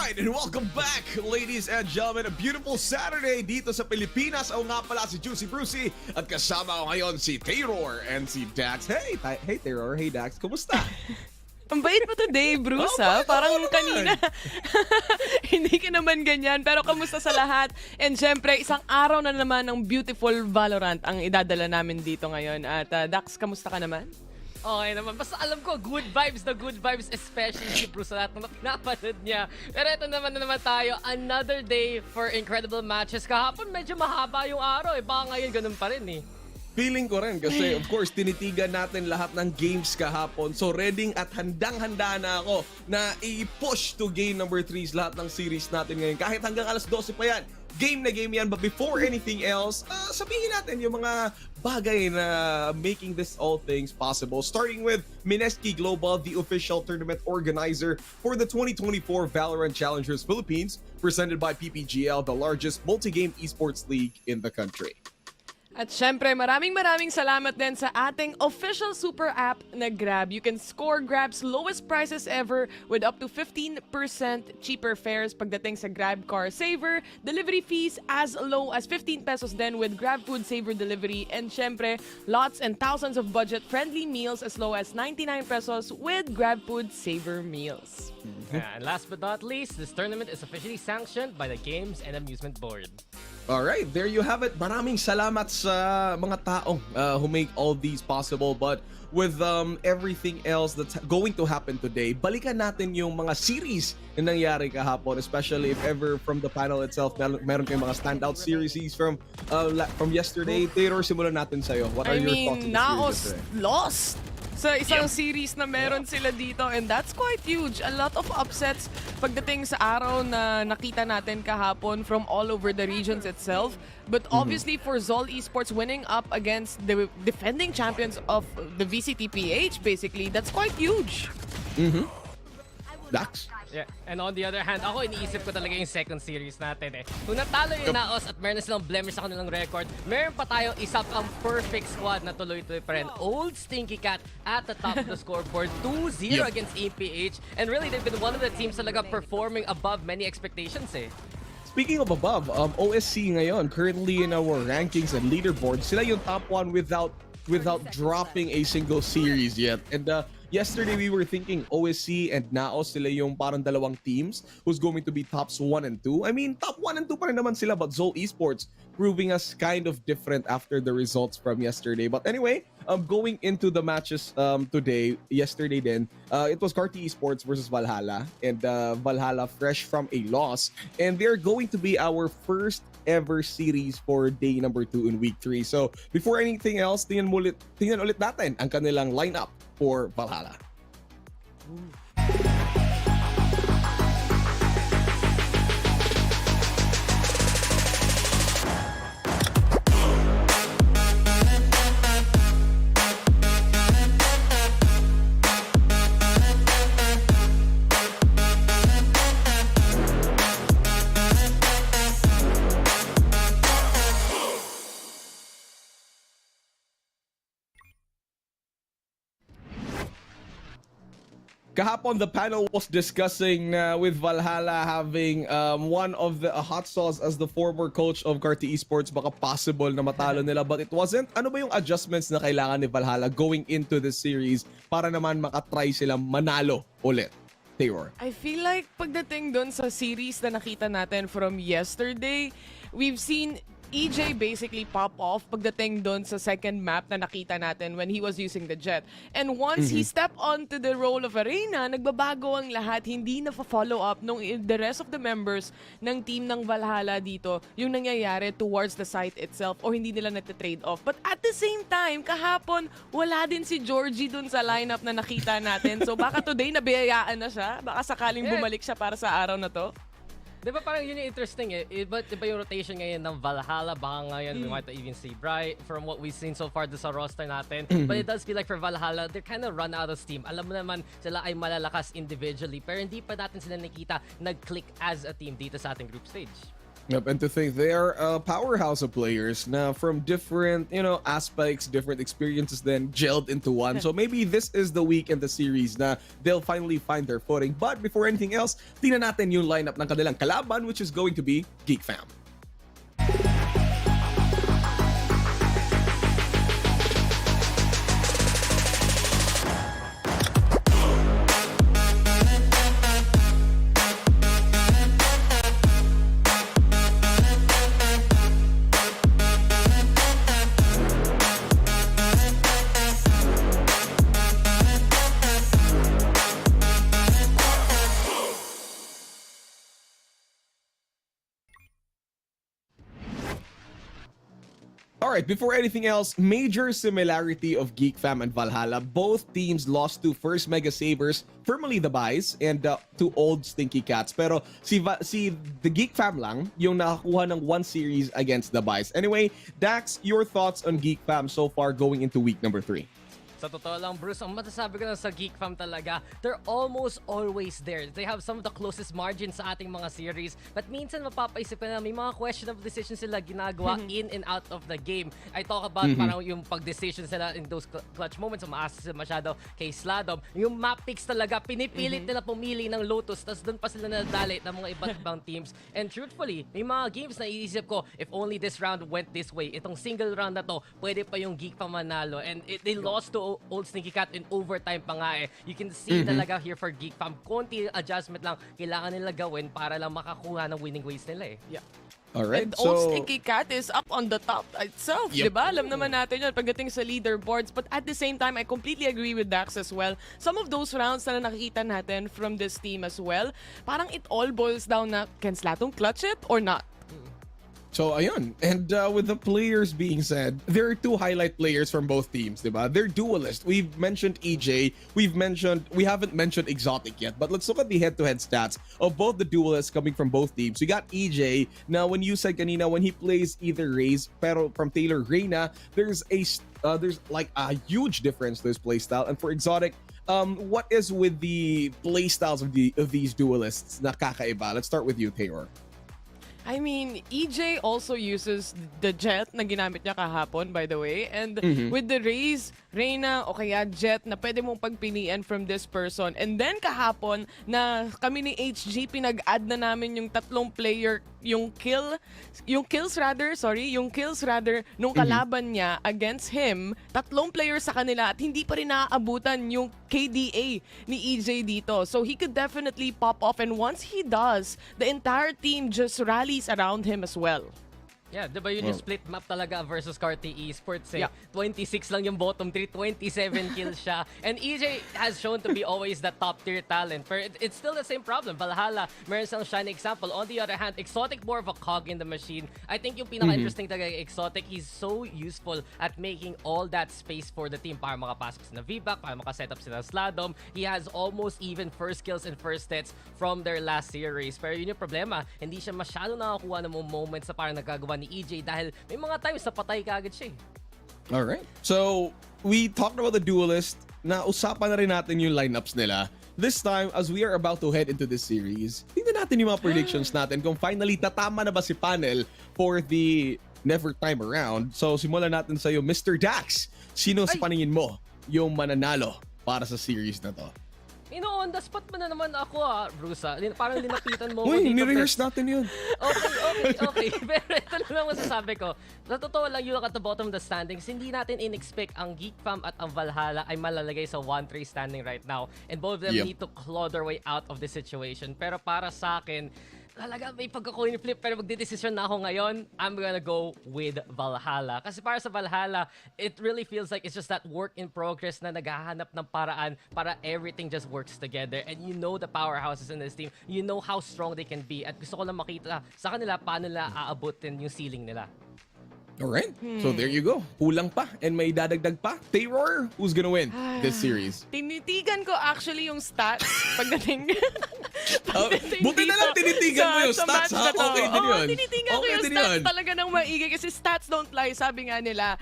Alright, and welcome back, ladies and gentlemen. A beautiful Saturday dito sa Pilipinas. Ako nga pala si Juicy Brucey at kasama ko ngayon si Terror and si Dax. Hey Terror, hey Dax, kumusta? Ang bait mo today, Bruce, ha? Parang kanina. Hindi ka naman ganyan. Pero kamusta sa lahat? And syempre, isang araw na naman ng beautiful Valorant ang idadala namin dito ngayon. At Dax, kamusta ka naman? Okay naman. Basta alam ko, good vibes, especially si Bruce sa lahat ng pinapanood niya. Pero ito naman tayo. Another day for incredible matches. Kahapon medyo mahaba yung araw eh. Baka ngayon ganun pa rin eh. Feeling ko rin kasi of course tinitigan natin lahat ng games kahapon. So ready at handang-handa na ako na i-push to game number 3 lahat ng series natin ngayon. Kahit hanggang alas 12 pa yan. Game na game yan. But before anything else, sabihin natin yung mga bagay na making this all things possible. Starting with Mineski Global, the official tournament organizer for the 2024 VALORANT Challengers Philippines, presented by PPGL, the largest multi-game esports league in the country. At syempre, maraming salamat din sa ating official super app na Grab. You can score Grab's lowest prices ever with up to 15% cheaper fares pagdating sa Grab Car Saver. Delivery fees as low as 15 pesos din with Grab Food Saver Delivery. And syempre, lots and thousands of budget-friendly meals as low as 99 pesos with Grab Food Saver Meals. And last but not least, this tournament is officially sanctioned by the Games and Amusement Board. Alright, there you have it. Maraming salamat sa mga taong who make all these possible. But with everything else that's going to happen today, balikan natin yung mga series na nangyari kahapon, especially if ever from the panel itself, meron kayong mga standout series from yesterday. Taylor, simulan natin sa'yo. What are your thoughts on the NAOS series yesterday? lost sa isang series na meron sila dito, and that's quite huge. A lot of upsets pagdating sa araw na nakita natin kahapon from all over the regions itself. But obviously for ZOL Esports winning up against the defending champions of the VCTPH, basically, that's quite huge. Dax? Yeah. And on the other hand, ako iniisip ko talaga yung second series natin eh. Kung natalo yung NAOS at meron na silang blemish sa kanilang record, meron pa tayong isa pang perfect squad na tuloy-tuloy pa rin. Old Stinky Cat at the top of the scoreboard, 2-0 against EPH. And really, they've been one of the teams talaga performing above many expectations eh. Speaking of above, OSC ngayon, currently in our rankings and leaderboard, sila yung top 1 without dropping a single series yet. And yesterday we were thinking OSC and NAOS sila yung parang dalawang teams who's going to be tops 1 and 2. I mean, top 1 and 2 pa rin naman sila, but ZOL Esports proving us kind of different after the results from yesterday. But anyway, going into the matches yesterday then, it was Karti Esports versus Valhalla, and Valhalla fresh from a loss, and they're going to be our first ever series for day number 2 in week 3. So before anything else, tingnan ulit natin ang kanilang lineup for Valhalla. Kahapon, the panel was discussing with Valhalla having one of the hot sauce as the former coach of Karti Esports, baka possible na matalo nila, but it wasn't. Ano ba yung adjustments na kailangan ni Valhalla going into the series para naman makatry silang manalo ulit? Taylor. I feel like pagdating dun sa series na nakita natin from yesterday, we've seen EJ basically pop off pagdating doon sa second map na nakita natin when he was using the jet. And once he stepped onto the role of Arena, nagbabago ang lahat. Hindi na follow up nung the rest of the members ng team ng Valhalla dito yung nangyayari towards the site itself, o hindi nila nagte-trade off. But at the same time, kahapon, wala din si Georgie dun sa lineup na nakita natin. So baka today nabiyayaan na siya. Baka sakaling bumalik siya para sa araw na to. Di ba parang yun yung interesting eh. Iba yung rotation ngayon ng Valhalla. Baka ngayon we might even see Bright from what we've seen so far sa roster natin. But it does feel like for Valhalla, they're kind of run out of steam. Alam mo naman, sila ay malalakas individually. Pero hindi pa natin sila nakita nag-click as a team dito sa ating group stage. Yep, and to think they are a powerhouse of players now from different, aspects, different experiences, then gelled into one. So maybe this is the week in the series na they'll finally find their footing. But before anything else, tingnan natin yung lineup ng kanilang kalaban, which is going to be Geek Fam. Alright, before anything else, major similarity of Geek Fam and Valhalla. Both teams lost to first MegaSavers, formerly the Buys, and to old Stinky Cats. Pero si the Geek Fam lang yung nakakuha ng one series against the Buys. Anyway, Dax, your thoughts on Geek Fam so far going into week number 3? Sa totoo lang, Bruce, ang masasabi ko lang sa Geek Fam talaga, they're almost always there. They have some of the closest margins sa ating mga series. But minsan mapapaisip ka na may mga questionable decisions sila ginagawa in and out of the game. I talk about parang yung pag-decisions nila in those clutch moments. Umaasa sila masyado kay Sladom. Yung map picks talaga, pinipilit nila pumili ng Lotus. Tapos doon pa sila nadali ng mga iba't ibang teams. And truthfully, may mga games na iisip ko, if only this round went this way, itong single round na to, pwede pa yung Geek Fam manalo. And they lost to old Sneaky Cat in overtime pa nga eh. You can see talaga here for Geek Fam, konti adjustment lang kailangan nila gawin para lang makakuha ng winning ways nila eh. Yeah. Alright, And old Stinky Cat is up on the top itself, Yep. diba? Alam naman natin yun pagdating sa leaderboards. But at the same time, I completely agree with Dax as well. Some of those rounds na nakikita natin from this team as well, parang it all boils down na, can Slatong clutch it or not? So, ayun. And with the players being said, there are two highlight players from both teams, diba? They're duelists. We've mentioned EJ. We haven't mentioned Exotic yet. But let's look at the head-to-head stats of both the duelists coming from both teams. We got EJ. Now, when you said kanina, when he plays either Raze, pero from Taylor Reyna, there's like a huge difference to his playstyle. And for Exotic, what is with the playstyles of these duelists na kakaiba? Let's start with you, Taylor. I mean, EJ also uses the Jet na ginamit niya kahapon, by the way. And with the Raze, Reyna, o kaya Jet na pwede mong pagpilian from this person. And then kahapon na kami ni HG, pinag-add na namin yung tatlong player, yung kills rather nung kalaban niya against him, tatlong players sa kanila at hindi pa rin naaabutan yung KDA ni EJ dito. So he could definitely pop off, and once he does, the entire team just rallies around him as well. Yeah, diba yun yung split map talaga versus Carti Esports eh. Yeah. 26 lang yung bottom 3, 27 kills siya. And EJ has shown to be always the top tier talent. But it's still the same problem. Valhalla, meron siyang shiny example. On the other hand, Exotic more of a cog in the machine. I think yung pinaka-interesting talaga kay Exotic, he's so useful at making all that space for the team para makapasok sila VBAC, para makasetup sila Sladom. He has almost even first kills and first hits from their last series. Pero yun yung problema, hindi siya masyado nakakuha ng mga moments na parang nagagawa ni EJ dahil may mga times na patay kaagad siya eh. Alright. So, we talked about the duelist. Na usapan na rin natin yung lineups nila. This time, as we are about to head into this series, tingnan natin yung mga predictions natin kung finally tatama na ba si Panel for the never time around. So, simulan natin sa'yo, Mr. Dax. Sino sa paningin mo yung mananalo para sa series na to? On the spot mo na naman ako Bruce. Parang linapitan mo Uy, dito. ni-rehearse natin yun. Okay. Pero ito lang masasabi ko. Sa totoo lang, you look at the bottom of the standings, hindi natin in-expect ang Geek Fam at ang Valhalla ay malalagay sa 1-3 standing right now. And both of them need to claw their way out of the situation. Pero para sa akin, talaga may pagka-coin flip, pero magdedesisyon na ako ngayon, I'm gonna go with Valhalla. Kasi para sa Valhalla, it really feels like it's just that work in progress na naghahanap ng paraan para everything just works together. And you know the powerhouses in this team. You know how strong they can be. At gusto ko lang makita sa kanila paano nila aabutin yung ceiling nila. Alright, so there you go. Kulang pa and may dadagdag pa. Terror, who's gonna win this series? Tinitigan ko actually yung stats pagdating. Buti na lang tinitigan mo yung stats, ha? Okay din yun. Tinitigan ko yung stats talaga ng maigi kasi stats don't lie, sabi nga nila.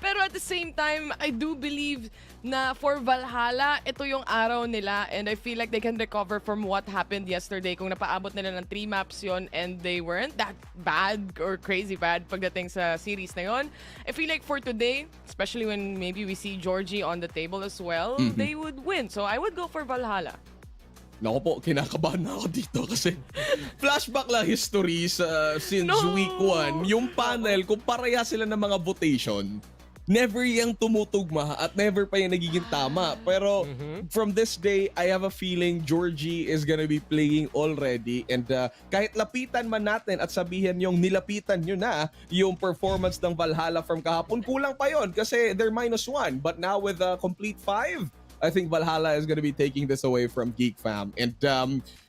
Pero at the same time, I do believe na for Valhalla, ito yung araw nila and I feel like they can recover from what happened yesterday kung napaabot nila ng 3 maps yon and they weren't that bad or crazy bad pagdating sa series na yon. I feel like for today, especially when maybe we see Georgie on the table as well, they would win. So I would go for Valhalla. Naku po, kinakabahan na ako dito kasi flashback lang history since week 1. Yung panel, kung pareha sila ng mga votation, never yung tumutugma at never pa yung nagiging tama. Pero from this day, I have a feeling Georgie is gonna be playing already. And kahit lapitan man natin at sabihin yung nilapitan nyo na yung performance ng Valhalla from kahapon, kulang pa yon kasi they're -1. But now with a complete 5, I think Valhalla is gonna be taking this away from Geek Fam. And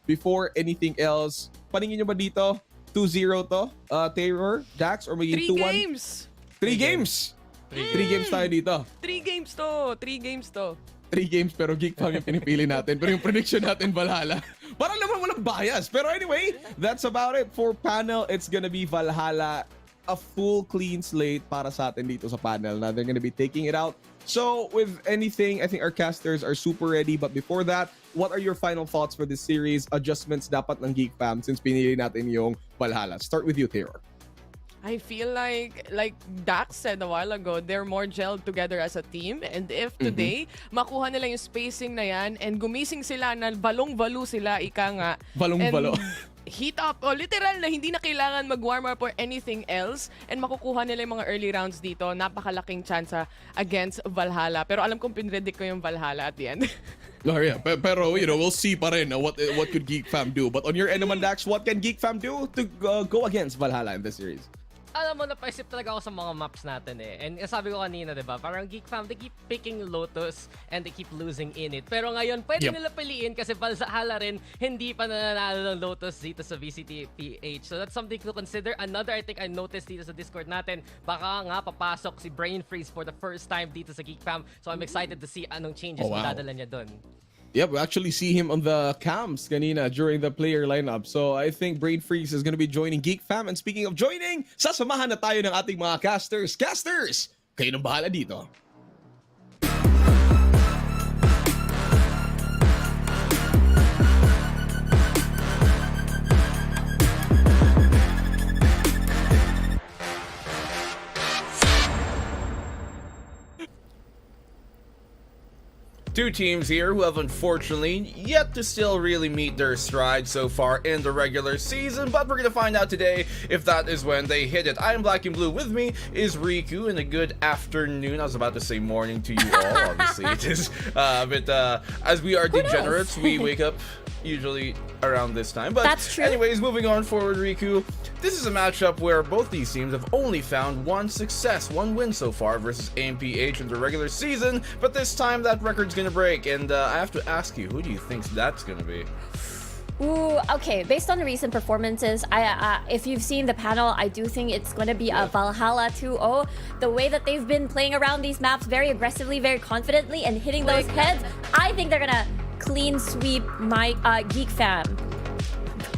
before anything else, paningin nyo ba dito? 2-0 to? Terror, Dax, or magiging 2-1? 3 games! 3 games! 3 games tayo dito. 3 games to. 3 games to. 3 games pero Geek Fam yung pinipili natin. Pero yung prediction natin, Valhalla. Parang naman walang bias. Pero anyway, that's about it for panel. It's gonna be Valhalla. A full clean slate para sa atin dito sa panel. Now they're gonna be taking it out. So with anything, I think our casters are super ready. But before that, what are your final thoughts for this series? Adjustments dapat ng Geek Fam since pinili natin yung Valhalla. Start with you, Terror. I feel like Dax said a while ago, they're more gelled together as a team. And if today, makuha nila yung spacing na yan and gumising sila na balong-balo sila, ika nga. Balong-balo. Heat up. O literal na hindi na kailangan mag-warm up or anything else. And makukuha nila yung mga early rounds dito. Napakalaking chance against Valhalla. Pero alam kong pinredict ko yung Valhalla at the end. Oh, yeah. Pero, you know, we'll see pa rin what could Geek Fam do. But on your end naman, Dax, what can Geek Fam do to go against Valhalla in this series? Alam mo, napaisip talaga ako sa mga maps natin eh. And sabi ko kanina, diba? Parang Geek Fam, they keep picking Lotus and they keep losing in it. Pero ngayon, pwede nila piliin kasi Valhalla rin, hindi pa nananalo ng Lotus dito sa VCTPH. So that's something to consider. Another, I think I noticed dito sa Discord natin, baka nga papasok si Brain Freeze for the first time dito sa Geek Fam. So I'm excited to see anong changes madadala niya dun. Yep, we actually see him on the cams kanina during the player lineup. So I think Brain Freeze is going to be joining Geek Fam. And speaking of joining, sasamahan na tayo ng ating mga casters. Casters, kayo nang bahala dito. Two teams here who have unfortunately yet to still really meet their stride so far in the regular season, but we're gonna find out today if that is when they hit it. I am Black and Blue. With me is Riku, and a good afternoon. I was about to say morning to you all. Obviously it is, but as we are degenerates, we wake up usually around this time. But that's true. Anyways, moving on forward, Riku. This is a matchup where both these teams have only found one win so far versus AMPH in the regular season, but this time that record's gonna break, and I have to ask you, who do you think that's gonna be? Ooh, okay. Based on the recent performances, if you've seen the panel, I do think it's going to be a Valhalla 2-0. The way that they've been playing around these maps very aggressively, very confidently, and hitting those heads, I think they're going to clean sweep my Geek Fam.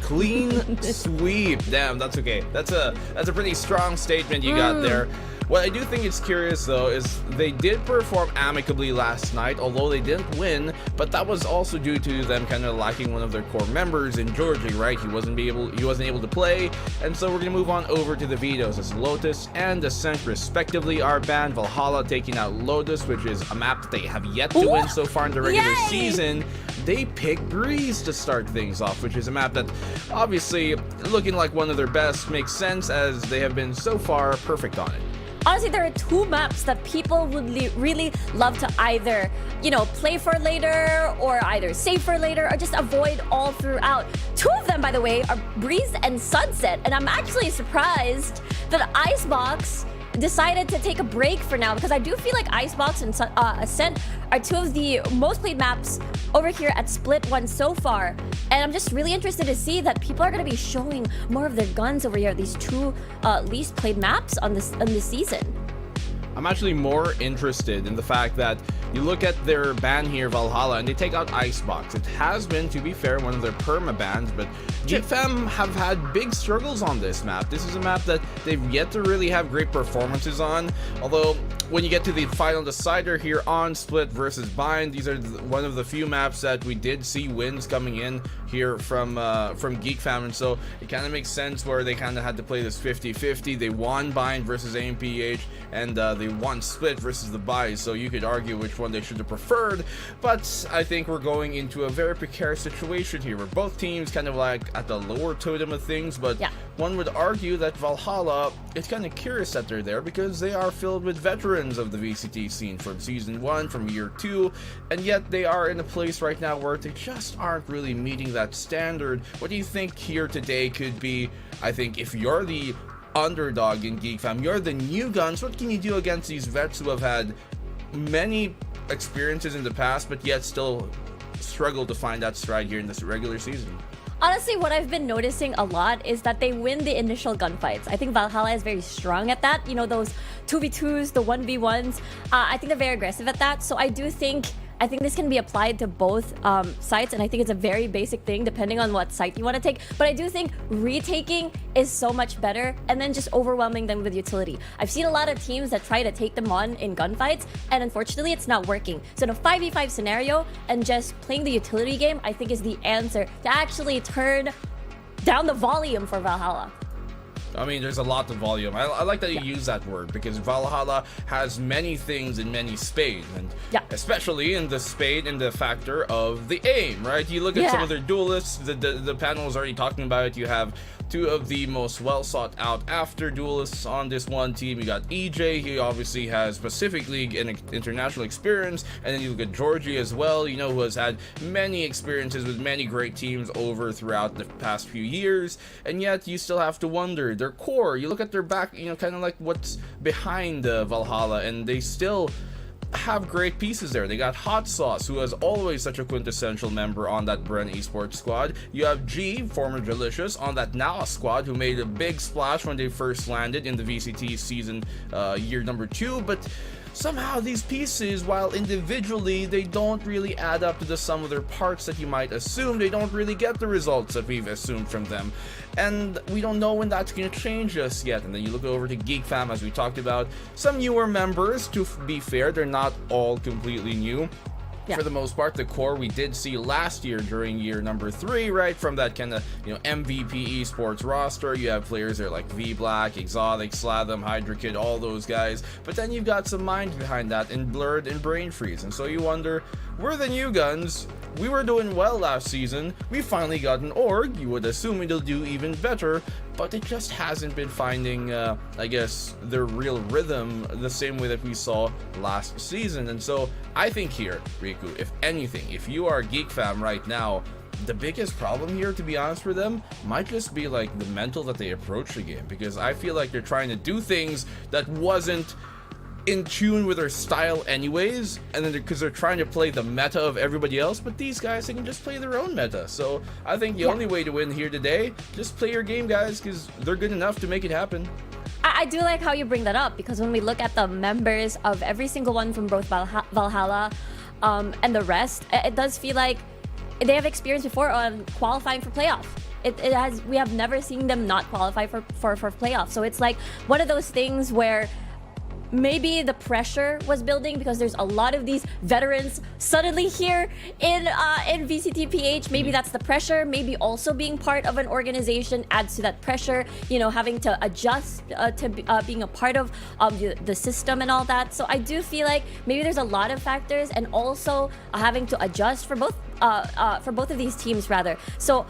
Clean sweep. Damn, that's okay. That's a pretty strong statement you got there. What I do think is curious though is they did perform amicably last night, although they didn't win, but that was also due to them kind of lacking one of their core members in Georgie, right? He wasn't able to play, and so we're gonna move on over to the Vetos as Lotus and Ascent respectively are banned. Valhalla taking out Lotus, which is a map that they have yet to win so far in the regular season. They pick Breeze to start things off, which is a map that obviously looking like one of their best makes sense as they have been so far perfect on it. Honestly, there are two maps that people would really love to either, you know, play for later or either save for later or just avoid all throughout. Two of them, by the way, are Breeze and Sunset. And I'm actually surprised that Icebox decided to take a break for now, because I do feel like Icebox and Ascent are two of the most played maps over here at Split 1 so far. And I'm just really interested to see that people are going to be showing more of their guns over here, these two least played maps on this season. I'm actually more interested in the fact that you look at their ban here, Valhalla, and they take out Icebox. It has been, to be fair, one of their perma bans, but Geek Fam have had big struggles on this map. This is a map that they've yet to really have great performances on, although when you get to the final decider here on Split versus Bind, these are one of the few maps that we did see wins coming in here from Geek Fam, and so it kind of makes sense where they kind of had to play this 50-50. They won Bind versus AMPH, and they won Split versus the Buys, so you could argue which one they should have preferred, but I think we're going into a very precarious situation here where both teams kind of like at the lower totem of things, but one would argue that Valhalla, it's kind of curious that they're there because they are filled with veterans of the VCT scene from Season 1, from Year 2, and yet they are in a place right now where they just aren't really meeting that standard. What do you think here today could be, I think, if you're the underdog in Geek Fam, you're the new guns, what can you do against these vets who have had many experiences in the past but yet still struggle to find that stride here in this regular season? Honestly, what I've been noticing a lot is that they win the initial gunfights. I think Valhalla is very strong at that. You know, those 2v2s, the 1v1s. I think they're very aggressive at that. So I think this can be applied to both sites, and I think it's a very basic thing depending on what site you want to take. But I do think retaking is so much better and then just overwhelming them with utility. I've seen a lot of teams that try to take them on in gunfights, and unfortunately it's not working. So in a 5v5 scenario and just playing the utility game, I think is the answer to actually turn down the volume for Valhalla. I mean, there's a lot of volume. I like that you use that word because Valhalla has many things in many spades, and especially in the spade and the factor of the aim, right? You look at some of their duelists, the panel is already talking about it. You have two of the most well sought out after duelists on this one team. You got EJ, he obviously has Pacific League and international experience, and then you look at Georgie as well, you know, who has had many experiences with many great teams over throughout the past few years, and yet you still have to wonder their core. You look at their back, you know, kind of like what's behind Valhalla, and they still have great pieces there. They got Hot Sauce, who is always such a quintessential member on that Bren Esports squad. You have G, former Delicious, on that NAOS squad, who made a big splash when they first landed in the VCT season year number 2, but somehow these pieces, while individually they don't really add up to the sum of their parts that you might assume. They don't really get the results that we've assumed from them, and we don't know when that's going to change just yet. And then you look over to Geek Fam, as we talked about, some newer members. To be fair, they're not all completely new. For the most part, the core we did see last year during year number 3, right? From that kind of, you know, MVP esports roster, you have players there like V-Black, Exotic, Slatham, Hydra Kid, all those guys. But then you've got some minds behind that in Blurred and Brain Freeze. And so you wonder, we're the new guns. We were doing well last season. We finally got an org. You would assume it'll do even better, but it just hasn't been finding, I guess, their real rhythm the same way that we saw last season. And so I think here, Riku, if anything, if you are Geek Fam right now, the biggest problem here, to be honest, for them might just be like the mental that they approach the game, because I feel like they're trying to do things that wasn't in tune with their style anyways, and then because they're trying to play the meta of everybody else, but these guys, they can just play their own meta. So I think the only way to win here today, just play your game, guys, because they're good enough to make it happen. I do like how you bring that up, because when we look at the members of every single one from both Valhalla and the rest, it does feel like they have experience before on qualifying for playoff. We have never seen them not qualify for playoff. So it's like one of those things where maybe the pressure was building because there's a lot of these veterans suddenly here in VCTPH. Maybe that's the pressure. Maybe also being part of an organization adds to that pressure, you know, having to adjust to being a part of the system and all that. So I do feel like maybe there's a lot of factors, and also having to adjust for both of these teams rather. So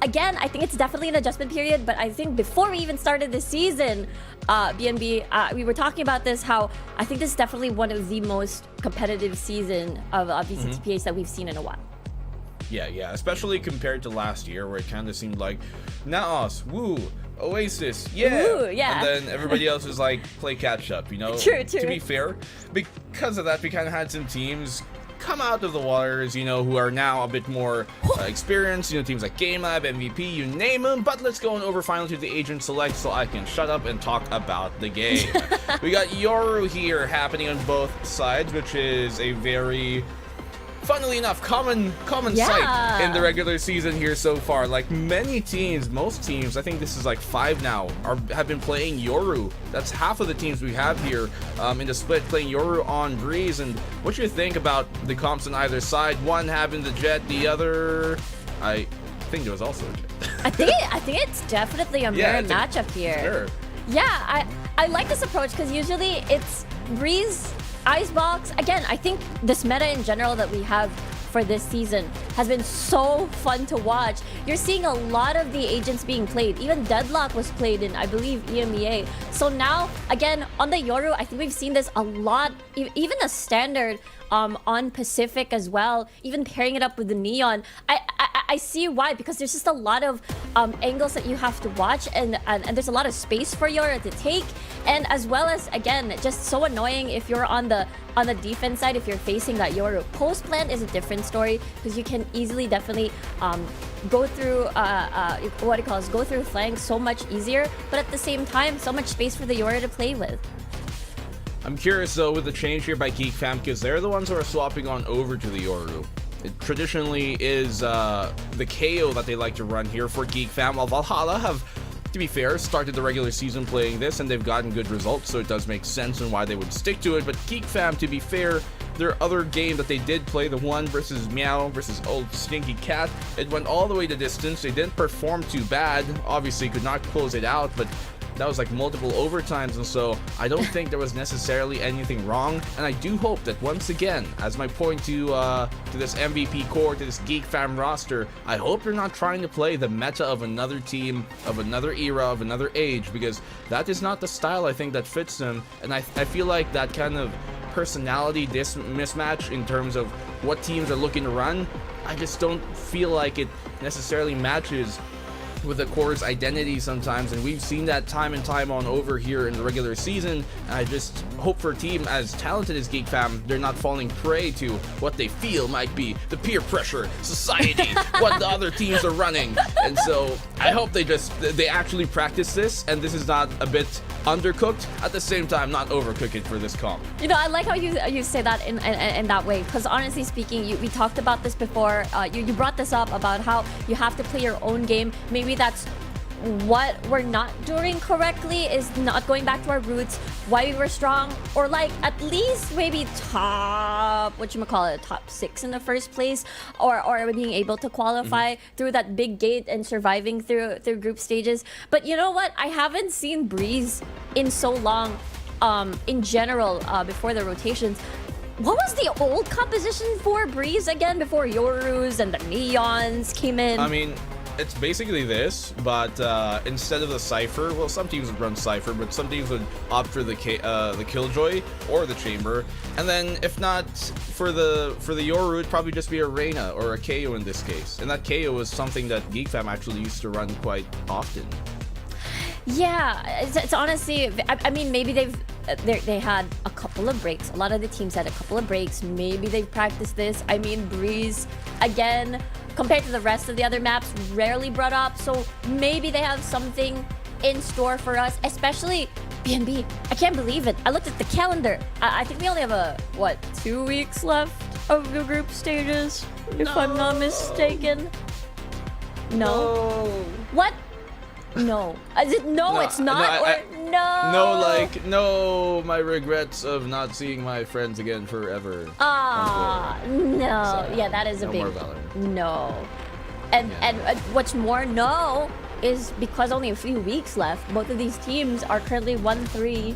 again, I think it's definitely an adjustment period, but I think before we even started this season, BNB, we were talking about this, how I think this is definitely one of the most competitive season of VCTPH that we've seen in a while. Yeah, especially compared to last year where it kind of seemed like NAOS, woo, Oasis, yeah. Woo, yeah. And then everybody else was like, play catch up, you know? True. To be fair, because of that, we kind of had some teams come out of the waters, you know, who are now a bit more experienced, you know, teams like Game Lab, MVP, you name them. But let's go on over finally to the Agent Select so I can shut up and talk about the game. We got Yoru here happening on both sides, which is a very, funnily enough, common sight in the regular season here so far. Like many teams, most teams, I think this is like 5 now, have been playing Yoru. That's half of the teams we have here in the split playing Yoru on Breeze. And what you think about the comps on either side? One having the Jet, the other, I think there was also a Jet. I think it's definitely a mirror matchup here. Sure. Yeah, I like this approach because usually it's Breeze, Icebox. Again, I think this meta in general that we have for this season has been so fun to watch. You're seeing a lot of the agents being played. Even Deadlock was played in, I believe, EMEA. So now, again, on the Yoru, I think we've seen this a lot. Even the standard on Pacific as well, even pairing it up with the Neon. I see why, because there's just a lot of angles that you have to watch, and there's a lot of space for Yoru to take, and as well as, again, just so annoying if you're on the defense side, if you're facing that Yoru. Post plant is a different story because you can easily definitely go through go through flanks so much easier, but at the same time, so much space for the Yoru to play with. I'm curious though with the change here by Geek Fam, because they're the ones who are swapping on over to the Yoru. It traditionally is the KO that they like to run here for Geek Fam, while Valhalla have, to be fair, started the regular season playing this and they've gotten good results, so it does make sense on why they would stick to it. But Geek Fam, to be fair, their other game that they did play, the one versus Meow versus Old Stinky Cat, it went all the way to distance. They didn't perform too bad, obviously could not close it out, but that was like multiple overtimes, and so I don't think there was necessarily anything wrong. And I do hope that once again, as my point to this MVP core, to this Geek Fam roster, I hope they're not trying to play the meta of another team, of another era, of another age, because that is not the style I think that fits them. And I feel like that kind of personality mismatch in terms of what teams are looking to run, I just don't feel like it necessarily matches with the core's identity sometimes, and we've seen that time and time on over here in the regular season. And I just hope for a team as talented as Geek Fam, they're not falling prey to what they feel might be the peer pressure, society, what the other teams are running. And so I hope they actually practice this, and this is not a bit undercooked, at the same time not overcook it for this comp. You know, I like how you say that in that way, because honestly speaking, we talked about this before. You brought this up about how you have to play your own game. Maybe that's what we're not doing correctly, is not going back to our roots, why we were strong, or like at least maybe top 6 in the first place, or being able to qualify through that big gate and surviving through group stages. But you know what, I haven't seen Breeze in so long in general before the rotations. What was the old composition for Breeze again before Yorus and the Neons came in? I mean, it's basically this, but instead of the Cypher, well, some teams would run Cypher, but some teams would opt for the Killjoy or the Chamber, and then if not for the Yoru, it'd probably just be a Reyna or a KO in this case, and that KO was something that Geek Fam actually used to run quite often. Yeah, it's honestly, I mean, maybe they had a couple of breaks. A lot of the teams had a couple of breaks. Maybe they've practiced this. I mean, Breeze, again, compared to the rest of the other maps, rarely brought up. So maybe they have something in store for us, especially BNB. I can't believe it. I looked at the calendar. I think we only have 2 weeks left of the group stages, if I'm not mistaken. No. What? No. No, it's not. No, my regrets of not seeing my friends again forever. No. Yeah, that is a big no. And what's more, no, is because only a few weeks left. Both of these teams are currently 1-3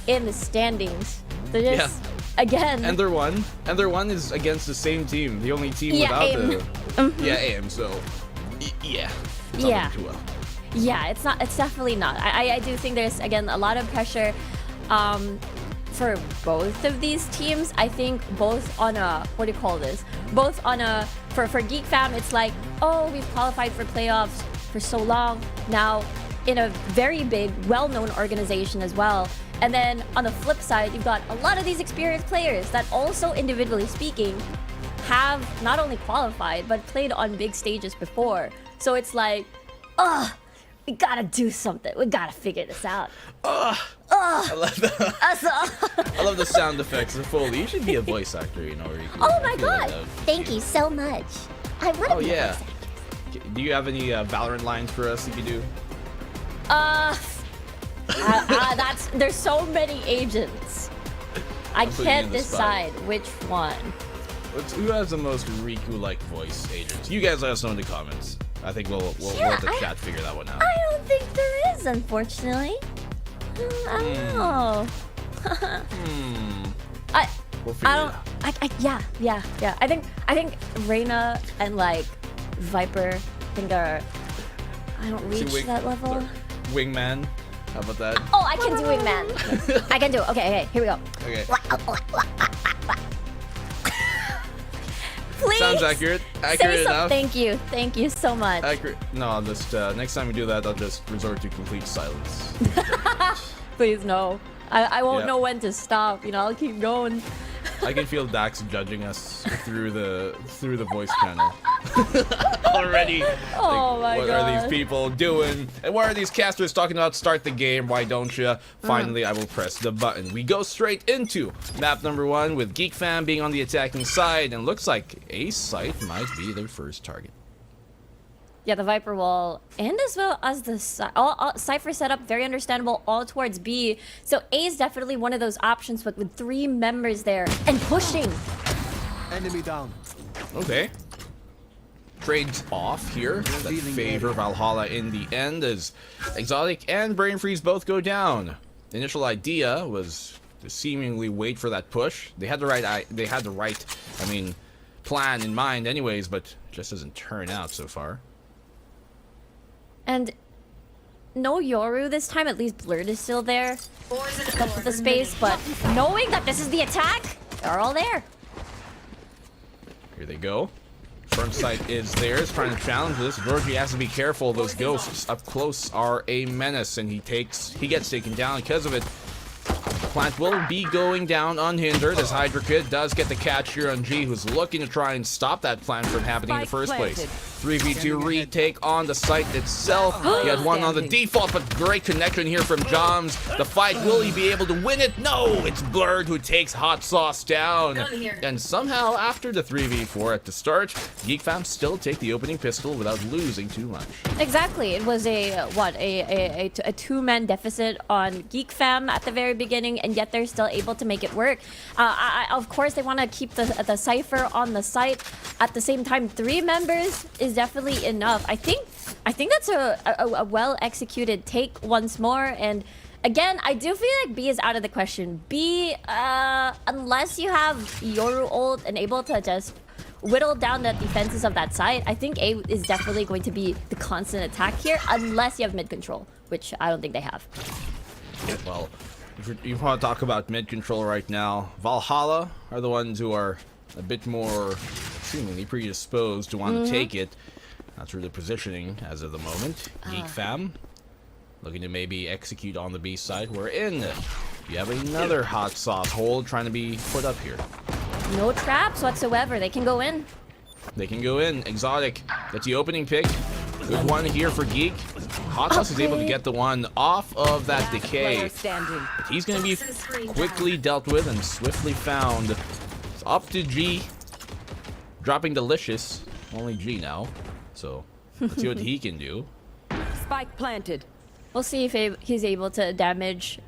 in the standings. So just again. And their one is against the same team, the only team without AIM. AIM. So yeah. Yeah, it's not. It's definitely not. I do think there's, again, a lot of pressure for both of these teams. I think both on a both on a for Geek Fam, it's like, oh, we've qualified for playoffs for so long now in a very big, well-known organization as well. And then on the flip side, you've got a lot of these experienced players that also, individually speaking, have not only qualified but played on big stages before. So it's like, we gotta do something. We gotta figure this out. I love the I love the sound effects. The Foley. You should be a voice actor, you know. Where you can, Oh my god! Thank you so much. I want to Oh be a yeah. voice actor. Do you have any Valorant lines for us that you do? There's so many agents. I putting you can't in the spot. decide which one. Who has the most Riku-like voice agents? You guys let us know in the comments. I think we'll let the chat figure that one out. I don't think there is, unfortunately. I don't know. We'll figure I it don't. out. Yeah. I think Reina and like Viper think are. I don't reach that level. Wingman. How about that? Oh, I can do Wingman. I can do it. Okay, here we go. Okay. Please. Sounds accurate. Say Accurate something. enough. Thank you so much. Accurate. No, I'll just next time we do that, I'll just resort to complete silence. Please no. I won't Yeah. know when to stop. You know, I'll keep going. I can feel Dax judging us through the voice channel already. Oh my what god. are these people doing? And why are these casters talking about start the game? Why don't you? Finally, I will press the button. We go straight into map number 1 with Geek Fam being on the attacking side, and looks like a site might be their first target. Yeah, the Viper wall, and as well as the Cypher setup, very understandable, all towards B. So A is definitely one of those options, but with 3 members there and pushing. Enemy down. Okay. Trades off here that favor Valhalla in the end as Exotic and Brain Freeze both go down. The initial idea was to seemingly wait for that push. They had the right plan in mind anyways, but it just doesn't turn out so far. And no Yoru this time, at least Blurred is still there. Up to the space, but knowing that this is the attack, they're all there. Here they go. Front sight is theirs, trying to challenge this. Georgie has to be careful. Those ghosts up close are a menace, and he gets taken down because of it. Plant will be going down unhindered as Hydra Kid does get the catch here on G, who's looking to try and stop that plant from happening in the first place. 3v2 retake on the site itself. He had one on the default, but great connection here from Joms. The fight, will he be able to win it? No, it's Blurred who takes Hot Sauce down. And somehow, after the 3v4 at the start, Geek Fam still take the opening pistol without losing too much. Exactly. It was a 2-man deficit on Geek Fam at the very beginning, and yet they're still able to make it work. Of course, they want to keep the Cypher on the site. At the same time, 3 members is definitely enough. I think that's a well-executed take once more. And again, I do feel like B is out of the question. B, unless you have Yoru ult and able to just whittle down the defenses of that side, I think A is definitely going to be the constant attack here, unless you have mid control, which I don't think they have. Well, if you want to talk about mid control right now, Valhalla are the ones who are a bit more seemingly predisposed to want to take it. That's through the positioning as of the moment. Geek Fam looking to maybe execute on the B side. We're in. You have another hot sauce hold trying to be put up here. No traps whatsoever. They can go in. They can go in. Exotic gets the opening pick. Good one here for Geek. Hot Sauce is able to get the one off of that decay. He's going to be quickly dealt with and swiftly found. It's up to G. Dropping Delicious. Only G now. So let's see what he can do. Spike planted. We'll see if he's able to damage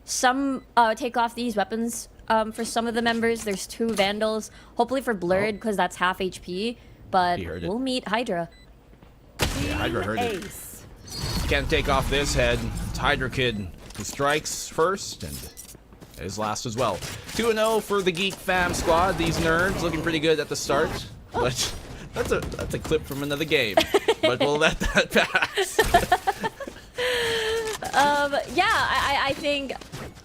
some, take off these weapons for some of the members. There's 2 Vandals. Hopefully for Blurred, because that's half HP. But we'll meet Hydra. Yeah, Hydra heard it. Can't take off this head. It's Hydra Kid who strikes first and is last as well. 2-0 for the Geek Fam squad. These nerds looking pretty good at the start. But that's a clip from another game. But we'll let that pass. Yeah, I think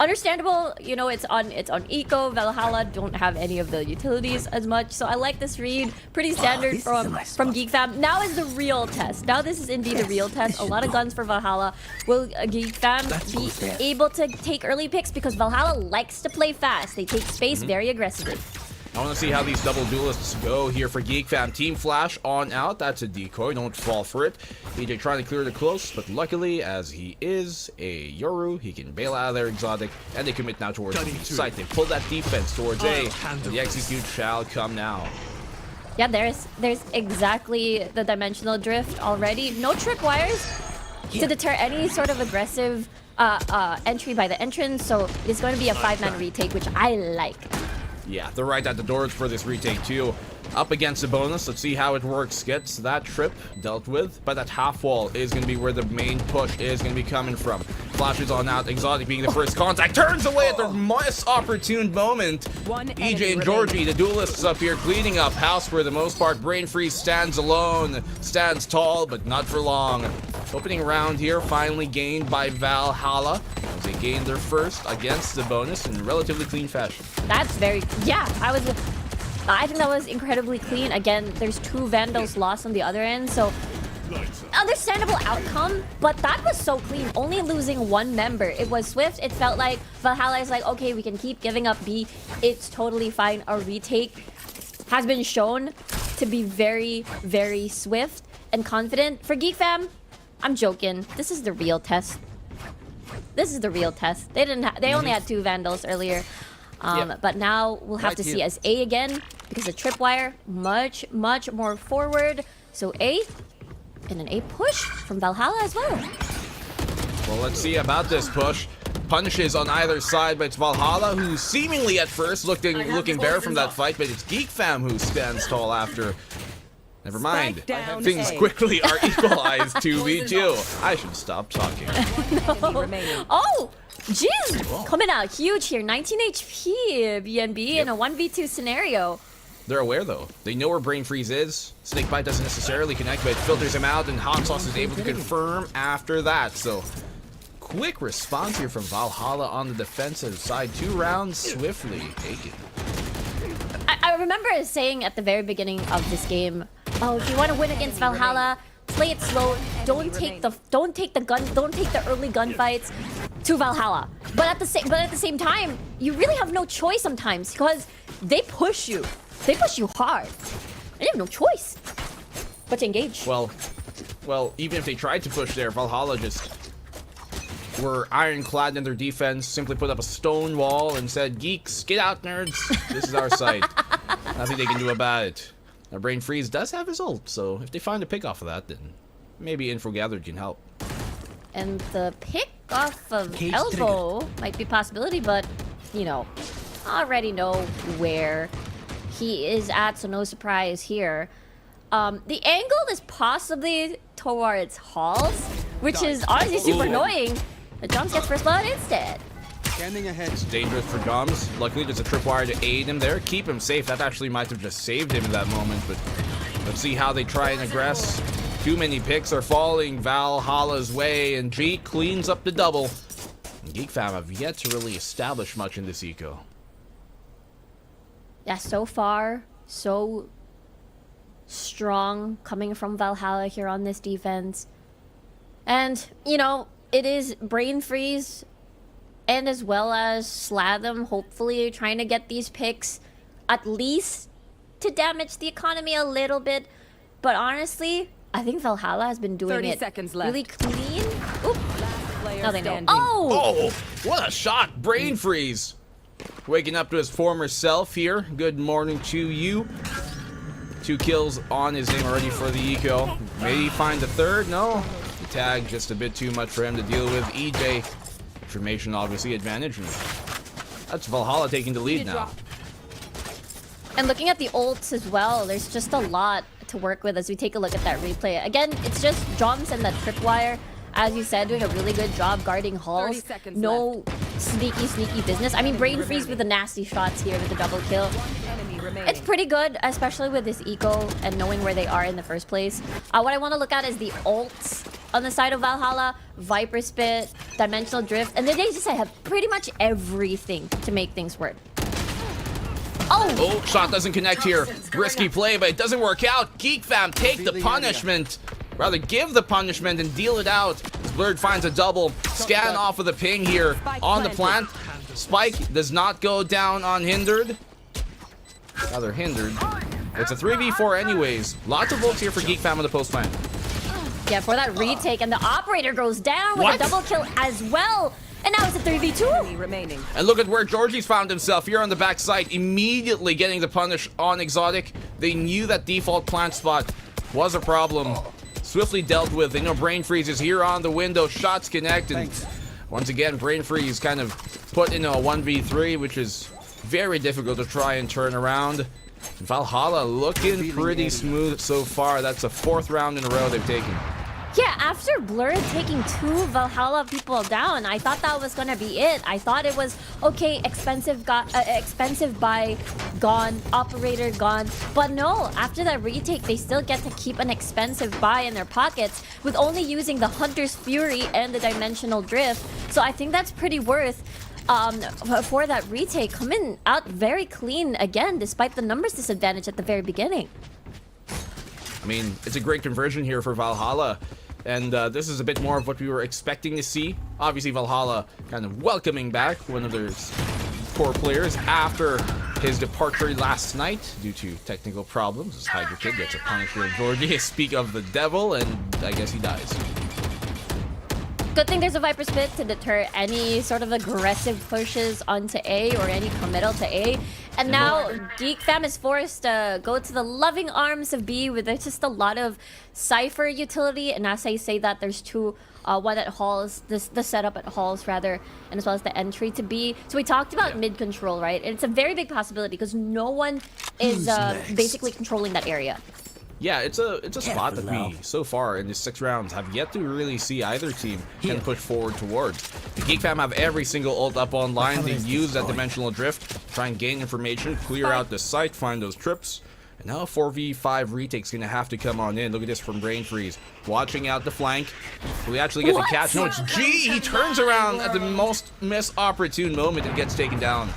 understandable. You know, it's on Eco. Valhalla don't have any of the utilities as much, so I like this read. Pretty standard from Geek Fam. Now is the real test. Now this is indeed the real test. A lot of guns for Valhalla. Will Geek Fam be able to take early picks? Because Valhalla likes to play fast. They take space very aggressively. I want to see how these double duelists go here for Geek Fam. Team Flash on out. That's a decoy. Don't fall for it. EJ trying to clear the close, but luckily, as he is a Yoru, he can bail out of their exotic, and they commit now towards the B site. They pull that defense towards A, and the execute shall come now. Yeah, there's exactly the dimensional drift already. No tripwires to deter any sort of aggressive entry by the entrance, so it's going to be a 5-man retake, which I like. Yeah, they're right at the doors for this retake too. Up against the bonus, let's see how it works. Gets that trip dealt with, but that half wall is going to be where the main push is going to be coming from. Flashes on out, Exotic being the first contact, turns away at the most opportune moment. EJ and Georgie, the duelists up here cleaning up house for the most part. Brain Freeze stands alone, stands tall, but not for long. Opening round here, finally gained by Valhalla. As they gained their first against the bonus in relatively clean fashion. That's very, yeah, I think that was incredibly clean. Again, there's 2 Vandals lost on the other end, so understandable outcome, but that was so clean. Only losing 1 member. It was swift. It felt like Valhalla is like, okay, we can keep giving up B. It's totally fine. A retake has been shown to be very, very swift and confident. For Geek Fam, I'm joking. This is the real test. This is the real test. They only had 2 Vandals earlier. But now we'll have to see as A again, because the tripwire much more forward. So A and an A push from Valhalla as well. Well, let's see about this push. Punishes on either side, but it's Valhalla who seemingly at first looking bare from that fight, but it's Geek Fam who stands tall after. Never mind. Things quickly are equalized 2v2. I should stop talking. No. Oh! Jin coming out huge here. 19 HP BNB in a 1v2 scenario. They're aware though. They know where Brain Freeze is. Snakebite doesn't necessarily connect, but it filters him out, and Hot Sauce is able to confirm after that. So quick response here from Valhalla on the defensive side. 2 rounds swiftly taken. I remember saying at the very beginning of this game, oh, if you want to win against Valhalla, play it slow. Don't take the early gunfights to Valhalla. But at the same time, you really have no choice sometimes, because they push you. They push you hard. And you have no choice but to engage. Well, even if they tried to push there, Valhalla just were ironclad in their defense, simply put up a stone wall and said, "Geeks, get out, nerds. This is our site." Nothing they can do about it. Now, Brain Freeze does have his ult, so if they find a pick off of that, then maybe Info Gathered can help. And the pick off of Elbow might be a possibility, but, you know, already know where he is at, so no surprise here. The angle is possibly towards Halls, which is honestly super annoying. The Jumps gets first blood instead. Scanning ahead. It's dangerous for Gums. Luckily, there's a tripwire to aid him there. Keep him safe. That actually might have just saved him in that moment, but let's see how they try and aggress. Too many picks are falling Valhalla's way, and G cleans up the double. And Geek Fam have yet to really establish much in this eco. Yeah, so far, so strong coming from Valhalla here on this defense. And, you know, it is Brain Freeze and as well as Slatham hopefully trying to get these picks at least to damage the economy a little bit. But honestly, I think Valhalla has been doing 30 it seconds left. really clean. Oop. Now they know. Standing. Oh! Oh, what a shot. Brain Freeze. Waking up to his former self here. Good morning to you. 2 kills on his name already for the eco. May he find the third? No. The tag just a bit too much for him to deal with. EJ, information obviously advantage. And that's Valhalla taking the lead now. And looking at the ults as well, there's just a lot to work with as we take a look at that replay. Again, it's just Drums and that tripwire, as you said, doing a really good job guarding Halls. No sneaky business. I mean, Brain Freeze with the nasty shots here with the double kill. It's pretty good, especially with this eco and knowing where they are in the first place. What I want to look at is the ults on the side of Valhalla. Viper Spit, dimensional drift, and then they just have pretty much everything to make things work. Oh, shot doesn't connect here. Risky play, but it doesn't work out. Geek Fam take the punishment. Rather give the punishment and deal it out. Blurred finds a double. Scan off of the ping here on the plant. Spike does not go down unhindered. Rather hindered. It's a 3v4 anyways. Lots of volts here for Geek Fam on the post plant. Yeah, for that retake, and the operator goes down with a double kill as well. And now it's a 3v2. Remaining. And look at where Georgie's found himself here on the backside, immediately getting the punish on Exotic. They knew that default plant spot was a problem. Swiftly dealt with. They know Brain Freeze is here on the window. Shots connect, and once again, Brain Freeze kind of put in a 1v3, which is very difficult to try and turn around. Valhalla looking pretty smooth so far. That's the 4th round in a row they've taken. Yeah, after Blur taking 2 Valhalla people down, I thought that was gonna be it. I thought it was, okay, expensive buy gone, operator gone. But no, after that retake, they still get to keep an expensive buy in their pockets with only using the Hunter's Fury and the Dimensional Drift. So I think that's pretty worth for that retake. Coming out very clean again, despite the numbers disadvantage at the very beginning. I mean, it's a great conversion here for Valhalla. And this is a bit more of what we were expecting to see. Obviously, Valhalla kind of welcoming back one of their core players after his departure last night due to technical problems. As Hydra Kid gets a punish here. Georgie speak of the devil, and I guess he dies. Good thing there's a Viper Spit to deter any sort of aggressive pushes onto A or any committal to A. And now Geek Fam is forced to go to the loving arms of B, where there's just a lot of Cypher utility. And as I say that, there's 2, one at Halls, the setup at Halls rather, and as well as the entry to B. So we talked about mid control, right? And it's a very big possibility because no one is basically controlling that area. Yeah, it's a spot that we, so far in these 6 rounds, have yet to really see either team can push forward towards. The Geek Fam have every single ult up online. They use that dimensional drift, try and gain information, clear out the site, find those trips. And now a 4v5 retake's gonna have to come on in. Look at this from Brain Freeze. Watching out the flank. Will he actually get the catch? No, it's G! He turns around at the most misopportune moment and gets taken down.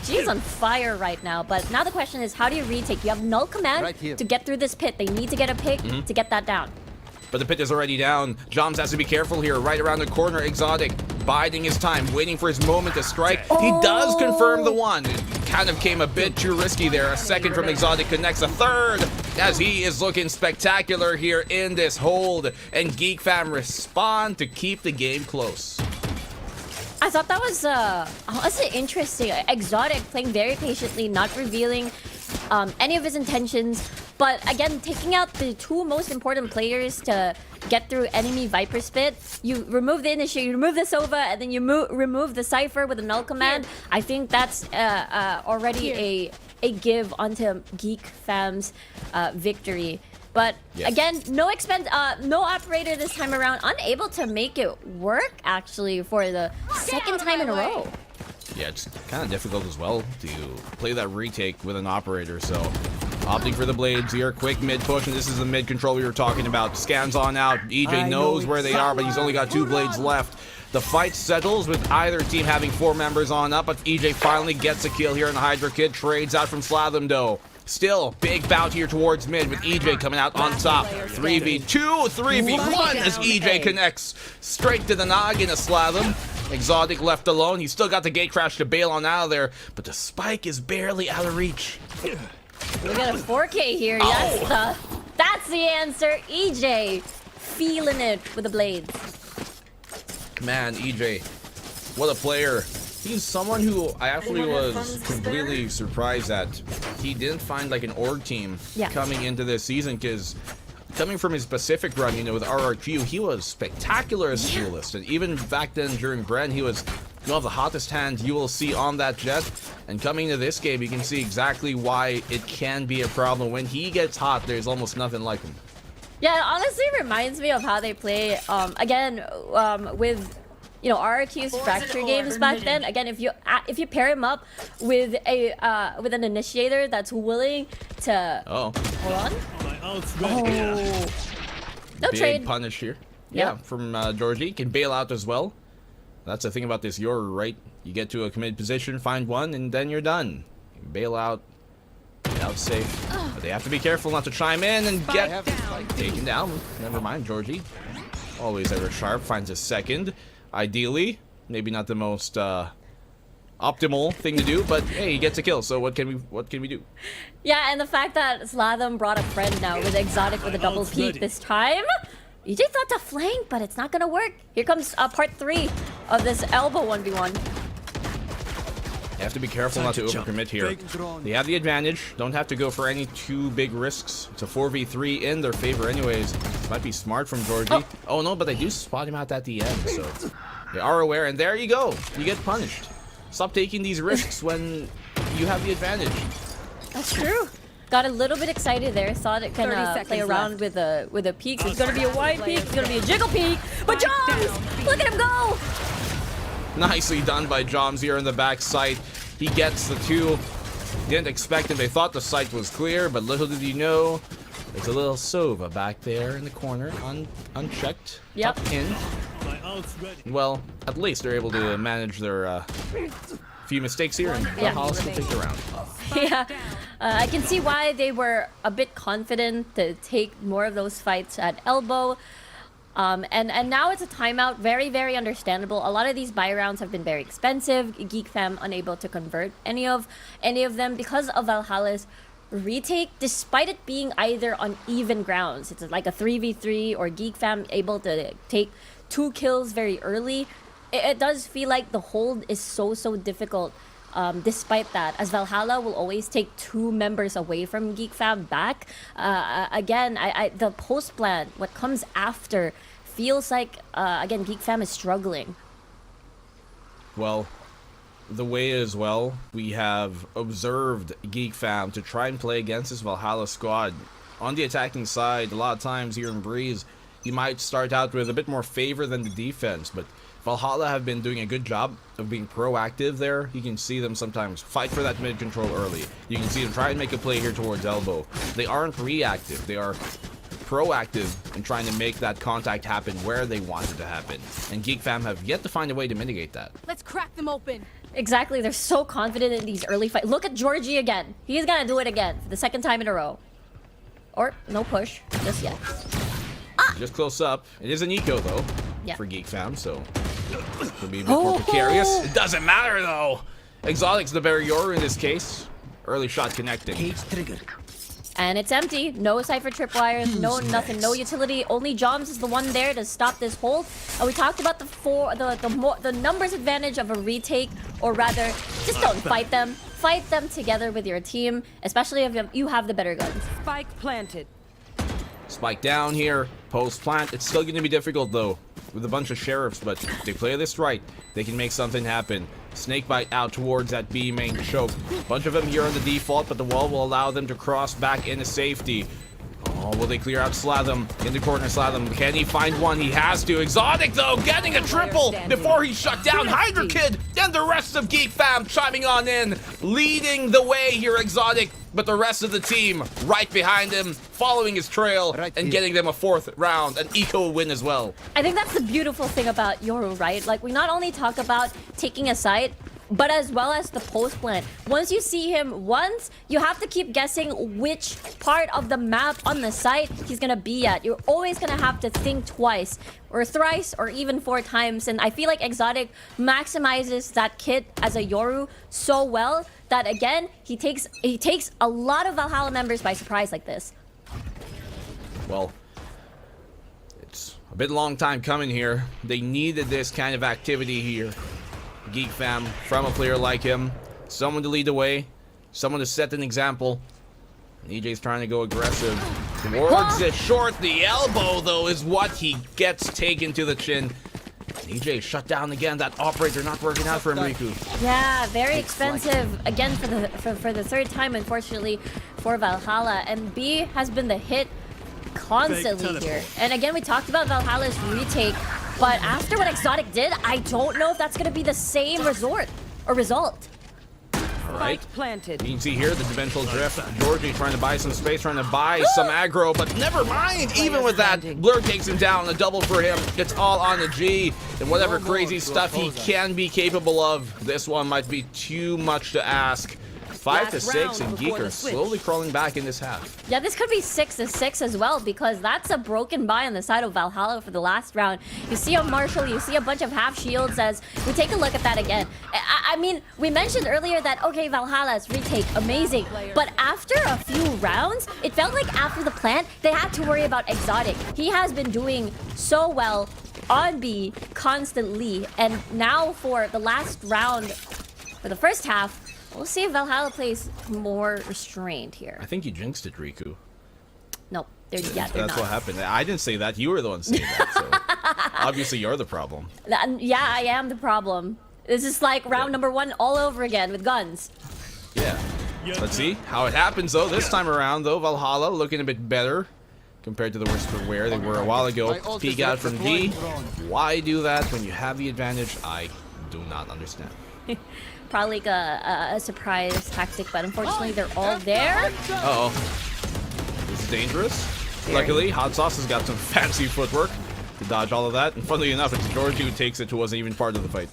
G's on fire right now, but now the question is, how do you retake? You have null command to get through this pit. They need to get a pick to get that down. But the pit is already down. Joms has to be careful here. Right around the corner, Exotic biding his time, waiting for his moment to strike. He does confirm the 1. It kind of came a bit too risky there. A second from Exotic connects a 3rd, as he is looking spectacular here in this hold. And Geek Fam respond to keep the game close. I thought that was honestly interesting. Exotic playing very patiently, not revealing any of his intentions. But again, taking out the 2 most important players to get through enemy Viper Spit. You remove the Initiate, you remove the Sova, and then you remove the Cypher with a null command. I think that's already a give onto Geek Fam's victory. But again, no operator this time around, unable to make it work actually for the 2nd time in a row. Yeah, it's kind of difficult as well to play that retake with an operator, so opting for the blades here. Quick mid push, and this is the mid control we were talking about. Scans on out. EJ knows where they are, but he's only got 2 blades left. The fight settles with either team having 4 members on up, but EJ finally gets a kill here, and the Hydra Kid trades out from Slatham though. Still, big bout here towards mid with EJ coming out on top. 3v2, 3v1 as EJ connects straight to the noggin of Slatham. Exotic left alone. He's still got the gate crash to bail on out of there, but the spike is barely out of reach. We got a 4K here. That's the answer. EJ feeling it with the blades. Man, EJ, what a player. He's someone who I actually was completely surprised that he didn't find like an org team coming into this season, because coming from his Pacific run, you know, with RRQ, he was spectacular as a duelist. And even back then during Bren, he was one of the hottest hands you will see on that jet. And coming to this game, you can see exactly why it can be a problem. When he gets hot, there's almost nothing like him. Yeah, it honestly reminds me of how they play, again, with, you know, RRQ's Fracture games back then. Again, if you pair him up with an initiator that's willing to hold on. No Big trade. punish here. Yeah, from Georgie. Can bail out as well. That's the thing about this Yoru, right? You get to a committed position, find one, and then you're done. You bail out, get out safe. But they have to be careful not to chime in and get taken down. Never mind, Georgie. Always ever sharp, finds a second. Ideally, maybe not the most optimal thing to do, but hey, he gets a kill. So what can we do? Yeah, and the fact that Slatham brought a friend now with Exotic with a double peek this time. EJ thought to flank, but it's not gonna work. Here comes part 3 of this elbow 1v1. You have to be careful not to overcommit here. They have the advantage. Don't have to go for any too big risks. It's a 4v3 in their favor anyways. This might be smart from Georgie. Oh no, but they do spot him out at the end, so they are aware. And there you go. You get punished. Stop taking these risks when you have the advantage. That's true. Got a little bit excited there. Thought it can play around with a peak. It's gonna be a wide peak. It's gonna be a jiggle peak. But Joms, look at him go! Nicely done by Joms here in the back site. He gets the 2. Didn't expect him. They thought the site was clear, but little did you know, there's a little Sova back there in the corner, unchecked. Yep. Up in. Well, at least they're able to manage their few mistakes here, and Valhalla still take the round. Yeah, I can see why they were a bit confident to take more of those fights at elbow. And now it's a timeout. Very, very understandable. A lot of these buy rounds have been very expensive. Geek Fam unable to convert any of them because of Valhalla's retake, despite it being either on even grounds. It's like a 3v3 or Geek Fam able to take 2 kills very early. It does feel like the hold is so difficult. Despite that, as Valhalla will always take 2 members away from Geek Fam back. Again, the post plan, what comes after, feels like again Geek Fam is struggling. Well, the way as well, we have observed Geek Fam to try and play against this Valhalla squad. On the attacking side, a lot of times here in Breeze, you might start out with a bit more favor than the defense, but Valhalla have been doing a good job of being proactive there. You can see them sometimes fight for that mid control early. You can see them try and make a play here towards elbow. They aren't reactive. They are proactive in trying to make that contact happen where they want it to happen. And Geek Fam have yet to find a way to mitigate that. Let's crack them open. Exactly. They're so confident in these early fights. Look at Georgie again. He's gonna do it again for the 2nd time in a row. Or no push just yet. Just close up. It is an eco though, Yeah. for Geek Fam, so it'll be a bit more precarious. It doesn't matter though. Exotic's the better Yoru in this case. Early shot connecting. And it's empty. No Cypher tripwires, no nothing, no utility. Only Joms is the one there to stop this hold. And we talked about the numbers advantage of a retake, or rather, just don't fight them. Fight them together with your team, especially if you have the better guns. Spike planted. Spike down here, post plant. It's still going to be difficult though, with a bunch of sheriffs, but if they play this right, they can make something happen. Snakebite out towards that B main choke. Bunch of them here on the default, but the wall will allow them to cross back into safety. Oh, will they clear out Slatham? In the corner, Slatham. Can he find one? He has to. Exotic, though, getting a triple before he shut down Hydra Kid. And the rest of Geek Fam chiming on in, leading the way here, Exotic. But the rest of the team right behind him, following his trail, and getting them a 4th round, an eco win as well. I think that's the beautiful thing about Yoru, right? Like, we not only talk about taking a side, but as well as the post plan. Once you see him once, you have to keep guessing which part of the map on the site he's gonna be at. You're always gonna have to think twice, or thrice, or even 4 times. And I feel like Exotic maximizes that kit as a Yoru so well that, again, he takes a lot of Valhalla members by surprise like this. Well, it's a bit long time coming here. They needed this kind of activity here. Geek Fam, from a player like him. Someone to lead the way. Someone to set an example. And EJ's trying to go aggressive towards it. Short. The elbow, though, is what he gets taken to the chin. And EJ shut down again. That operator not working out for Riku. Yeah, very expensive. Again, for the 3rd time, unfortunately, for Valhalla. And B has been the hit constantly here. And again, we talked about Valhalla's retake. But after what Exotic did, I don't know if that's going to be the same result. right? Spike planted. You can see here the dimensional drift. Georgie trying to buy some space, trying to buy some aggro, but never mind. Even with that, Blur takes him down. A double for him. It's all on the G. And whatever crazy stuff he can be capable of, this one might be too much to ask. 5 to 6, and Geek are slowly crawling back in this half. Yeah, this could be 6 to 6 as well, because that's a broken buy on the side of Valhalla for the last round. You see a Marshall, you see a bunch of half shields as we take a look at that again. I mean, we mentioned earlier that, okay, Valhalla's retake, amazing. But after a few rounds, it felt like after the plant, they had to worry about Exotic. He has been doing so well on B constantly. And now for the last round, for the first half, we'll see if Valhalla plays more restrained here. I think you jinxed it, Riku. Nope, they're That's not. what happened. I didn't say that. You were the one saying that. So obviously, you're the problem. Yeah, I am the problem. This is like round number 1 all over again with guns. Yeah. Let's see how it happens, though. This time around, though, Valhalla looking a bit better compared to the worst for where they were a while ago. Peek out from D. Why do that when you have the advantage? I do not understand. Probably like a surprise tactic, but unfortunately they're all there. Uh-oh. This is dangerous. Luckily, Hot Sauce has got some fancy footwork to dodge all of that. And funnily enough, it's Georgie who takes it, who wasn't even part of the fight.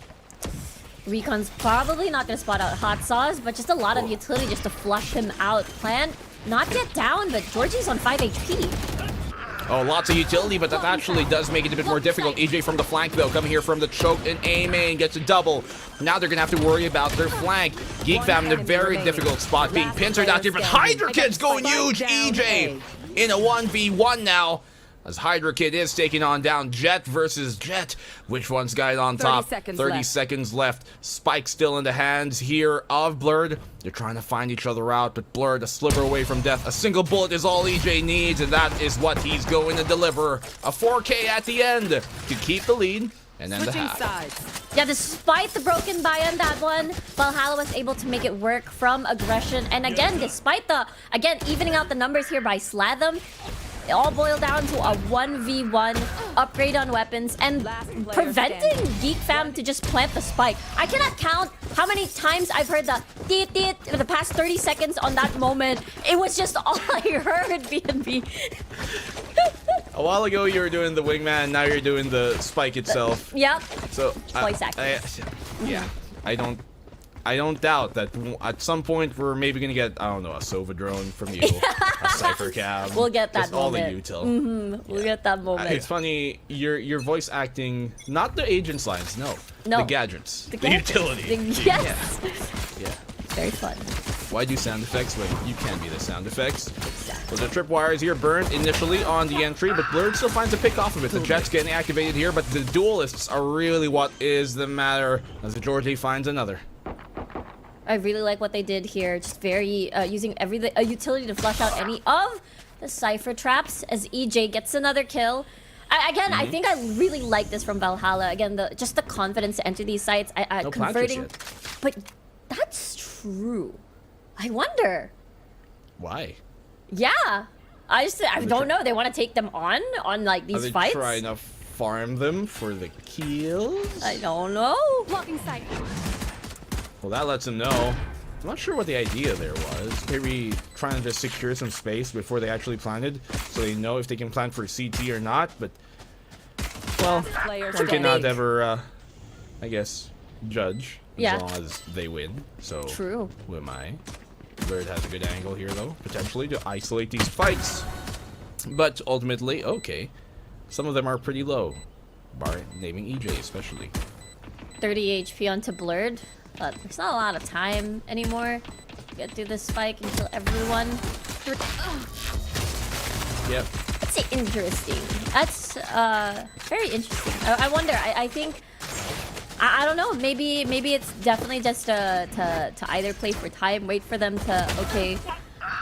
Recon's probably not going to spot out Hot Sauce, but just a lot of utility just to flush him out. Plan not get down, but Georgie's on 5 HP. Oh, lots of utility, but that actually does make it a bit more difficult. EJ from the flank, though, coming here from the choke, and A-Main gets a double. Now they're going to have to worry about their flank. Geek Fam in a very difficult spot, being pincered out here, but Hydra Kid's going huge! EJ in a 1v1 now, as Hydra Kid is taking on down Jet versus Jet. Which one's got it on top? 30 seconds left. Spike still in the hands here of Blurred. They're trying to find each other out, but Blurred a sliver away from death. A single bullet is all EJ needs, and that is what he's going to deliver. A 4K at the end to keep the lead and end the half. Yeah, despite the broken buy on that one, Valhalla was able to make it work from aggression. And again, despite the, evening out the numbers here by Slatham, it all boiled down to a 1v1 upgrade on weapons and preventing Geek Fam to just plant the spike. I cannot count how many times I've heard the teet teet for the past 30 seconds on that moment. It was just all I heard, BNB. A while ago you were doing the wingman, now you're doing the spike itself. Yep. So Voice acting. yeah, I don't doubt that at some point we're maybe gonna get, I don't know, a Sova drone from you, a Cypher cab. We'll get that just moment. all the util. We'll get that moment. It's funny, your voice acting, not the agent's lines, no. The gadgets. The utility. Yes. Yeah. Very fun. Why do sound effects when you can be the sound effects? So the tripwires here burned initially on the entry, but Blurred still finds a pick off of it. The Jet's getting activated here, but the duelists are really what is the matter, as the Georgie finds another. I really like what they did here. Just very using a utility to flush out any of the Cypher traps as EJ gets another kill. I think I really like this from Valhalla. Again, just the confidence to enter these sites. No Converting, yet. but that's true. I wonder. Why? Yeah, I don't know. They want to take them on like these fights. Are they trying to farm them for the kills? I don't know. Blocking sight. Well, that lets them know. I'm not sure what the idea there was. Maybe trying to just secure some space before they actually planted, so they know if they can plant for CT or not, but... Well, one cannot ever, I guess, judge as long as they win. So, True. Who am I? Bird has a good angle here, though, potentially, to isolate these fights. But ultimately, okay, some of them are pretty low, bar naming EJ especially. 30 HP onto Blurred. But there's not a lot of time anymore to get through this spike and kill everyone. Yep. That's interesting. That's very interesting. I wonder. I think I don't know. Maybe it's definitely just to either play for time, wait for them to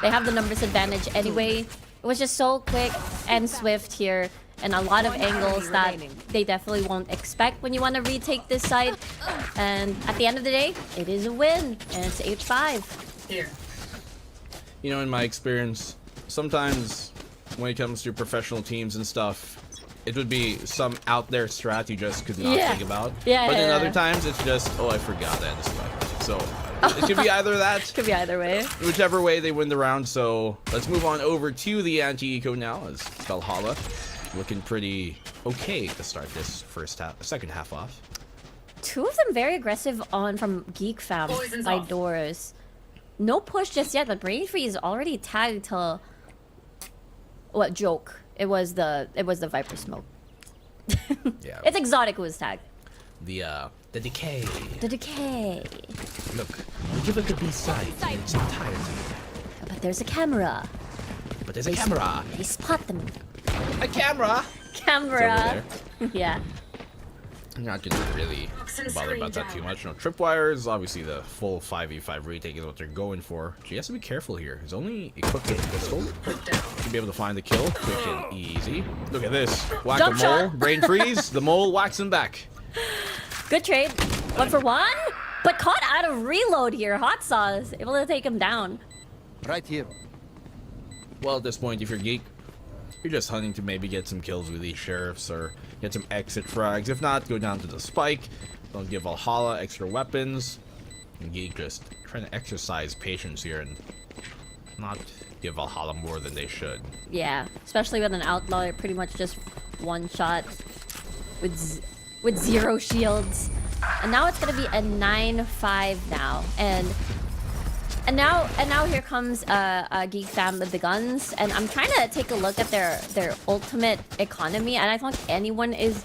they have the numbers advantage anyway. It was just so quick and swift here. And a lot of angles that they definitely won't expect when you want to retake this side. And at the end of the day, it is a win. And it's 8-5. Here. You know, in my experience, sometimes when it comes to professional teams and stuff, it would be some out there strat you just could not think about. But then other times, it's just, oh, I forgot that. So It could be either that, Could be either way. whichever way they win the round. So let's move on over to the anti-eco now, as Valhalla looking pretty okay to start this second half off. Two of them very aggressive on from Geek Fam by doors. No push just yet, but Brain Freeze already tagged to what joke? It was the Viper Smoke. Yeah. It's Exotic who was tagged. The decay. The decay. Look, we give it a B side in its entirety. But there's a camera. But there's a camera. They spot them. A camera. Camera. Yeah. I'm not gonna really bother about that too much. No tripwires. Obviously, the full 5v5 retake is what they're going for. She has to be careful here. He's only equipped with a pistol. Should be able to find the kill quick and easy. Look at this. Whack Jump a mole. shot. Brain freeze. The mole whacks him back. Good trade. 1 for 1. But caught out of reload here. Hot Sauce able to take him down. Right here. Well, at this point, if you're Geek, you're just hunting to maybe get some kills with these sheriffs or get some exit frags. If not, go down to the spike. Don't give Valhalla extra weapons. And Geek just trying to exercise patience here and not give Valhalla more than they should. Yeah, especially with an outlaw, you're pretty much just one shot with 0 shields. And now it's gonna be a 9-5 now, and now here comes Geek Fam with the guns, and I'm trying to take a look at their ultimate economy, and I don't think anyone is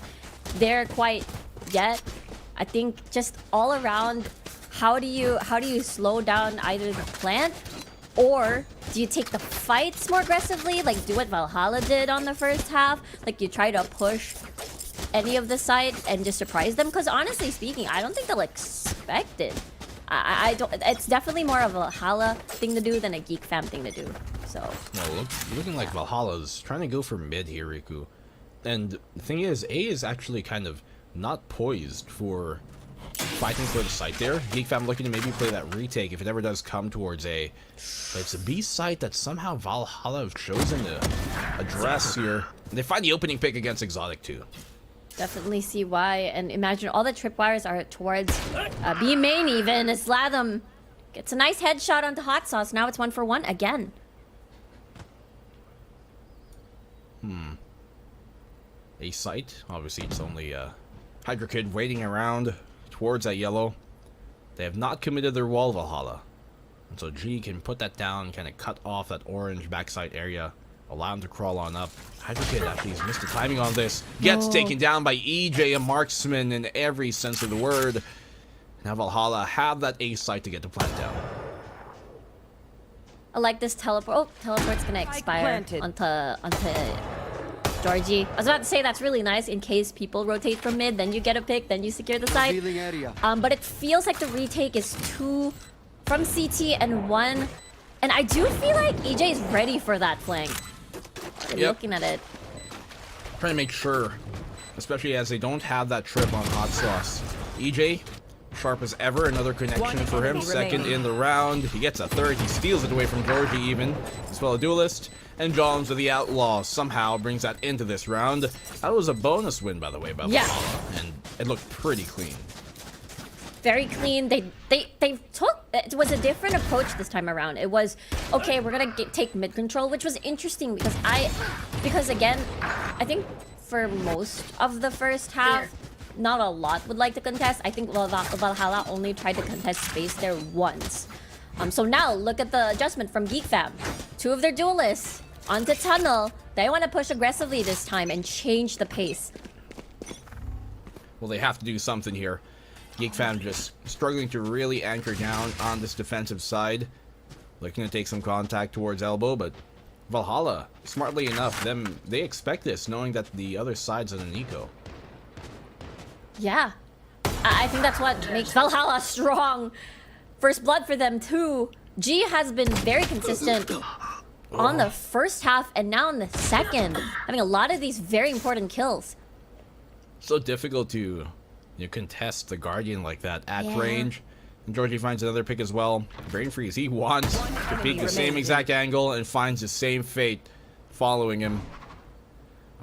there quite yet. I think just all around, how do you slow down either the plant, or do you take the fights more aggressively, like do what Valhalla did on the first half, like you try to push any of the side and just surprise them? Because honestly speaking, I don't think they'll expect it. I don't. It's definitely more of a Valhalla thing to do than a Geek Fam thing to do. So. Well, looking like Valhalla's trying to go for mid here, Riku. And the thing is, A is actually kind of not poised for fighting for the site there. Geek Fam looking to maybe play that retake if it ever does come towards A. But it's a B site that somehow Valhalla have chosen to address here. And they find the opening pick against Exotic too. Definitely see why, and imagine all the tripwires are towards B main even, as Latham gets a nice headshot onto Hot Sauce. Now it's 1 for 1 again. A site, obviously it's only Hydra Kid waiting around towards that yellow. They have not committed their wall, Valhalla. And so G can put that down, kind of cut off that orange backside area, allow him to crawl on up. Hydra Kid actually has missed the timing on this. Gets taken down by EJ, a marksman in every sense of the word. Now Valhalla have that A site to get the plant down. I like this teleport. Oh, teleport's gonna expire onto Georgie. I was about to say that's really nice in case people rotate from mid, then you get a pick, then you secure the site. Revealing area. But it feels like the retake is 2 from CT and 1. And I do feel like EJ is ready for that flank. Looking at it. Trying to make sure, especially as they don't have that trip on Hot Sauce. EJ, sharp as ever, another connection for him. Second in the round. He gets a third. He steals it away from Georgie even. As well a duelist. And Jones with the Outlaw somehow brings that into this round. That was a bonus win, by the way, by Valhalla. And it looked pretty clean. Very clean. They took, it was a different approach this time around. It was, okay, we're gonna take mid control, which was interesting because again, I think for most of the first half, not a lot would like to contest. I think Valhalla only tried to contest space there once. So now look at the adjustment from Geek Fam. 2 of their duelists onto tunnel. They want to push aggressively this time and change the pace. Well, they have to do something here. Geek Fam just struggling to really anchor down on this defensive side. Looking to take some contact towards elbow, but Valhalla, smartly enough, they expect this, knowing that the other side's an eco. Yeah. I think that's what makes Valhalla strong. First blood for them too. G has been very consistent on the first half and now in the second, having a lot of these very important kills. So difficult to contest the Guardian like that at range. And Georgie finds another pick as well. Brain Freeze, he wants to peek the same exact angle and finds the same fate following him.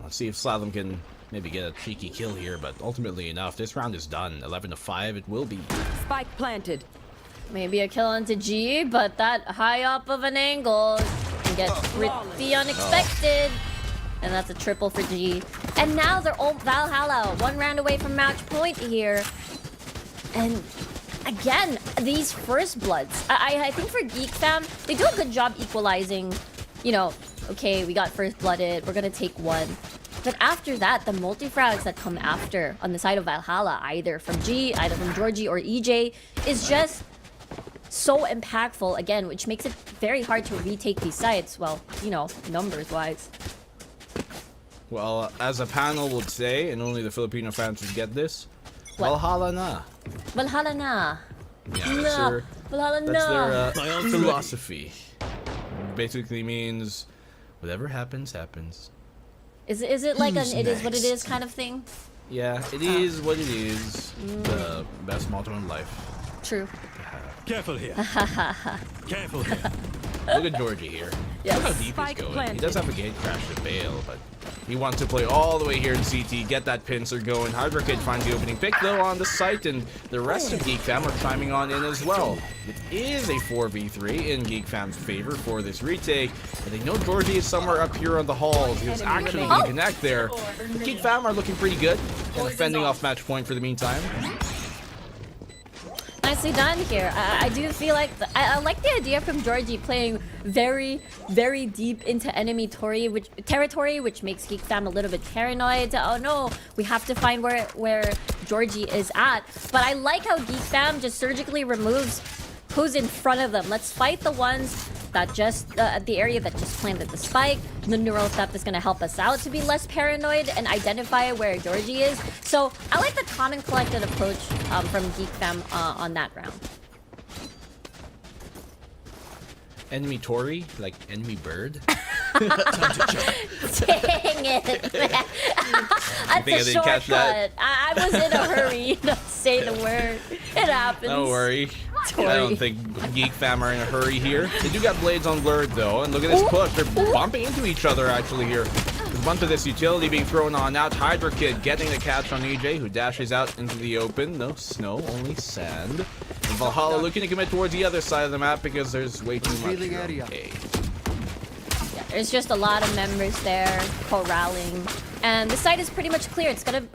Let's see if Slatham can maybe get a cheeky kill here, but ultimately enough, this round is done. 11-5, it will be. Spike planted. Maybe a kill onto G, but that high up of an angle can get pretty unexpected. And that's a triple for G. And now they're all Valhalla, 1 round away from match point here. And again, these first bloods. I think for Geek Fam, they do a good job equalizing. You know, okay, we got first blooded, we're gonna take 1. But after that, the multi-frags that come after on the side of Valhalla, either from G, either from Georgie or EJ, is just so impactful again, which makes it very hard to retake these sites. Well, you know, numbers-wise. Well, as a panel would say, and only the Filipino fans would get this, What? Valhalla na. Valhalla na. Yeah, No. Valhalla that's na. their philosophy. Basically means whatever happens, happens. Is it like an it is what it is kind of thing? Yeah, it is what it is. The best motto in life. True. Careful here. Careful here. Look at Georgie here. Yes. Look how deep Spike he's going. planted. He does have a gate crash to bail, but he wants to play all the way here in CT, get that pincer going. Hydra Kid finds the opening pick though on the site, and the rest of Geek Fam are chiming on in as well. It is a 4v3 in Geek Fam's favor for this retake, and they know Georgie is somewhere up here on the halls. He was actually going to connect there. But Geek Fam are looking pretty good, and fending off match point for the meantime. Nicely done here. I do feel like I like the idea from Georgie playing very, very deep into enemy territory, which makes Geek Fam a little bit paranoid. Oh no, we have to find where Georgie is at. But I like how Geek Fam just surgically removes who's in front of them. Let's fight the ones that just the area that just planted the spike. The neural theft is going to help us out to be less paranoid and identify where Georgie is. So I like the calm and collected approach from Geek Fam on that round. Enemy Tori, like enemy bird. Dang it, man. That's think I a didn't catch that? shortcut. I was in a hurry to say the word. It happens. Don't worry. Tori. I don't think Geek Fam are in a hurry here. They do got blades on Blurred though, and look at this push. They're bumping into each other actually here. There's a bunch of this utility being thrown on out. Hydra Kid getting the catch on EJ, who dashes out into the open. No snow, only sand. And Valhalla looking to commit towards the other side of the map because there's way too much. Revealing area. Okay. Yeah, there's just a lot of members there corralling, and the site is pretty much clear. It's gonna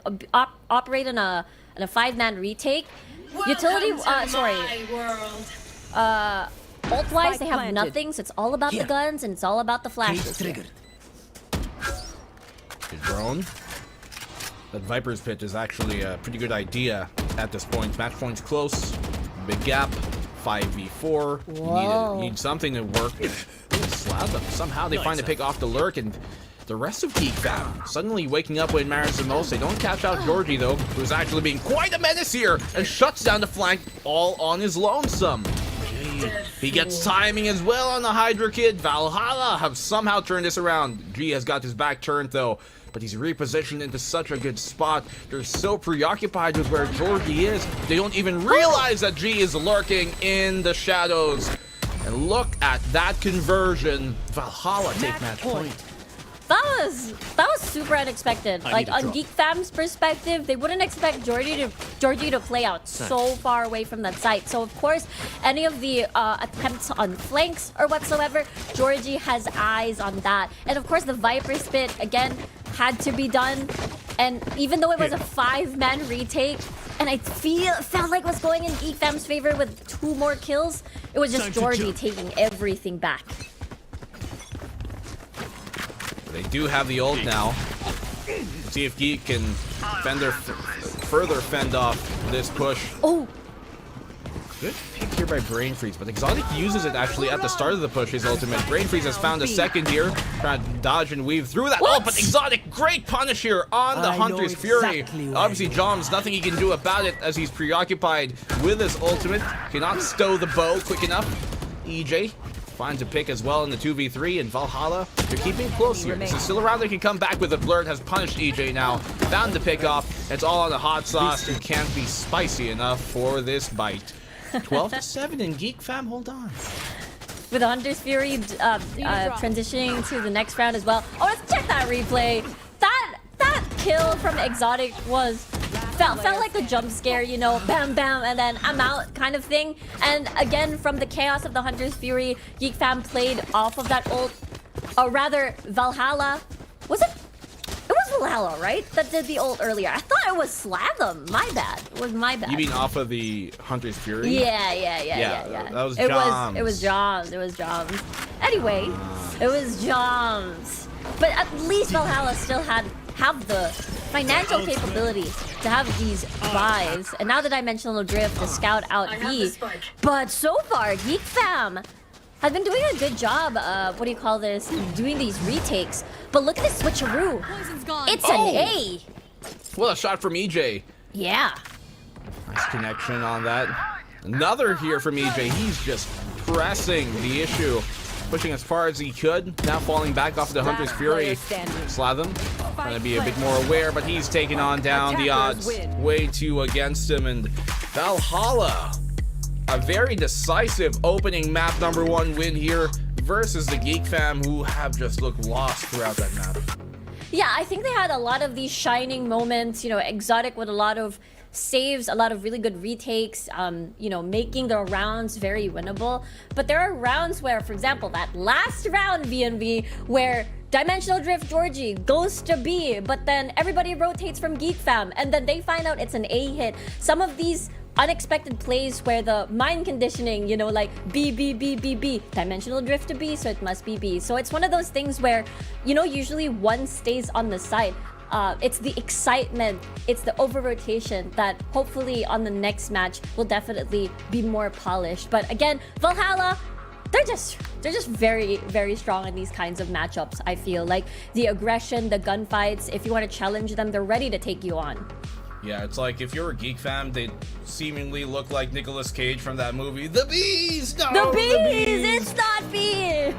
operate on a 5-man retake. Utility, ult-wise, they have planted. nothing, so it's all about the guns and it's all about the flashes. Triggered. Good drone. That Viper's Pit is actually a pretty good idea at this point. Match point's close. Big gap. 5v4. Need something to work. Slap them. Somehow they find a pick off the lurk, and the rest of Geek Fam suddenly waking up when it matters the most. They don't catch out Georgie though, who's actually being quite a menace here and shuts down the flank all on his lonesome. He gets timing as well on the Hydra Kid. Valhalla have somehow turned this around. G has got his back turned though, but he's repositioned into such a good spot. They're so preoccupied with where Georgie is, they don't even realize that G is lurking in the shadows. And look at that conversion. Valhalla take match point. That was super unexpected. Like on Geek Fam's perspective, they wouldn't expect Georgie to play out so far away from that site. So of course, any of the attempts on flanks or whatsoever, Georgie has eyes on that. And of course, the Viper Spit again had to be done. And even though it was a 5-man retake, and I felt like it was going in Geek Fam's favor with 2 more kills, it was just Georgie taking everything back. They do have the ult now. Let's see if Geek can further fend off this push. Oh! Good pick here by Brain Freeze, but Exotic uses it actually at the start of the push, his ultimate. Brain Freeze has found a second here, trying to dodge and weave through that. What? Oh, but Exotic, great punish here on the Hunter's Fury. Obviously, Jom's nothing he can do about it as he's preoccupied with his ultimate. Cannot stow the bow quick enough. EJ finds a pick as well in the 2v3, and Valhalla, they're keeping close here. This is still around. They can come back with a Blurred, has punished EJ now. Found the pick off. It's all on the hot sauce. It can't be spicy enough for this bite. 12-7 in Geek Fam, hold on. With the Hunter's Fury transitioning to the next round as well. Oh, let's check that replay. That kill from Exotic was felt like a jump scare, you know, bam bam and then I'm out kind of thing. And again, from the chaos of the Hunter's Fury, Geek Fam played off of that ult, or rather Valhalla. Was it? It was Valhalla, right? That did the ult earlier. I thought it was Slathem. My bad. It was my bad. You mean off of the Hunter's Fury? Yeah. That was It Joms. was Joms. Anyway, it was Joms. But at least Valhalla still have the financial capability to have these buys. And now the Dimensional Drift to scout out B. But so far, Geek Fam has been doing a good job, what do you call this, doing these retakes. But look at this switcheroo. It's an A. Well, a shot from EJ. Yeah. Nice connection on that. Another here from EJ. He's just pressing the issue. Pushing as far as he could. Now falling back off the Hunter's Fury. Slathem trying to be a bit more aware, but he's taking on down the odds way too against him. And Valhalla, a very decisive opening map number 1 win here versus the Geek Fam, who have just looked lost throughout that map. Yeah, I think they had a lot of these shining moments, you know, Exotic with a lot of saves, a lot of really good retakes, you know, making the rounds very winnable. But there are rounds where, for example, that last round VNV where Dimensional Drift Georgie goes to B, but then everybody rotates from Geek Fam, and then they find out it's an A hit. Some of these unexpected plays where the mind conditioning, you know, like B, Dimensional Drift to B, so it must be B. So it's one of those things where, you know, usually one stays on the side. It's the excitement, it's the over-rotation that hopefully on the next match will definitely be more polished. But again, Valhalla, they're just very, very strong in these kinds of matchups. I feel like the aggression, the gunfights, if you want to challenge them, they're ready to take you on. Yeah, it's like if you're a Geek Fam, they seemingly look like Nicolas Cage from that movie, The Bees! No, The bees! It's not B!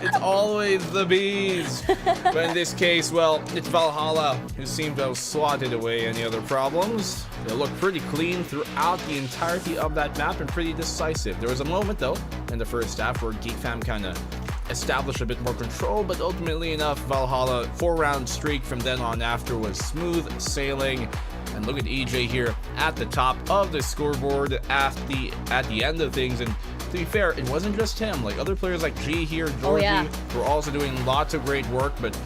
It's always the bees. But in this case, well, it's Valhalla who seem to have swatted away any other problems. They look pretty clean throughout the entirety of that map and pretty decisive. There was a moment, though, in the first half where Geek Fam kind of established a bit more control, but ultimately enough, Valhalla 4-round streak from then on after was smooth sailing. And look at EJ here at the top of the scoreboard at the end of things. And to be fair, it wasn't just him. Like other players like G here, Georgie, were also doing lots of great work. But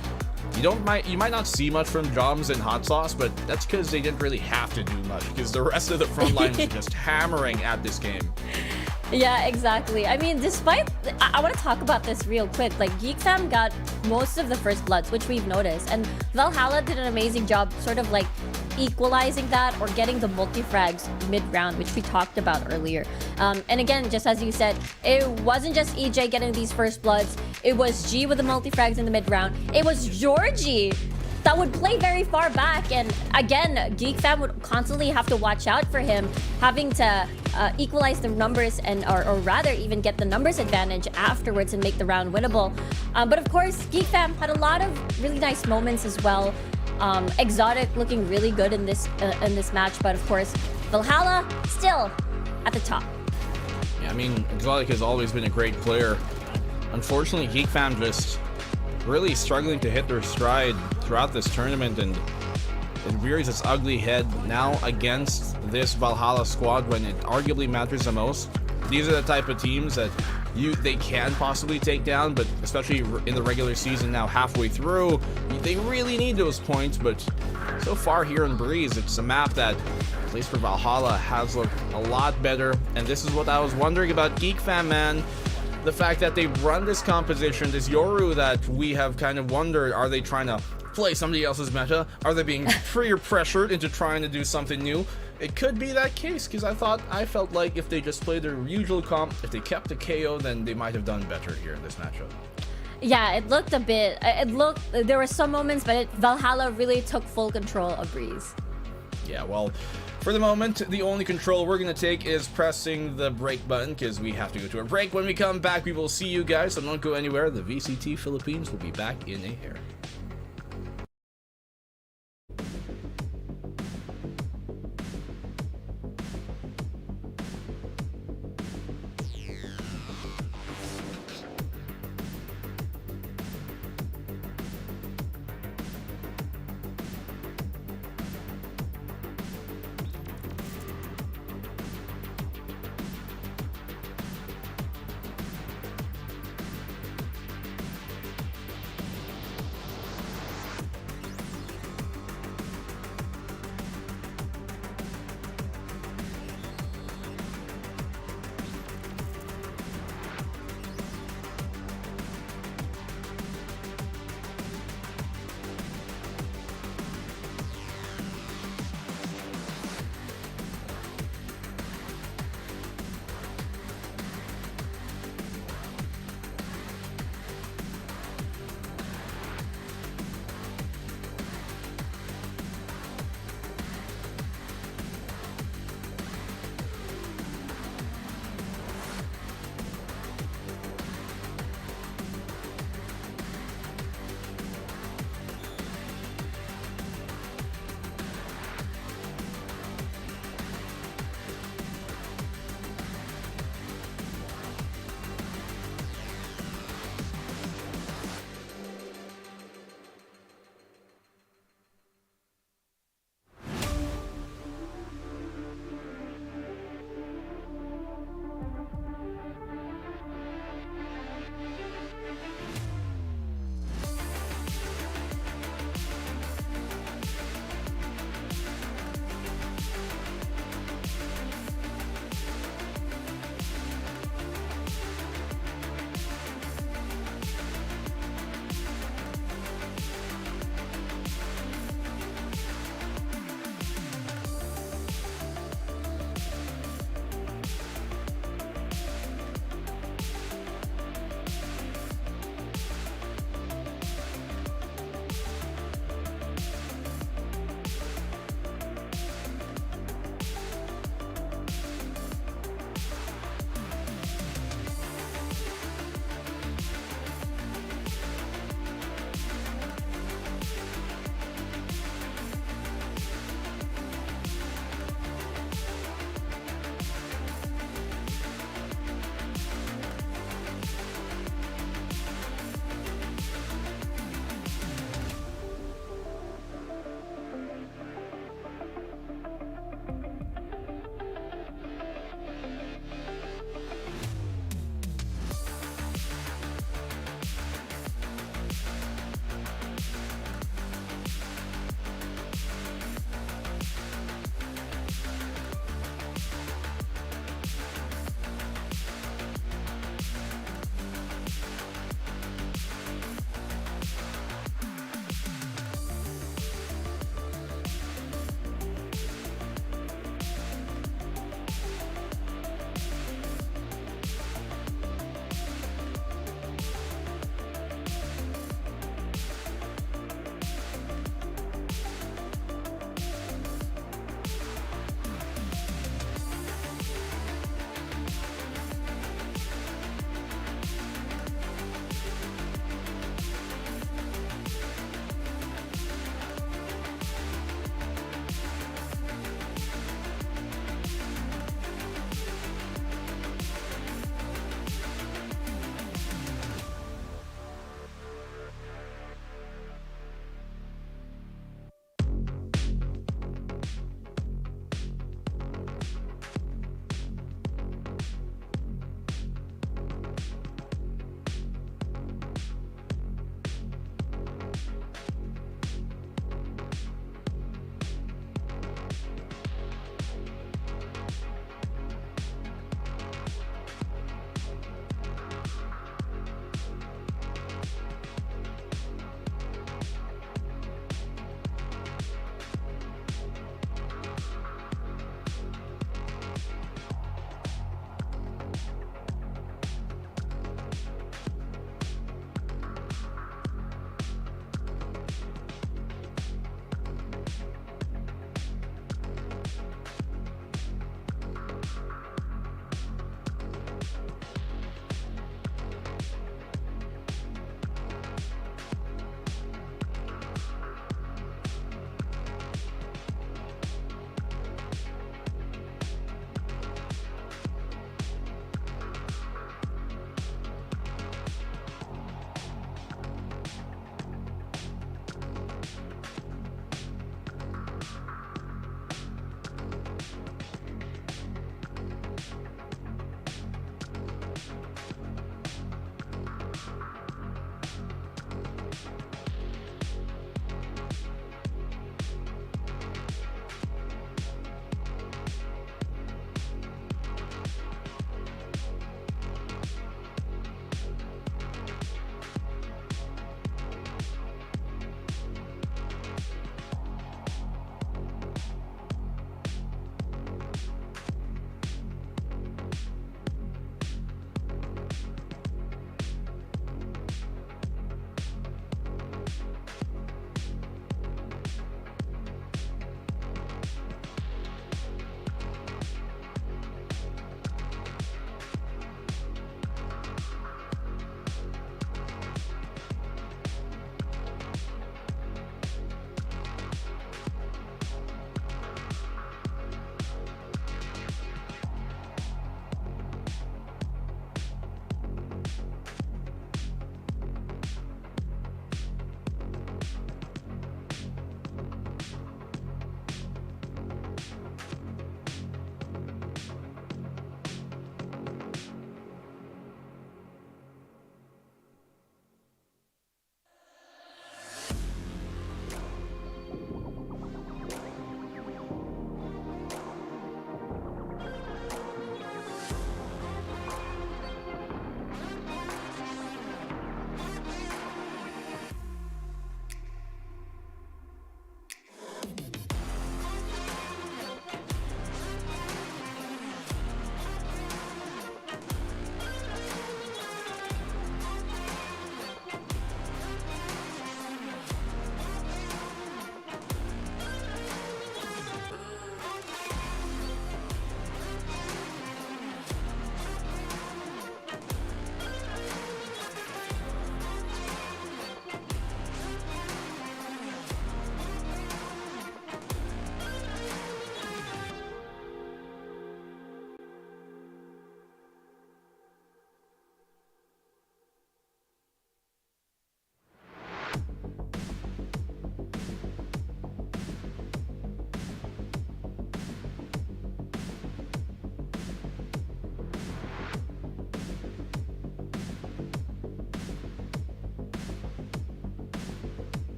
you might not see much from Joms and Hot Sauce, but that's because they didn't really have to do much because the rest of the front line was just hammering at this game. Yeah, exactly. I mean, despite... I want to talk about this real quick. Like, Geek Fam got most of the first bloods, which we've noticed. And Valhalla did an amazing job sort of like equalizing that or getting the multi-frags mid-round, which we talked about earlier. And again, just as you said, it wasn't just EJ getting these first bloods. It was G with the multi-frags in the mid-round. It was Georgie that would play very far back, and again, Geek Fam would constantly have to watch out for him, having to equalize the numbers and or rather even get the numbers advantage afterwards and make the round winnable. But of course, Geek Fam had a lot of really nice moments as well. Exotic looking really good in this match, but of course, Valhalla still at the top. Yeah, I mean, Exotic has always been a great player. Unfortunately, Geek Fam just really struggling to hit their stride throughout this tournament, and it rears its ugly head now against this Valhalla squad when it arguably matters the most. These are the type of teams that they can possibly take down, but especially in the regular season now halfway through, they really need those points. But so far here in Breeze, it's a map that, at least for Valhalla, has looked a lot better. And this is what I was wondering about Geek Fam, man. The fact that they run this composition, this Yoru that we have kind of wondered, are they trying to play somebody else's meta? Are they being peer pressured into trying to do something new? It could be that case, because I felt like if they just played their usual comp, if they kept the KO, then they might have done better here in this matchup. Yeah, it looked a bit, there were some moments, but Valhalla really took full control of Breeze. Yeah, well, for the moment, the only control we're going to take is pressing the break button because we have to go to a break. When we come back, we will see you guys, so don't go anywhere. The VCT Philippines will be back in a hair.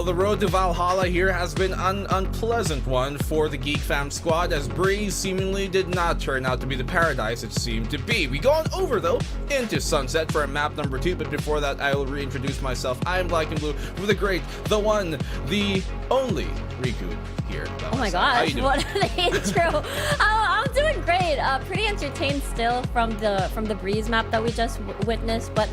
Well, the road to Valhalla here has been an unpleasant one for the Geek Fam squad, as Breeze seemingly did not turn out to be the paradise it seemed to be. We go on over, though, into Sunset for map number 2, but before that, I will reintroduce myself. I am Black and Blue with the great, the one, the only Riku here. Oh my gosh, what an intro. I'm doing great. Pretty entertained still from the Breeze map that we just witnessed, but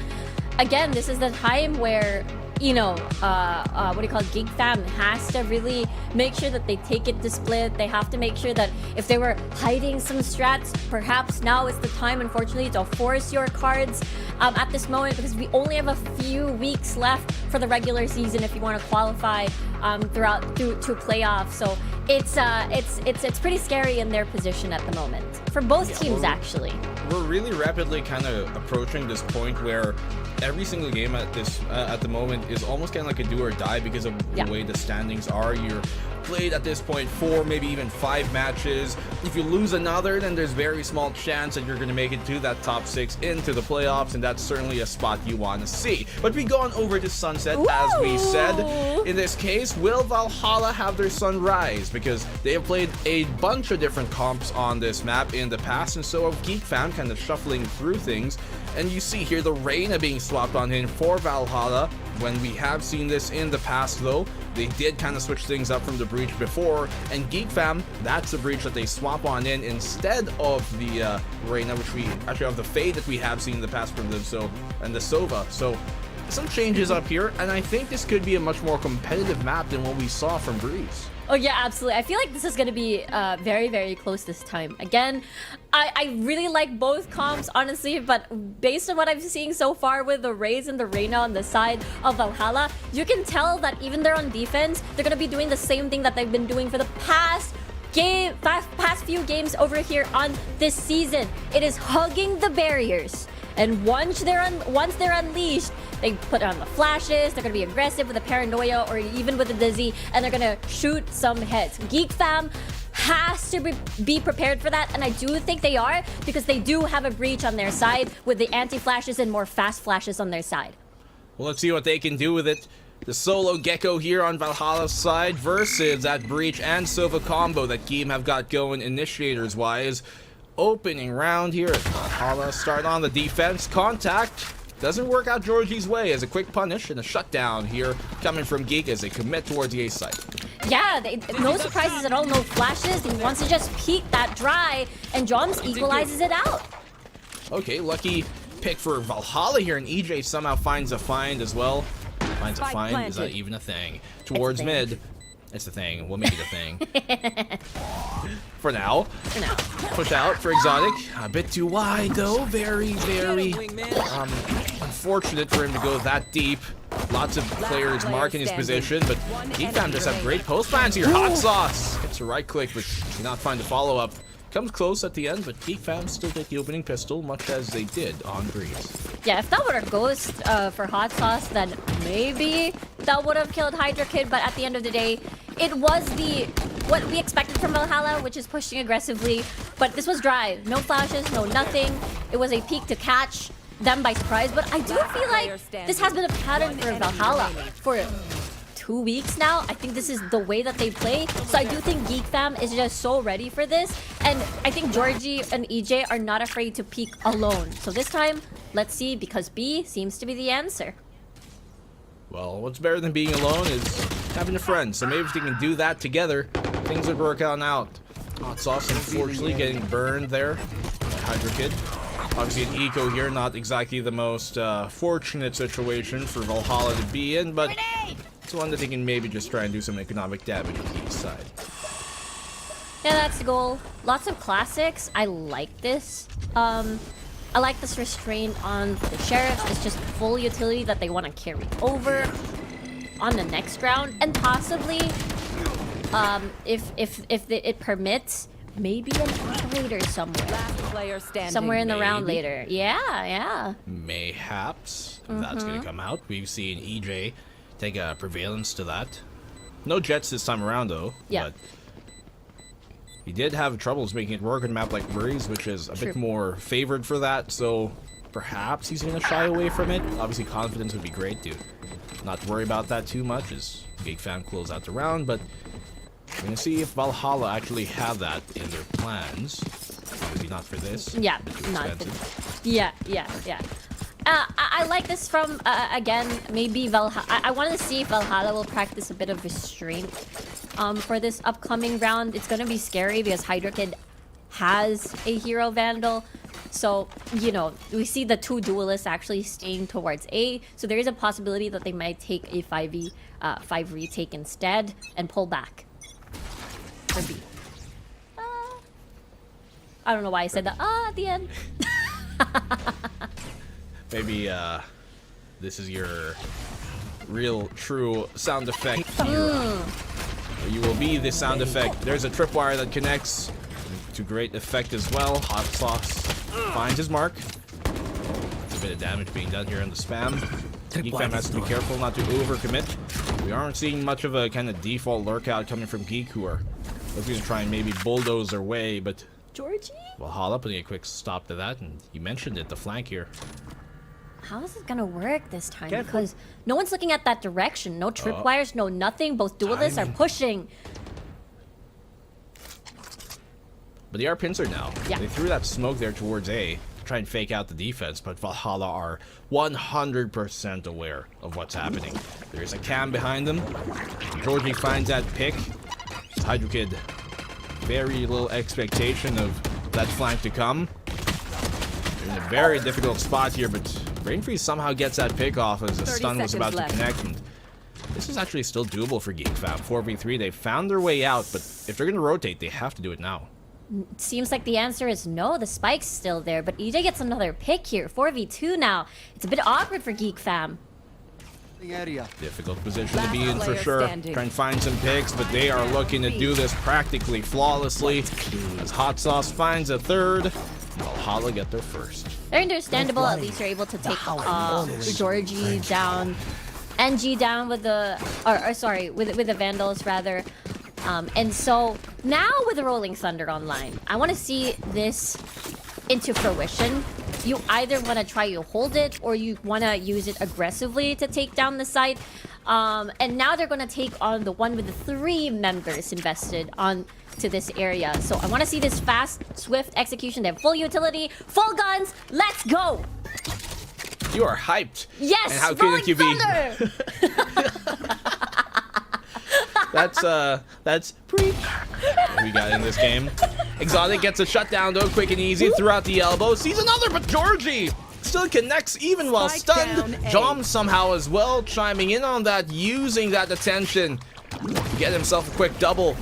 again, this is the time where, you know, what do you call it? Geek Fam has to really make sure that they take it to split. They have to make sure that if they were hiding some strats, perhaps now is the time, unfortunately, to force your cards at this moment, because we only have a few weeks left for the regular season if you want to qualify to playoffs. So it's pretty scary in their position at the moment for both teams, actually. We're really rapidly kind of approaching this point where every single game at the moment is almost kind of like a do or die because of the way the standings are. You're played at this point 4, maybe even 5 matches. If you lose another, then there's very small chance that you're going to make it to that top 6 into the playoffs, and that's certainly a spot you want to see. But we go on over to Sunset. Ooh. As we said. In this case, will Valhalla have their sunrise? Because they have played a bunch of different comps on this map in the past, and so have Geek Fam kind of shuffling through things. And you see here the Reyna being swapped on in for Valhalla. When we have seen this in the past, though, they did kind of switch things up from the breach before, and Geek Fam, that's the breach that they swap on in instead of the Reyna, which we actually have the Fade that we have seen in the past from them, so, and the Sova. So some changes up here, and I think this could be a much more competitive map than what we saw from Breeze. Oh yeah, absolutely. I feel like this is going to be very, very close this time. Again, I really like both comps, honestly, but based on what I'm seeing so far with the Raze and the Reyna on the side of Valhalla, you can tell that even they're on defense, they're going to be doing the same thing that they've been doing for the past few games over here on this season. It is hugging the barriers. And once they're unleashed, they put on the flashes, they're going to be aggressive with a paranoia or even with a dizzy, and they're going to shoot some heads. Geek Fam has to be prepared for that, and I do think they are, because they do have a breach on their side with the anti-flashes and more fast flashes on their side. Well, let's see what they can do with it. The solo Gecko here on Valhalla's side versus that breach and Sova combo that Geem have got going initiators-wise. Opening round here as Valhalla start on the defense. Contact doesn't work out Georgie's way as a quick punish and a shutdown here coming from Geek as they commit towards the A side. Yeah, no surprises at all, no flashes. He wants to just peek that dry, and Joms equalizes it out. Okay, lucky pick for Valhalla here, and EJ somehow finds a find as well. Finds a find, is that even a thing? Towards mid. It's the thing. We'll make it a thing. For now. Push out for Exotic. A bit too wide, though. Very, very unfortunate for him to go that deep. Lots of players marking his position, but Geek Fam just have great post plans here. Hot sauce. Gets a right click, but did not find a follow-up. Comes close at the end, but Geek Fam still take the opening pistol, much as they did on Breeze. Yeah, if that were a ghost for Hot Sauce, then maybe that would have killed Hydra Kid, but at the end of the day, it was what we expected from Valhalla, which is pushing aggressively, but this was dry. No flashes, no nothing. It was a peek to catch them by surprise, but I do feel like this has been a pattern for Valhalla for 2 weeks now. I think this is the way that they play. So I do think Geek Fam is just so ready for this. And I think Georgie and EJ are not afraid to peek alone. So this time, let's see, because B seems to be the answer. Well, what's better than being alone is having a friend. So maybe if they can do that together, things would work out. Hot Sauce, unfortunately, getting burned there by Hydra Kid. Obviously, an eco here, not exactly the most fortunate situation for Valhalla to be in, but it's one that they can maybe just try and do some economic damage on each side. Yeah, that's the goal. Lots of classics. I like this. I like this restraint on the Sheriffs. It's just full utility that they want to carry over on the next round. And possibly, if it permits, maybe an operator somewhere. Somewhere in the round later. Yeah. Mayhaps. That's going to come out. We've seen EJ take a prevalence to that. No Jets this time around, though. Yeah. But he did have troubles making it work on a map like Breeze, which is a bit more favored for that. So perhaps he's going to shy away from it. Obviously, confidence would be great to not worry about that too much as Geek Fam close out the round, but we're going to see if Valhalla actually have that in their plans. Maybe not for this. Yeah, not. Yeah. I like this from again. Maybe Valhalla. I want to see if Valhalla will practice a bit of restraint for this upcoming round. It's gonna be scary because Hydra Kid has a hero Vandal, so you know we see the two duelists actually staying towards A. So there is a possibility that they might take a 5 retake instead and pull back for B. I don't know why I said that at the end. Maybe this is your real, true sound effect. You will be the sound effect. There's a tripwire that connects to great effect as well. Hot Sauce finds his mark. There's a bit of damage being done here on the spam. Geek Fam has to be careful not to overcommit. We aren't seeing much of a kind of default lurkout coming from Geek, who are looking to try and maybe bulldoze their way, but Georgie? Valhalla putting a quick stop to that, and you mentioned it, the flank here. How is it gonna work this time? Because no one's looking at that direction. No tripwires, no nothing. Both duelists are pushing. But they are pincer now. Yeah. They threw that smoke there towards A to try and fake out the defense, but Valhalla are 100% aware of what's happening. There's a cam behind them. Georgie finds that pick. Hydra Kid, very little expectation of that flank to come. They're in a very difficult spot here, but Brain Freeze somehow gets that pick off as the stun was about to connect. And this is actually still doable for Geek Fam. 4v3, they found their way out, but if they're going to rotate, they have to do it now. It seems like the answer is no. The spike's still there, but EJ gets another pick here. 4v2 now. It's a bit awkward for Geek Fam. Difficult position to be in for sure. Try and find some picks, but they are looking to do this practically flawlessly. As Hot Sauce finds a third, Valhalla get their first. They're understandable. At least they're able to take Georgie down, NG down with the, with the Vandals rather. And so now with the Rolling Thunder online, I want to see this into fruition. You either want to try to hold it or you want to use it aggressively to take down the site. And now they're going to take on the one with the 3 members invested on to this area. So I want to see this fast, swift execution. They have full utility, full guns. Let's go. You are hyped. Yes, and how Rolling could you Thunder. That's preach. What we got in this game. Exotic gets a shutdown though, quick and easy throughout the elbow. Sees another, but Georgie still connects even while stunned. Jom somehow as well chiming in on that, using that attention to get himself a quick double.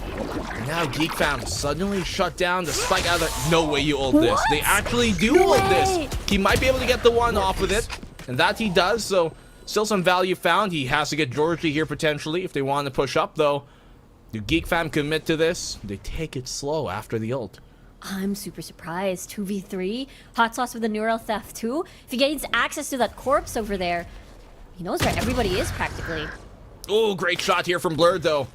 And now Geek Fam suddenly shut down the spike out of the... No way you ult this. They actually do ult this. He might be able to get the one off with it, and that he does, so still some value found. He has to get Georgie here potentially if they want to push up though. Do Geek Fam commit to this? They take it slow after the ult. I'm super surprised. 2v3. Hot Sauce with the neural theft too. If he gains access to that corpse over there, he knows where everybody is practically. Oh, great shot here from Blurred though.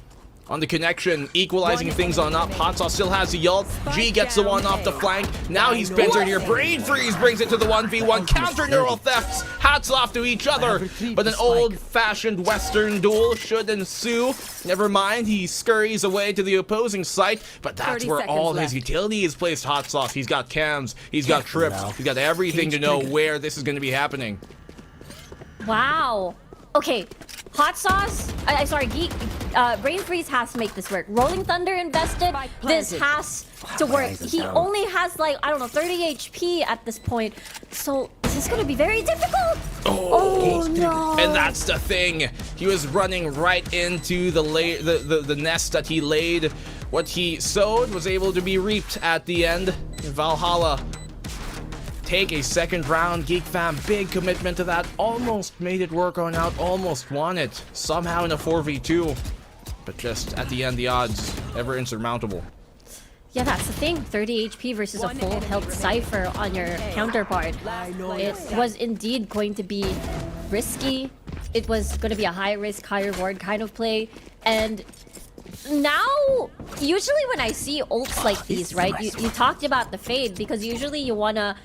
On the connection, equalizing things on up. Hot Sauce still has the ult. G gets the one off the flank. Now he's pincered here. Brain Freeze brings it to the 1v1. Counter neural thefts. Hats off to each other. But an old-fashioned Western duel should ensue. Never mind, he scurries away to the opposing site. But that's where all his utility is placed. Hot Sauce. He's got cams. He's got trips. He's got everything to know where this is going to be happening. Wow. Okay. Hot Sauce, Geek, Brain Freeze has to make this work. Rolling Thunder invested, this has to work. He only has like, I don't know, 30 HP at this point. So this is gonna be very difficult. Oh no. And that's the thing. He was running right into the nest that he laid. What he sowed was able to be reaped at the end. Valhalla take a second round. Geek Fam, big commitment to that. Almost made it work on out. Almost won it. Somehow in a 4v2. But just at the end, the odds ever insurmountable. Yeah, that's the thing. 30 HP versus a full health Cypher on your counterpart. It was indeed going to be risky. It was going to be a high risk, high reward kind of play. And now, usually when I see ults like these, right? You talked about the fade because usually you wanna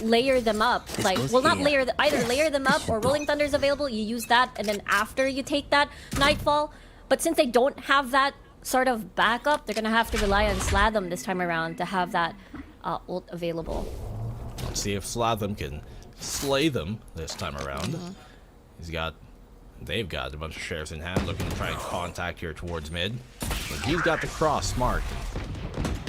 layer them up. Like, well, not layer, either layer them up or Rolling Thunder's available. You use that, and then after you take that Nightfall. But since they don't have that sort of backup, they're gonna have to rely on Slatham this time around to have that ult available. Let's see if Slatham can slay them this time around. They've got a bunch of sheriffs in hand looking to try and contact here towards mid. But he's got the cross marked.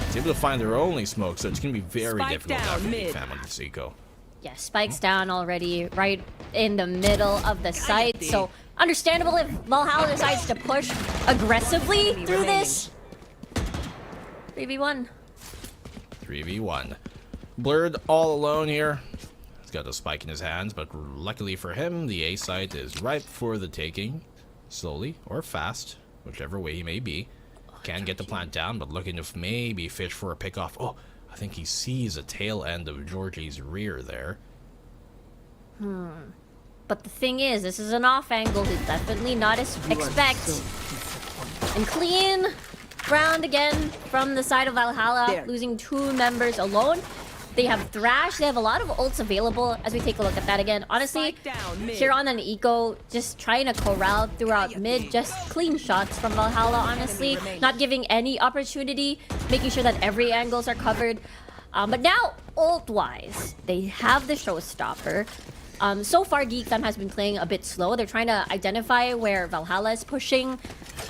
He's able to find their only smoke, so it's going to be very difficult now for Geek Fam on this eco. Yeah, Spike's down already, right in the middle of the site. So understandable if Valhalla decides to push aggressively through this. 3v1. 3v1. Blurred all alone here. He's got a spike in his hands, but luckily for him, the A site is ripe for the taking. Slowly or fast, whichever way he may be. Can get the plant down, but looking to maybe fish for a pickoff. Oh, I think he sees a tail end of Georgie's rear there. But the thing is, this is an off angle. He's definitely not as expect. And clean round again from the side of Valhalla, losing 2 members alone. They have Thrash. They have a lot of ults available as we take a look at that again. Honestly, here on an eco, just trying to corral throughout mid, just clean shots from Valhalla, honestly. Not giving any opportunity, making sure that every angles are covered. But now, ult-wise, they have the showstopper. So far, Geek Fam has been playing a bit slow. They're trying to identify where Valhalla is pushing,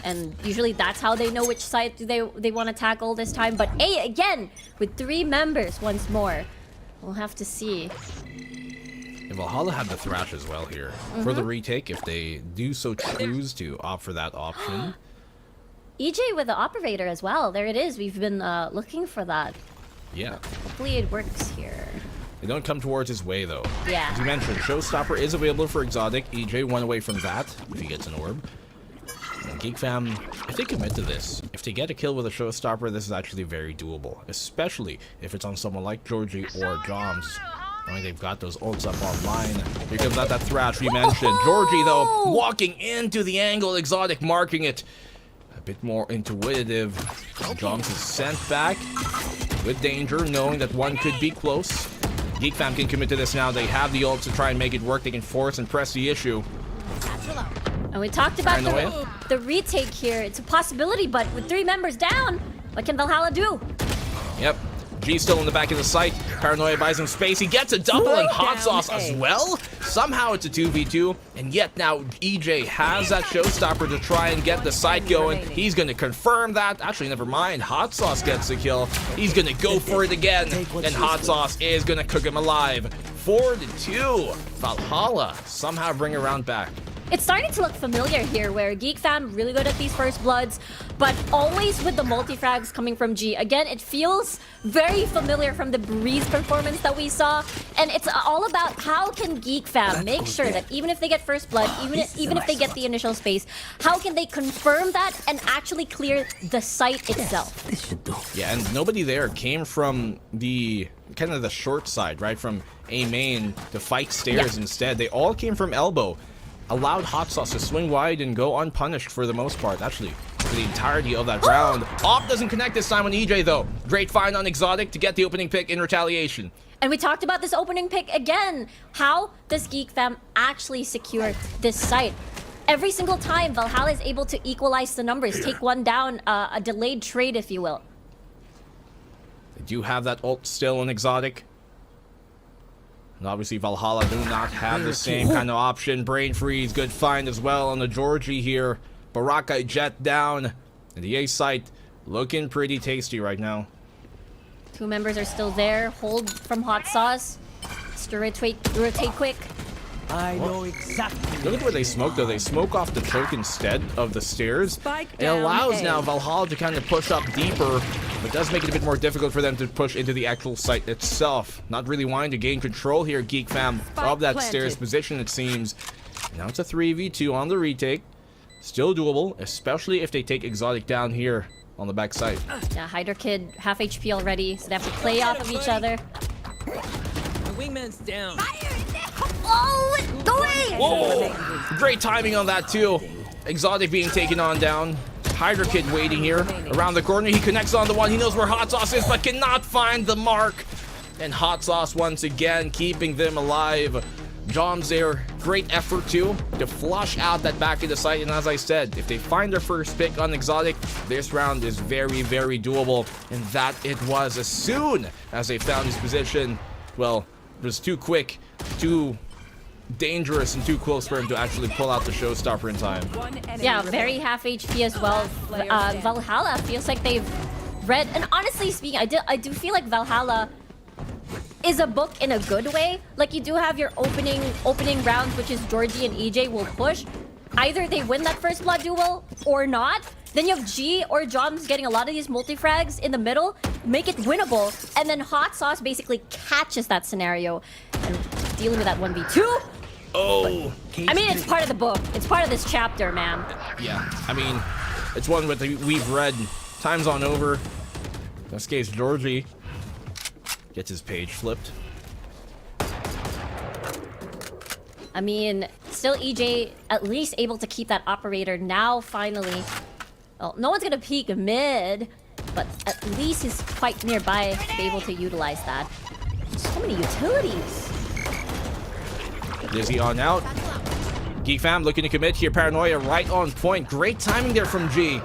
and usually that's how they know which side they want to tackle this time. But A, again, with 3 members once more. We'll have to see. And Valhalla had the Thrash as well here for the retake if they do so choose to opt for that option. EJ with the operator as well. There it is. We've been looking for that. Yeah. Hopefully it works here. They don't come towards his way, though. Yeah. As you mentioned, Showstopper is available for Exotic. EJ one away from that, if he gets an orb. And Geek Fam, if they commit to this, if they get a kill with a Showstopper, this is actually very doable. Especially if it's on someone like Georgie or Joms. I mean, they've got those ults up online. Here comes out that Thrash we mentioned. Georgie, though, walking into the angle. Exotic marking it. A bit more intuitive. Joms is sent back with danger, knowing that one could be close. Geek Fam can commit to this now. They have the ult to try and make it work. They can force and press the issue. And we talked about the retake here. It's a possibility, but with 3 members down, what can Valhalla do? Yep. G still in the back of the site. Paranoia buys him space. He gets a double and hot sauce as well. Somehow it's a 2v2. And yet now EJ has that showstopper to try and get the site going. He's going to confirm that. Actually, never mind. Hot sauce gets the kill. He's going to go for it again. And hot sauce is going to cook him alive. 4-2. Valhalla somehow bring a round back. It's starting to look familiar here, where Geek Fam really good at these first bloods, but always with the multi-frags coming from G. Again, it feels very familiar from the Breeze performance that we saw, and it's all about how can Geek Fam make sure that even if they get first blood, even if they get the initial space, how can they confirm that and actually clear the site itself? Yeah, and nobody there came from the kind of the short side, right? From A main to fight stairs instead. They all came from elbow. Allowed hot sauce to swing wide and go unpunished for the most part, actually, for the entirety of that round. Op doesn't connect this time on EJ, though. Great find on Exotic to get the opening pick in retaliation. And we talked about this opening pick again. How does Geek Fam actually secure this site? Every single time, Valhalla is able to equalize the numbers, take one down, a delayed trade, if you will. They do have that ult still on Exotic. And obviously Valhalla do not have the same kind of option. Brain freeze, good find as well on the Georgie here. Baraka jet down. And the A site looking pretty tasty right now. 2 members are still there. Hold from hot sauce. Just rotate quick. I know exactly. Look at where they smoke, though. They smoke off the choke instead of the stairs. It allows now Valhalla to kind of push up deeper, but does make it a bit more difficult for them to push into the actual site itself. Not really wanting to gain control here, Geek Fam, of that stairs position, it seems. Now it's a 3v2 on the retake. Still doable, especially if they take Exotic down here on the back side. Yeah, Hydra Kid, half HP already, so they have to play off of each other. The wingman's down. Oh, go away! Whoa! Great timing on that, too. Exotic being taken on down. Hydra Kid waiting here around the corner. He connects on the one. He knows where Hot Sauce is, but cannot find the mark. And Hot Sauce once again keeping them alive. Joms there, great effort too to flush out that back of the site. And as I said, if they find their first pick on Exotic, this round is very, very doable. And that it was as soon as they found his position. Well, it was too quick, too dangerous, and too close for him to actually pull out the showstopper in time. Yeah, very half HP as well. Valhalla feels like they've read, and honestly speaking, I do feel like Valhalla is a book in a good way. Like, you do have your opening rounds, which is Georgie and EJ will push. Either they win that first blood duel or not. Then you have G or Joms getting a lot of these multi-frags in the middle, make it winnable, and then Hot Sauce basically catches that scenario and dealing with that 1v2. Oh! I mean, it's part of the book. It's part of this chapter, man. Yeah, I mean, it's one that we've read times on over. In this case, Georgie gets his page flipped. I mean, still EJ at least able to keep that operator now finally. Well, no one's gonna peek mid, but at least he's quite nearby to be able to utilize that. So many utilities. Dizzy on out. Geek Fam looking to commit here. Paranoia right on point. Great timing there from G.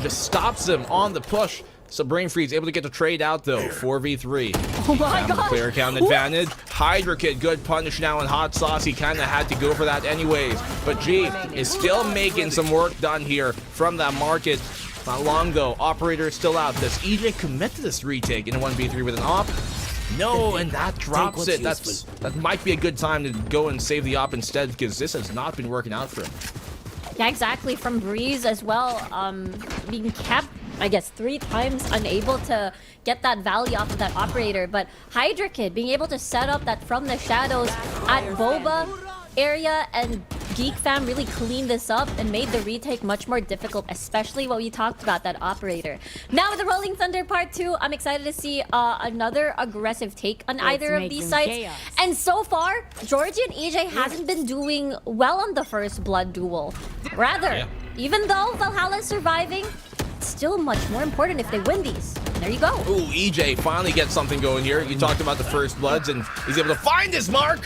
Just stops him on the push. So Brain Freeze able to get the trade out though. 4v3. Oh my god. Player count advantage. Hydra Kid, good punish now in Hot Sauce. He kind of had to go for that anyways. But G is still making some work done here from that market. Not long though. Operator is still out. Does EJ commit to this retake in a 1v3 with an op? No, and that drops it. That might be a good time to go and save the op instead, because this has not been working out for him. Yeah, exactly. From Breeze as well, being kept, I guess, 3 times unable to get that value off of that operator. But Hydra Kid being able to set up that from the shadows at Boba area, and Geek Fam really cleaned this up and made the retake much more difficult, especially what we talked about, that operator. Now with the Rolling Thunder Part 2, I'm excited to see another aggressive take on either of these sites. Chaos. And so far, Georgie and EJ hasn't been doing well on the first blood duel. Rather, even though Valhalla is surviving, it's still much more important if they win these. There you go. Ooh, EJ finally gets something going here. You talked about the first bloods, and he's able to find his mark.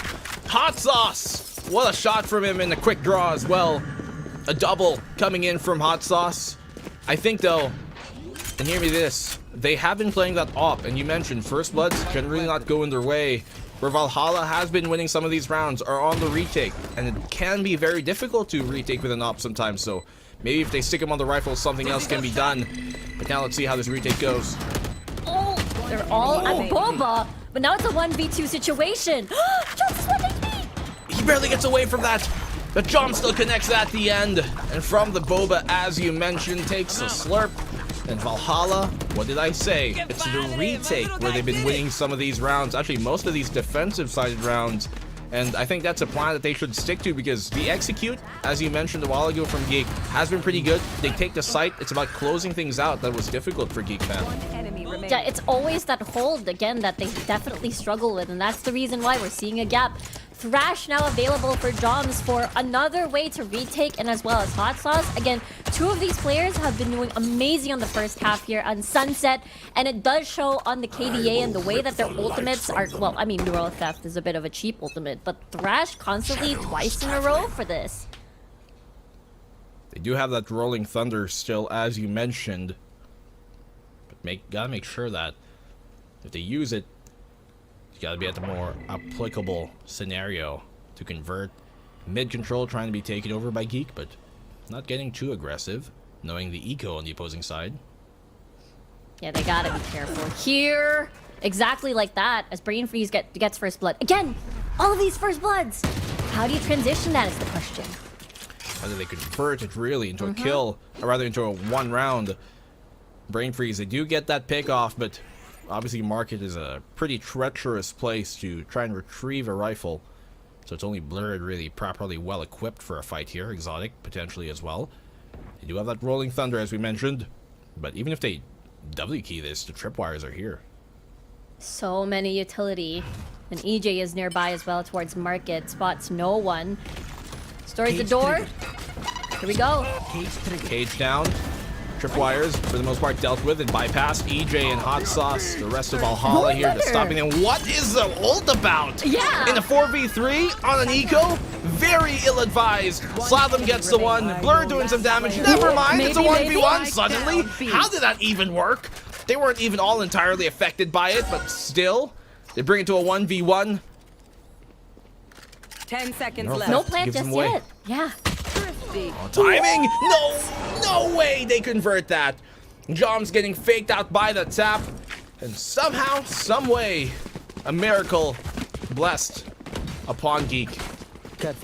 Hot Sauce. What a shot from him in a quick draw as well. A double coming in from Hot Sauce. I think though, and hear me this, they have been playing that op, and you mentioned first bloods generally not go in their way, where Valhalla has been winning some of these rounds are on the retake, and it can be very difficult to retake with an op sometimes. So maybe if they stick him on the rifle, something else can be done. But now let's see how this retake goes. Oh, they're all at Boba, but now it's a 1v2 situation. Jones is 1 HP. He barely gets away from that. But Jom still connects at the end. And from the Boba, as you mentioned, takes a slurp. And Valhalla, what did I say? It's the retake where they've been winning some of these rounds. Actually, most of these defensive-sided rounds. And I think that's a plan that they should stick to, because the execute, as you mentioned a while ago from Geek, has been pretty good. They take the site. It's about closing things out that was difficult for Geek Fam. Yeah, it's always that hold, again, that they definitely struggle with, and that's the reason why we're seeing a gap. Thrash now available for Joms for another way to retake, and as well as Hot Sauce. Again, 2 of these players have been doing amazing on the first half here on Sunset, and it does show on the KDA and the way that their ultimates are, well, I mean, Neural Theft is a bit of a cheap ultimate, but Thrash constantly twice in a row for this. They do have that Rolling Thunder still, as you mentioned. But gotta make sure that if they use it, you gotta be at the more applicable scenario to convert. Mid control trying to be taken over by Geek, but not getting too aggressive, knowing the eco on the opposing side. Yeah, they gotta be careful here. Exactly like that, as Brain Freeze gets first blood. Again, all of these first bloods. How do you transition that is the question. Whether they convert it really into a kill, or rather into a 1 round. Brain Freeze, they do get that pick off, but obviously Market is a pretty treacherous place to try and retrieve a rifle. So it's only Blurred really properly well equipped for a fight here. Exotic potentially as well. They do have that Rolling Thunder, as we mentioned, but even if they W key this, the tripwires are here. So many utility. And EJ is nearby as well towards Market. Spots no one. Stories the door. Here we go. Cage down. tripwires, for the most part, dealt with and bypassed. EJ and Hot Sauce, the rest of Valhalla here, just stopping them. What is the ult about? Yeah. In a 4v3 on an eco? Very ill-advised. Slalom gets the one. Blur doing some damage. Never mind, it's a 1v1 suddenly. How did that even work? They weren't even all entirely affected by it, but still, they bring it to a 1v1. 10 seconds No left. No plan Gives just them away. yet. Yeah. Timing? No way they convert that. Jom's getting faked out by the tap. And somehow, some way, a miracle blessed upon Geek.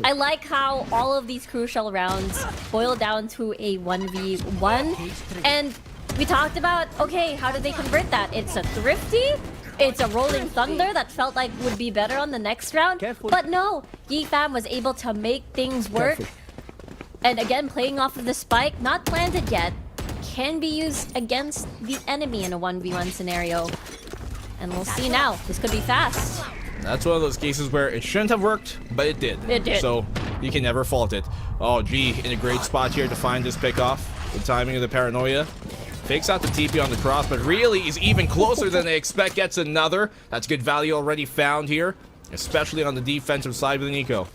I like how all of these crucial rounds boil down to a 1v1. And we talked about, okay, how did they convert that? It's a Thrifty, it's a Rolling Thunder that felt like would be better on the next round. But no, Geek Fam was able to make things work. And again, playing off of the spike, not planted yet, can be used against the enemy in a 1v1 scenario. And we'll see now. This could be fast. That's one of those cases where it shouldn't have worked, but it did. It did. So you can never fault it. Oh, G in a great spot here to find this pick off. The timing of the paranoia. Fakes out the TP on the cross, but really is even closer than they expect. Gets another. That's good value already found here, especially on the defensive side with an eco.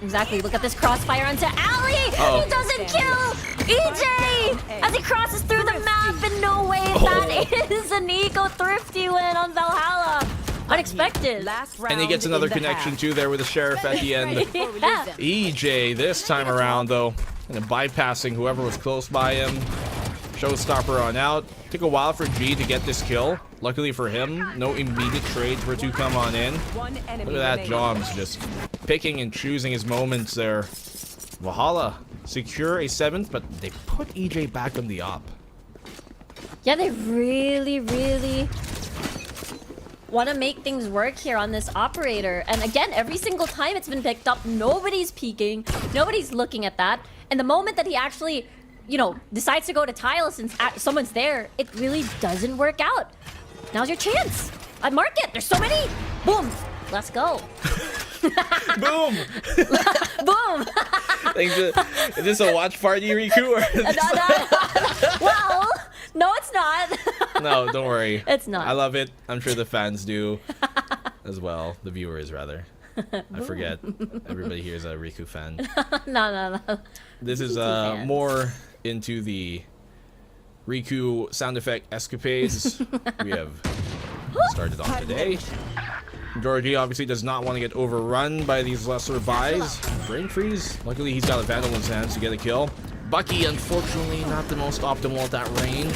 Exactly. Look at this crossfire onto Ali. He doesn't kill EJ as he crosses through the map. And no way that is an eco Thrifty win on Valhalla. Unexpected. Last round And he gets another in the connection half. too there with the sheriff at the end. Yeah. EJ this time around though, and bypassing whoever was close by him. Showstopper on out. Took a while for G to get this kill. Luckily for him, no immediate trades were to come on in. One enemy Look at that, remaining. Joms just picking and choosing his moments there. Valhalla secure a 7th, but they put EJ back on the op. Yeah, they really want to make things work here on this operator. And again, every single time it's been picked up, nobody's peeking, nobody's looking at that. And the moment that he actually, you know, decides to go to tile since someone's there, it really doesn't work out. Now's your chance. Mark it. There's so many. Boom. Let's go. Boom! Boom. Is this a watch party, Riku? Or Well, no, it's not. No, don't worry. It's not. I love it. I'm sure the fans do as well. The viewers, rather. I forget. Everybody here is a Riku fan. No. This is fans. more into the Riku sound effect escapades we have started on today. Georgie obviously does not want to get overrun by these lesser buys. Brain freeze. Luckily, he's got a Vandal in his hands to get a kill. Bucky, unfortunately, not the most optimal at that range.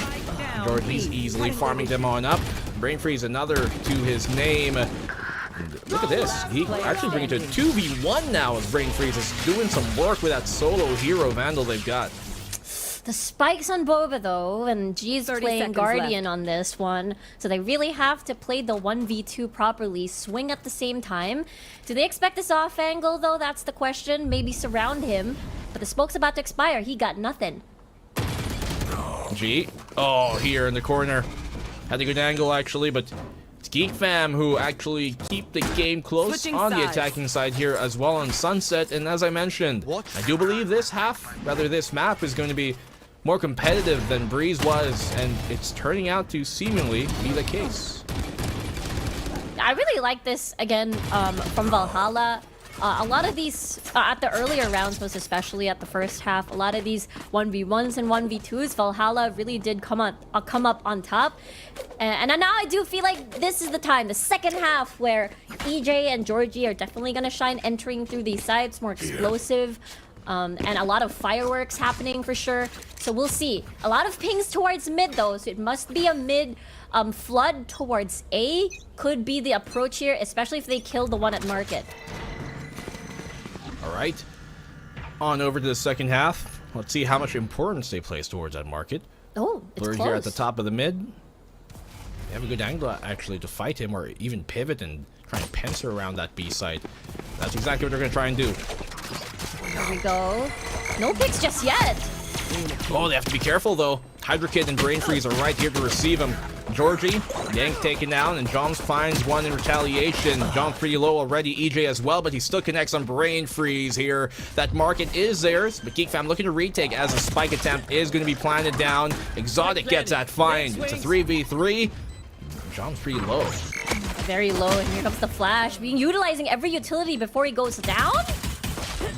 Georgie's easily farming them on up. Brain freeze, another to his name. And look at this. He actually bring it to 2v1 now as Brain Freeze is doing some work with that solo hero Vandal they've got. The spikes on Boba though, and G's 30 playing seconds Guardian left. on this one. So they really have to play the 1v2 properly, swing at the same time. Do they expect this off angle though? That's the question. Maybe surround him. But the smoke's about to expire. He got nothing. G. Oh, here in the corner. Had a good angle actually, but it's Geek Fam who actually keep the game close Switching on the sides. attacking side here as well on Sunset. And as I mentioned, I do believe this this map is going to be more competitive than Breeze was, and it's turning out to seemingly be the case. I really like this again from Valhalla. A lot of these, at the earlier rounds, most especially at the first half, a lot of these 1v1s and 1v2s, Valhalla really did come up on top. And now I do feel like this is the time, the second half, where EJ and Georgie are definitely going to shine, entering through these sides, more explosive. And a lot of fireworks happening for sure. So we'll see. A lot of pings towards mid though, so it must be a mid flood towards A. Could be the approach here, especially if they kill the one at market. All right, on over to the second half. Let's see how much importance they place towards that market. Oh, it's Blur close. here at the top of the mid. They have a good angle actually to fight him, or even pivot and try and pincer around that B site. That's exactly what they're going to try and do. There we go. No picks just yet. Oh, they have to be careful though. Hydra Kid and Brain Freeze are right here to receive him. Georgie, Yank taken down, and Joms finds one in retaliation. Joms pretty low already, EJ as well, but he still connects on Brain Freeze here. That market is theirs, but Geek Fam looking to retake as the spike attempt is going to be planted down. Exotic gets that find. It's a 3v3. Joms pretty low. Very low, and here comes the flash. Being utilizing every utility before he goes down.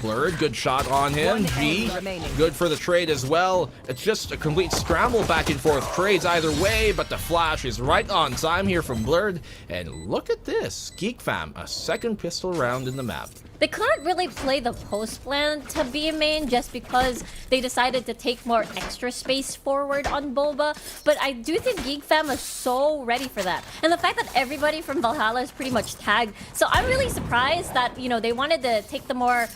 Blurred, good shot on him. G, good for the trade as well. It's just a complete scramble back and forth trades either way, but the flash is right on time here from Blurred. And look at this, Geek Fam, a second pistol round in the map. They couldn't really play the post plan to be main just because they decided to take more extra space forward on Boba. But I do think Geek Fam is so ready for that. And the fact that everybody from Valhalla is pretty much tagged. So I'm really surprised that, you know, they wanted to take the more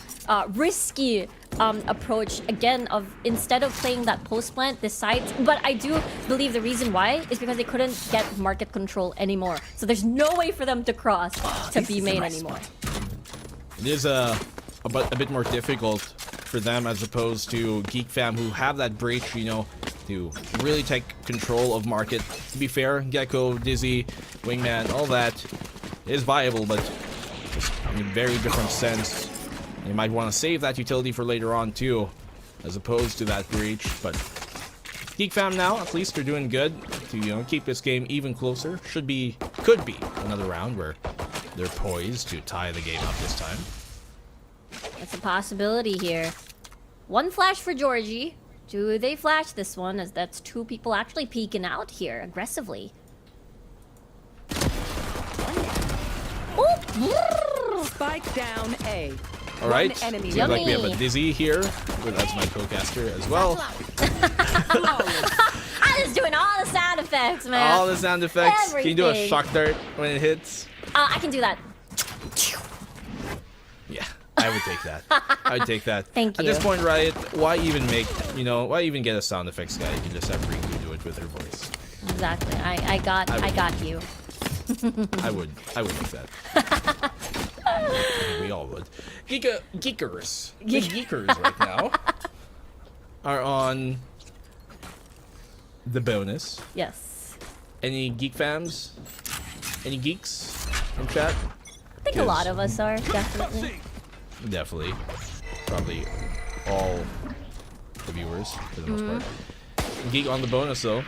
risky approach again of instead of playing that post plant decides. But I do believe the reason why is because they couldn't get market control anymore. So there's no way for them to cross to be main anymore. It is a bit more difficult for them as opposed to Geek Fam, who have that breach, you know, to really take control of market. To be fair, Gecko, Dizzy, Wingman, all that is viable, but just in a very different sense. You might want to save that utility for later on too, as opposed to that breach. But Geek Fam now, at least, they're doing good to, you know, keep this game even closer. Could be another round where they're poised to tie the game up this time. That's a possibility here. One flash for Georgie. Do they flash this one? As that's two people actually peeking out here aggressively. Spike down A. All right, enemy seems like we have a Yummy. Dizzy here. That's my co-caster as well. I'm just doing all the sound effects, man. All the sound effects. Can you do a Everything. shock dart when it hits? I can do that. Yeah, I would take that. I would take that. Thank At you. this point, Riot, why even make, you know, why even get a sound effects guy? You can just have Riku do it with her voice. Exactly. I got you. I would make that. We all would. Geekers. The Geekers right now are on the bonus. Yes. Any Geek Fams? Any geeks in chat? I think a lot of us are, definitely. Definitely. Probably all the viewers, for the most part. Geek on the bonus, though.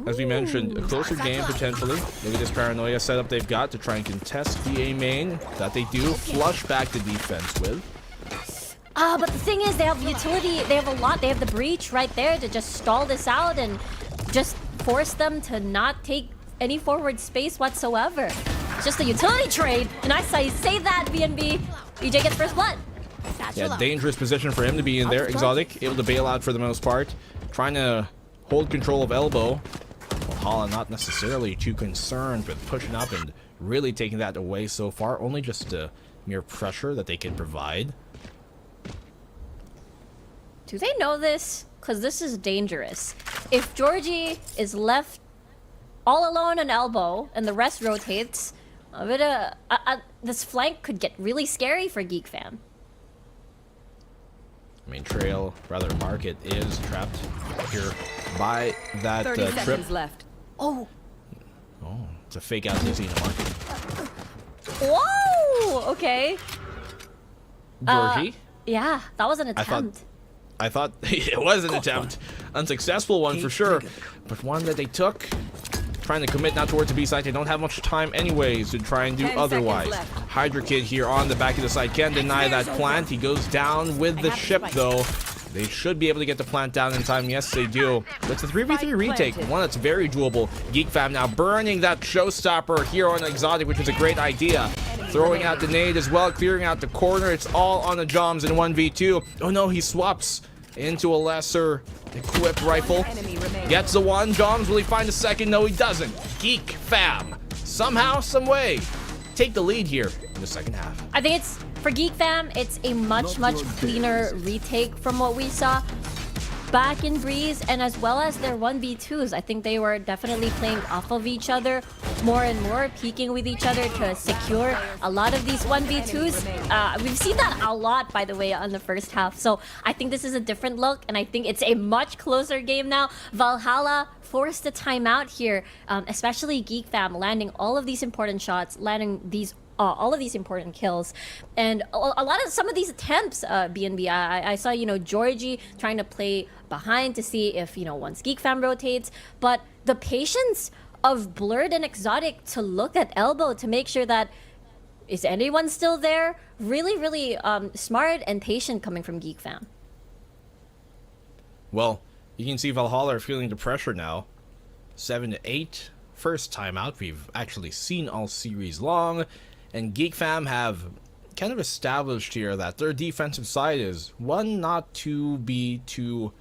As we mentioned, a closer game, potentially. Look at this paranoia setup they've got to try and contest the A main. That they do flush back the defense with. But the thing is, they have utility. They have a lot. They have the breach right there to just stall this out and just force them to not take any forward space whatsoever. It's just a utility trade. And I say that, BNB. EJ gets first blood. Yeah, dangerous position for him to be in there. Exotic, able to bail out for the most part. Trying to hold control of elbow. Valhalla not necessarily too concerned with pushing up and really taking that away so far. Only just mere pressure that they can provide. Do they know this? Because this is dangerous. If Georgie is left all alone on elbow and the rest rotates, this flank could get really scary for Geek Fam. I mean, Trail, rather Market, is trapped here by that 30 trip. seconds left. Oh. Oh, it's a fake out Dizzy in the Market. Whoa! Okay. Georgie? Yeah, that was an attempt. I thought it was an attempt. Unsuccessful one for sure, but one that they took. Trying to commit now towards the B side. They don't have much time anyways to try and do 10 otherwise. seconds left. Hydra Kid here on the back of the side can deny that plant. He goes down with the ship though. They should be able to get the plant down in time. Yes, they do. But it's a 3v3 retake. One that's very doable. Geek Fam now burning that showstopper here on Exotic, which is a great idea. Throwing out the nade as well, clearing out the corner. It's all on the Joms in 1v2. Oh no, he swaps into a lesser equipped rifle. Gets the one. Joms, will he find a second? No, he doesn't. Geek Fam, somehow, some way, take the lead here in the second half. I think it's, for Geek Fam, it's a much cleaner retake from what we saw. back in Breeze, and as well as their 1v2s. I think they were definitely playing off of each other more and more, peeking with each other to secure a lot of these 1v2s. We've seen that a lot, by the way, on the first half. So I think this is a different look, and I think it's a much closer game now. Valhalla forced a timeout here, especially Geek Fam landing all of these important shots, landing these all of these important kills, and a lot of some of these attempts. BNB, I saw, you know, Georgie trying to play behind to see if, you know, once Geek Fam rotates, but the patience of Blurred and Exotic to look at elbow to make sure that is anyone still there. Really smart and patient coming from Geek Fam. Well, you can see Valhalla are feeling the pressure now. 7-8, first timeout we've actually seen all series long, and Geek Fam have kind of established here that their defensive side is one not to be too,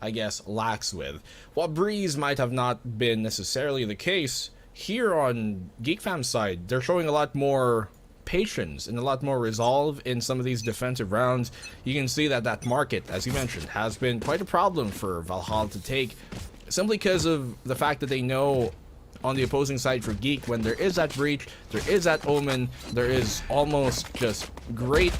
I guess, lax with. While Breeze might have not been necessarily the case, here on Geek Fam's side, they're showing a lot more patience and a lot more resolve in some of these defensive rounds. You can see that that market, as you mentioned, has been quite a problem for Valhalla to take, simply because of the fact that they know on the opposing side for Geek, when there is that breach, there is that omen, there is almost just great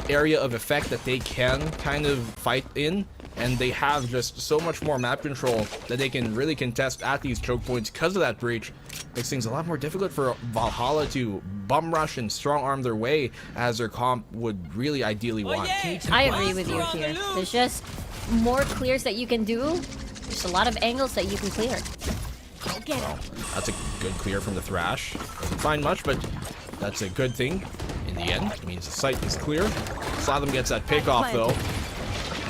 area of effect that they can kind of fight in, and they have just so much more map control that they can really contest at these choke points because of that breach. Makes things a lot more difficult for Valhalla to bum rush and strong arm their way as their comp would really ideally want. I agree with you here. There's just more clears that you can do. There's a lot of angles that you can clear. Well, that's a good clear from the Thrash. Doesn't find much, but that's a good thing in the end. It means the site is clear. Slathem gets that pick off though.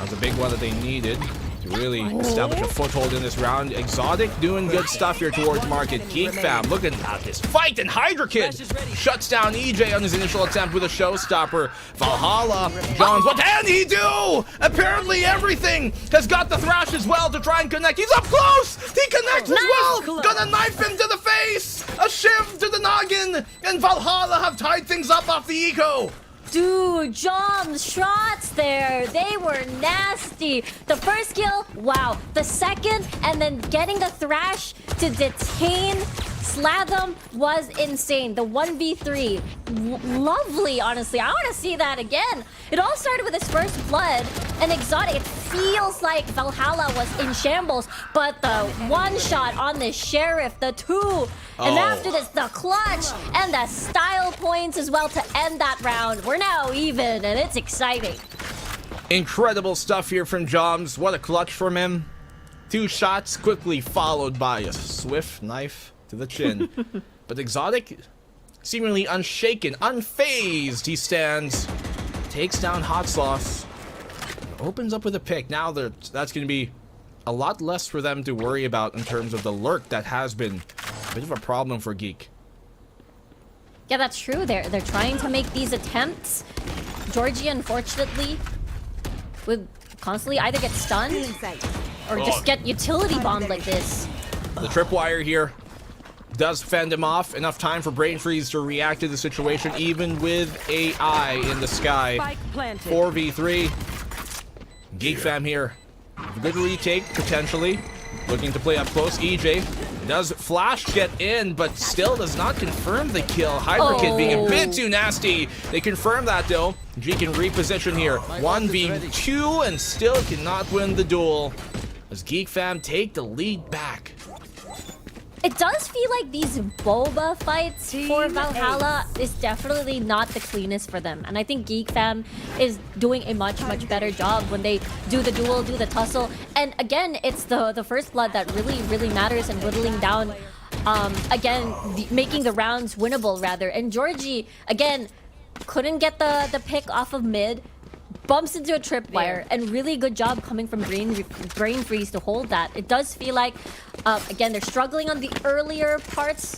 That's a big one that they needed to really establish a foothold in this round. Exotic doing good stuff here towards market. Geek Fam looking at this fight, and Hydra Kid shuts down EJ on his initial attempt with a showstopper. Valhalla, Jones, what can he do? Apparently everything has got the Thrash as well to try and connect. He's up close! He connects as well! Gonna knife him to the face! A shiv to the noggin! And Valhalla have tied things up off the eco! Dude, Jom's shots there, they were nasty. The first kill, wow. The second, and then getting the Thrash to detain Slathem was insane. The 1v3, lovely, honestly. I want to see that again. It all started with his first blood, and Exotic, it feels like Valhalla was in shambles, but the one shot on the Sheriff, the two, and after this, the clutch, and the style points as well to end that round. We're now even, and it's exciting. Incredible stuff here from Joms. What a clutch from him. 2 shots quickly followed by a swift knife to the chin. But Exotic, seemingly unshaken, unfazed, he stands, takes down Hot Sauce, opens up with a pick. Now that's going to be a lot less for them to worry about in terms of the lurk that has been a bit of a problem for Geek. Yeah, that's true. They're trying to make these attempts. Georgie, unfortunately, would constantly either get stunned or just get utility bombed like this. The tripwire here does fend him off. Enough time for Brain Freeze to react to the situation, even with AI in the sky. 4v3. Geek Fam here. A good retake, potentially. Looking to play up close. EJ does flash get in, but still does not confirm the kill. Hydra Kid being a bit too nasty. They confirm that though. G can reposition here. 1v2 and still cannot win the duel as Geek Fam take the lead back. It does feel like these boba fights for Valhalla is definitely not the cleanest for them. And I think Geek Fam is doing a much better job when they do the duel, do the tussle. And again, it's the first blood that really matters and whittling down, again, making the rounds winnable rather. And Georgie, again, couldn't get the pick off of mid. Bumps into a tripwire, and really good job coming from Brain Freeze to hold that. It does feel like, again, they're struggling on the earlier parts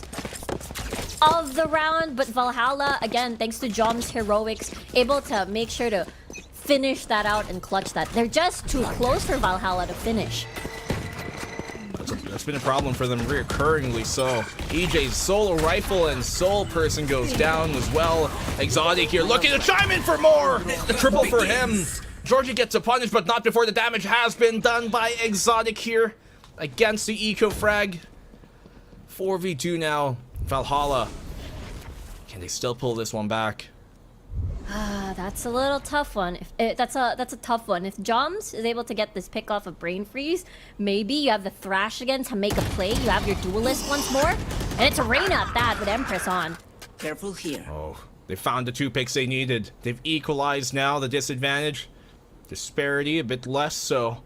of the round, but Valhalla, again, thanks to Jom's heroics, able to make sure to finish that out and clutch that. They're just too close for Valhalla to finish. That's been a problem for them reoccurringly so. EJ's solo rifle and soul person goes down as well. Exotic here looking to chime in for more. The triple for him. Georgie gets a punish, but not before the damage has been done by Exotic here against the Eco Frag. 4v2 now. Valhalla. Can they still pull this one back? That's a little tough one. That's a tough one. If Joms is able to get this pick off of Brain Freeze, maybe you have the Thrash again to make a play. You have your Duelist once more, and it's Arena at that with Empress on. Careful here. Oh, they found the 2 picks they needed. They've equalized now the disadvantage. Disparity a bit less so.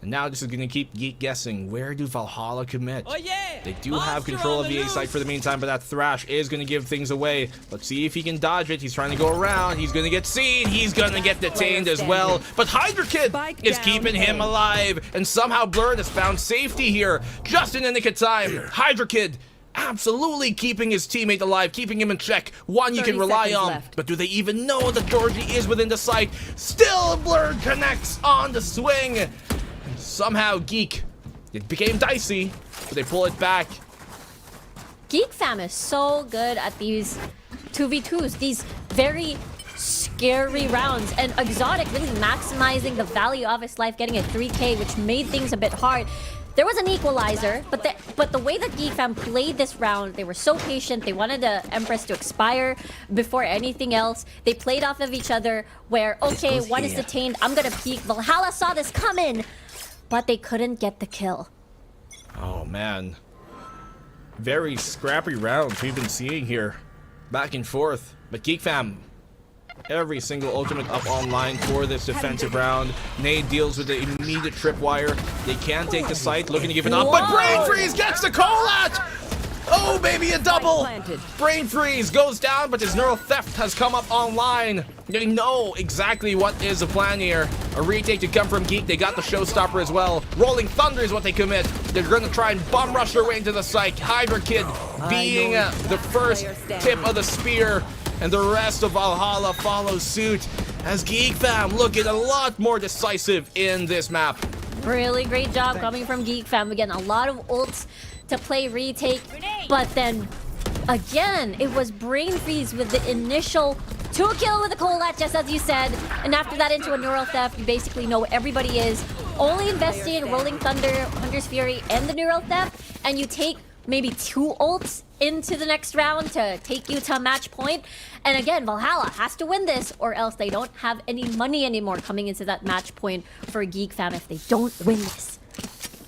And now this is going to keep Geek guessing. Where do Valhalla commit? Oh yeah! They do have control of the A site for the meantime, but that Thrash is going to give things away. Let's see if he can dodge it. He's trying to go around. He's going to get seen. He's going to get detained as well. But Hydra Kid is keeping him alive. And somehow Blurred has found safety here. Just in the nick of time. Hydra Kid absolutely keeping his teammate alive, keeping him in check. One you can rely on. left. But do they even know that Georgie is within the sight? Still Blurred connects on the swing. Somehow Geek, it became dicey, but they pull it back. Geek Fam is so good at these 2v2s, these very scary rounds, and Exotic really maximizing the value of his life, getting a 3k, which made things a bit hard. There was an equalizer, but the way that Geek Fam played this round, they were so patient. They wanted the Empress to expire before anything else. They played off of each other where, okay, one is detained, I'm gonna peek. Valhalla saw this coming, but they couldn't get the kill. Oh man. Very scrappy rounds we've been seeing here. Back and forth. But Geek Fam, every single ultimate up online for this defensive round. Nade deals with the immediate tripwire. They can take the site, looking to give it up, but Brain Freeze gets the call out! Oh, baby, a double! Brain Freeze goes down, but his Neural Theft has come up online. They know exactly what is the plan here. A retake to come from Geek. They got the Showstopper as well. Rolling Thunder is what they commit. They're going to try and bum rush their way into the site. Hydra Kid being the first tip of the spear. And the rest of Valhalla follows suit as Geek Fam looking a lot more decisive in this map. Really great job coming from Geek Fam. Again, a lot of ults to play retake, but then again, it was Brain Freeze with the initial 2-kill with a Colat, just as you said, and after that into a Neural Theft. You basically know where everybody is. Only investing in Rolling Thunder, Hunter's Fury, and the Neural Theft, and you take maybe 2 ults into the next round to take you to a match point. And again, Valhalla has to win this, or else they don't have any money anymore coming into that match point for Geek Fam if they don't win this.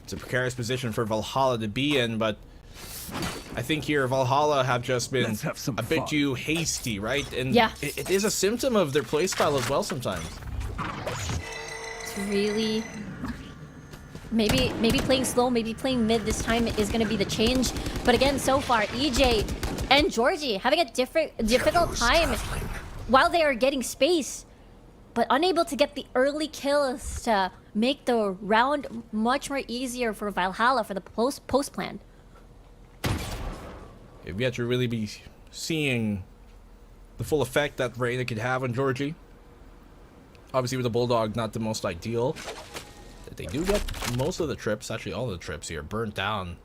It's a precarious position for Valhalla to be in, but I think here Valhalla have just been a bit too hasty, right? And yeah, it is a symptom of their playstyle as well sometimes. It's really... Maybe playing slow, maybe playing mid this time is going to be the change. But again, so far, EJ and Georgie having a difficult time while they are getting space, but unable to get the early kills to make the round much more easier for Valhalla for the post plan. We've yet to really be seeing the full effect that Reyna could have on Georgie. Obviously with the Bulldog, not the most ideal. They do get most of the trips, actually all of the trips here, burnt down.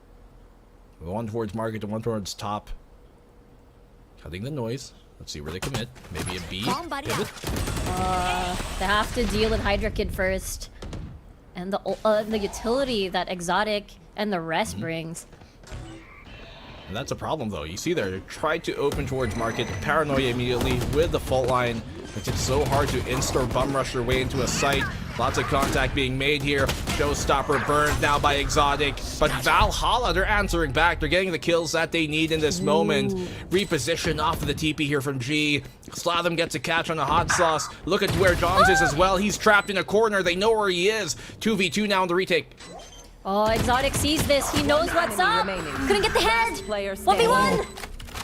One towards market and one towards top. Cutting the noise. Let's see where they commit. Maybe a B. Pivot. They have to deal with Hydra Kid first. And the utility that Exotic and the rest brings. And that's a problem though. You see there, they tried to open towards market. Paranoia immediately with the fault line. Makes it so hard to insta or bum rush their way into a site. Lots of contact being made here. Showstopper burned now by Exotic. But Valhalla, they're answering back. They're getting the kills that they need in this moment. Reposition off of the TP here from G. Slatham gets a catch on the hot sauce. Look at where Johns is as well. He's trapped in a corner. They know where he is. 2v2 now in the retake. Oh, Exotic sees this. He knows what's up. Couldn't get the head. 1v1.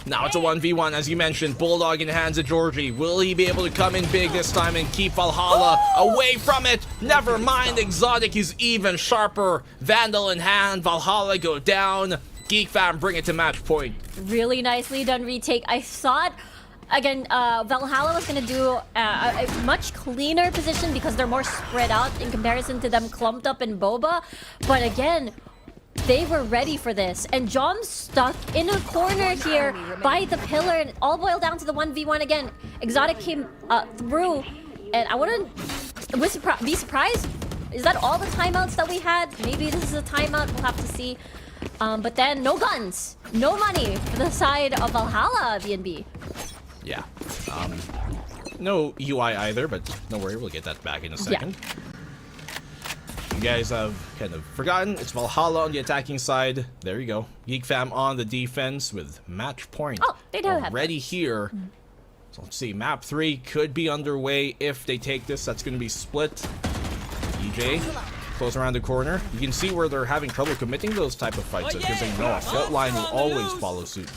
Now it's a 1v1, as you mentioned. Bulldog in the hands of Georgie. Will he be able to come in big this time and keep Valhalla away from it? Never mind, Exotic is even sharper. Vandal in hand, Valhalla go down. Geek Fam bring it to match point. Really nicely done retake. I thought, again, Valhalla was going to do a much cleaner position because they're more spread out in comparison to them clumped up in Boba. But again, they were ready for this, and John's stuck in a corner here by the pillar, and it all boiled down to the 1v1 again. Exotic came through, And I wouldn't be surprised. Is that all the timeouts that we had? Maybe this is a timeout. We'll have to see. But then no guns, no money for the side of Valhalla, VNB. Yeah. No UI either, but don't worry, we'll get that back in a second. You guys have kind of forgotten, it's Valhalla on the attacking side. There you go. Geek Fam on the defense with match point they do have already here. So let's see, map 3 could be underway if they take this. That's going to be split. EJ close around the corner. You can see where they're having trouble committing those type of fights because they know a fault line will always follow suit.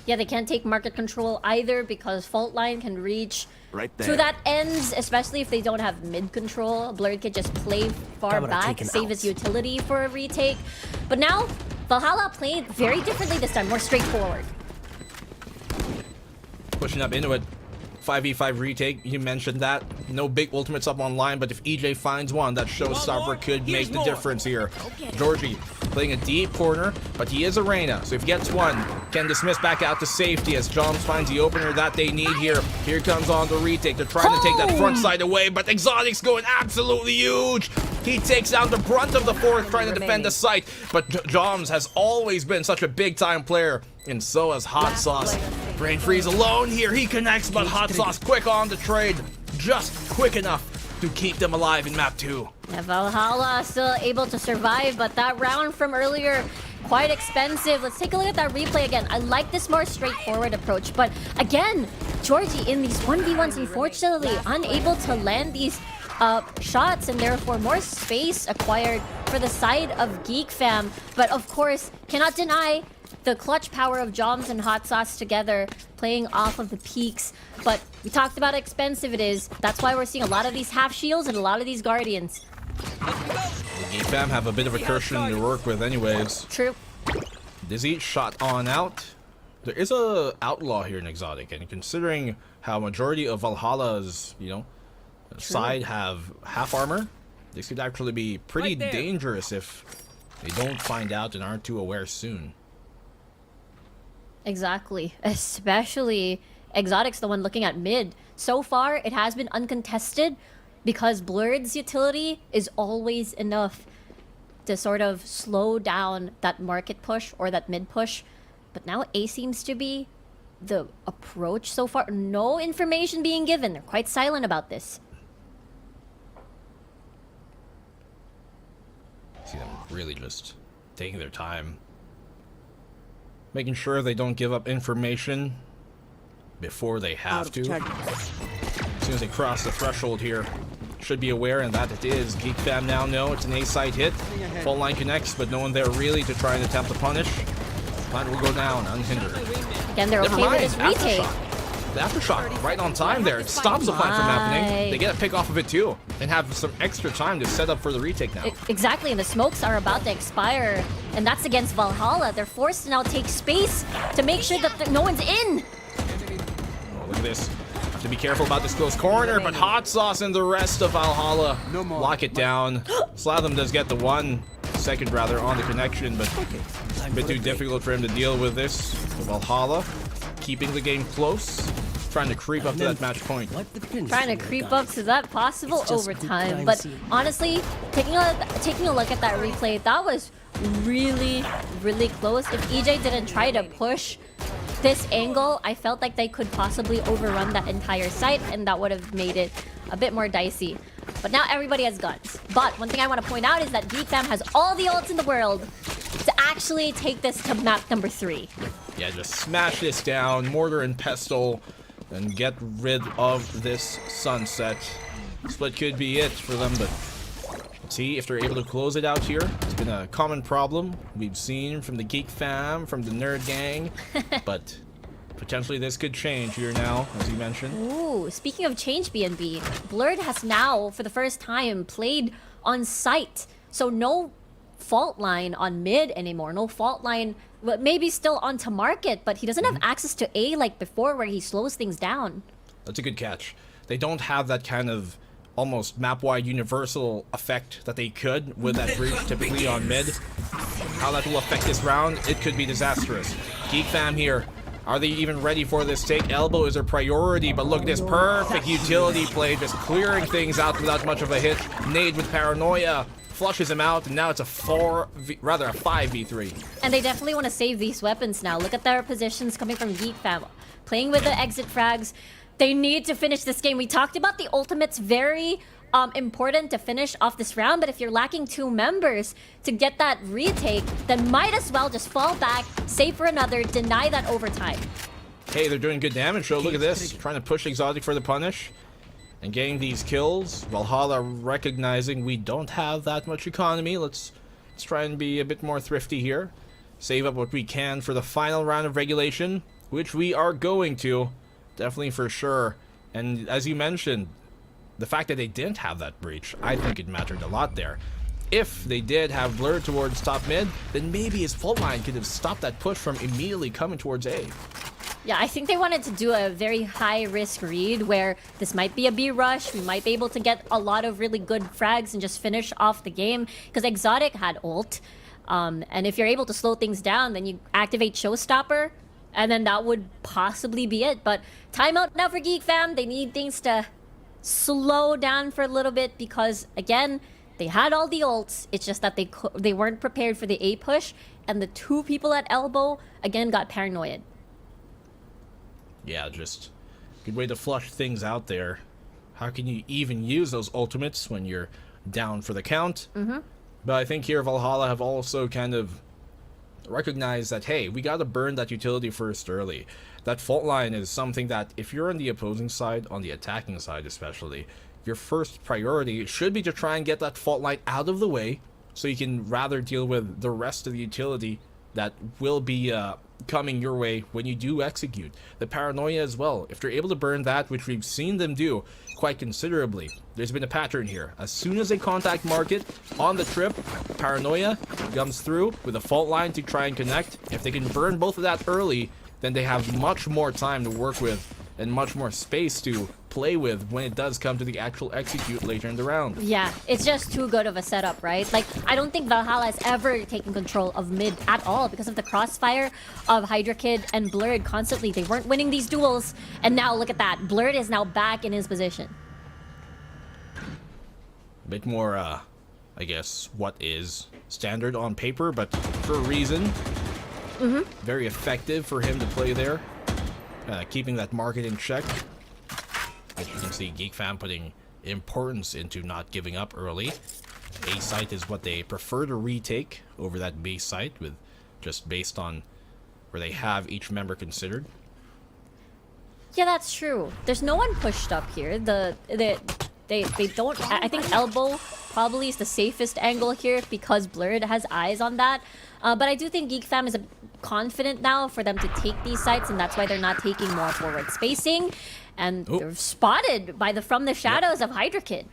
Yeah, they can't take market control either because fault line can reach Right there. to that ends, especially if they don't have mid control. Blurred can just play far Camera back, taken save out. his utility for a retake. But now, Valhalla played very differently this time, more straightforward. Pushing up into it. 5v5 retake, you mentioned that. No big ultimates up online, but if EJ finds one, that showstopper could make the difference here. Georgie playing a deep corner, but he is a Reyna, so if he gets one, can dismiss back out to safety as Joms finds the opener that they need here. Here comes on the retake. They're trying to take that front side away, but Exotic's going absolutely huge. He takes down the brunt of the fourth, trying to defend the site, but Joms has always been such a big-time player, and so has Hot Sauce. Brain Freeze alone here, he connects, but Hot Sauce quick on the trade, just quick enough to keep them alive in map 2. Yeah, Valhalla still able to survive, but that round from earlier, quite expensive. Let's take a look at that replay again. I like this more straightforward approach, but again, Georgie in these 1v1s, unfortunately, unable to land these shots, and therefore more space acquired for the side of Geek Fam. But of course, cannot deny the clutch power of Joms and Hot Sauce together, playing off of the peaks. But we talked about how expensive it is. That's why we're seeing a lot of these half shields and a lot of these guardians. The Geek Fam have a bit of a cushion to work with anyways. True. Dizzy shot on out. There is a outlaw here in Exotic, and considering how majority of Valhalla's, side have half armor, this could actually be pretty dangerous if they don't find out and aren't too aware soon. Exactly. Especially Exotic's the one looking at mid. So far, it has been uncontested because Blurred's utility is always enough to sort of slow down that market push or that mid push. But now A seems to be the approach so far. No information being given. They're quite silent about this. See them really just taking their time, making sure they don't give up information before they have to. As soon as they cross the threshold here, should be aware, and that it is. Geek Fam now know it's an A-side hit. Full line connects, but no one there really to try and attempt to punish. Plant will go down unhindered. Again, they're Never okay with mind, this retake. The aftershock right on time there. It stops the plant from happening. They get a pick off of it too, and have some extra time to set up for the retake now. Exactly, and the smokes are about to expire, and that's against Valhalla. They're forced to now take space to make sure that no one's in. Oh, look at this. Have to be careful about this close corner, but Hot Sauce and the rest of Valhalla lock it down. Slatham does get the 1 second rather on the connection, but a bit too difficult for him to deal with this. Valhalla keeping the game close, trying to creep up to that match point. Trying to creep up to that possible overtime. But honestly, taking a look at that replay, that was really, really close. If EJ didn't try to push this angle, I felt like they could possibly overrun that entire site, and that would have made it a bit more dicey. But now everybody has guns. But one thing I want to point out is that Geek Fam has all the ults in the world to actually take this to map number 3. Yeah, just smash this down, mortar and pestle, and get rid of this sunset. Split could be it for them, but let's see if they're able to close it out here. It's been a common problem we've seen from the Geek Fam, from the Nerd Gang, but potentially this could change here now, as you mentioned. Ooh, speaking of change, BNB, Blurred has now, for the first time, played on site. So no fault line on mid anymore. No fault line, well, maybe still onto market, but he doesn't have access to A like before where he slows things down. That's a good catch. They don't have that kind of almost map-wide universal effect that they could with that breach typically on mid. How that will affect this round, it could be disastrous. Geek Fam here Are they even ready for this take? Elbow is their priority, but look at this perfect utility play, just clearing things out without much of a hit. Nade with Paranoia flushes him out, and now it's a 5v3. And they definitely want to save these weapons now. Look at their positions coming from Geek Fam. Playing with the exit frags. They need to finish this game. We talked about the ultimates, very important to finish off this round, but if you're lacking 2 members to get that retake, then might as well just fall back, save for another, deny that overtime. Hey, they're doing good damage, so look at this. Trying to push Exotic for the punish and getting these kills. Valhalla recognizing we don't have that much economy. Let's try and be a bit more thrifty here. Save up what we can for the final round of regulation, which we are going to. Definitely for sure. And as you mentioned, the fact that they didn't have that breach, I think it mattered a lot there. If they did have Blur towards top mid, then maybe his fault line could have stopped that push from immediately coming towards A. Yeah, I think they wanted to do a very high-risk read where this might be a B rush. We might be able to get a lot of really good frags and just finish off the game because Exotic had ult. And if you're able to slow things down, then you activate Showstopper, and then that would possibly be it. But timeout now for Geek Fam. They need things to slow down for a little bit because, again, they had all the ults. It's just that they weren't prepared for the A push, and the 2 people at elbow, again, got paranoid. Yeah, just good way to flush things out there. How can you even use those ultimates when you're down for the count? But I think here Valhalla have also kind of recognized that, hey, we got to burn that utility first early. That fault line is something that if you're on the opposing side, on the attacking side especially, your first priority should be to try and get that fault line out of the way so you can rather deal with the rest of the utility that will be coming your way when you do execute. The Paranoia as well. If they're able to burn that, which we've seen them do quite considerably, there's been a pattern here. As soon as they contact market on the trip, Paranoia comes through with a fault line to try and connect. If they can burn both of that early, then they have much more time to work with and much more space to play with when it does come to the actual execute later in the round. Yeah, it's just too good of a setup, right? Like, I don't think Valhalla has ever taken control of mid at all because of the crossfire of Hydra Kid and Blurred constantly. They weren't winning these duels, and now look at that. Blurred is now back in his position. A bit more, I guess, what is standard on paper, but for a reason. Very effective for him to play there. Keeping that market in check. As you can see, Geek Fam putting importance into not giving up early. A site is what they prefer to retake over that B site, with just based on where they have each member considered. Yeah, that's true. There's no one pushed up here. They don't. I think elbow probably is the safest angle here because Blurred has eyes on that. But I do think Geek Fam is confident now for them to take these sites, and that's why they're not taking more forward spacing. And they're spotted by from the shadows of Hydra Kid.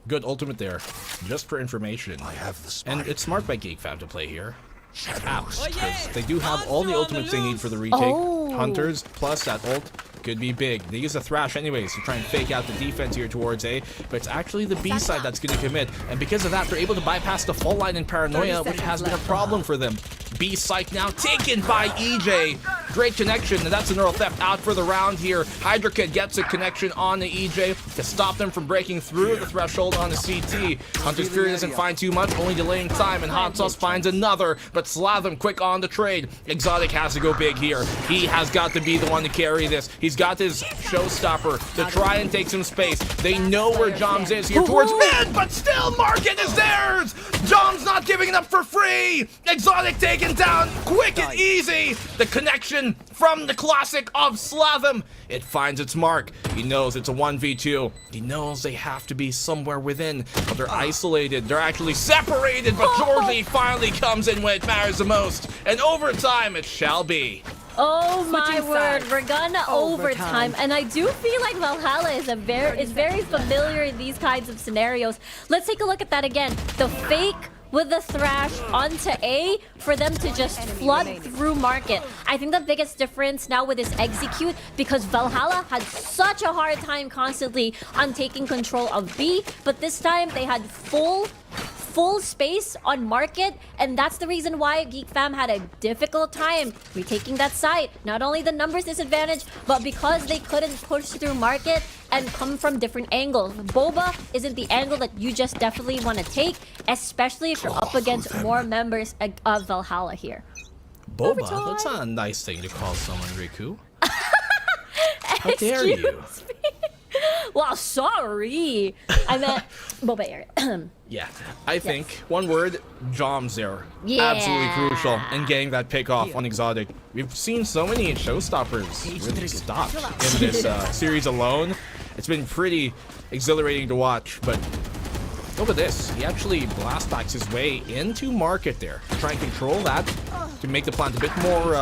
Good ultimate there, just for information. I have the spike. And it's smart by Geek Fam to play here. Apps, because they do have all the ultimates they need for the retake. Hunters plus that ult could be big. They use a Thrash anyways to try and fake out the defense here towards A, but it's actually the B side that's going to commit. And because of that, they're able to bypass the fault line in Paranoia, which has been a problem for them. B site now taken by EJ. Great connection, and that's a neural theft out for the round here. Hydra Kid gets a connection on the EJ to stop them from breaking through the threshold on the CT. Hunter's Fury doesn't find too much, only delaying time, and Hot Sauce finds another, but Slatham quick on the trade. Exotic has to go big here. He has got to be the one to carry this. He's got his showstopper to try and take some space. They know where Joms is here towards mid, but still market is theirs! Joms not giving it up for free! Exotic taken down quick and easy! The connection from the classic of Slatham. It finds its mark. He knows it's a 1v2. He knows they have to be somewhere within, but they're isolated. They're actually separated, but Georgie finally comes in when it matters the most. And overtime it shall be. Oh my word, we're gonna overtime. And I do feel like Valhalla is very familiar in these kinds of scenarios. Let's take a look at that again. The fake with the Thrash onto A for them to just flood through market. I think the biggest difference now with this execute, because Valhalla had such a hard time constantly on taking control of B, but this time they had full full space on market, and that's the reason why Geek Fam had a difficult time retaking that site. Not only the numbers disadvantage, but because they couldn't push through market and come from different angles. Boba isn't the angle that you just definitely want to take, especially if you're up against more members of Valhalla here. Boba? That's not a nice thing to call someone, Riku. How dare you? Well, sorry. I meant Boba area. Yeah, I think one word, Joms there. Yeah. Absolutely crucial in getting that pick off on Exotic. We've seen so many showstoppers really stop in this series alone. It's been pretty exhilarating to watch, but look at this. He actually blast backs his way into market there to try and control that, to make the plant a bit more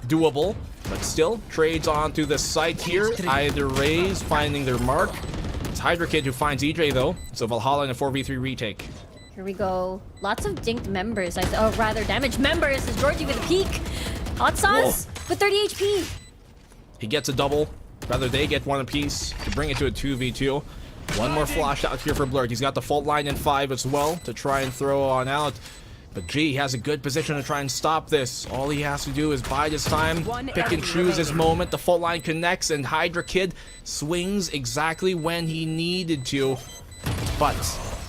doable, but still trades onto the site here. Either Rays finding their mark. It's Hydra Kid who finds EJ though, so Valhalla in a 4v3 retake. Here we go. Lots of dinked members. Oh, rather damaged members. Is Georgie with a peek? Hot sauce with 30 HP. He gets a double. Rather, they get one apiece to bring it to a 2v2. One more flash out here for Blurred. He's got the fault line in 5 as well to try and throw on out. But G has a good position to try and stop this. All he has to do is bide his time, pick and choose his moment. The fault line connects and Hydra Kid swings exactly when he needed to. But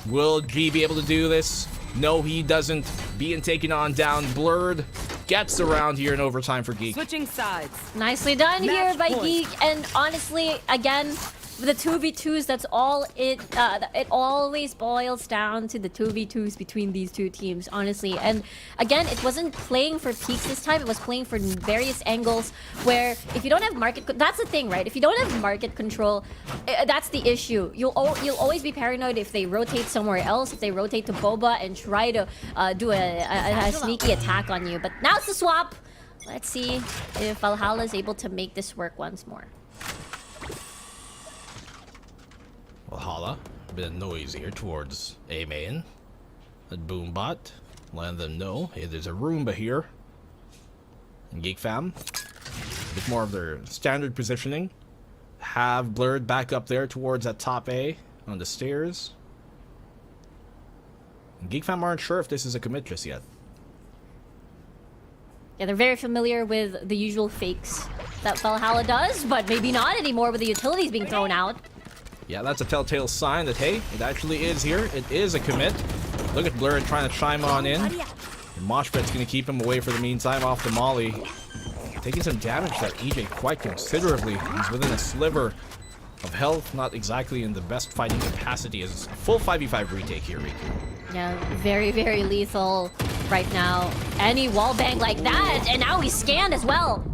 will G be able to do this? No, he doesn't. Being taken on down. Blurred gets around here in overtime for Geek. Switching sides. Nicely done here by point. Geek. And honestly, again, the 2v2s, that's all it always boils down to the 2v2s between these two teams, honestly. And again, it wasn't playing for peaks this time, it was playing for various angles where if you don't have market, that's the thing, right? If you don't have market control, that's the issue. You'll always be paranoid if they rotate somewhere else, if they rotate to Boba and try to do a sneaky attack on you. But now it's the swap. Let's see if Valhalla is able to make this work once more. Valhalla, a bit of noise here towards A main. That Boombot, letting them know, hey, there's a Roomba here. And Geek Fam, a bit more of their standard positioning. Have Blurred back up there towards that top A on the stairs. And Geek Fam aren't sure if this is a commit just yet. Yeah, they're very familiar with the usual fakes that Valhalla does, but maybe not anymore with the utilities being thrown out. Yeah, that's a telltale sign that, hey, it actually is here. It is a commit. Look at Blurred trying to chime on in. And Moshpit's going to keep him away for the meantime off the molly. Taking some damage that EJ quite considerably. He's within a sliver of health. Not exactly in the best fighting capacity. As a full 5v5 retake here, Riku. Yeah, very, very lethal right now. Any wallbang like that, and now he's scanned as well.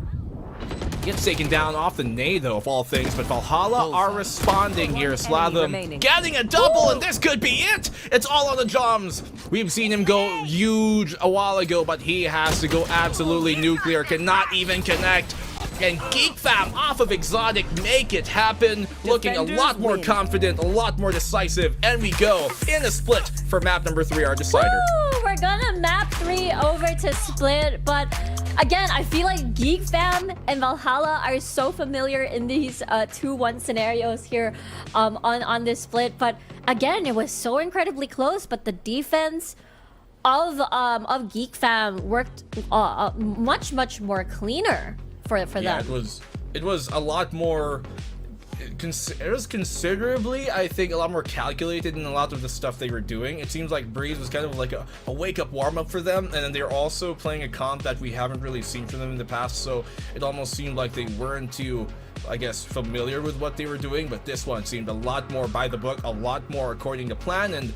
Gets taken down off the nade though, of all things, but Valhalla are responding here. Slatham getting a double, and this could be it! It's all on the Joms! We've seen him go huge a while ago, but he has to go absolutely nuclear, cannot even connect. And Geek Fam off of Exotic make it happen, looking a lot more confident, a lot more decisive, and we go in a split for map number 3, our decider. Woo! We're gonna map 3 over to split, but again, I feel like Geek Fam and Valhalla are so familiar in these 2-1 scenarios here on this split. But again, it was so incredibly close, but the defense of Geek Fam worked much more cleaner for them. Yeah, it was a lot more. It was considerably, I think, a lot more calculated in a lot of the stuff they were doing. It seems like Breeze was kind of like a wake-up warm-up for them, and then they're also playing a comp that we haven't really seen from them in the past, so it almost seemed like they weren't too, I guess, familiar with what they were doing, but this one seemed a lot more by the book, a lot more according to plan, and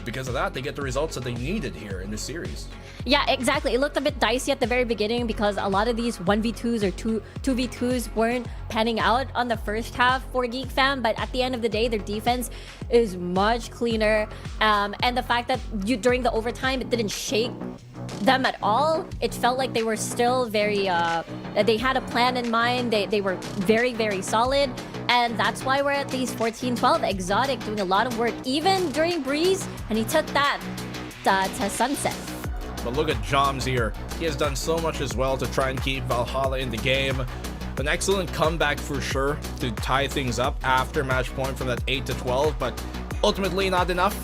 because of that, they get the results that they needed here in this series. Yeah, exactly. It looked a bit dicey at the very beginning because a lot of these 1v2s or 2v2s weren't panning out on the first half for Geek Fam, but at the end of the day, their defense is much cleaner. And the fact that during the overtime, it didn't shake them at all. It felt like they were still very, they had a plan in mind. They were very solid. And that's why we're at these 14-12. Exotic doing a lot of work, even during Breeze, and he took that to sunset. But look at Joms here. He has done so much as well to try and keep Valhalla in the game. An excellent comeback for sure to tie things up after match point from that 8-12, but ultimately not enough.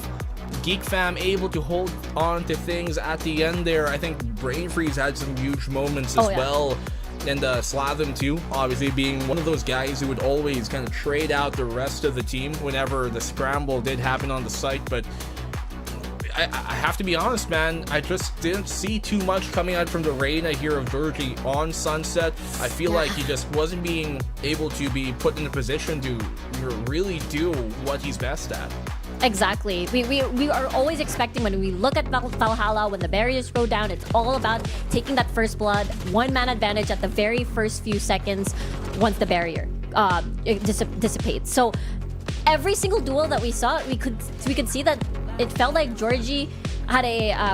Geek Fam able to hold on to things at the end there. I think Brain Freeze had some huge moments as well. And Slavim too, obviously being one of those guys who would always kind of trade out the rest of the team whenever the scramble did happen on the site. But I have to be honest, man, I just didn't see too much coming out from the Reina here of Georgie on Sunset. I feel like he just wasn't being able to be put in a position to really do what he's best at. Exactly. We are always expecting, when we look at Valhalla, when the barriers go down, it's all about taking that first blood, one man advantage at the very first few seconds once the barrier dissipates. So every single duel that we saw, we could see that it felt like Georgie had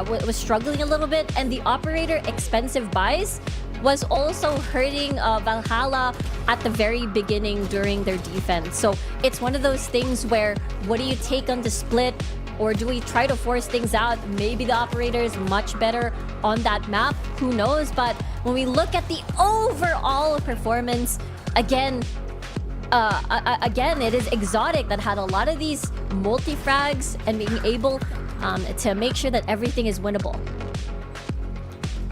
was struggling a little bit, and the operator expensive buys was also hurting Valhalla at the very beginning during their defense. So it's one of those things where, what do you take on the split, or do we try to force things out? Maybe the operator is much better on that map, who knows? But when we look at the overall performance, again, it is Exotic that had a lot of these multi-frags and being able to make sure that everything is winnable.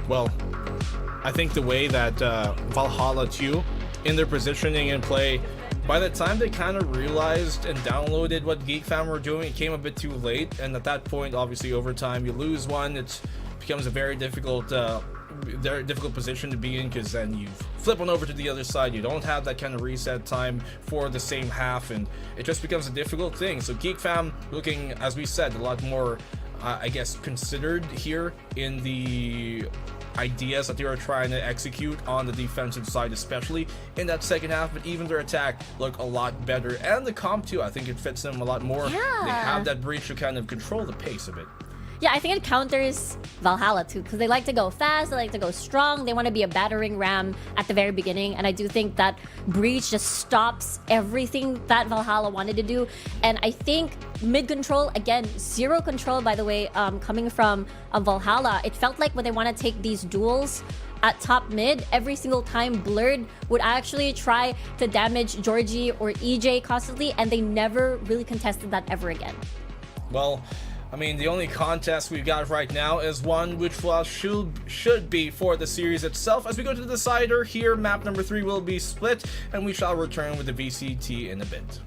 Well, I think the way that Valhalla 2, in their positioning and play, by the time they kind of realized and downloaded what Geek Fam were doing, it came a bit too late. And at that point, obviously, over time, you lose one, it becomes a very difficult position to be in, because then you flip on over to the other side. You don't have that kind of reset time for the same half, and it just becomes a difficult thing. So Geek Fam looking, as we said, a lot more, I guess, considered here in the ideas that they are trying to execute on the defensive side, especially in that second half. But even their attack look a lot better, and the comp too, I think it fits them a lot more. Yeah. They have that breach to kind of control the pace a bit. Yeah, I think it counters Valhalla too, because they like to go fast, they like to go strong, they want to be a battering ram at the very beginning, and I do think that Breach just stops everything that Valhalla wanted to do. And I think mid control, again, zero control, by the way, coming from Valhalla. It felt like when they want to take these duels at top mid, every single time Blurred would actually try to damage Georgie or EJ constantly, and they never really contested that ever again. Well, I mean, the only contest we've got right now is one which should be for the series itself. As we go to the decider here, map number 3 will be split, and we shall return with the VCT in a bit.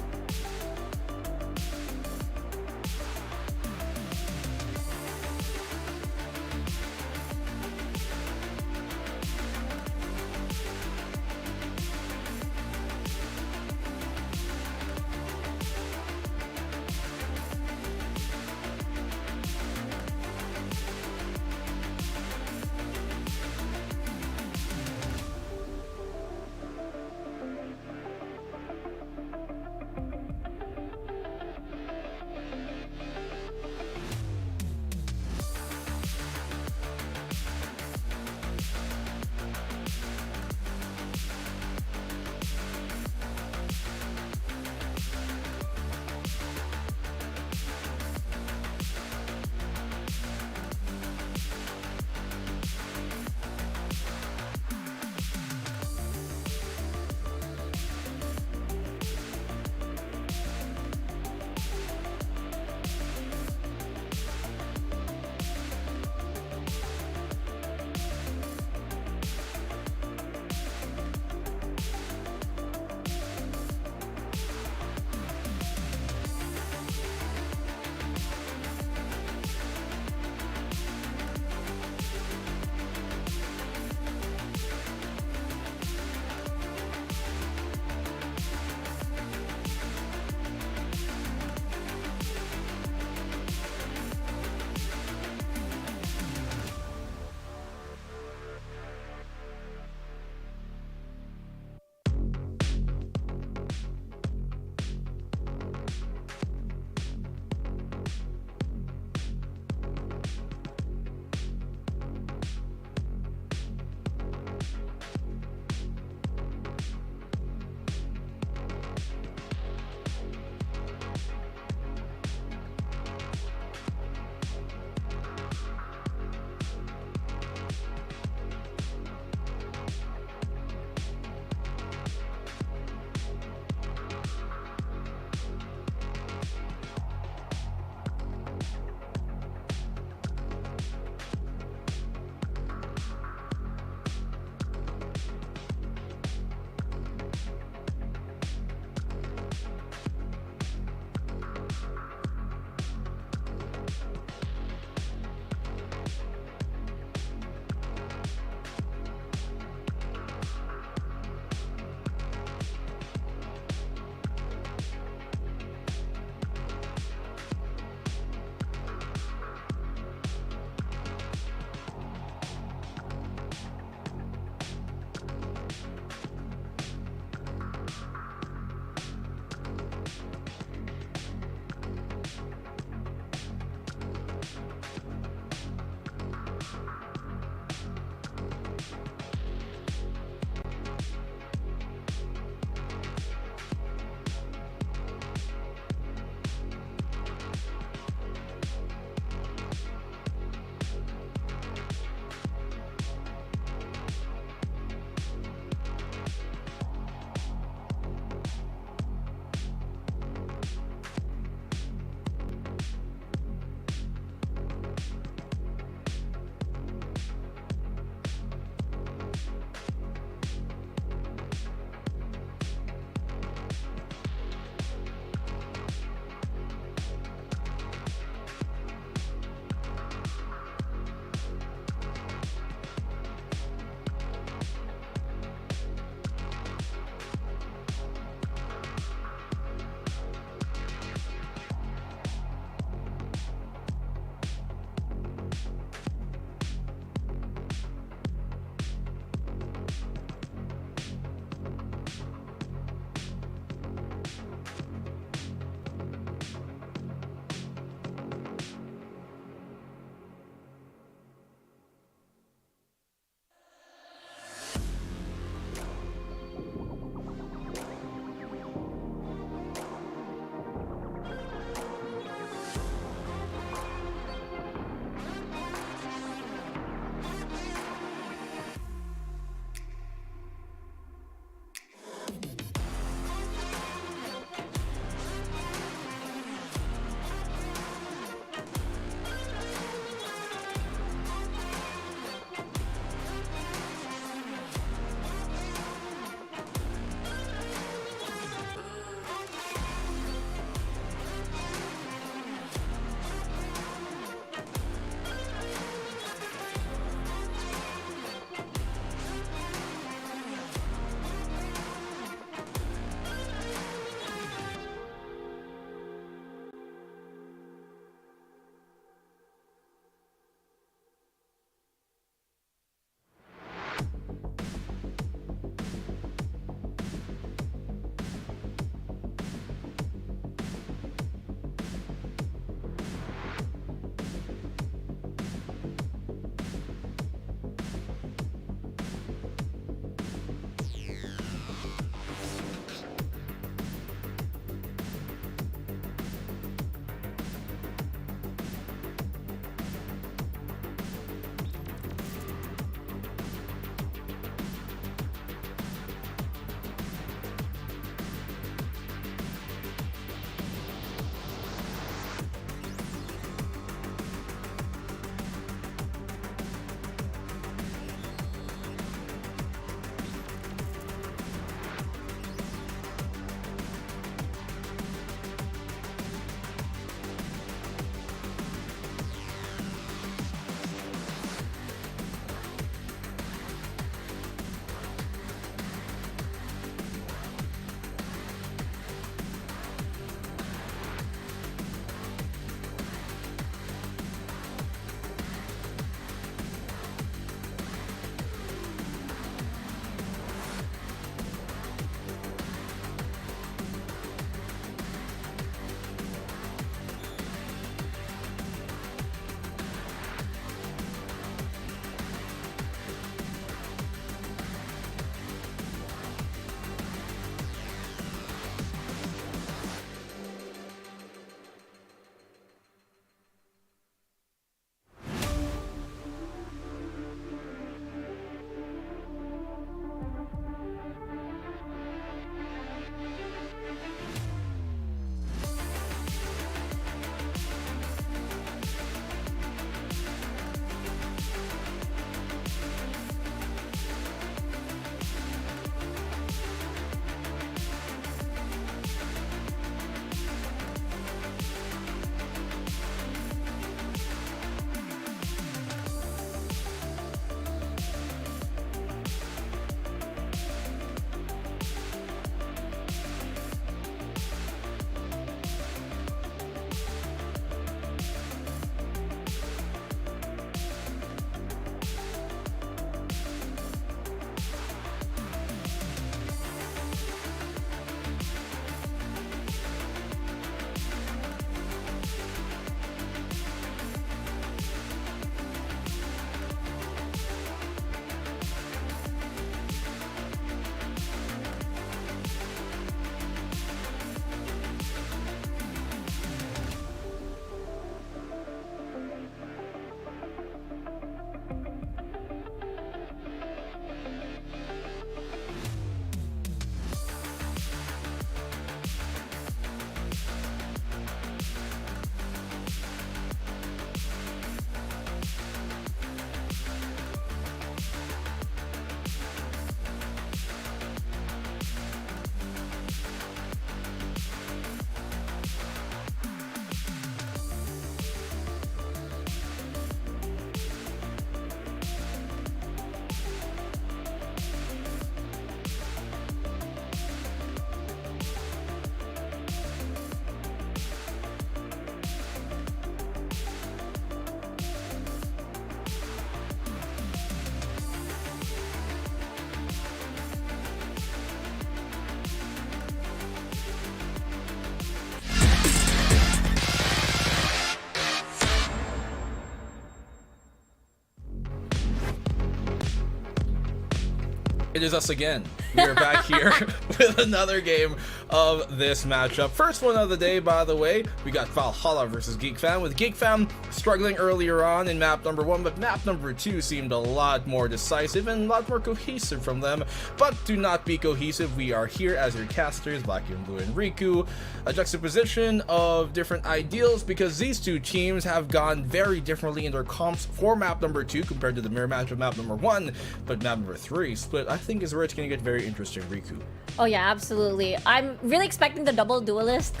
It is us again. We are back here with another game of this matchup. First one of the day, by the way. We got Valhalla versus Geek Fam, with Geek Fam struggling earlier on in map number 1, but map number 2 seemed a lot more decisive and a lot more cohesive from them. But to not be cohesive, we are here as your casters, Black and Blue and Riku. A juxtaposition of different ideals, because these two teams have gone very differently in their comps for map number 2 compared to the mirror match of map number 1. But map number 3 split, I think, is where it's going to get very interesting. Riku. Oh yeah, absolutely. I'm really expecting the double duelist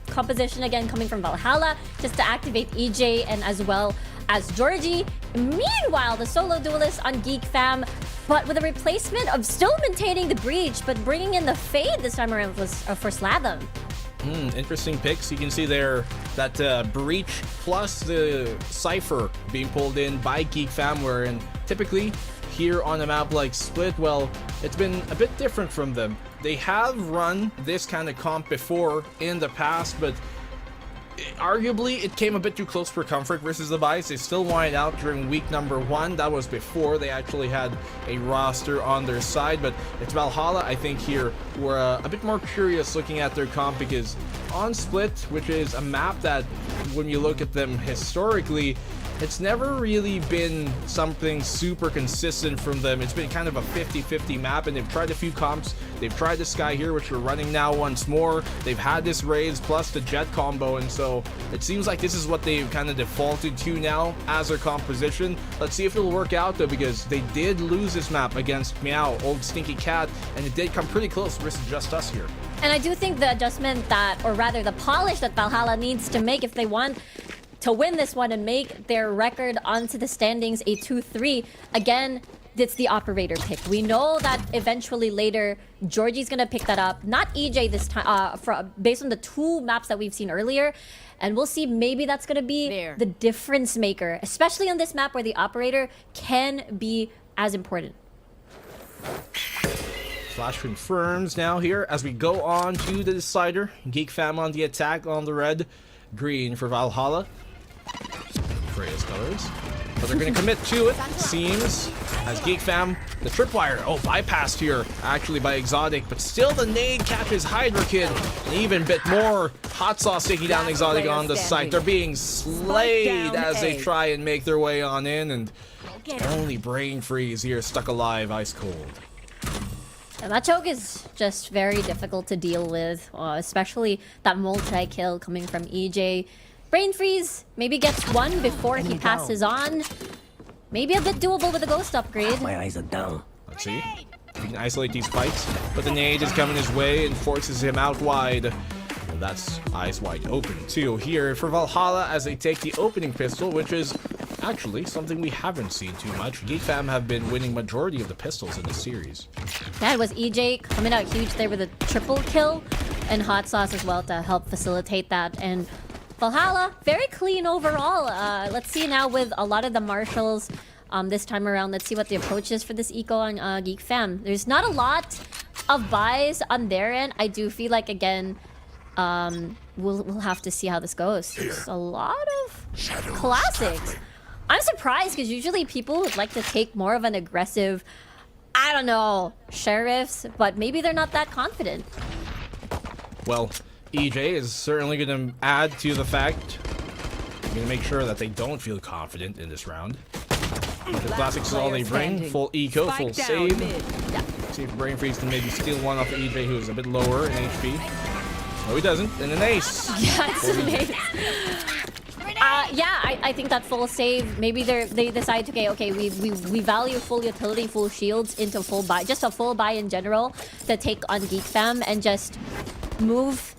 composition again coming from Valhalla, just to activate EJ and as well as Georgie. Meanwhile, the solo duelist on Geek Fam, but with a replacement of still maintaining the breach, but bringing in the fade this time around for Slatham. Interesting picks. You can see there that breach plus the Cypher being pulled in by Geek Fam, wherein typically here on a map like Split, well, it's been a bit different from them. They have run this kind of comp before in the past, but arguably it came a bit too close for comfort versus the Bites. They still won it out during week number 1. That was before they actually had a roster on their side, but it's Valhalla. I think here we're a bit more curious looking at their comp, because on Split, which is a map that when you look at them historically, it's never really been something super consistent from them. It's been kind of a 50-50 map, and they've tried a few comps. They've tried the Sky here, which we're running now once more. They've had this Raids plus the Jet combo, and so it seems like this is what they've kind of defaulted to now as their composition. Let's see if it'll work out, though, because they did lose this map against Meow, Old Stinky Cat, and it did come pretty close versus JustUs here. And I do think the adjustment that, or rather the polish that Valhalla needs to make if they want to win this one and make their record onto the standings a 2-3. Again, it's the operator pick. We know that eventually later, Georgie's gonna pick that up. Not EJ this time, based on the 2 maps that we've seen earlier. And we'll see, maybe that's gonna be the difference maker, especially on this map where the operator can be as important. Flash confirms now here as we go on to the decider. Geek Fam on the attack on the red. Green for Valhalla. Freya's colors. But they're going to commit to it, seems, as Geek Fam, the tripwire, bypassed here, actually by Exotic, but still the nade catches Hydra Kid, and even a bit more hot sauce taking down Exotic on the site. They're being slayed as they try and make their way on in, and only Brain Freeze here stuck alive, ice cold. And that choke is just very difficult to deal with, especially that multi-kill coming from EJ. Brain Freeze maybe gets one before he passes on. Maybe a bit doable with a ghost upgrade. My eyes are down. Let's see. He can isolate these fights, but the nade is coming his way and forces him out wide. And that's eyes wide open too here for Valhalla as they take the opening pistol, which is actually something we haven't seen too much. Geek Fam have been winning majority of the pistols in the series. That was EJ coming out huge there with a triple kill, and hot sauce as well to help facilitate that. And Valhalla, very clean overall. Let's see now with a lot of the marshals this time around. Let's see what the approach is for this eco on Geek Fam. There's not a lot of buys on their end. I do feel like, again, we'll have to see how this goes. There's a lot of classics. I'm surprised because usually people would like to take more of an aggressive, I don't know, sheriffs, but maybe they're not that confident. Well, EJ is certainly going to add to the fact, going to make sure that they don't feel confident in this round. The classics is all they bring. Full eco, full save. See if Brain Freeze can maybe steal one off of EJ, who is a bit lower in HP. No, he doesn't. And an ace. Yeah, it's an ace. Yeah, I think that full save, maybe they decide, okay, we value full utility, full shields into full buy, just a full buy in general to take on Geek Fam and just move.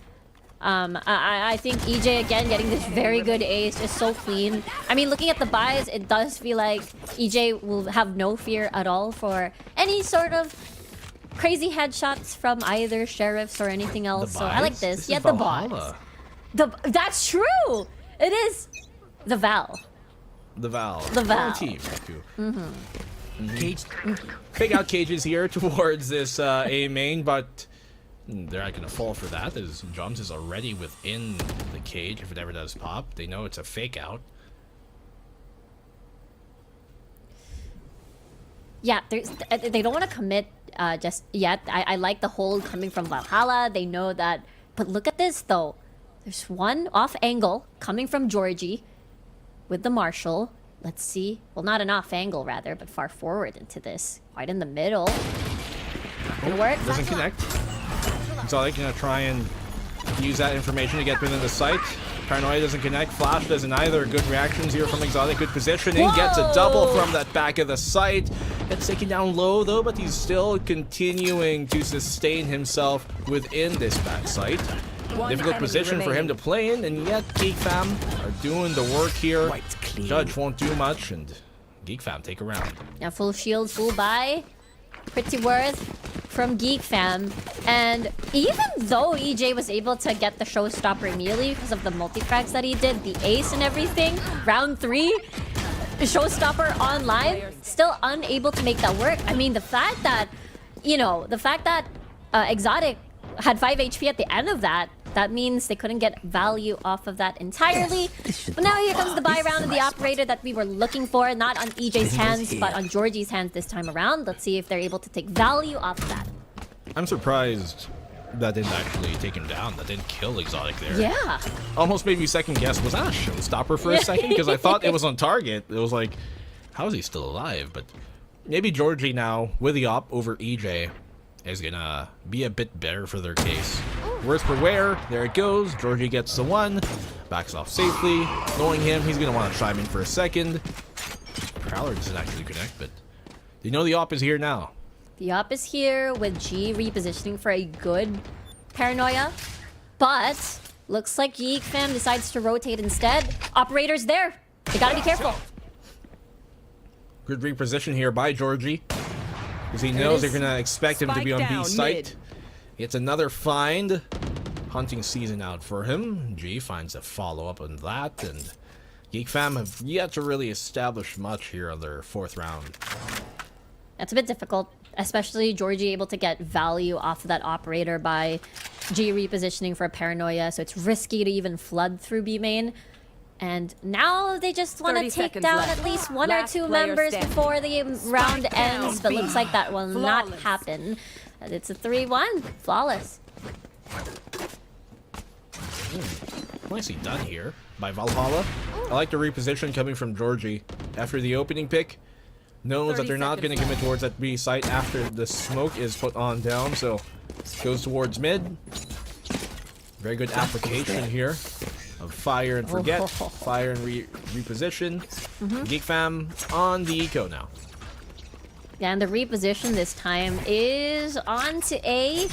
I think EJ again getting this very good ace, just so clean. I mean, looking at the buys, it does feel like EJ will have no fear at all for any sort of crazy headshots from either sheriffs or anything else. So I like this. Yeah, the bots. That's true. It is the Val. The Val. The Val. Team. Fake out cages here towards this A main, but they're not going to fall for that, as Joms is already within the cage. If it ever does pop, they know it's a fake out. Yeah, they don't want to commit just yet. I like the hold coming from Valhalla. They know that. But look at this, though. There's one off angle coming from Georgie with the Marshall. Let's see. Well, not an off angle, rather, but far forward into this. Quite in the middle. Gonna work. Doesn't connect. So they're gonna try and use that information to get within the site. Paranoia doesn't connect. Flash doesn't either. Good reactions here from Exotic. Good positioning. Whoa! Gets a double from that back of the site. Gets taken down low though, but he's still continuing to sustain himself within this back site. Difficult position for him to play in, and yet Geek Fam are doing the work here. Judge won't do much, and Geek Fam take a round. Now full shield, full buy. Pretty worth from Geek Fam. And even though EJ was able to get the showstopper immediately because of the multi-frags that he did, the ace and everything, round 3, showstopper on live, still unable to make that work. I mean, the fact that, Exotic had 5 HP at the end of that, that means they couldn't get value off of that entirely. But now here comes the buy round of the operator that we were looking for, not on EJ's hands, but on Georgie's hands this time around. Let's see if they're able to take value off of that. I'm surprised that didn't actually take him down. That didn't kill Exotic there. Yeah. Almost made me second guess, was that a showstopper for a second? Because I thought it was on target. It was like, how is he still alive? But maybe Georgie now, with the op over EJ, is gonna be a bit better for their case. Worse for wear, there it goes. Georgie gets the 1, backs off safely. Knowing him, he's gonna want to chime in for a second. Prowler doesn't actually connect, but you know the op is here now. The op is here with G repositioning for a good Paranoia. But looks like Geek Fam decides to rotate instead. Operator's there. They gotta be careful. Good reposition here by Georgie. Because he knows they're gonna expect him to be on B site. It's another find. Hunting season out for him. G finds a follow-up on that, and Geek Fam have yet to really establish much here on their 4th round. That's a bit difficult, especially Georgie able to get value off of that operator by G repositioning for a Paranoia, so it's risky to even flood through B main. And now they just want to take down at least 1 or 2 members before the round ends, but looks like that will not happen. And it's a 3-1. Flawless. Nicely done here by Valhalla. I like the reposition coming from Georgie after the opening pick. Knows that they're not going to commit towards that B site after the smoke is put on down, so goes towards mid. Very good application here of fire and forget. Fire and reposition. Geek Fam on the eco now. Yeah, and the reposition this time is on to A.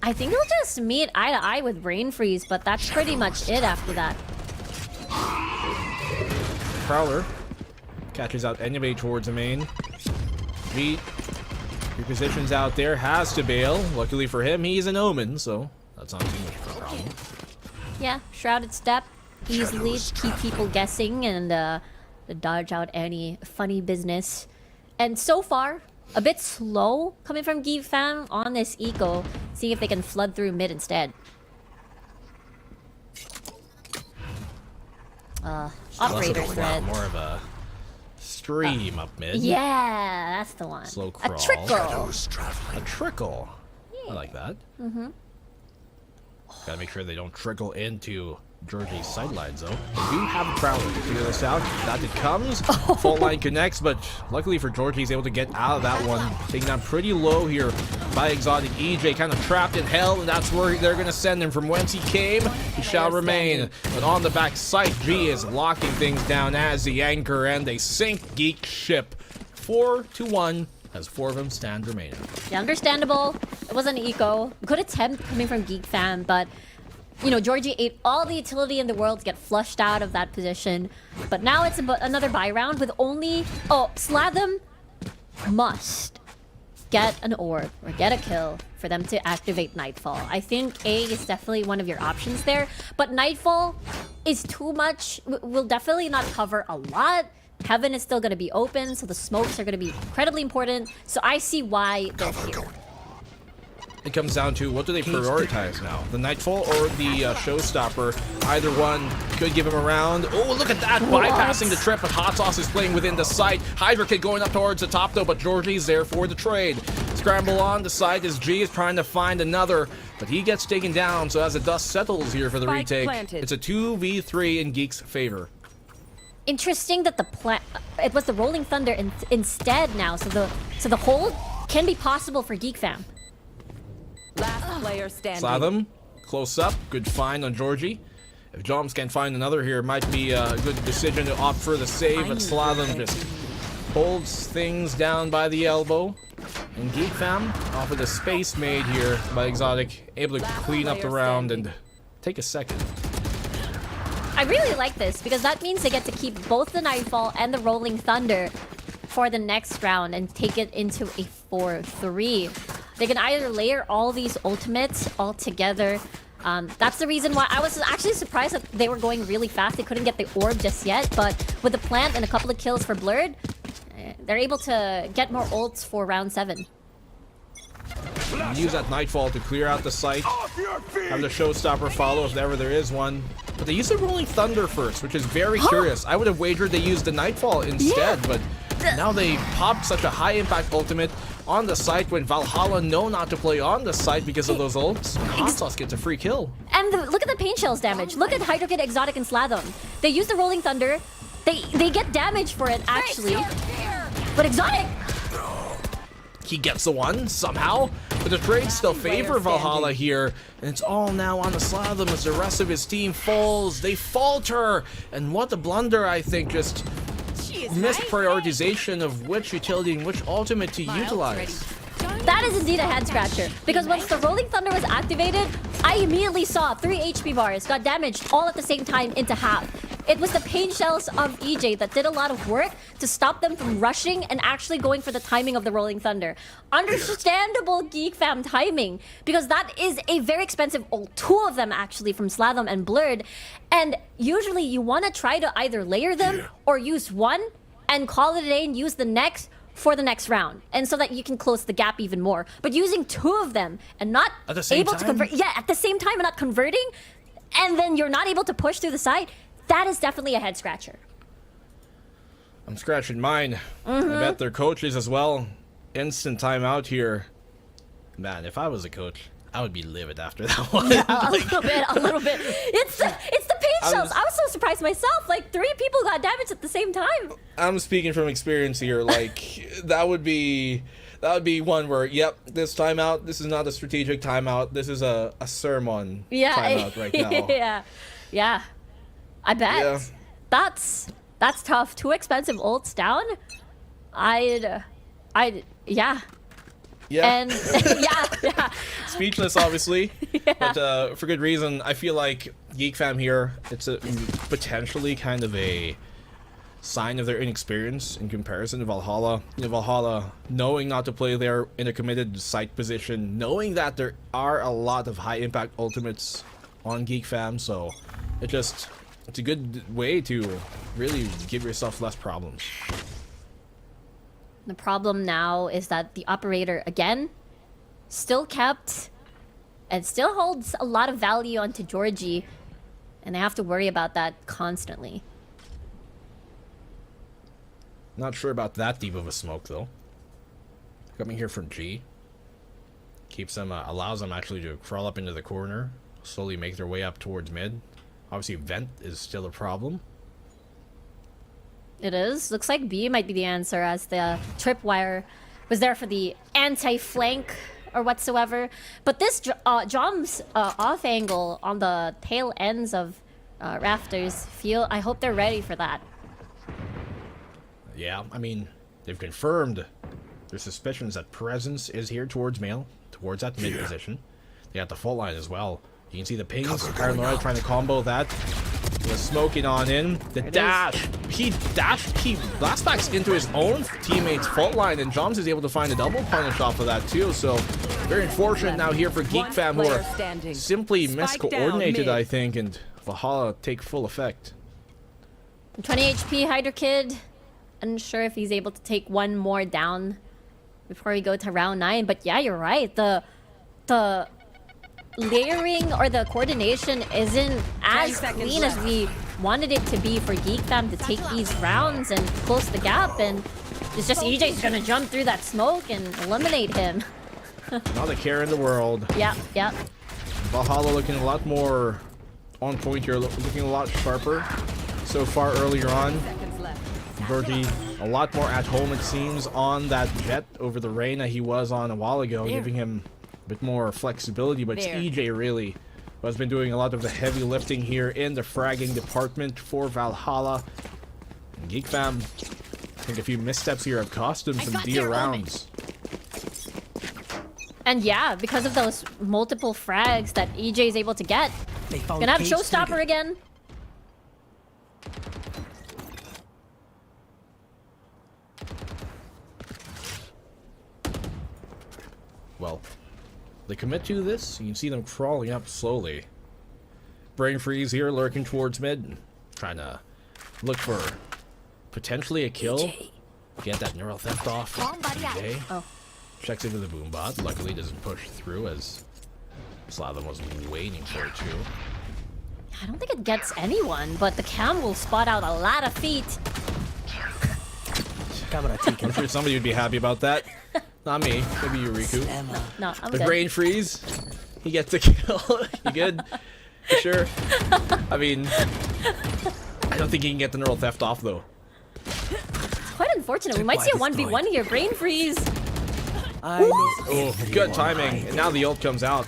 I think he'll just meet eye to eye with Brain Freeze, but that's pretty much it after that. Prowler catches out anybody towards the main. Beat repositions out there, has to bail. Luckily for him, he's an Omen, so that's not too much of a problem. Yeah, Shrouded Step easily keep people guessing and dodge out any funny business. And so far, a bit slow coming from Geek Fam on this eco. See if they can flood through mid instead. Operator thread. More of a stream up mid. Yeah, that's the one. Slow crawl. A trickle. A trickle. I like that. Gotta make sure they don't trickle into Georgie's sidelines, though. They do have a Prowler to figure this out. That it comes. Fault line connects, but luckily for Georgie, he's able to get out of that one. Taking down pretty low here by Exotic. EJ kind of trapped in hell, and that's where they're going to send him. From whence he came, he shall remain. But on the back site, G is locking things down as the anchor, and they sink Geek ship. 4-1. As 4 of them stand remaining. Yeah, understandable. It was an eco. Good attempt coming from Geek Fam, but you know, Georgie ate all the utility in the world to get flushed out of that position. But now it's another buy round with only... Oh, Slatham must get an orb or get a kill for them to activate Nightfall. I think A is definitely one of your options there, but Nightfall is too much. Will definitely not cover a lot. Heaven is still going to be open, so the smokes are going to be incredibly important. So I see why they're here. it comes down to what do they prioritize now? The Nightfall or the Showstopper? Either one could give him a round. Oh, look at that! Bypassing the trip, but Hot Sauce is playing within the site. Hydra Kid going up towards the top though, but Georgie's there for the trade. Scramble on the site as G is trying to find another, but he gets taken down. So as the dust settles here for the Spike retake, planted. it's a 2v3 in Geek's favor. Interesting that it was the Rolling Thunder instead now, so the hold can be possible for Geek Fam. Last player standing. Slatham, close up, good find on Georgie. If Joms can find another here, it might be a good decision to opt for the save, but Slatham just holds things down by the elbow. And Geek Fam, off of the space made here by Exotic, able to clean up the round and take a second. I really like this because that means they get to keep both the Nightfall and the Rolling Thunder for the next round and take it into a 4-3. They can either layer all these ultimates all together. That's the reason why I was actually surprised that they were going really fast. They couldn't get the orb just yet, but with the plant and a couple of kills for Blurred, they're able to get more ults for round 7. Use that Nightfall to clear out the site. Have the Showstopper follow if ever there is one. But they use the Rolling Thunder first, which is very curious. I would have wagered they used the Nightfall instead, but now they popped such a high impact ultimate on the site when Valhalla know not to play on the site because of those ults. Hot Sauce gets a free kill. And look at the pain shells damage. Look at Hydro Kid, Exotic, and Slatham. They use the Rolling Thunder. They get damage for it actually. But Exotic, He gets the one somehow, but the trades still favor Valhalla here, and it's all now on the Slatham as the rest of his team falls. They falter, and what a blunder, I think, just misprioritization of which utility and which ultimate to utilize. that is indeed a head scratcher. Because once the Rolling Thunder was activated, I immediately saw 3 HP bars got damaged all at the same time into half. It was the pain shells of EJ that did a lot of work to stop them from rushing and actually going for the timing of the Rolling Thunder. Understandable Geek Fam timing, because that is a very expensive ult. 2 of them actually from Slatham and Blurred. And usually you want to try to either layer them or use one and call it a day and use the next for the next round, and so that you can close the gap even more. But using 2 of them and not at the same able time? to convert, at the same time and not converting, and then you're not able to push through the site, that is definitely a head scratcher. I'm scratching mine. I bet their coaches as well. Instant timeout here. Man, if I was a coach, I would be livid after that one. Yeah, a little bit. It's the pain shells. I was so surprised myself. Like 3 people got damaged at the same time. I'm speaking from experience here. Like that would be one where, yep, this timeout. This is not a strategic timeout. This is a sermon timeout right now. Yeah. I bet. Yeah. That's tough. 2 expensive ults down. Yeah. And yeah. Speechless, obviously, but for good reason. I feel like Geek Fam here, it's potentially kind of a sign of their inexperience in comparison to Valhalla. You know, Valhalla knowing not to play there in a committed site position, knowing that there are a lot of high impact ultimates on Geek Fam, so it's a good way to really give yourself less problems. The problem now is that the operator, again, still kept and still holds a lot of value onto Georgie, and they have to worry about that constantly. Not sure about that deep of a smoke, though. Coming here from G. Keeps them, allows them actually to crawl up into the corner, slowly make their way up towards mid. Obviously, Vent is still a problem. It is. Looks like B might be the answer, as the tripwire was there for the anti-flank or whatsoever. But this Jom's off angle on the tail ends of rafters, I hope they're ready for that. Yeah, I mean, they've confirmed their suspicions that presence is here towards male, towards that mid position. They got the fault line as well. You can see the pings. Paranoid trying to combo that. The smoking on in. The dash. He blast backs into his own teammate's fault line, and Joms is able to find a double punish off of that too. So very unfortunate now here for Geek Fam, who are simply miscoordinated, I think, and Valhalla take full effect. 20 HP Hydra Kid. Unsure if he's able to take one more down before we go to round 9. But yeah, you're right. The the layering or the coordination isn't as clean as we wanted it to be for Geek Fam to take these rounds and close the gap, and it's just EJ's gonna jump through that smoke and eliminate him. Not a care in the world. Yep. Valhalla looking a lot more on point here, looking a lot sharper so far earlier on. Georgie a lot more at home, it seems, on that jet over the Reyna he was on a while ago, giving him a bit more flexibility, but it's EJ really who has been doing a lot of the heavy lifting here in the fragging department for Valhalla. And Geek Fam, I think a few missteps here have cost him some dear rounds. And yeah, because of those multiple frags that EJ is able to get, gonna have Showstopper again. Well, they commit to this. You can see them crawling up slowly. Brain freeze here, lurking towards mid, trying to look for potentially a kill. Get that neural theft off. Okay. Oh. Checks into the boom bot. Luckily, doesn't push through as Slatham was waiting for it to. I don't think it gets anyone, but the cam will spot out a lot of feet. I'm sure somebody would be happy about that. Not me. Maybe Yuriku. No, I'm The good. brain freeze. He gets a kill. You good? You sure? I mean, I don't think he can get the neural theft off though. It's quite unfortunate. We might see a 1v1 here. Brain freeze. Oh, good timing. And now the ult comes out.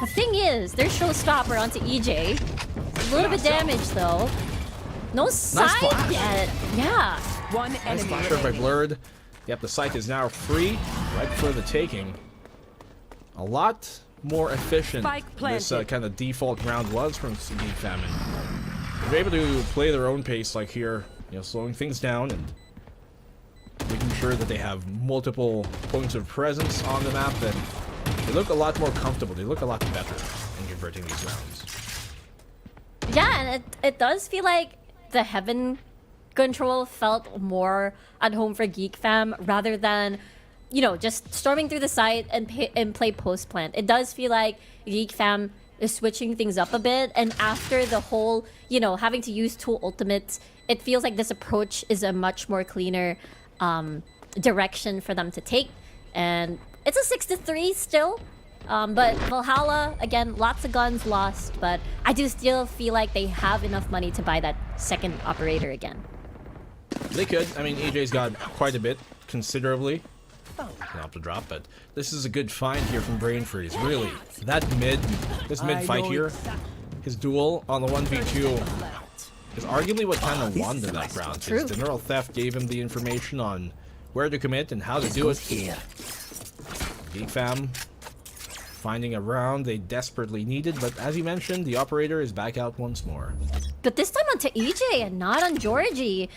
The thing is, there's Showstopper onto EJ. A little bit damaged though. No sight flash. yet. Yeah. One Nice enemy flash by remaining. Blurred. Yep, the site is now free, right for the taking. A lot more efficient Spike this planted. kind of default round was from Geek Fam. They're able to play their own pace, like here, you know, slowing things down and making sure that they have multiple points of presence on the map. And they look a lot more comfortable. They look a lot better in converting these rounds. Yeah, and it does feel like the Heaven control felt more at home for Geek Fam rather than, you know, just storming through the site and play post plant. It does feel like Geek Fam is switching things up a bit, and after the whole, you know, having to use two ultimates, it feels like this approach is a much more cleaner direction for them to take. And it's a 6-3 still. But Valhalla, again, lots of guns lost, but I do still feel like they have enough money to buy that second operator again. They could. I mean, EJ's got quite a bit, considerably. Not to drop, but this is a good find here from Brain Freeze. Really, this mid fight here, his duel on the 1v2 is arguably what kind of won the that round. True. The neural theft gave him the information on where to commit and how to do it. Geek Fam finding a round they desperately needed, but as you mentioned, the operator is back out once more. But this time onto EJ and not on Georgie.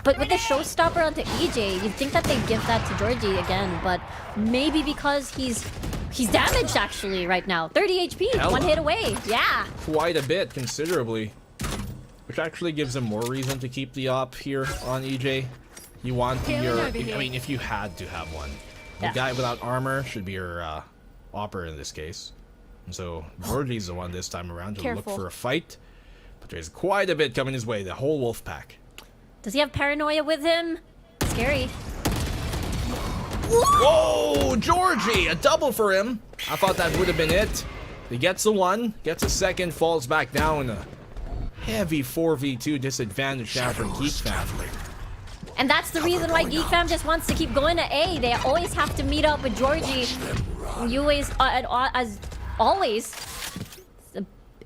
But with the Showstopper onto EJ, you'd think that they'd give that to Georgie again, but maybe because he's damaged actually right now. 30 HP, Hella. one hit away. Yeah. Quite a bit, considerably. Which actually gives him more reason to keep the op here on EJ. You want your, I mean, if you had to have one. The Yeah. guy without armor should be your opper in this case. And so Georgie's the one this time around to Careful. look for a fight. But there's quite a bit coming his way, the whole wolf pack. Does he have paranoia with him? Scary. Whoa, Georgie, a double for him. I thought that would have been it. He gets a one, gets a second, falls back down. A heavy 4v2 disadvantage now for Geek Fam. And that's the reason why Geek Fam just wants to keep going to A. They always have to meet up with Georgie. You always, as always,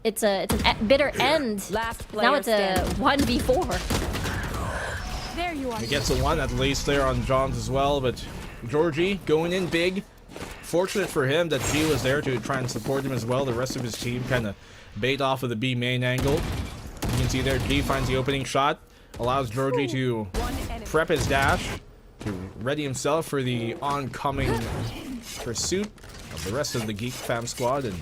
it's a bitter end. Last player Now it's a standing. 1v4. There you are. He gets a one at least there on Johns as well, but Georgie going in big. Fortunate for him that G was there to try and support him as well. The rest of his team kind of bait off of the B main angle. You can see there G finds the opening shot, allows Georgie to prep his dash, to ready himself for the oncoming pursuit of the rest of the Geek Fam squad. And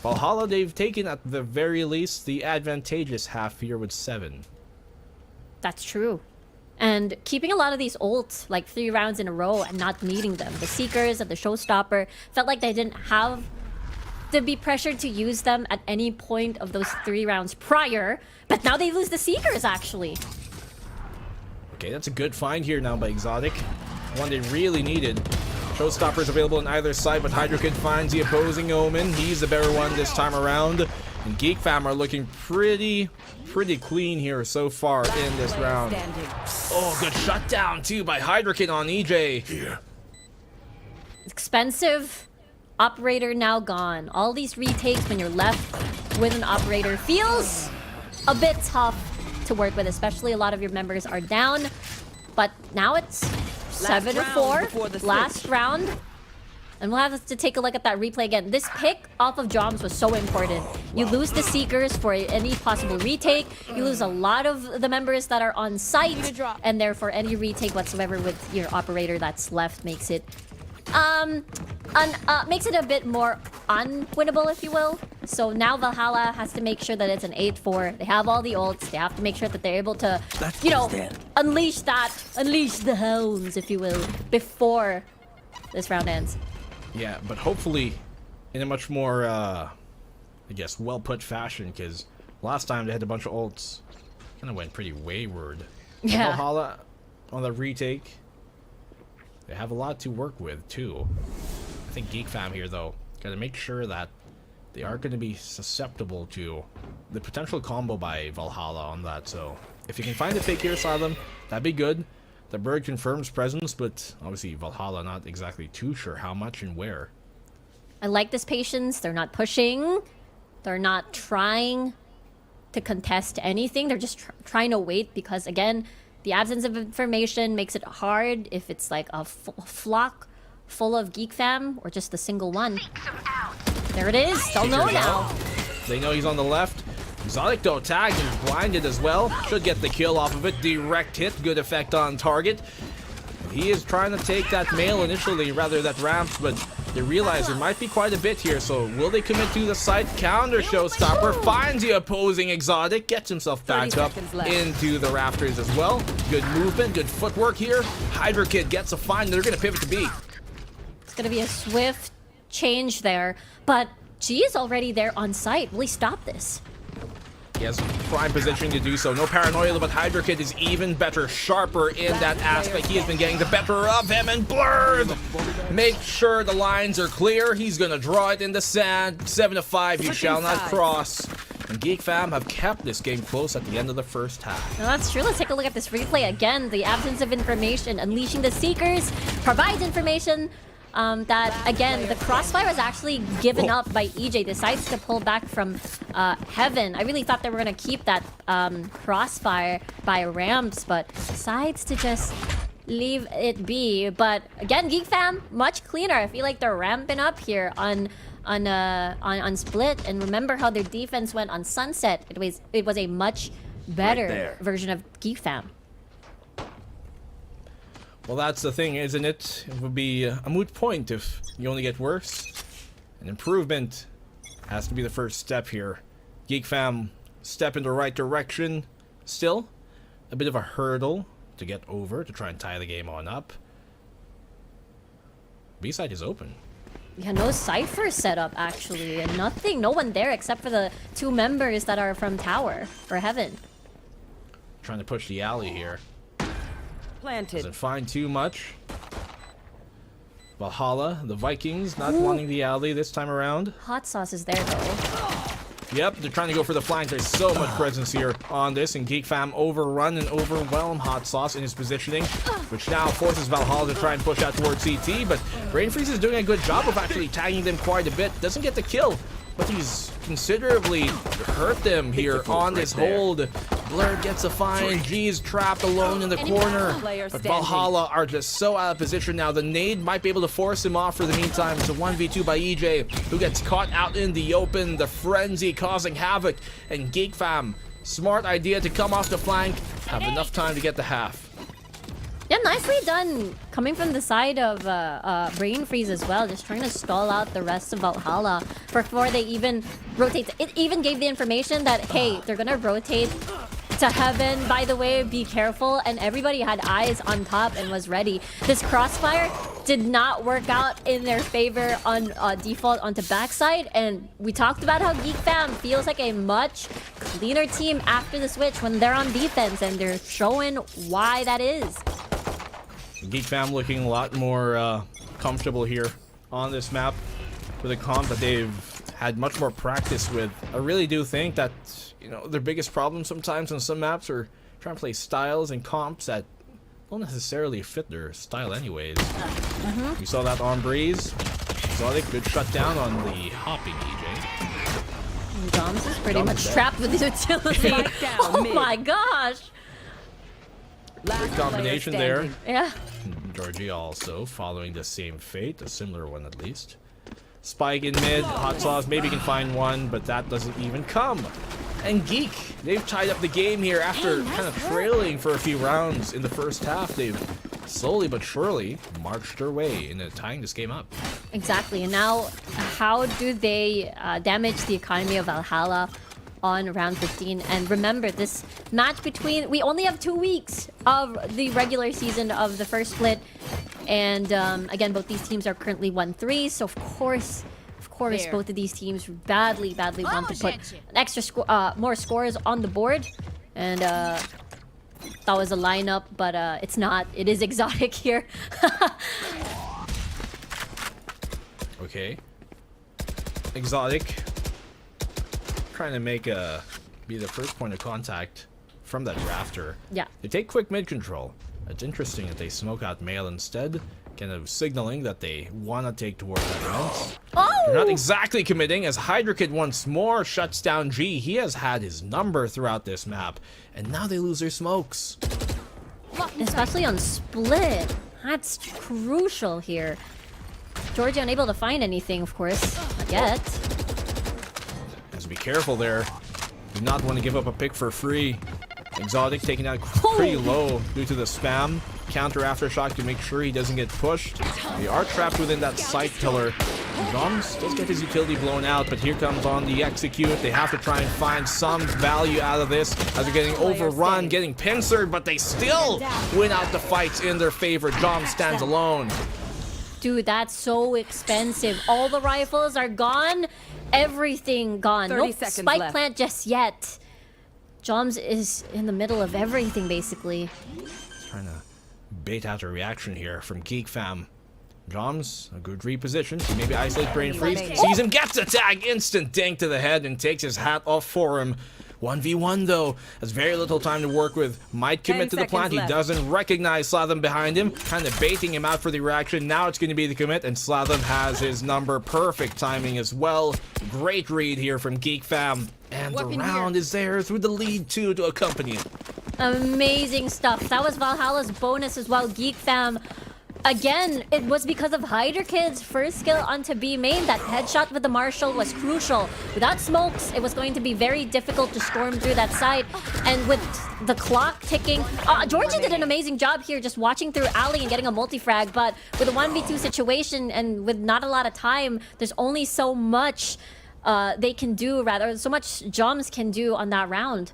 Valhalla, they've taken at the very least the advantageous half here with 7. That's true. And keeping a lot of these ults like 3 rounds in a row and not needing them. The Seekers and the Showstopper felt like they didn't have to be pressured to use them at any point of those 3 rounds prior. But now they lose the Seekers, actually. Okay, that's a good find here now by Exotic. One they really needed. Showstoppers available on either side, but Hydro Kid finds the opposing Omen. He's the better one this time around. And Geek Fam are looking pretty clean here so far in this round. Oh, good shutdown too by Hydro Kid on EJ. Here. Expensive. Operator now gone. All these retakes when you're left with an operator feels a bit tough to work with, especially a lot of your members are down. But now it's 7-4, last round. And we'll have to take a look at that replay again. This pick off of Joms was so important. You lose the Seekers for any possible retake. You lose a lot of the members that are on site. And therefore any retake whatsoever with your operator that's left makes it makes it a bit more unwinnable, if you will. So now Valhalla has to make sure that it's an 8-4. They have all the ults. They have to make sure that they're able to, you know, unleash the hounds, if you will, before this round ends. Yeah, but hopefully in a much more, I guess, well-put fashion, because last time they had a bunch of ults. Kind of went pretty wayward. Yeah. Valhalla on the retake. They have a lot to work with, too. I think Geek Fam here, though, got to make sure that they are going to be susceptible to the potential combo by Valhalla on that. So if you can find a fake here, Asylum, that'd be good. The bird confirms presence, but obviously Valhalla not exactly too sure how much and where. I like this patience. They're not pushing. They're not trying to contest anything. They're just trying to wait because, again, the absence of information makes it hard if it's like a flock full of Geek Fam or just a single one. There it is. They'll know now. They know he's on the left. Exotic though tagged and blinded as well. Should get the kill off of it. Direct hit. Good effect on target. He is trying to take that male initially, rather that ramps, but they realize there might be quite a bit here. So will they commit to the site? Counter Showstopper finds the opposing Exotic, gets himself back up into the rafters as well. Good movement, good footwork here. Hydro Kid gets a find. They're going to pivot to B. It's going to be a swift change there, but G is already there on site. Will he stop this? He has prime positioning to do so. No paranoia, but Hydro Kid is even better, sharper in that aspect. He has been getting the better of him, and Blurred! Make sure the lines are clear. He's gonna draw it in the sand. 7-5, you shall not cross. And Geek Fam have kept this game close at the end of the first half. No, that's true. Let's take a look at this replay again. The absence of information, unleashing the Seekers, provides information that, again, the crossfire was actually given up by EJ. Decides to pull back from Heaven. I really thought they were going to keep that crossfire by ramps, but decides to just leave it be. But again, Geek Fam, much cleaner. I feel like they're ramping up here on Split. And remember how their defense went on Sunset. It was a much better version of Geek Fam. Well, that's the thing, isn't it? It would be a moot point if you only get worse. An improvement has to be the first step here. Geek Fam step in the right direction. Still, a bit of a hurdle to get over to try and tie the game on up. B-side is open. Yeah, no Cypher setup actually, and nothing, no one there except for the 2 members that are from Tower or Heaven. Trying to push the alley here. Planted. Doesn't find too much. Valhalla, the Vikings, not wanting the alley this time around. Hot sauce is there though. Yep, they're trying to go for the flank. There's so much presence here on this, and Geek Fam overrun and overwhelm Hot Sauce in his positioning, which now forces Valhalla to try and push out towards CT, but Brain Freeze is doing a good job of actually tagging them quite a bit. Doesn't get the kill, but he's considerably hurt them here on this hold. Blur gets a fine. G's trapped alone in the corner. But Valhalla are just so out of position now. The nade might be able to force him off for the meantime. It's a 1v2 by EJ, who gets caught out in the open. The frenzy causing havoc. And Geek Fam, smart idea to come off the flank. Have enough time to get the half. Yeah, nicely done. Coming from the side of Brain Freeze as well, just trying to stall out the rest of Valhalla before they even rotate. It even gave the information that, hey, they're gonna rotate to heaven, by the way. Be careful. And everybody had eyes on top and was ready. This crossfire did not work out in their favor on default onto backside. And we talked about how Geek Fam feels like a much cleaner team after the switch when they're on defense. And they're showing why that is. Geek Fam looking a lot more comfortable here on this map with a comp that they've had much more practice with. I really do think that, you know, their biggest problem sometimes on some maps are trying to play styles and comps that don't necessarily fit their style anyways. You saw that on Breeze. Exotic, good shutdown on the hopping EJ. Joms is pretty much dead. trapped with his utility. Spike down Oh mid. my gosh. Last Good combination player there. standing. Yeah. Georgie also following the same fate, a similar one at least. Spike in mid, hot sauce, maybe can find one, but that doesn't even come. And Geek, they've tied up the game here after kind of trailing for a few rounds in the first half. They've slowly but surely marched their way into tying this game up. Exactly. And now, how do they damage the economy of Valhalla on round 15? And remember, this match between... We only have 2 weeks of the regular season of the first split. And again, both these teams are currently 1-3. So, of course, There. both of these teams badly want to put an extra more scores on the board. And that was a lineup, but it's not. It is Exotic here. Okay. Exotic trying to make be the first point of contact from that rafter. Yeah. They take quick mid control. It's interesting that they smoke out male instead, kind of signaling that they want to take towards that round. They're not exactly committing as Hydra Kid once more shuts down G. He has had his number throughout this map, and now they lose their smokes. Especially on split. That's crucial here. Georgia unable to find anything, of course. Not yet. Has to be careful there. Do not want to give up a pick for free. Exotic taking out pretty low due to the spam. Counter aftershock to make sure he doesn't get pushed. They are trapped within that site pillar. Joms does get his utility blown out, but here comes on the execute. They have to try and find some value out of this as they're getting overrun, getting pincered, but they still win out the fights in their favor. Joms stands alone. Dude, that's so expensive. All the rifles are gone. Everything gone. 30 No seconds spike left. plant just yet. Joms is in the middle of everything, basically. Trying to bait out a reaction here from Geek Fam. Joms, a good reposition. Maybe isolate Brain Freeze. Sees him, gets the tag, instant dink to the head, and takes his hat off for him. 1v1 though, has very little time to work with. Might commit 10 to the plant. He seconds doesn't recognize Slatham behind him, kind of baiting him out for the reaction. Now it's going to be the commit, and Slatham has his number. Perfect timing as well. Great read here from Geek Fam. And the round is theirs with the lead 2 to accompany it. Amazing stuff. That was Valhalla's bonus as well. Geek Fam. Again, it was because of Hydra Kid's first skill onto B main. That headshot with the Marshall was crucial. Without smokes, it was going to be very difficult to storm through that site. And with the clock ticking, Georgia did an amazing job here just watching through alley and getting a multi-frag. But with a 1v2 situation and with not a lot of time, there's only so much they can do, rather, so much Joms can do on that round.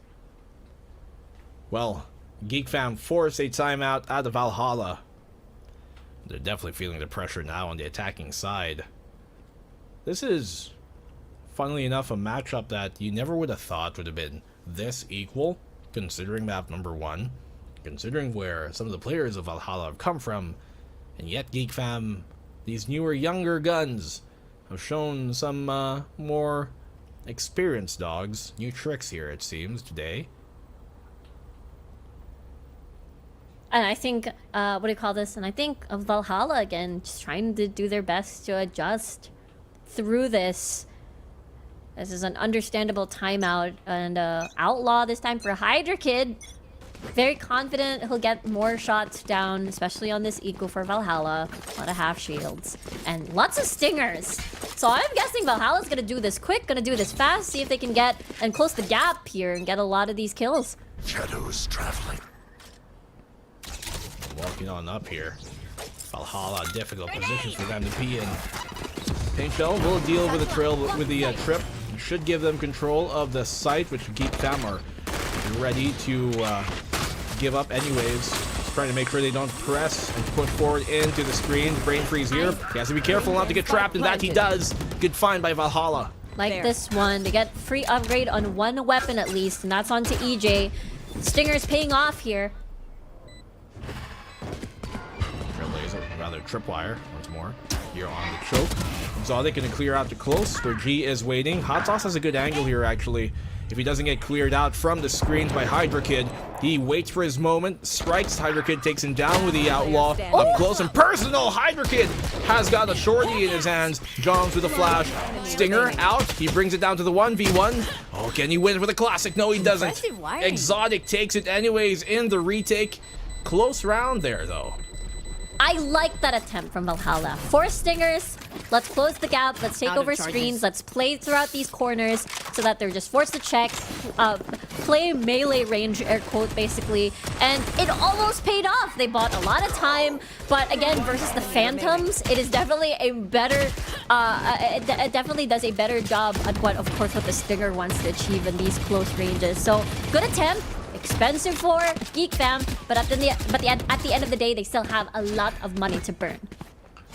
Well, Geek Fam forced a timeout out of Valhalla. They're definitely feeling the pressure now on the attacking side. This is, funnily enough, a matchup that you never would have thought would have been this equal, considering map number 1, considering where some of the players of Valhalla have come from, and yet Geek Fam, these newer, younger guns, have shown some more experienced dogs. New tricks here, it seems, today. And I think, what do you call this? And I think of Valhalla again, just trying to do their best to adjust through this. This is an understandable timeout. And Outlaw this time for Hydra Kid. Very confident he'll get more shots down, especially on this eco for Valhalla. A lot of half shields. And lots of stingers. So I'm guessing Valhalla's gonna do this quick, gonna do this fast, see if they can get and close the gap here and get a lot of these kills. Shadows traveling. Walking on up here. Valhalla, difficult position for them to be in. Paint Shell will deal with the trail with the trip. Should give them control of the site, which Geek Fam are ready to give up anyways. Trying to make sure they don't press and push forward into the screen. Brain freeze here. He has to be careful not to get trapped, and that he does. Good find by Valhalla. Like this one, they get free upgrade on one weapon at least, and that's onto EJ. Stinger's paying off here. Trailblazer, rather tripwire once more. Here on the choke. Exotic gonna clear out to close where G is waiting. Hot Sauce has a good angle here actually. If he doesn't get cleared out from the screens by Hydra Kid, he waits for his moment, strikes. Hydra Kid takes him down with the Outlaw. Up close and personal, Hydra Kid has got a shorty in his hands. Johns with a flash. Stinger out. He brings it down to the 1v1. Oh, can he win with a classic? No, he doesn't. Exotic takes it anyways in the retake. Close round there, though. I like that attempt from Valhalla. 4 Stingers. Let's close the gap. Let's take over screens. Let's play throughout these corners so that they're just forced to check. Play melee range, air quote, basically. And it almost paid off. They bought a lot of time. But again, versus the Phantoms, it is definitely a better... it definitely does a better job at what, of course, what the Stinger wants to achieve in these close ranges. So, good attempt. Expensive for Geek Fam, but at the end of the day, they still have a lot of money to burn.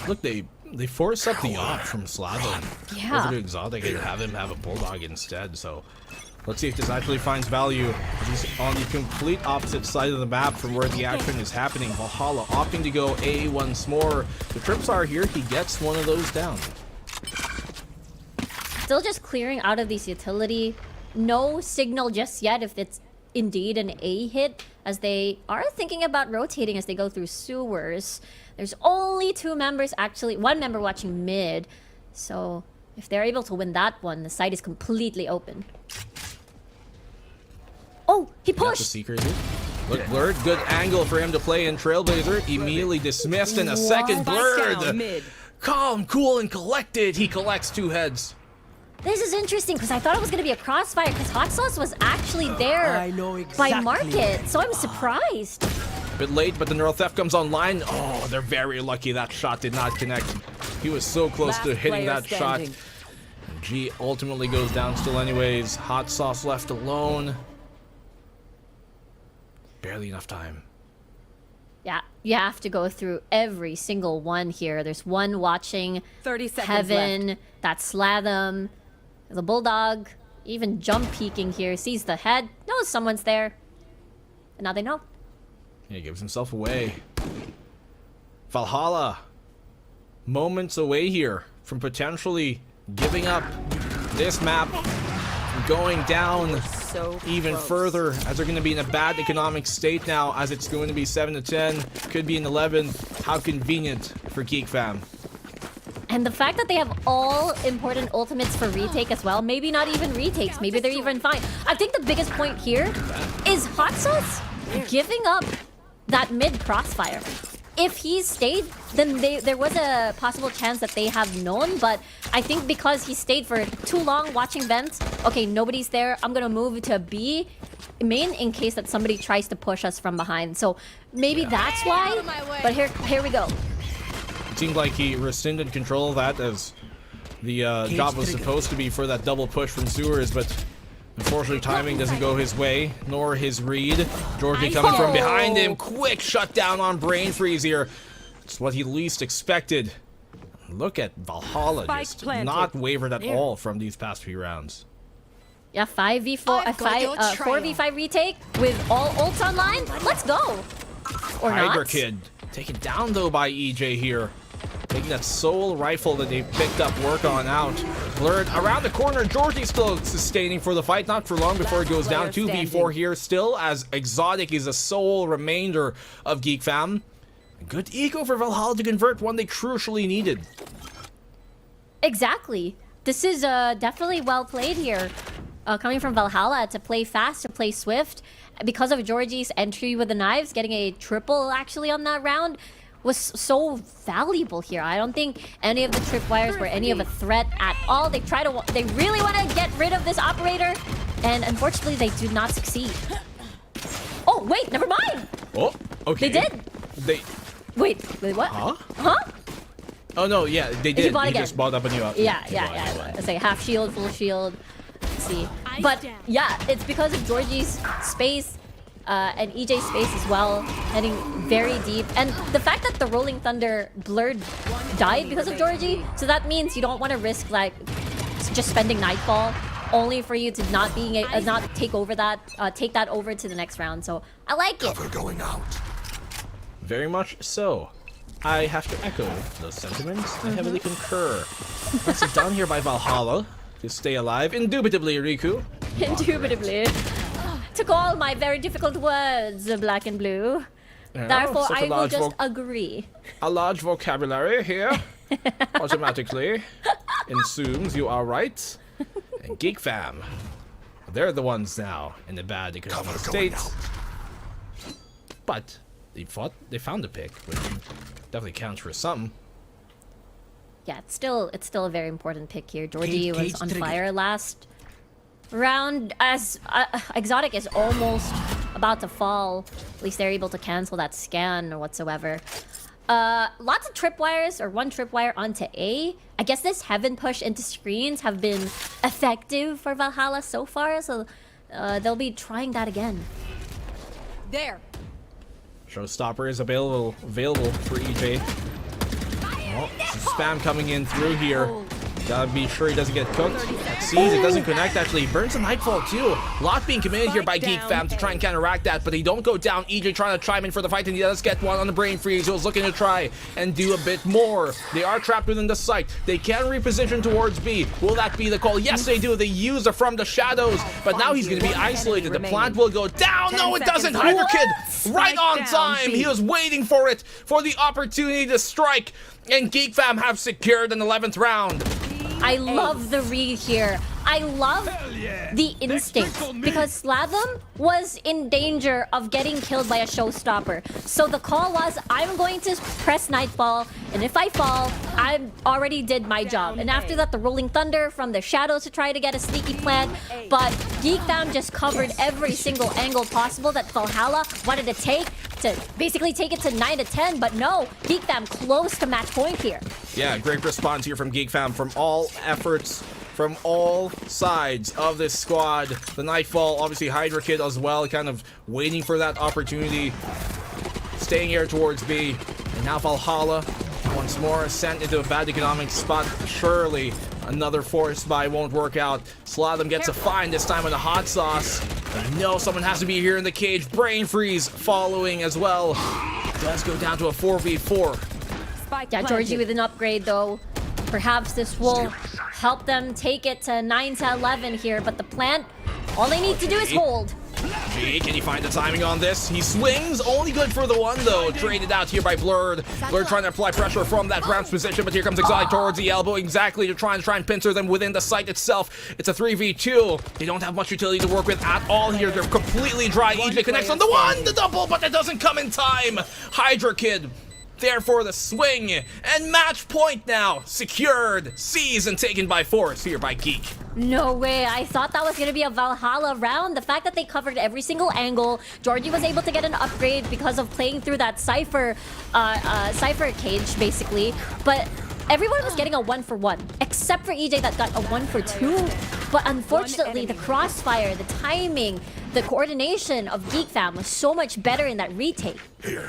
Look, they force up the op from Slavo Yeah. over to Exotic and have him have a Bulldog instead. So let's see if this actually finds value. He's on the complete opposite side of the map from where the action is happening. Valhalla opting to go A once more. The trips are here. He gets one of those down. Still just clearing out of this utility. No signal just yet if it's indeed an A hit, as they are thinking about rotating as they go through sewers. There's only 2 members, actually 1 member watching mid, so if they're able to win that one, the site is completely open. Oh, he Got the pushed! Seeker here. Look, Blurred, good angle for him to play in Trailblazer. Immediately dismissed in a second. Blurred, calm, cool, and collected. He collects 2 heads. This is interesting because I thought it was going to be a crossfire because Hot Sauce was actually there by Market, so I'm surprised. A bit late, but the Neural Theft comes online. Oh, they're very lucky that shot did not connect. He was so close to hitting that shot. G ultimately goes down still anyways. Hot Sauce left alone. Barely enough time. Yeah, you have to go through every single one here. There's one watching 30 seconds Heaven, left. that's Slatham, the Bulldog, even jump peeking here, sees the head, knows someone's there. And now they know. He gives himself away. Valhalla, moments away here from potentially giving up this map, going down even further, as they're going to be in a bad economic state now, as it's going to be 7-10, could be an 11. How convenient for Geek Fam. And the fact that they have all important ultimates for retake as well, maybe not even retakes, maybe they're even fine. I think the biggest point here is Hot Sauce giving up that mid crossfire. If he stayed, then there was a possible chance that they have known, but I think because he stayed for too long watching vents, okay, nobody's there, I'm gonna move to B main in case that somebody tries to push us from behind. So maybe that's why, but here we go. It seemed like he rescinded control of that, as the job was supposed to be for that double push from sewers, but unfortunately timing doesn't go his way, nor his read. Georgie coming from behind him, quick shutdown on Brain Freeze here. It's what he least expected. Look at Valhalla, just not wavered at all from these past few rounds. Yeah, 4v5 retake with all ults online. Let's go. Or Hydra not. Kid taken down though by EJ here. Taking that soul rifle that they picked up work on out. Blurred around the corner. Georgie still sustaining for the fight. Not for long before it goes down. 2v4 here still, as Exotic is a sole remainder of Geek Fam. Good eco for Valhalla to convert, one they crucially needed. Exactly. This is definitely well played here. Coming from Valhalla to play fast, to play swift. Because of Georgie's entry with the knives, getting a triple actually on that round was so valuable here. I don't think any of the tripwires were any of a threat at all. They really want to get rid of this operator, and unfortunately they do not succeed. Oh wait, never mind. Oh, okay. They did. Wait, what? Huh? Oh no, yeah, they did. He Just bought up a new outfit. Yeah. It's like half shield, full shield. Let's see. But yeah, it's because of Georgie's space and EJ's space as well, heading very deep. And the fact that the Rolling Thunder blurred died because of Georgie, so that means you don't want to risk like just spending Nightfall only for you to not take that over to the next round. So I like it. Cover going out. Very much so. I have to echo those sentiments. I heavily concur. That's done here by Valhalla to stay alive. Indubitably, Riku. Indubitably. Took all my very difficult words, black and blue. Yeah, Therefore, such a I will large just agree. A large vocabulary here automatically assumes you are right. And Geek Fam, they're the ones now in the bad economic state. But they found a pick, which definitely counts for something. Yeah, it's still a very important pick here. Georgie was on fire last round, as Exotic is almost about to fall. At least they're able to cancel that scan or whatsoever. Lots of tripwires, or one tripwire onto A. I guess this Heaven push into screens have been effective for Valhalla so far, so they'll be trying that again. There. Showstopper is available for EJ. Oh, some spam coming in through here. Gotta be sure he doesn't get cooked. Sees it doesn't connect, actually. He burns a Nightfall too. A lot being committed here by Geek Fam to try and counteract that, but they don't go down. EJ trying to chime in for the fight, and he does get one on the brain freeze. He was looking to try and do a bit more. They are trapped within the site. They can reposition towards B. Will that be the call? Yes, they do. They use it from the shadows, but now he's going to be isolated. The plant will go down. No, it doesn't. Hydra Kid right on time. He was waiting for it, for the opportunity to strike, and Geek Fam have secured an 11th round. I love the read here. I love the instinct, because Slatham was in danger of getting killed by a showstopper. So the call was, I'm going to press Nightfall, and if I fall, I already did my job. And after that, the Rolling Thunder from the shadows to try to get a sneaky plant. But Geek Fam just covered every single angle possible that Valhalla wanted to take to basically take it to 9 to 10. But no, Geek Fam close to match point here. Yeah, great response here from Geek Fam from all efforts, from all sides of this squad. The Nightfall, obviously Hydra Kid as well, kind of waiting for that opportunity. Staying here towards B. And now Valhalla, once more, sent into a bad economic spot. Surely another forced buy won't work out. Slatham gets a find, this time with a hot sauce. And no, someone has to be here in the cage. Brain freeze following as well. Does go down to a 4v4. Yeah, Georgie with an upgrade though. Perhaps this will help them take it to 9 to 11 here, but the plant, all they need to do is hold. G, can he find the timing on this? He swings, only good for the one though. Traded out here by Blurred. Blurred trying to apply pressure from that ramps position, but here comes Exotic towards the elbow, exactly to try and pincer them within the site itself. It's a 3v2. They don't have much utility to work with at all here. They're completely dry. EJ connects on the one, the double, but it doesn't come in time. Hydra Kid there for the swing, and match point now secured, seized and taken by force here by Geek. No way, I thought that was gonna be a Valhalla round. The fact that they covered every single angle, Georgie was able to get an upgrade because of playing through that Cypher cage basically, but everyone was getting a 1-for-1 except for EJ that got a 1-for-2. But unfortunately, the crossfire, the timing, the coordination of Geek Fam was so much better in that retake. Here.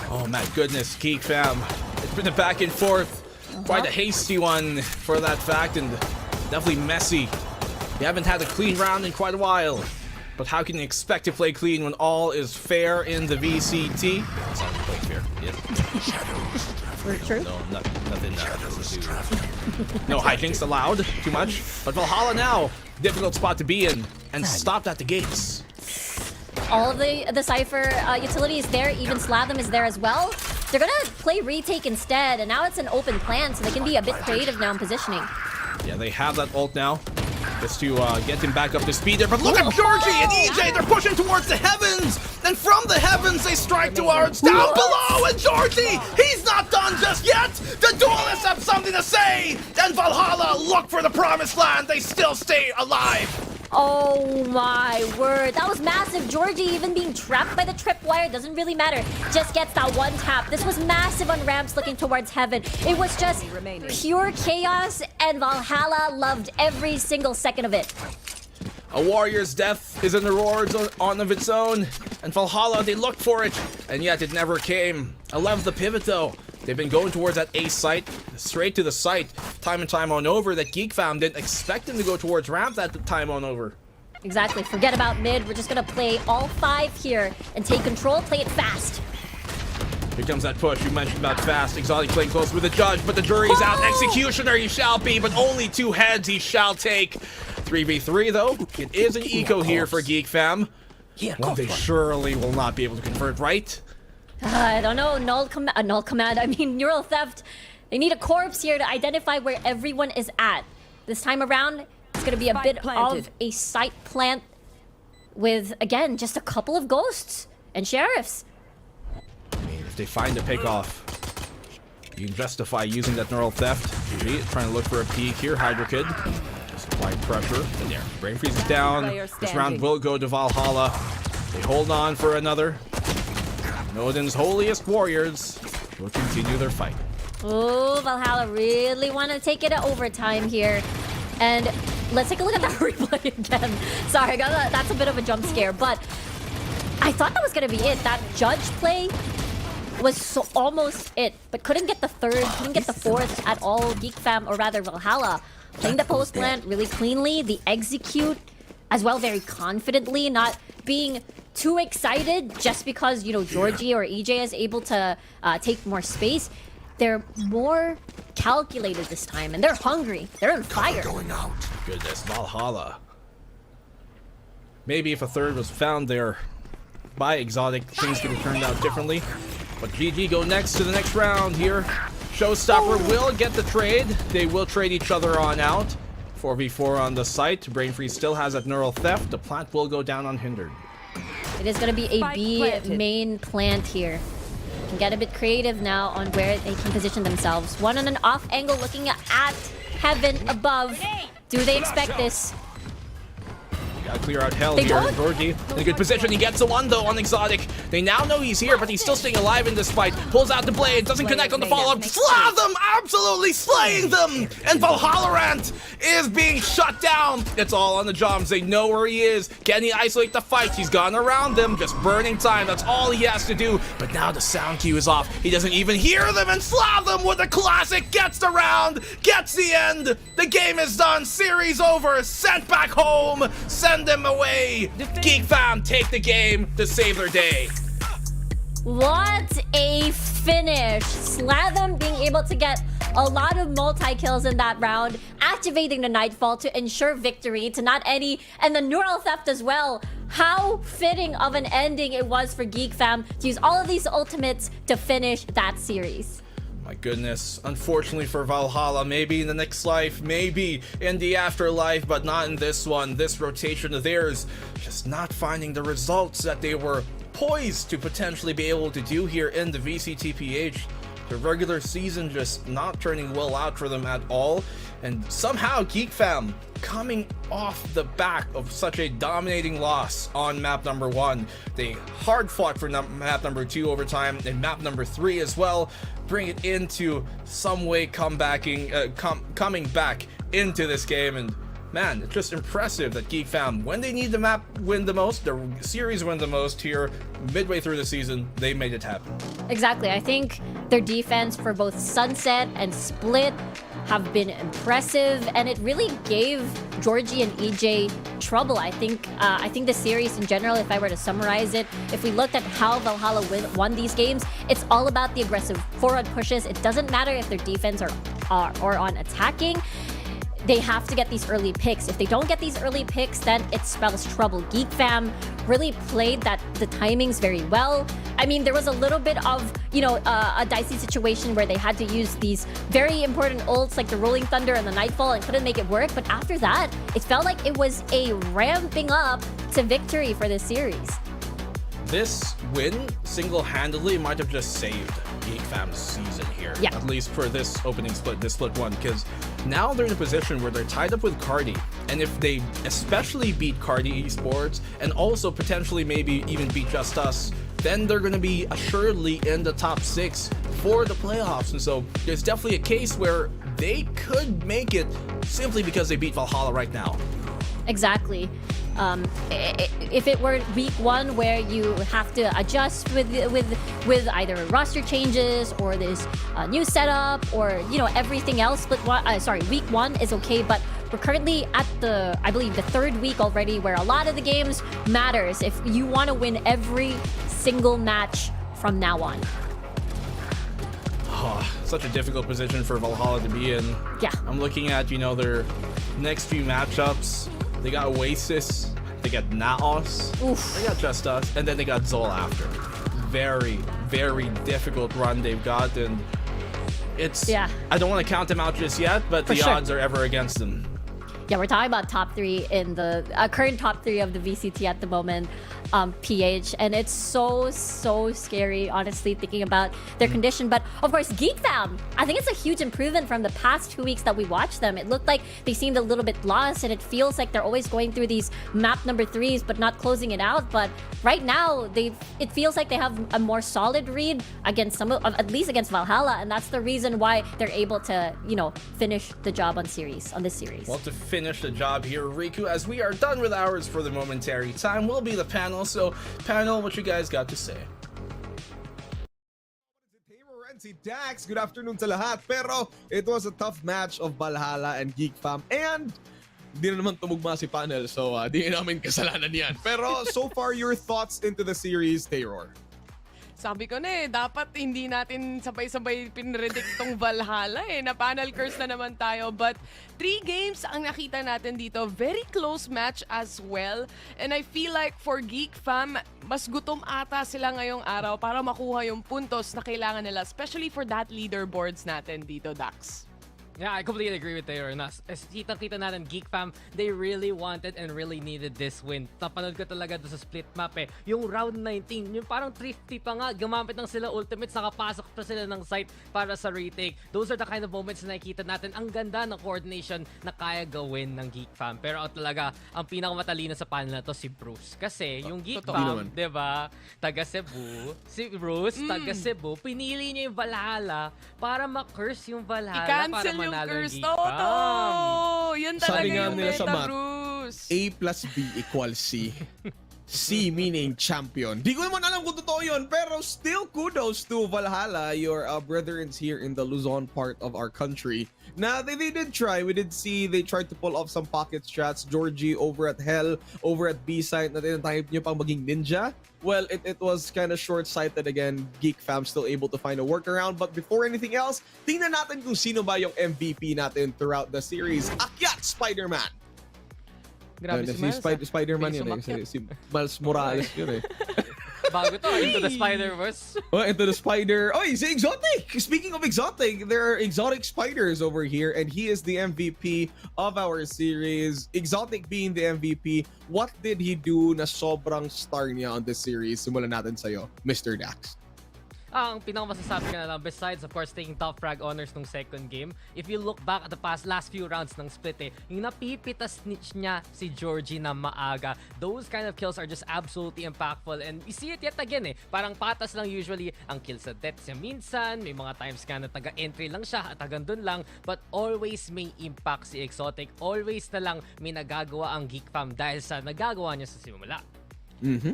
Oh my goodness, Geek Fam. It's been a back and forth. Quite a hasty one for that fact, and definitely messy. You haven't had a clean round in quite a while. But how can you expect to play clean when all is fair in the VCT? That's how you play fair. Yeah. True. No, nothing. No hijinks allowed. Too much. But Valhalla now, difficult spot to be in, and stopped at the gates. All of the Cypher utility is there, even Slatham is there as well. They're gonna play retake instead, and now it's an open plan, so they can be a bit creative now in positioning. Yeah, they have that ult now, just to get him back up to speed there. But look at Georgie and EJ, they're pushing towards the heavens! And from the heavens, they strike towards down below, and Georgie, he's not done just yet! The duelists have something to say! And Valhalla look for the promised land, they still stay alive! Oh my word, that was massive. Georgie even being trapped by the tripwire doesn't really matter. Just gets that one tap. This was massive on ramps looking towards heaven. It was just pure chaos, and Valhalla loved every single second of it. A warrior's death is an reward on of its own, and Valhalla, they looked for it, and yet it never came. I love the pivot though. They've been going towards that A site, straight to the site, time and time on over, that Geek Fam didn't expect him to go towards ramp that time on over. Exactly. Forget about mid. We're just going to play all 5 here and take control, play it fast. Here comes that push you mentioned about fast. Exotic playing close with the judge, but the jury's out. Executioner he shall be, but only 2 heads he shall take. 3v3 though. It is an eco here for Geek Fam. One they surely will not be able to convert, right? I don't know. Null command. I mean, neural theft. They need a corpse here to identify where everyone is at. This time around, it's going to be a bit of a site plant with, again, just a couple of ghosts and sheriffs. I mean, if they find a pick off, you can justify using that neural theft. GG trying to look for a peek here. Hydra Kid. Just applying pressure. And there. Brain freeze is down. This round will go to Valhalla. They hold on for another. Odin's holiest warriors will continue their fight. Oh, Valhalla really want to take it to overtime here. And let's take a look at that replay again. Sorry, that's a bit of a jump scare, but I thought that was going to be it. That judge play was almost it, but couldn't get the 3rd, couldn't get the 4th at all. Geek Fam, or rather Valhalla, playing the post plant really cleanly. The execute as well very confidently, not being too excited just because, you know, Georgie or EJ is able to take more space. They're more calculated this time, and they're hungry. They're on fire. Goodness, Valhalla. Maybe if a 3rd was found there by Exotic, things could have turned out differently. But GG go next to the next round here. Showstopper will get the trade. They will trade each other on out. 4v4 on the site. Brain Freeze still has that neural theft. The plant will go down unhindered. It is going to be a B main plant here. Can get a bit creative now on where they can position themselves. One on an off angle looking at heaven above. Do they expect this? Gotta clear out hell here. Georgie in a good position. He gets the one though on Exotic. They now know he's here, but he's still staying alive in this fight. Pulls out the blade, doesn't connect on the follow-up. Slaw them! Absolutely slaying them! And VALORANT is being shut down. It's all on the jobs. They know where he is. Can he isolate the fight? He's gone around them, just burning time. That's all he has to do. But now the sound cue is off. He doesn't even hear them, and slaw them with a classic. Gets the round, gets the end. The game is done. Series over. Sent back home. Send them away. Geek Fam take the game to save their day. What a finish. Slatham being able to get a lot of multi-kills in that round, activating the Nightfall to ensure victory, to not any, and the neural theft as well. How fitting of an ending it was for Geek Fam to use all of these ultimates to finish that series. My goodness, unfortunately for Valhalla, maybe in the next life, maybe in the afterlife, but not in this one. This rotation of theirs just not finding the results that they were poised to potentially be able to do here in the VCTPH. The regular season just not turning well out for them at all, and somehow Geek Fam coming off the back of such a dominating loss on map number 1. They hard fought for map number 2 overtime, and map number 3 as well. Bring it into some way coming back into this game, and man, it's just impressive that Geek Fam, when they need the map win the most, the series win the most here, midway through the season, they made it happen. Exactly. I think their defense for both Sunset and Split have been impressive, and it really gave Georgie and EJ trouble. I think the series in general, if I were to summarize it, if we looked at how Valhalla won these games, it's all about the aggressive forward pushes. It doesn't matter if their defense are on attacking. They have to get these early picks. If they don't get these early picks, then it spells trouble. Geek Fam really played the timings very well. I mean, there was a little bit of, you know, a dicey situation where they had to use these very important ults like the Rolling Thunder and the Nightfall and couldn't make it work. But after that, it felt like it was a ramping up to victory for this series. This win single-handedly might have just saved Geek Fam's season here, at least for this opening split, this split 1, because now they're in a position where they're tied up with Cardi, and if they especially beat Cardi Esports and also potentially maybe even beat JustUs, then they're going to be assuredly in the top 6 for the playoffs. And so there's definitely a case where they could make it simply because they beat Valhalla right now. Exactly. If it were week 1 where you have to adjust with either roster changes or this new setup or everything else, but week 1 is okay, but we're currently at I believe the 3rd week already, where a lot of the games matters if you want to win every single match from now on. Such a difficult position for Valhalla to be in. Yeah. I'm looking at, their next few matchups. They got Oasis, they got NAOS, they got JustUs, and then they got ZOL after. Very, very difficult run they've got, and it's... Yeah. I don't want to count them out just yet, but the odds are ever against them. Yeah, we're talking about top 3 in the current top 3 of the VCT at the moment, PH, and it's so scary, honestly, thinking about their condition. But of course, Geek Fam, I think it's a huge improvement from the past 2 weeks that we watched them. It looked like they seemed a little bit lost, and it feels like they're always going through these map number 3s but not closing it out. But right now, it feels like they have a more solid read against at least against Valhalla, and that's the reason why they're able to finish the job on this series. Well, to finish the job here, Riku, as we are done with ours for the momentary time, will be the panel. So, panel, what you guys got to say? Dax, good afternoon sa lahat. Pero it was a tough match of Valhalla and Geek Fam, and di na naman tumugma si panel, so di namin kasalanan yan. Pero so far, your thoughts into the series, Taylor? Sabi ko na dapat hindi natin sabay-sabay pinredict tong Valhalla na panel curse na naman tayo. But 3 games ang nakita natin dito. Very close match as well. And I feel like for Geek Fam, mas gutom ata sila ngayong araw para makuha yung puntos na kailangan nila. Especially for that leaderboards natin dito, Dax. Yeah, I completely agree with Taylor. Kita natin, Geek Fam, they really wanted and really needed this win. Napanood ko talaga doon sa split map Yung round 19, yung parang thrifty pa nga, gumamit ng sila ultimates, nakapasok pa sila ng site para sa retake. Those are the kind of moments na nakikita natin. Ang ganda ng coordination na kaya gawin ng Geek Fam. Pero talaga, ang pinakamatalino sa panel na to si Bruce. Kasi yung Geek Fam, diba, taga Cebu, si Bruce, taga Cebu, pinili niya yung Valhalla para ma-curse yung Valhalla. I-cancel yung curse. Yun talaga yung meta, Bruce. A plus B equals C. C meaning champion. Di ko naman alam kung totoo yun, pero still kudos to Valhalla, your brethrens here in the Luzon part of our country. Now, they did try. We did see they tried to pull off some pocket strats. Georgie over at Hell, over at B site, na tinatahip nyo pang maging ninja. Well, it was kind of short-sighted again. Geek Fam still able to find a workaround. But before anything else, tingnan natin kung sino ba yung MVP natin throughout the series. Akyat Spider-Man! Grabe si Miles. Spider-Man yun si Miles Morales yun Bago to, Into the Spider-Verse. Into the Spider. Oh, si Exotic! Speaking of Exotic, there are exotic spiders over here, and he is the MVP of our series. Exotic being the MVP, what did he do na sobrang star niya on this series? Simulan natin sa'yo, Mr. Dax. Ang pinakamasasabi ka na lang, besides of course taking top frag honors nung second game, if you look back at the last few rounds ng split yung napipitas niya si Georgie na maaga, those kind of kills are just absolutely impactful, and we see it yet again parang patas lang usually ang kill sa death siya minsan, may mga times ka na taga-entry lang siya at tagang dun lang, but always may impact si Exotic, always na lang may nagagawa ang Geek Fam dahil sa nagagawa niya sa simula.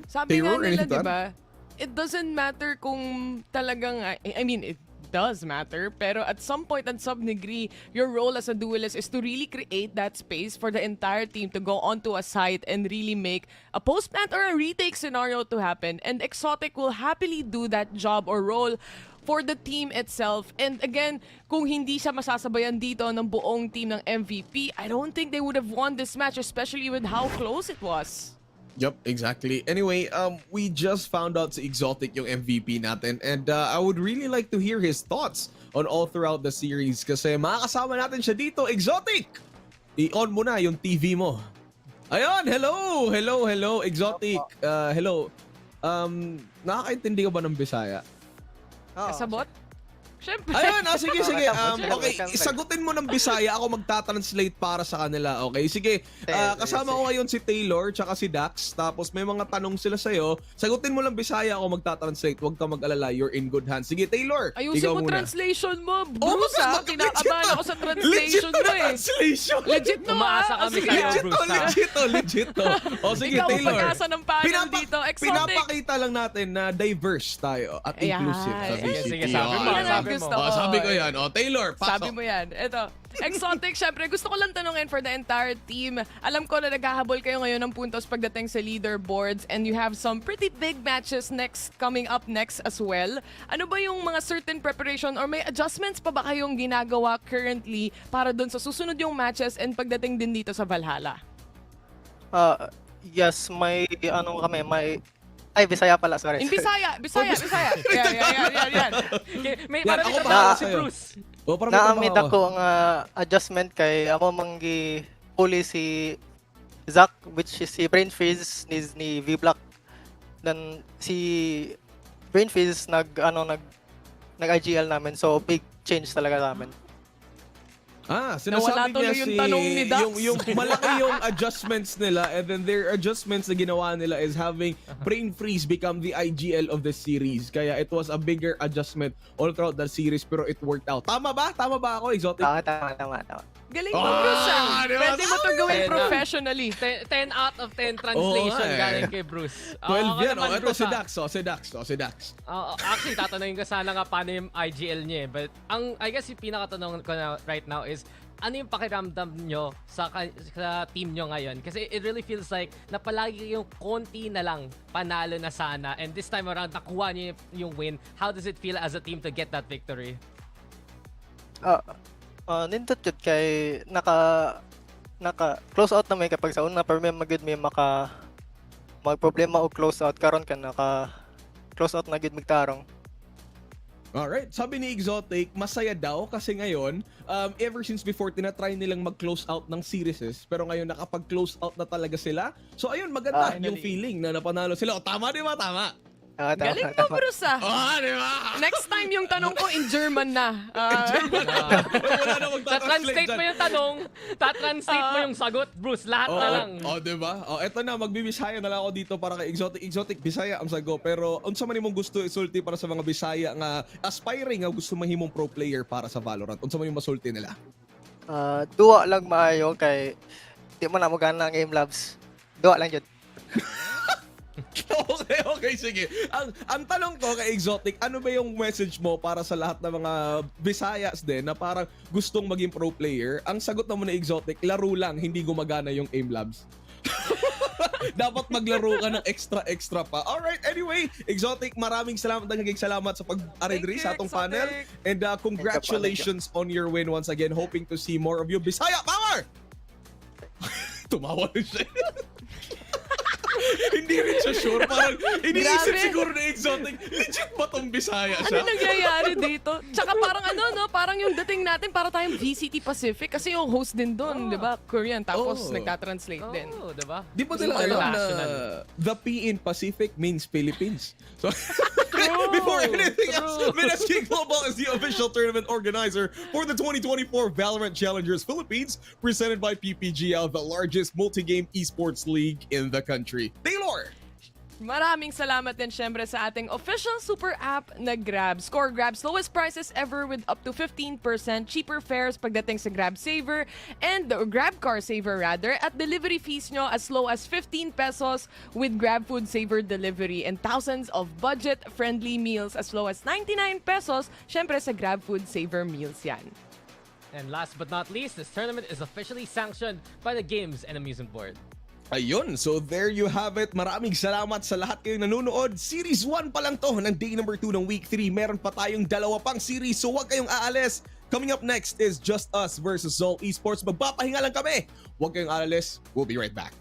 Sabi nga nila, diba? It doesn't matter kung talagang, I mean, it does matter, pero at some point, at some degree, your role as a duelist is to really create that space for the entire team to go onto a site and really make a post-plant or a retake scenario to happen. And Exotic will happily do that job or role for the team itself. And again, kung hindi siya masasabayan dito ng buong team ng MVP, I don't think they would have won this match, especially with how close it was. Yep, exactly. Anyway, we just found out si Exotic yung MVP natin, and I would really like to hear his thoughts on all throughout the series kasi makakasama natin siya dito. Exotic! I-on mo na yung TV mo. Ayun, hello, Exotic. Hello. Nakakaintindi ka ba ng Bisaya? Kasabot? Syempre. Ayun, sige. Okay, Welcome. sagutin mo ng Bisaya, ako magta-translate para sa kanila. Okay, sige. Kasama ko ngayon si Taylor tsaka si Dax. Tapos may mga tanong sila sa'yo. Sagutin mo lang Bisaya, ako magta-translate. Huwag ka mag-alala, you're in good hands. Sige, Taylor, Ayusin ikaw mo muna. translation mo. Bruce, kinakabahan ako sa translation mo eh. Translation. Legit to, Umaasa kami sa'yo, Legit to. O sige, Ikaw ang Taylor. pag-asa ng panel dito. Exotic. Pinapakita lang natin na diverse tayo at Ayan. inclusive sa Sige, VCT. sige, sabi mo, Yan ang sabi mo. gusto ko. Sabi ko yan. O, Taylor, pasok. Sabi mo yan. Ito. Exotic, syempre, gusto ko lang tanungin for the entire team. Alam ko na naghahabol kayo ngayon ng puntos pagdating sa leaderboards and you have some pretty big matches coming up next as well. Ano ba yung mga certain preparation or may adjustments pa ba kayong ginagawa currently para dun sa susunod yung matches and pagdating din dito sa Valhalla? Yes, may ay, Bisaya pala, sorry. In Bisaya. Yan. Okay, may Yan, para ako dito bahala si sa'yo. Bruce. O, para Naamid ako ang adjustment kay amo manggi huli si Zach, which is si Brain Freeze ni V-Block. Then si Brain Freeze nag-IGL namin, so big change talaga namin. Sinasabi Nawala tuloy niya yung tanong ni Dax. yung malaki yung adjustments nila and then their adjustments na ginawa nila is having Brain Freeze become the IGL of the series. Kaya it was a bigger adjustment all throughout the series pero it worked out. Tama ba? Tama ba ako, Exotic? Tama. Galing mo, Bruce. di ba? Pwede mo to gawin Tama. professionally. 10 out of 10 translation Oo, galing kay Bruce. 12 yan. naman, Ito Bruce, si Dax. Si Dax. Actually, tatanungin ko sana nga paano yung IGL niya eh. But I guess yung pinakatanong ko na right now is, ano yung pakiramdam nyo sa team nyo ngayon? Kasi it really feels like na palagi yung konti na lang panalo na sana. And this time around, nakuha nyo yung win. How does it feel as a team to get that victory? Nindot yun kay naka close out na may kapag sa una pero may magud may magproblema o close out karon ka naka close out na gud magtarong. Alright, sabi ni Exotic, masaya daw kasi ngayon, ever since before, tinatry nilang mag-close out ng series, pero ngayon nakapag-close out na talaga sila. So ayun, maganda yung feeling na napanalo sila. O, tama, di ba? Tama. Galing mo, Bruce, Di ba? Next time yung tanong ko in German na. Wala na Ta-translate mo yung tanong, ta-translate mo yung sagot, Bruce. Lahat na lang. Di ba? Eto na, magbibisaya na lang ako dito para kay Exotic. Exotic, Bisaya ang sago. Pero unsa man imong gusto isulti para sa mga Bisaya nga aspiring nga gusto mahimong pro player para sa Valorant? Unsa man yung masulti nila? Duwa lang maayo kay di mo na mo gana ang Game Labs. Duwa lang jud. Okay, sige. Ang tanong ko kay Exotic, ano ba yung message mo para sa lahat ng mga Visayas din na parang gustong maging pro player? Ang sagot naman ni Exotic, laro lang, hindi gumagana yung aim labs. Dapat maglaro ka ng extra pa. Alright, anyway, Exotic, maraming salamat sa pag-aridri sa atong panel. And congratulations on your win once again. Hoping to see more of you. Bisaya Power! Tumawa rin siya. Hindi rin siya sure. Parang iniisip siguro na Exotic, legit ba tong Bisaya Ano siya? nangyayari dito? Tsaka parang parang yung dating natin para tayong VCT Pacific kasi yung host din doon, di ba? Korean, tapos nagta-translate din. Oo, diba? Di ba nila alam na the P in Pacific means Philippines? So, before anything else, MegaSaver Global is the official tournament organizer for the 2024 VALORANT Challengers Philippines, presented by PPGL, the largest multi-game esports league in the country. Taylor! Maraming salamat din syempre sa ating official super app na Grab. Score Grab's lowest prices ever with up to 15% cheaper fares pagdating sa Grab Saver and the Grab Car Saver rather at delivery fees nyo as low as 15 pesos with Grab Food Saver delivery and thousands of budget-friendly meals as low as 99 pesos syempre sa Grab Food Saver meals yan. And last but not least, this tournament is officially sanctioned by the Games and Amusement Board. Ayun, so there you have it. Maraming salamat sa lahat kayong nanonood. Series 1 pa lang to ng day number 2 ng week 3. Meron pa tayong 2 pang series, so huwag kayong aalis. Coming up next is Just Us versus ZOL Esports. Magpapahinga lang kami. Huwag kayong aalis. We'll be right back.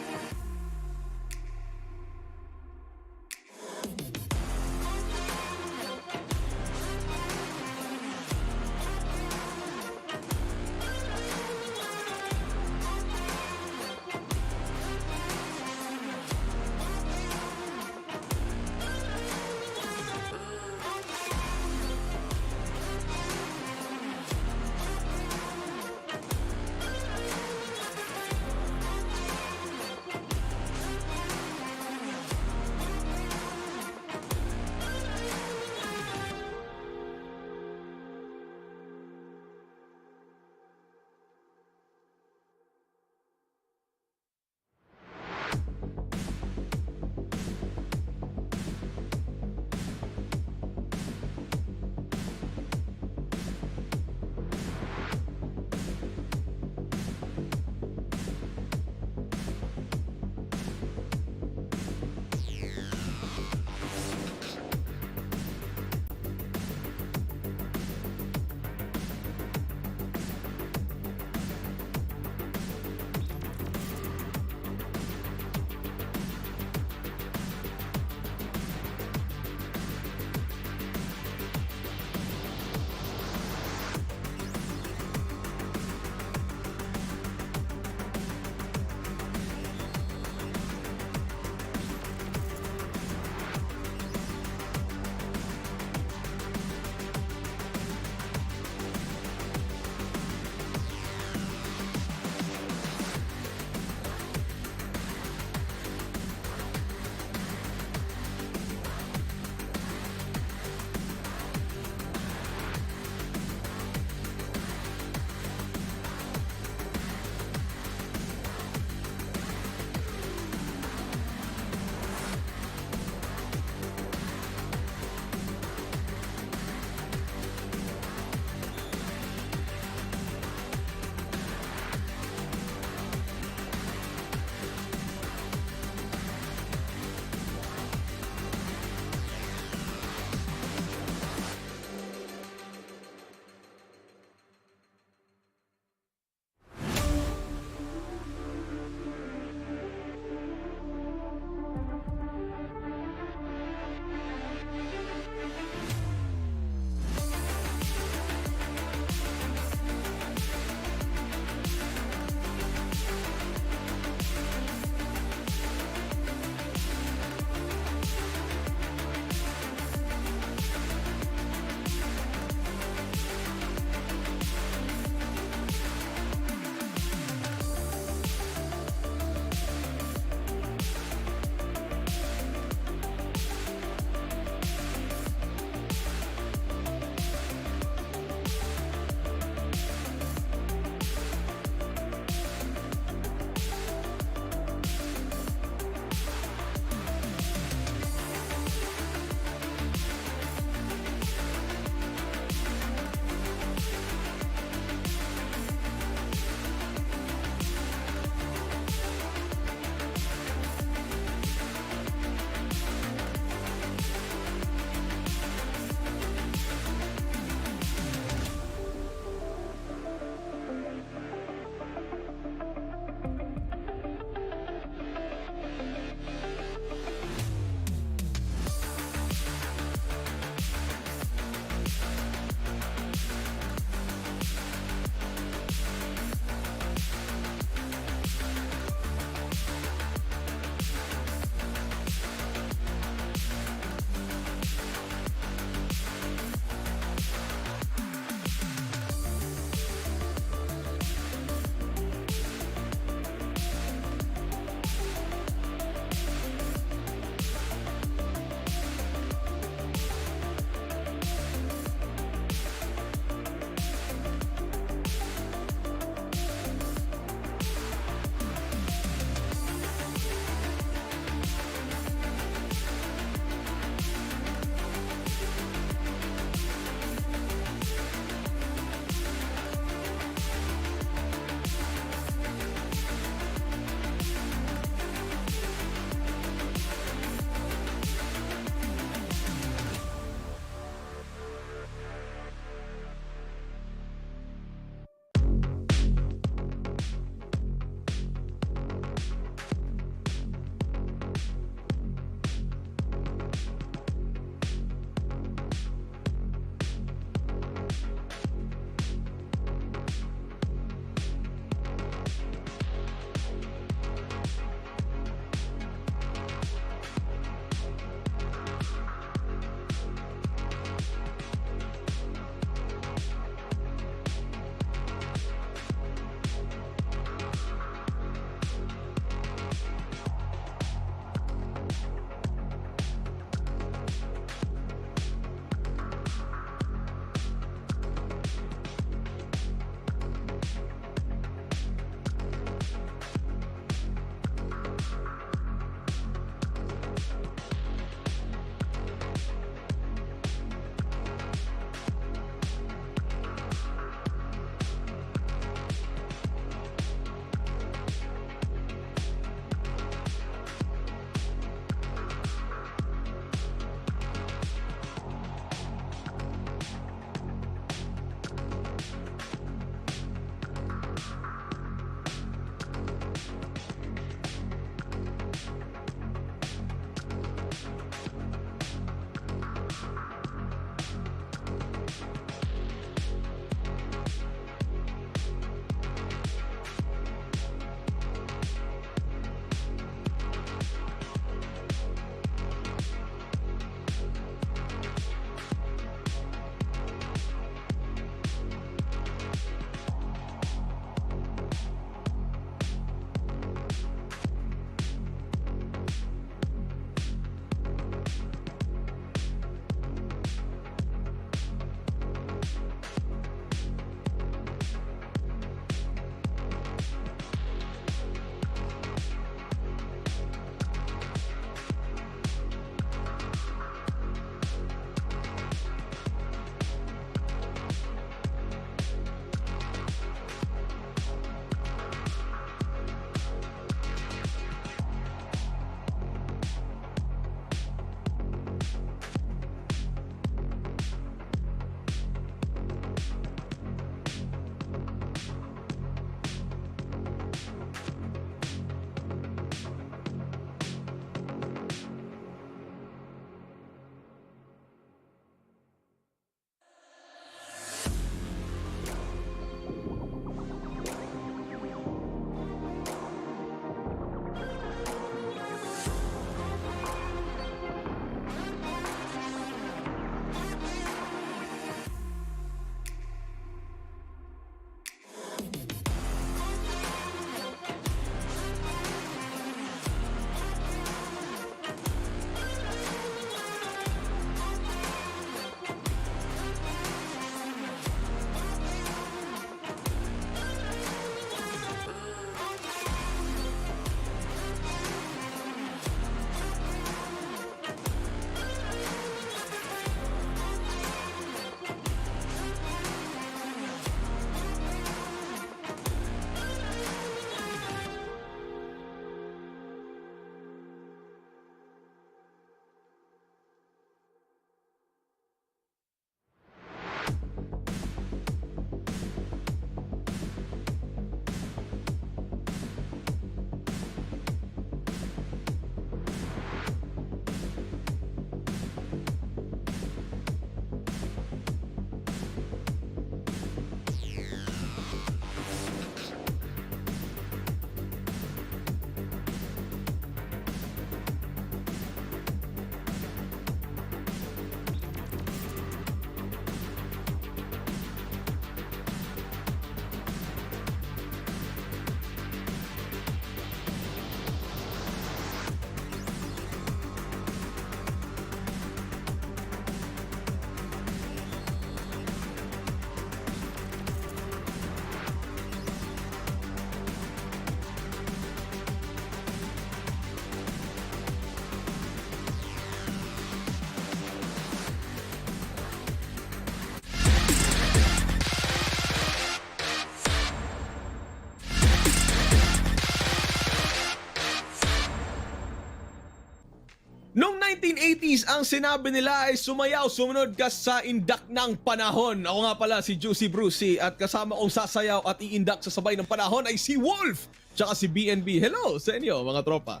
1980s, ang sinabi nila ay sumayaw, sumunod ka sa indak ng panahon. Ako nga pala si Juicy Brucey at kasama kong sasayaw at iindak sa sabay ng panahon ay si Wolf tsaka si BNB. Hello sa inyo mga tropa.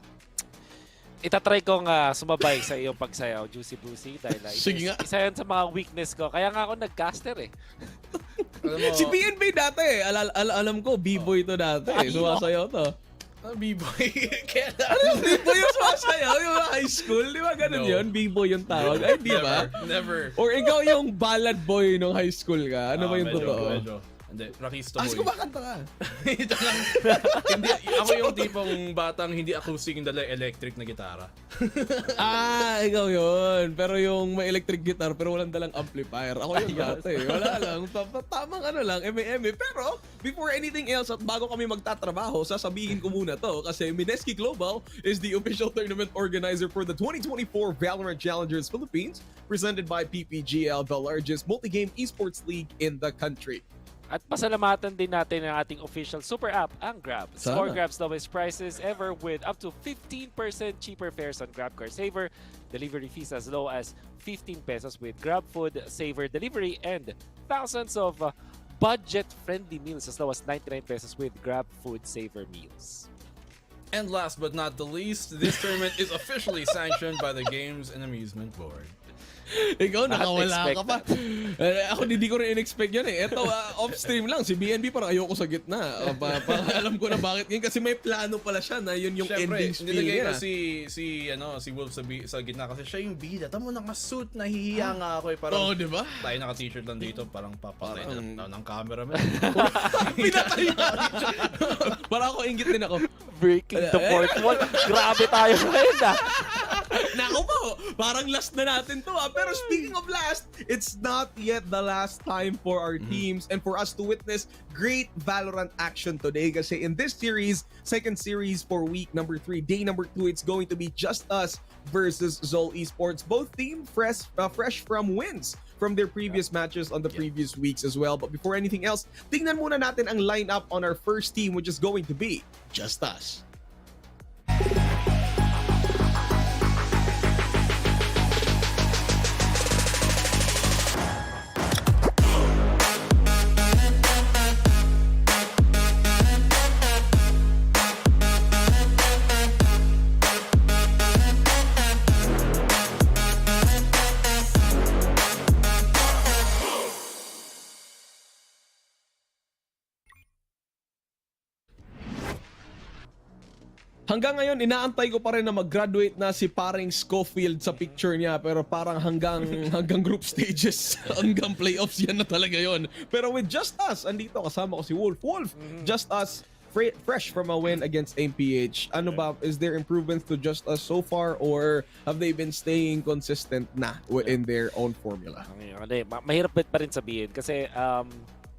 Itatry kong sumabay sa iyong pagsayaw, Juicy Brucey, dahil Sige nga. isa yan sa mga weakness ko. Kaya nga ako nag-caster eh. Alam mo, Si BNB dati alam ko, B-boy to dati sumasayaw to. B-boy. Kailan? Ano B-boy yung sumasayaw? Yung high school? Di ba ganun No. yun? B-boy yung tawag? Ay, di ba? Never. Or ikaw yung ballad boy nung high school ka? Ano ba yung totoo? Medyo. Hindi, Rakista As boy. kumakanta ka. Ito lang. Hindi, ako yung tipong batang hindi acoustic yung dala electric na gitara. Ikaw yun. Pero yung may electric guitar pero walang dalang amplifier. Ako yung dati. Wala lang. Tamang ano lang, eme-eme. Pero before anything else at bago kami magtatrabaho, sasabihin ko muna to kasi Mineski Global is the official tournament organizer for the 2024 VALORANT Challengers Philippines, presented by PPGL, the largest multi-game esports league in the country. At pasalamatan din natin ang ating official super app, ang Grab. Sana. Score Grab's lowest prices ever with up to 15% cheaper fares on GrabCarSaver. Delivery fees as low as 15 pesos with Grab Food Saver delivery and thousands of budget-friendly meals as low as 99 pesos with Grab Food Saver meals. And last but not the least, this tournament is officially sanctioned by the Games and Amusement Board. Ikaw, nakawala ka pa. Expect Ako, hindi ko rin in-expect yan eh. Ito, off-stream lang. Si BNB parang ayoko sa gitna. Alam ko na bakit ngayon. Kasi may plano pala siya na yun yung ending spiel nilagay niya. ko si Wolf sa gitna kasi siya yung bida. Tamo naka-suit, nahihiya nga ako eh. Parang, di ba? tayo naka-t-shirt lang dito, parang papatay na ng cameraman. Pinatay na. Parang ako, ingit din ako. Breaking the fourth wall. Grabe tayo ngayon Nako po, parang last na natin to Pero speaking of last, it's not yet the last time for our teams and for us to witness great Valorant action today. Kasi in this series, second series for week number 3, day number 2, it's going to be JustUs versus ZOL Esports. Both team fresh from wins from their previous matches on the previous weeks as well. But before anything else, tingnan muna natin ang lineup on our first team, which is going to be JustUs. Hanggang ngayon, inaantay ko pa rin na mag-graduate na si paring Schofield sa picture niya. Pero parang hanggang group stages, hanggang playoffs yan na talaga yon. Pero with JustUs, andito kasama ko si Wolf. Wolf, JustUs, fresh from a win against MPH. Ano ba, is there improvements to JustUs so far or have they been staying consistent na in their own formula? Mahirap pa rin sabihin kasi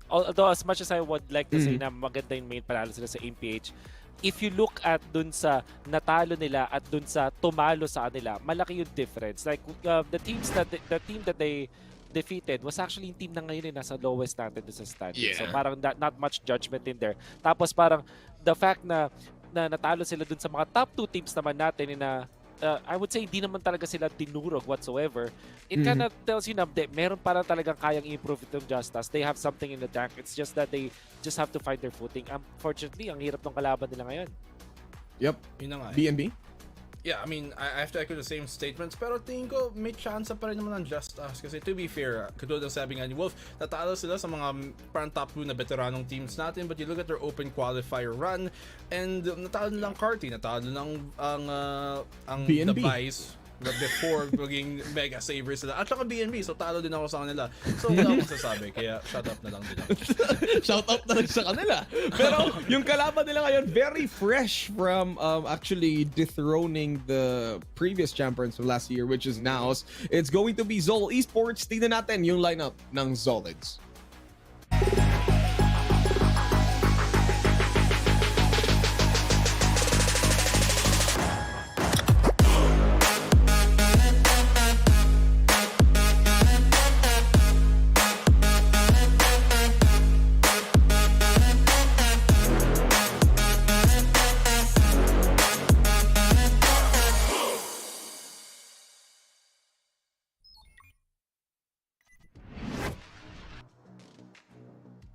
although as much as I would like to say na maganda yung main panalo sila sa MPH, if you look at dun sa natalo nila at dun sa tumalo sa kanila, malaki yung difference. Like the team that they defeated was actually yung team na ngayon nasa lowest natin dun sa standing. So parang not much judgment in there. Tapos parang the fact na natalo sila dun sa mga top 2 teams naman natin na I would say hindi naman talaga sila tinurog whatsoever. It kind of tells you na meron para talagang kayang improve itong JustUs. They have something in the tank. It's just that they just have to find their footing. Unfortunately, ang hirap ng kalaban nila ngayon. Yep. Yun na nga eh. BNB? Yeah, I mean, I have to echo the same statements, pero tingin ko may chance pa rin naman ng JustUs. Kasi to be fair, katulad ng sabi nga ni Wolf, natalo sila sa mga parang top 2 na veteranong teams natin, but you look at their open qualifier run, and natalo nilang Carty, natalo nilang ang BNB. The Vice, before maging MegaSaver sila, at saka BNB, so talo din ako sa kanila. So wala akong sasabi, kaya shut up na lang din ako. Shout out na lang sa kanila. Pero yung kalaban nila ngayon, very fresh from actually dethroning the previous champions from last year, which is NAOS. It's going to be ZOL Esports. Tingnan natin yung lineup ng Zolids.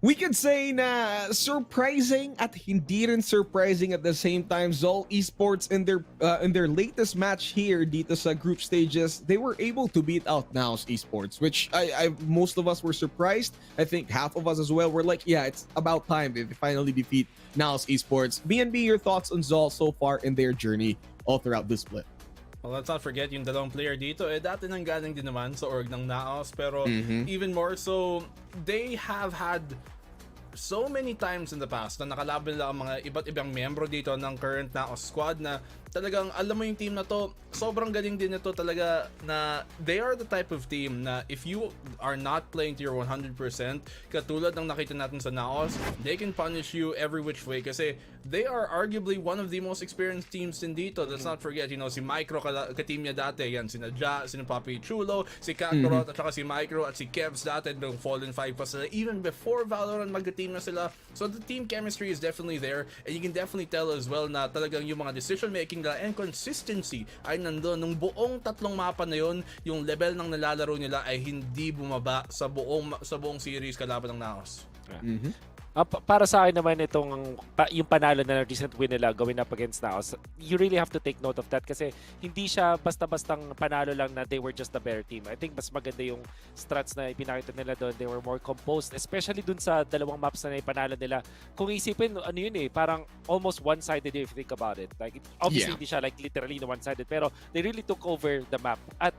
We could say na surprising at hindi rin surprising at the same time. ZOL Esports in their latest match here dito sa group stages, they were able to beat out NAOS Esports, which I most of us were surprised. I think half of us as well were like, yeah, it's about time they finally defeat NAOS Esports. BNB, your thoughts on ZOL so far in their journey all throughout this split? Well, let's not forget yung dalawang player dito, dati nang galing din naman sa org ng NAOS, pero even more so, they have had so many times in the past na nakalaban nila ang mga iba't ibang membro dito ng current NAOS squad na talagang alam mo yung team na to, sobrang galing din nito talaga na they are the type of team na if you are not playing to your 100%, katulad ng nakita natin sa NAOS, they can punish you every which way kasi they are arguably one of the most experienced teams din dito. Let's not forget, you know, si Micro ka-team niya dati, yan, sina Ja, sina Papi Chulo, si Kakarot, at saka si Micro at si Kevs dati nung Fallen 5 pa sila, even before Valorant magka-team na sila. So the team chemistry is definitely there and you can definitely tell as well na talagang yung mga decision making nila and consistency ay nandun. Nung buong tatlong mapa na yun, yung level ng nalalaro nila ay hindi bumaba sa buong series kalaban ng NAOS. Para sa akin naman itong yung panalo na recent win nila going up against NAOS, you really have to take note of that kasi hindi siya basta-bastang panalo lang na they were just a better team. I think mas maganda yung strats na ipinakita nila doon. They were more composed, especially dun sa dalawang maps na ipanalo nila. Kung isipin, ano yun parang almost one-sided if you think about it. Like, obviously, hindi siya like literally one-sided, pero they really took over the map. At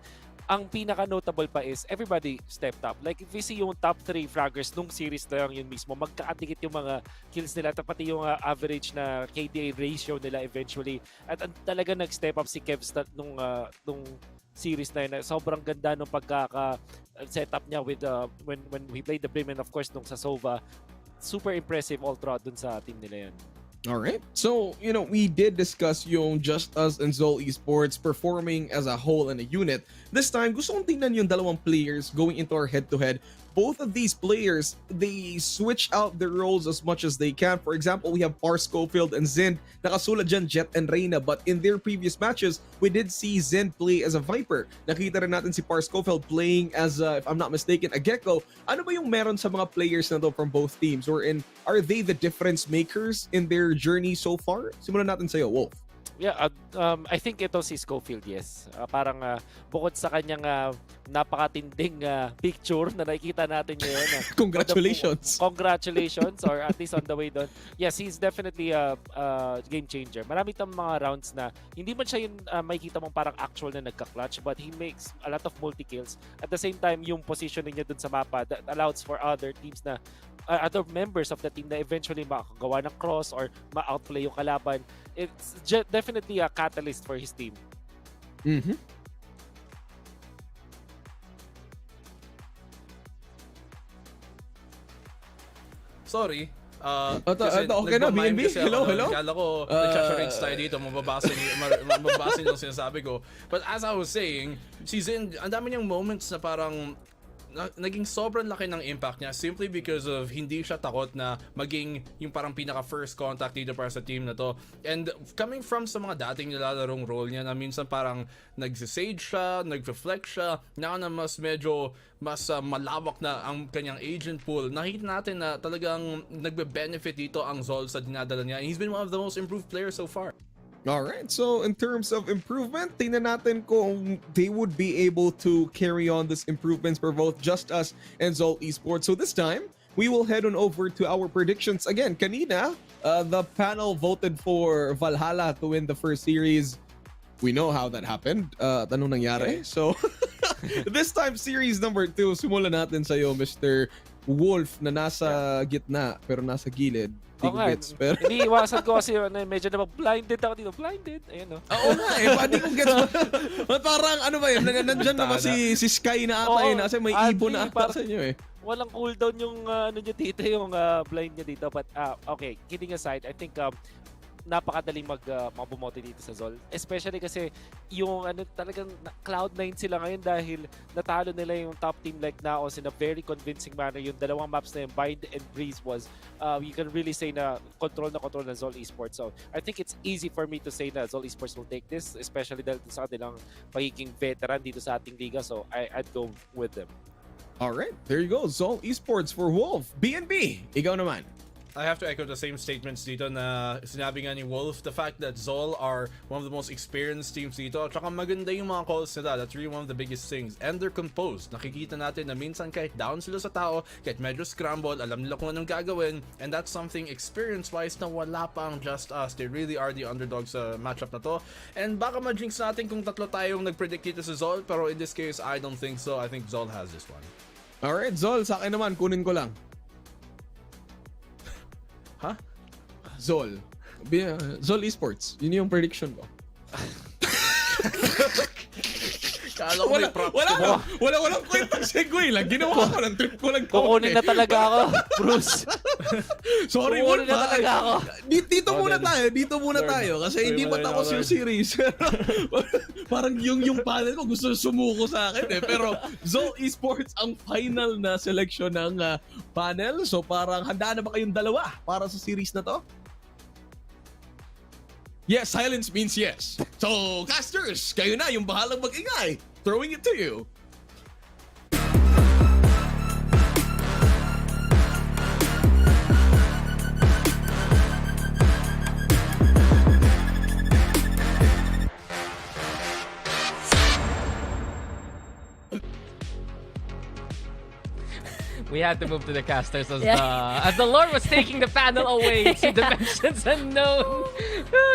ang pinaka-notable pa is everybody stepped up. Like if we see yung top 3 fraggers nung series na yun mismo, magkakadikit yung mga kills nila, pati yung average na KDA ratio nila eventually. At talaga nag-step up si Kevs nung series na yun. Sobrang ganda nung pagkaka-setup niya with when we played the Brim and of course nung sa Sova. Super impressive all throughout dun sa team nila yun. All right. So, you know, we did discuss yung JustUs and ZOL Esports performing as a whole and a unit. This time, gusto kong tingnan yung dalawang players going into our head-to-head. Both of these players, they switch out their roles as much as they can. For example, we have Par Schofield and Zind. Nakasulat dyan Jet and Reyna. But in their previous matches, we did see Zind play as a Viper. Nakita rin natin si Par Schofield playing as, if I'm not mistaken, a Gecko. Ano ba yung meron sa mga players na to from both teams? Or are they the difference makers in their journey so far? Simulan natin sa'yo, Wolf. Yeah, I think ito si Schofield, yes. Parang bukod sa kanyang napakatinding picture na nakikita natin ngayon. Congratulations! Congratulations, or at least on the way doon. Yes, he's definitely a game changer. Marami tayong mga rounds na hindi man siya yung makikita mong parang actual na nagka-clutch, but he makes a lot of multi-kills. At the same time, yung positioning niya dun sa mapa that allows for other teams na other members of the team na eventually makagawa ng cross or ma-outplay yung kalaban. It's definitely a catalyst for his team. Sorry. Okay na, BNB? Hello? Kala ko, nag-charge tayo dito, mababasa niyo yung sinasabi ko. But as I was saying, si Zind, ang dami niyang moments na parang naging sobrang laki ng impact niya simply because of hindi siya takot na maging yung parang pinaka first contact dito para sa team na to. And coming from sa mga dating nilalarong role niya na minsan parang nagsisage siya, nag-reflect siya, na mas medyo mas malawak na ang kanyang agent pool. Nakita natin na talagang nagbe-benefit dito ang ZOL sa dinadala niya. And he's been one of the most improved players so far. Alright, so in terms of improvement, tingnan natin kung they would be able to carry on these improvements for both JustUs and ZOL Esports. So this time, we will head on over to our predictions. Again, kanina, the panel voted for Valhalla to win the first series. We know how that happened. Ano nangyari? So, this time, series number 2, simulan natin sa'yo, Mr. Wolf, na nasa gitna, pero nasa gilid. Okay. Pero iniiwasan ko kasi medyo na blinded ako dito. Blinded. Ayun, no? Oo nga eh. Hindi ko gets. Parang ano ba yun? Nandyan na ba si Sky na ata yun? Kasi may ibon na ata sa inyo eh. Walang cooldown yung ano nyo dito, yung blind nyo dito. But okay, kidding aside, I think napakadaling bumote dito sa ZOL. Especially kasi yung talagang Cloud9 sila ngayon dahil natalo nila yung top team like NAOS in a very convincing manner. Yung dalawang maps na yung Bind and Breeze was, you can really say na control na ZOL Esports. So I think it's easy for me to say na ZOL Esports will take this, especially dahil sa kanilang pagiging veteran dito sa ating liga. So I'd go with them. Alright, there you go. ZOL Esports for Wolf. BNB, ikaw naman. I have to echo the same statements dito na sinabi nga ni Wolf, the fact that ZOL are one of the most experienced teams dito, tsaka maganda yung mga calls nila. That's really one of the biggest things. And they're composed. Nakikita natin na minsan kahit down sila sa tao, kahit medyo scramble, alam nila kung anong gagawin, and that's something experience-wise na wala pa ang JustUs. They really are the underdogs sa matchup na to. And baka ma-jinx natin kung tatlo tayong nag-predict dito sa ZOL, pero in this case, I don't think so. I think ZOL has this one. Alright, ZOL, sa akin naman, kunin ko lang. Huh? ZOL. ZOL Esports. Yun yung prediction ko. Kala ko may props ka. Walang kwentang segue lang. Ginawa ko lang. Trip ko lang. Kukunin na talaga ako, Bruce. Sorry, Kukunin na talaga ako. Dito muna tayo. Kasi hindi pa tapos yung series. Parang yung panel ko gusto sumuko sa akin eh. Pero ZOL Esports ang final na selection ng panel. So parang handa na ba kayong dalawa para sa series na to? Yes, silence means yes. So, casters, kayo na yung bahalang mag-ingay. Throwing it to you. We had to move to the casters as the Lord was taking the panel away to dimensions unknown.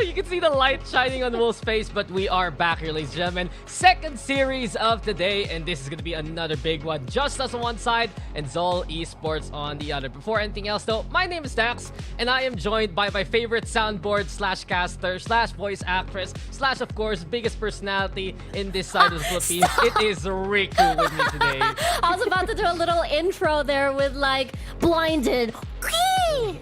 You can see the light shining on Wolf's face, but we are back here, ladies and gentlemen. Second series of the day, and this is going to be another big one. JustUs on one side and ZOL Esports on the other. Before anything else, though, my name is Dax, and I am joined by my favorite soundboard slash caster slash voice actress slash, of course, biggest personality in this side of the Philippines. It is Riku with me today. I was about to do a little intro there with like blinded.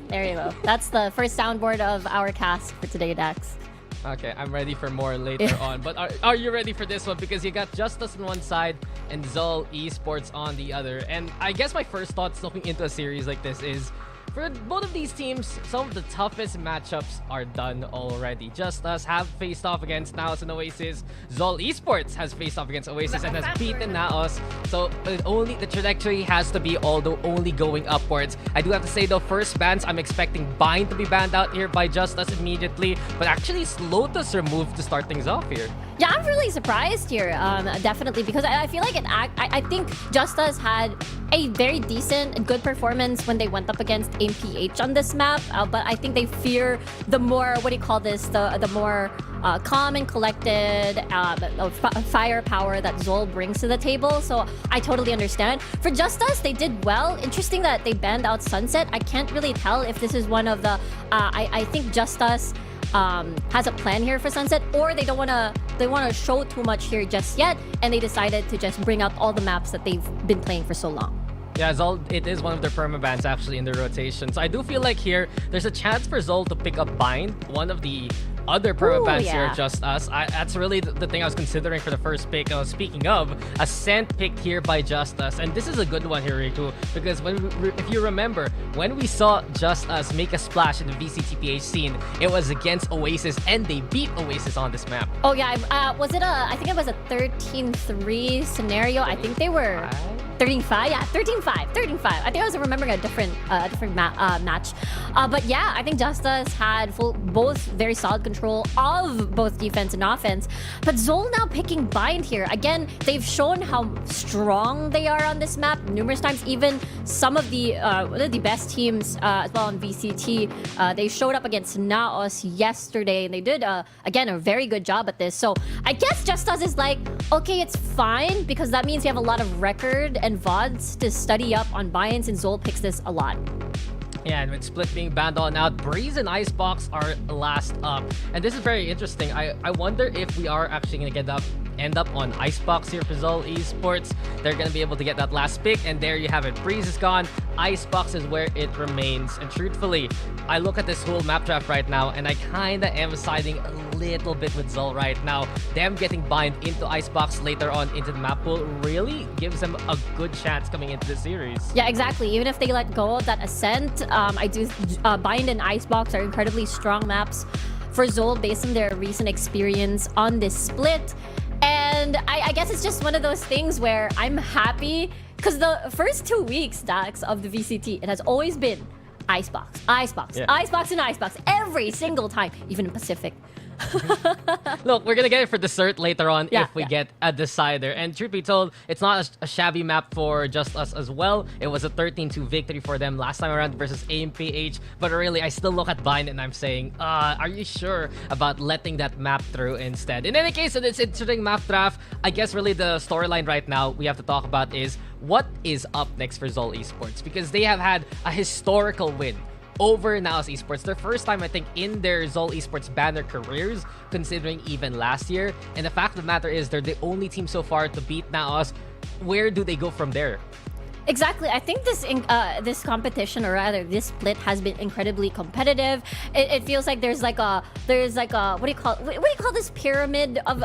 There you go. That's the first soundboard of our cast for today, Dax. Okay, I'm ready for more later on. But are you ready for this one? Because you got JustUs on one side and ZOL Esports on the other. And I guess my first thoughts looking into a series like this is, for both of these teams, some of the toughest matchups are done already. JustUs have faced off against NAOS and Oasis. ZOL Esports has faced off against Oasis and has beaten NAOS. So the trajectory has to be only going upwards. I do have to say though, first bans, I'm expecting Bind to be banned out here by JustUs immediately, but actually Slotus removed to start things off here. Yeah, I'm really surprised here, definitely, because I feel like I think JustUs had a very decent and good performance when they went up against AMPH on this map, but I think they fear the more, what do you call this, the more calm and collected firepower that ZOL brings to the table. So I totally understand. For JustUs, they did well. Interesting that they banned out Sunset. I can't really tell if this is one of the, I think JustUs has a plan here for Sunset, or they want to show too much here just yet, and they decided to just bring out all the maps that they've been playing for so long. Yeah, ZOL, it is one of their permabans actually in their rotation. So I do feel like here, there's a chance for ZOL to pick up Bind, one of the other permabans here at JustUs. That's really the thing I was considering for the first pick. Speaking of, Ascent picked here by JustUs. And this is a good one here, Riku, because if you remember, when we saw JustUs make a splash in the VCTPH scene, it was against Oasis, and they beat Oasis on this map. Oh yeah, I think it was a 13-3 scenario. I think they were 13-5. Yeah, 13-5. I think I was remembering a different match. But yeah, I think JustUs had both very solid control of both defense and offense. But ZOL now picking Bind here. Again, they've shown how strong they are on this map numerous times. Even some of the best teams as well on VCT, they showed up against NAOS yesterday, and they did again a very good job at this. So I guess JustUs is like, okay, it's fine, because that means you have a lot of record and VODs to study up on buy-ins, and ZOL picks this a lot. Yeah, and with Split being banned on out, Breeze and Icebox are last up. And this is very interesting. I wonder if we are actually going to end up on Icebox here for ZOL Esports. They're going to be able to get that last pick, and there you have it. Breeze is gone. Icebox is where it remains. And truthfully, I look at this whole map draft right now, and I kind of am siding a little bit with ZOL right now. Them getting Bind into Icebox later on into the map pool really gives them a good chance coming into the series. Yeah, exactly. Even if they let go of that Ascent, Bind and Icebox are incredibly strong maps for ZOL based on their recent experience on this split. And I guess it's just one of those things where I'm happy Because the first 2 weeks, Dax, of the VCT, it has always been Icebox, Icebox, Yeah. Icebox, and Icebox every single time, even in Pacific. Look, we're gonna get it for dessert later on Yeah, if we yeah. get a decider. And truth be told, it's not a shabby map for Just Us as well. It was a 13-2 victory for them last time around versus AMPH. But really, I still look at Bind and I'm saying, are you sure about letting that map through instead? In any case, in this interesting map draft, I guess really the storyline right now we have to talk about is what is up next for ZOL Esports, because they have had a historical win over NAOS Esports. Their first time, I think, in their ZOL Esports banner careers, considering even last year. And the fact of the matter is, they're the only team so far to beat NAOS. Where do they go from there? Exactly. I think this competition, or rather this split, has been incredibly competitive. It feels like there's like a what do you call this pyramid of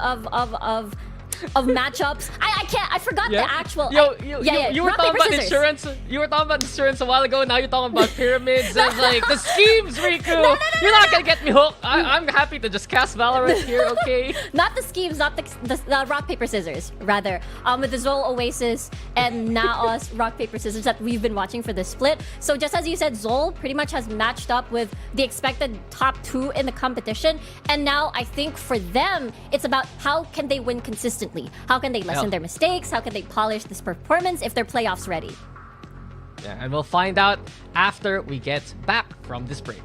matchups. I forgot the actual. You were Rock, talking paper, about scissors. insurance. You were talking about insurance a while ago. Now you're talking about pyramids and like the schemes, Riku. You're not gonna get me hooked. I'm happy to just cast Valorant here, okay? Not the schemes, not the rock paper scissors. Rather, with the ZOL Oasis and NAOS rock paper scissors that we've been watching for the split. So just as you said, ZOL pretty much has matched up with the expected top 2 in the competition, and now I think for them it's about how can they win consistently. How can they lessen their mistakes? How can they polish this performance if they're playoffs ready? Yeah, and we'll find out after we get back from this break.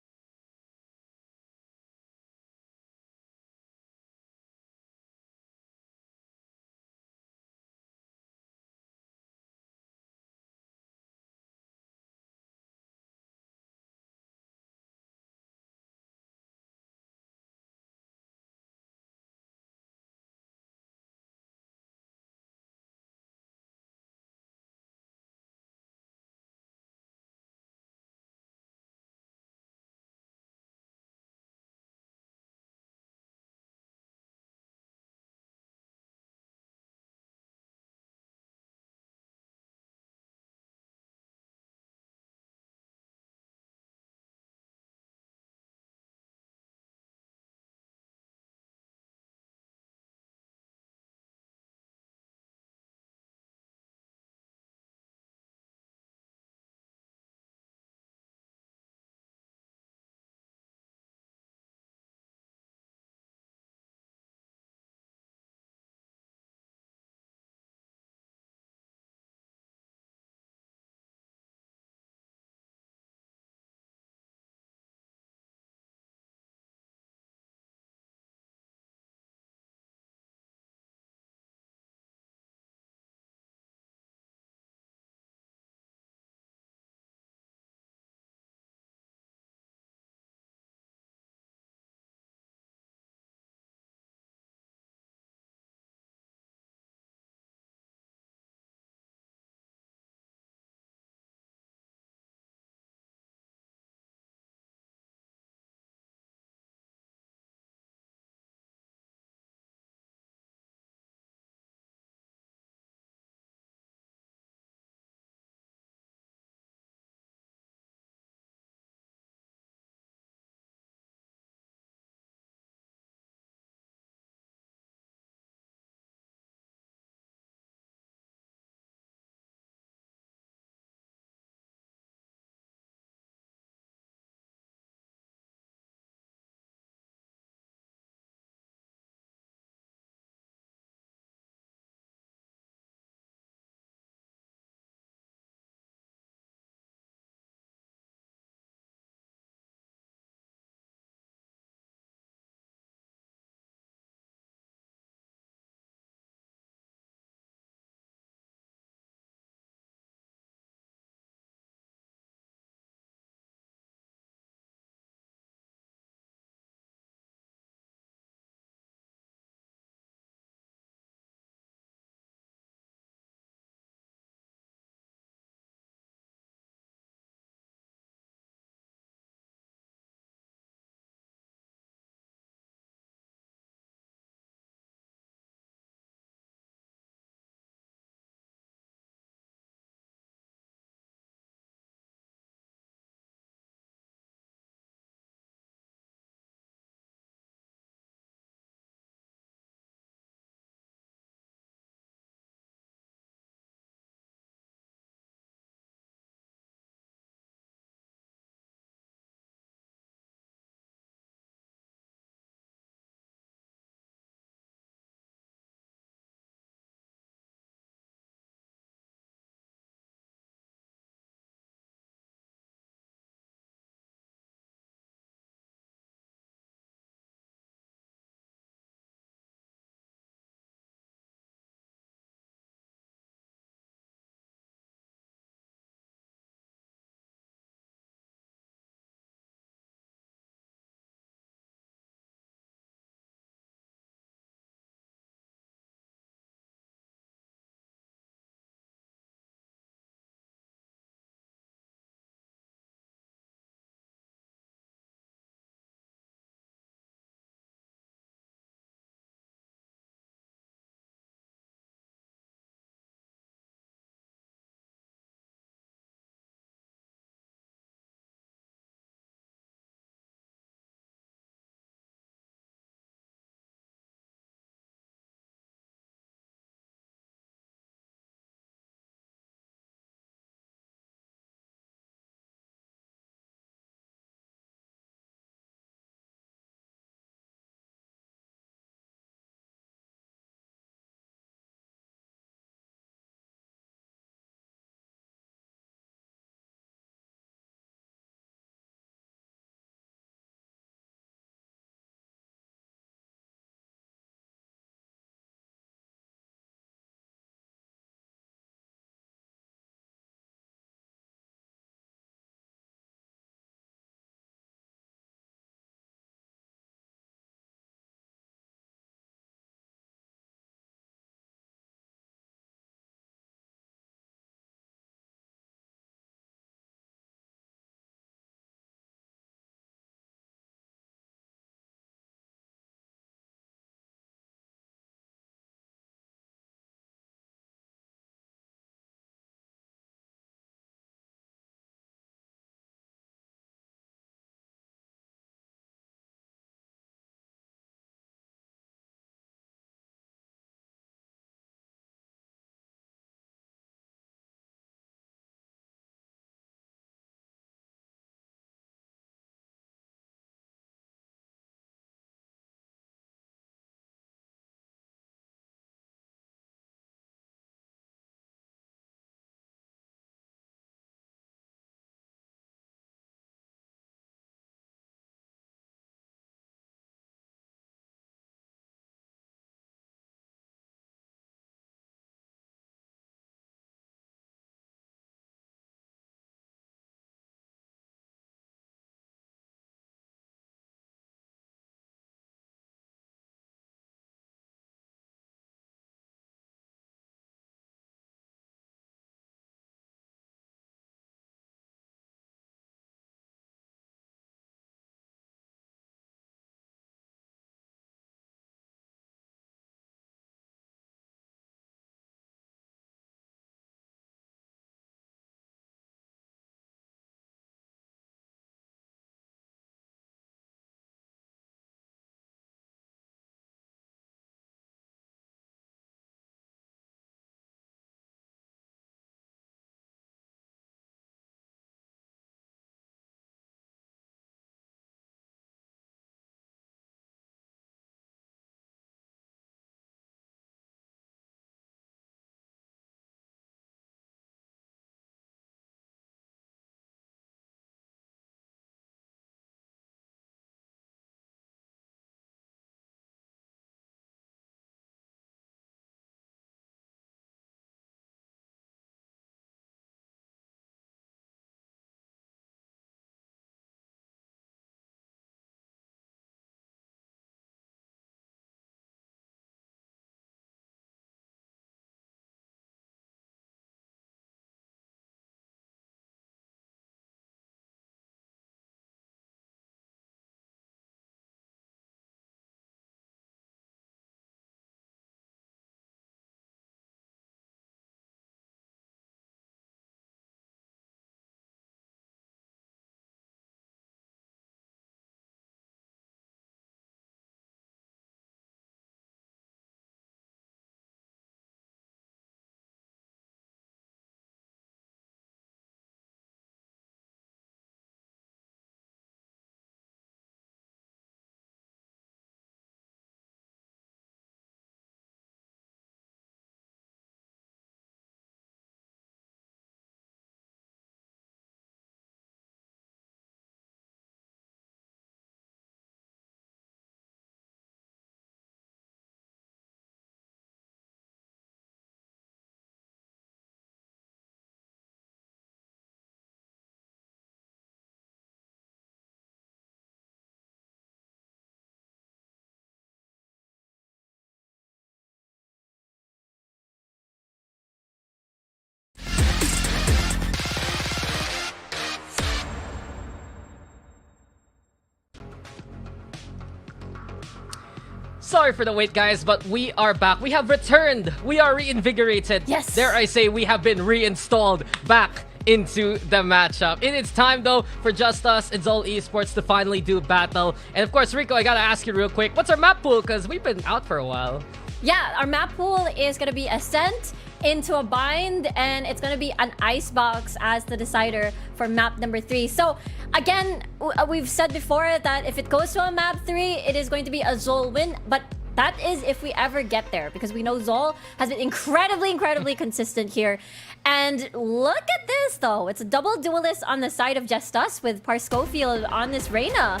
Sorry for the wait, guys, but we are back. We have returned. We are reinvigorated. Yes. Dare I say, we have been reinstalled back into the matchup. It is time, though, for JustUs and ZOL Esports to finally do battle. And of course, Rico, I gotta ask you real quick, what's our map pool? Because we've been out for a while. Yeah, our map pool is going to be Ascent, Into a Bind, and it's going to be an Icebox as the decider for map number 3. So again, we've said before that if it goes to a map 3, it is going to be a ZOL win, but that is if we ever get there, because we know ZOL has been incredibly consistent here. And look at this, though. It's a double duelist on the side of JustUs with Schofield on this Reyna.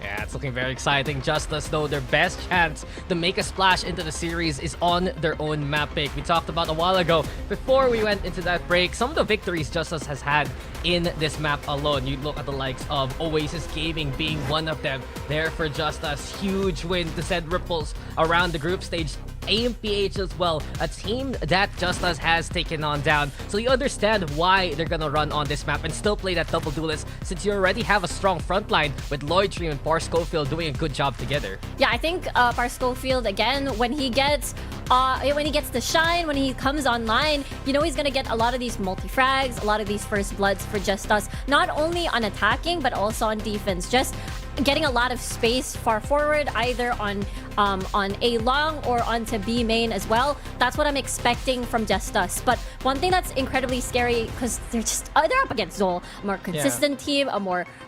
Yeah, it's looking very exciting. JustUs, though, their best chance to make a splash into the series is on their own map pick. We talked about a while ago, before we went into that break, some of the victories JustUs has had in this map alone. You look at the likes of Oasis Gaming being one of them. There for JustUs, huge win to send ripples around the group stage. AMPH as well, a team that JustUs has taken on down. So you understand why they're gonna run on this map and still play that double duelist, since you already have a strong front line with Lloyd Dream and Schofield doing a good job together. Yeah, I think Schofield, again, when he gets the shine, when he comes online, you know he's gonna get a lot of these multi-frags, a lot of these first bloods for JustUs, not only on attacking but also on defense. Just getting a lot of space far forward, either on A long or onto B main as well. That's what I'm expecting from JustUs. But one thing that's incredibly scary, because they're up against ZOL, a more consistent team,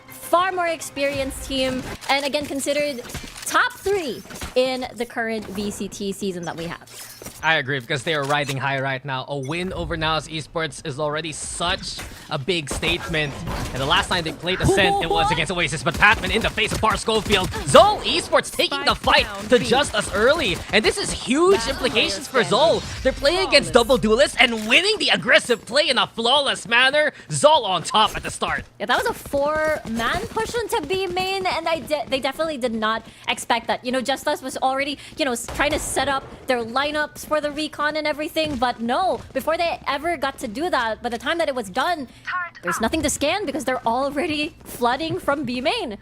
far more experienced team, and again considered top 3 in the current VCT season that we have. I agree, because they are riding high right now. A win over NAOS Esports is already such a big statement. And the last time they played Ascent, it was against Oasis, but Patman in the face of Schofield. ZOL Esports taking the fight to JustUs early. And this is huge implications for ZOL. They're playing against double duelists and winning the aggressive play in a flawless manner. ZOL on top at the start. Yeah, that was a 4-man push into B main, and they definitely did not expect that. You know, JustUs was already, trying to set up their lineups for the recon and everything, but no, before they ever got to do that, by the time that it was done, there's nothing to scan because they're already flooding from B main.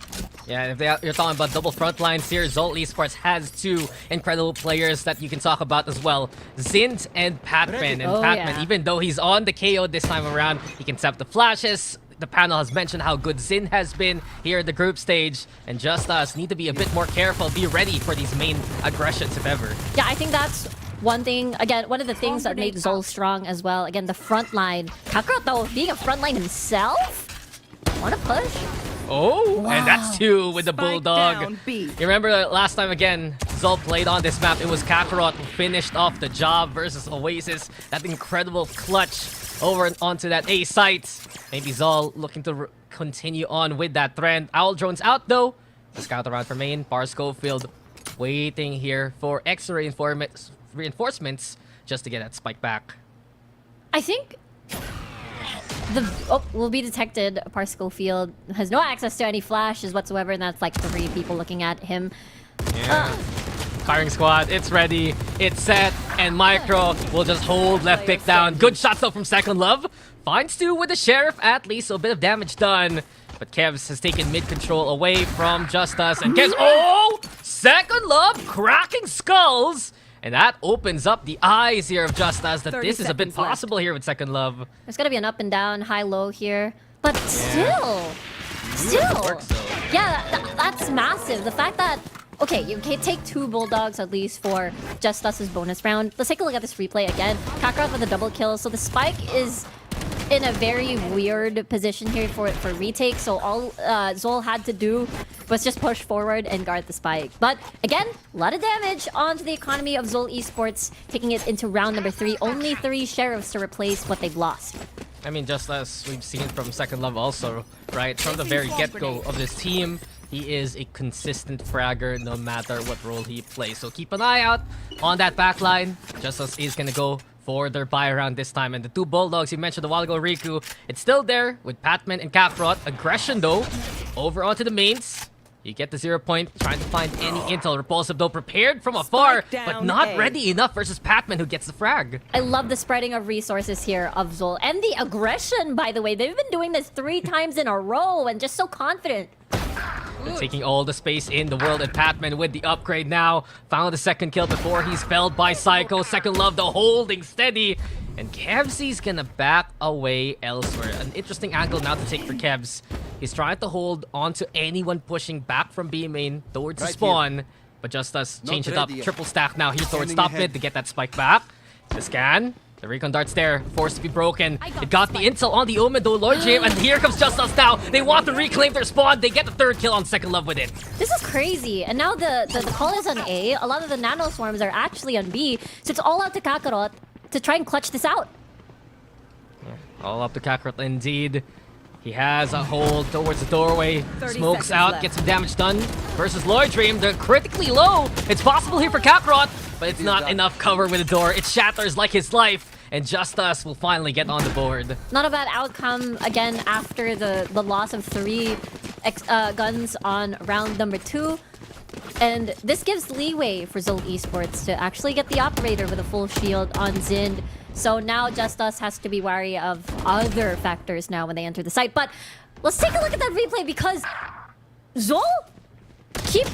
Yeah, and if you're talking about double front lines here, ZOL Esports has 2 incredible players that you can talk about as well. Zint and Patman. And Patman, even though he's on the KO this time around, he can tap the flashes. The panel has mentioned how good Zin has been here at the group stage, and JustUs need to be a bit more careful, be ready for these main aggressions if ever. Yeah, I think that's one thing, again, one of the things that make ZOL strong as well. Again, the front line. Kakarot, though, being a front line himself, wanna push? Oh, wow. And that's 2 with the Bulldog. You remember last time, again, ZOL played on this map. It was Kakarot who finished off the job versus Oasis. That incredible clutch over and onto that A site. Maybe ZOL looking to continue on with that trend. Owl drones out, though. The scout around for main. Schofield waiting here for extra reinforcements just to get that spike back. I think will be detected. Schofield has no access to any flashes whatsoever, and that's like 3 people looking at him. Yeah. Firing squad, it's ready, it's set, and Micro will just hold left pick down. Good shots though from Second Love. Finds 2 with the Sheriff at least, so a bit of damage done. But Kevs has taken mid control away from JustUs, and Kevs, Second Love cracking skulls! And that opens up the eyes here of JustUs that this is a bit possible here with Second Love. There's gonna be an up and down, high-low here. But still, yeah, that's massive. The fact that, okay, you can take 2 Bulldogs at least for JustUs' bonus round. Let's take a look at this replay again. Kakarot with a double kill. So the spike is in a very weird position here for retake. So all ZOL had to do was just push forward and guard the spike. But again, a lot of damage onto the economy of ZOL Esports, taking it into round number 3. Only 3 Sheriffs to replace what they've lost. I mean, just as we've seen from Second Love also, right? From the very get-go of this team, he is a consistent fragger no matter what role he plays. So keep an eye out on that backline. JustUs is gonna go for their buy round this time. And the 2 Bulldogs you mentioned a while ago, Riku, it's still there with Patman and Kakarot. Aggression though, over onto the mains. You get the 0 point, trying to find any intel. Repulsive though, prepared from afar, but not ready enough versus Patman who gets the frag. I love the spreading of resources here of ZOL. And the aggression, by the way. They've been doing this 3 times in a row and just so confident. They're taking all the space in the world, and Patman with the upgrade now. Found the second kill before he's felled by Psycho. Second Love, though, holding steady. And Kevzy's gonna back away elsewhere. An interesting angle now to take for Kevs. He's trying to hold onto anyone pushing back from B main towards the spawn. But JustUs change it up. Triple stack now here towards top mid to get that spike back. The scan. The recon dart's there, forced to be broken. It got the intel on the Omen though, Lord Jim, and here comes JustUs now. They want to reclaim their spawn. They get the third kill on Second Love with it. This is crazy. And now the call is on A. A lot of the nano swarms are actually on B. So it's all out to Kakarot to try and clutch this out. All up to Kakarot indeed. He has a hold towards the doorway. Smokes out, left. gets some damage done. Versus Lloyd Dream, they're critically low. It's possible here for Kakarot, but it's not enough cover with the door. It shatters like his life. And JustUs will finally get on the board. Not a bad outcome, again, after the loss of 3 guns on round number 2. And this gives leeway for ZOL Esports to actually get the operator with a full shield on Zind. So now JustUs has to be wary of other factors now when they enter the site. But let's take a look at that replay because ZOL keep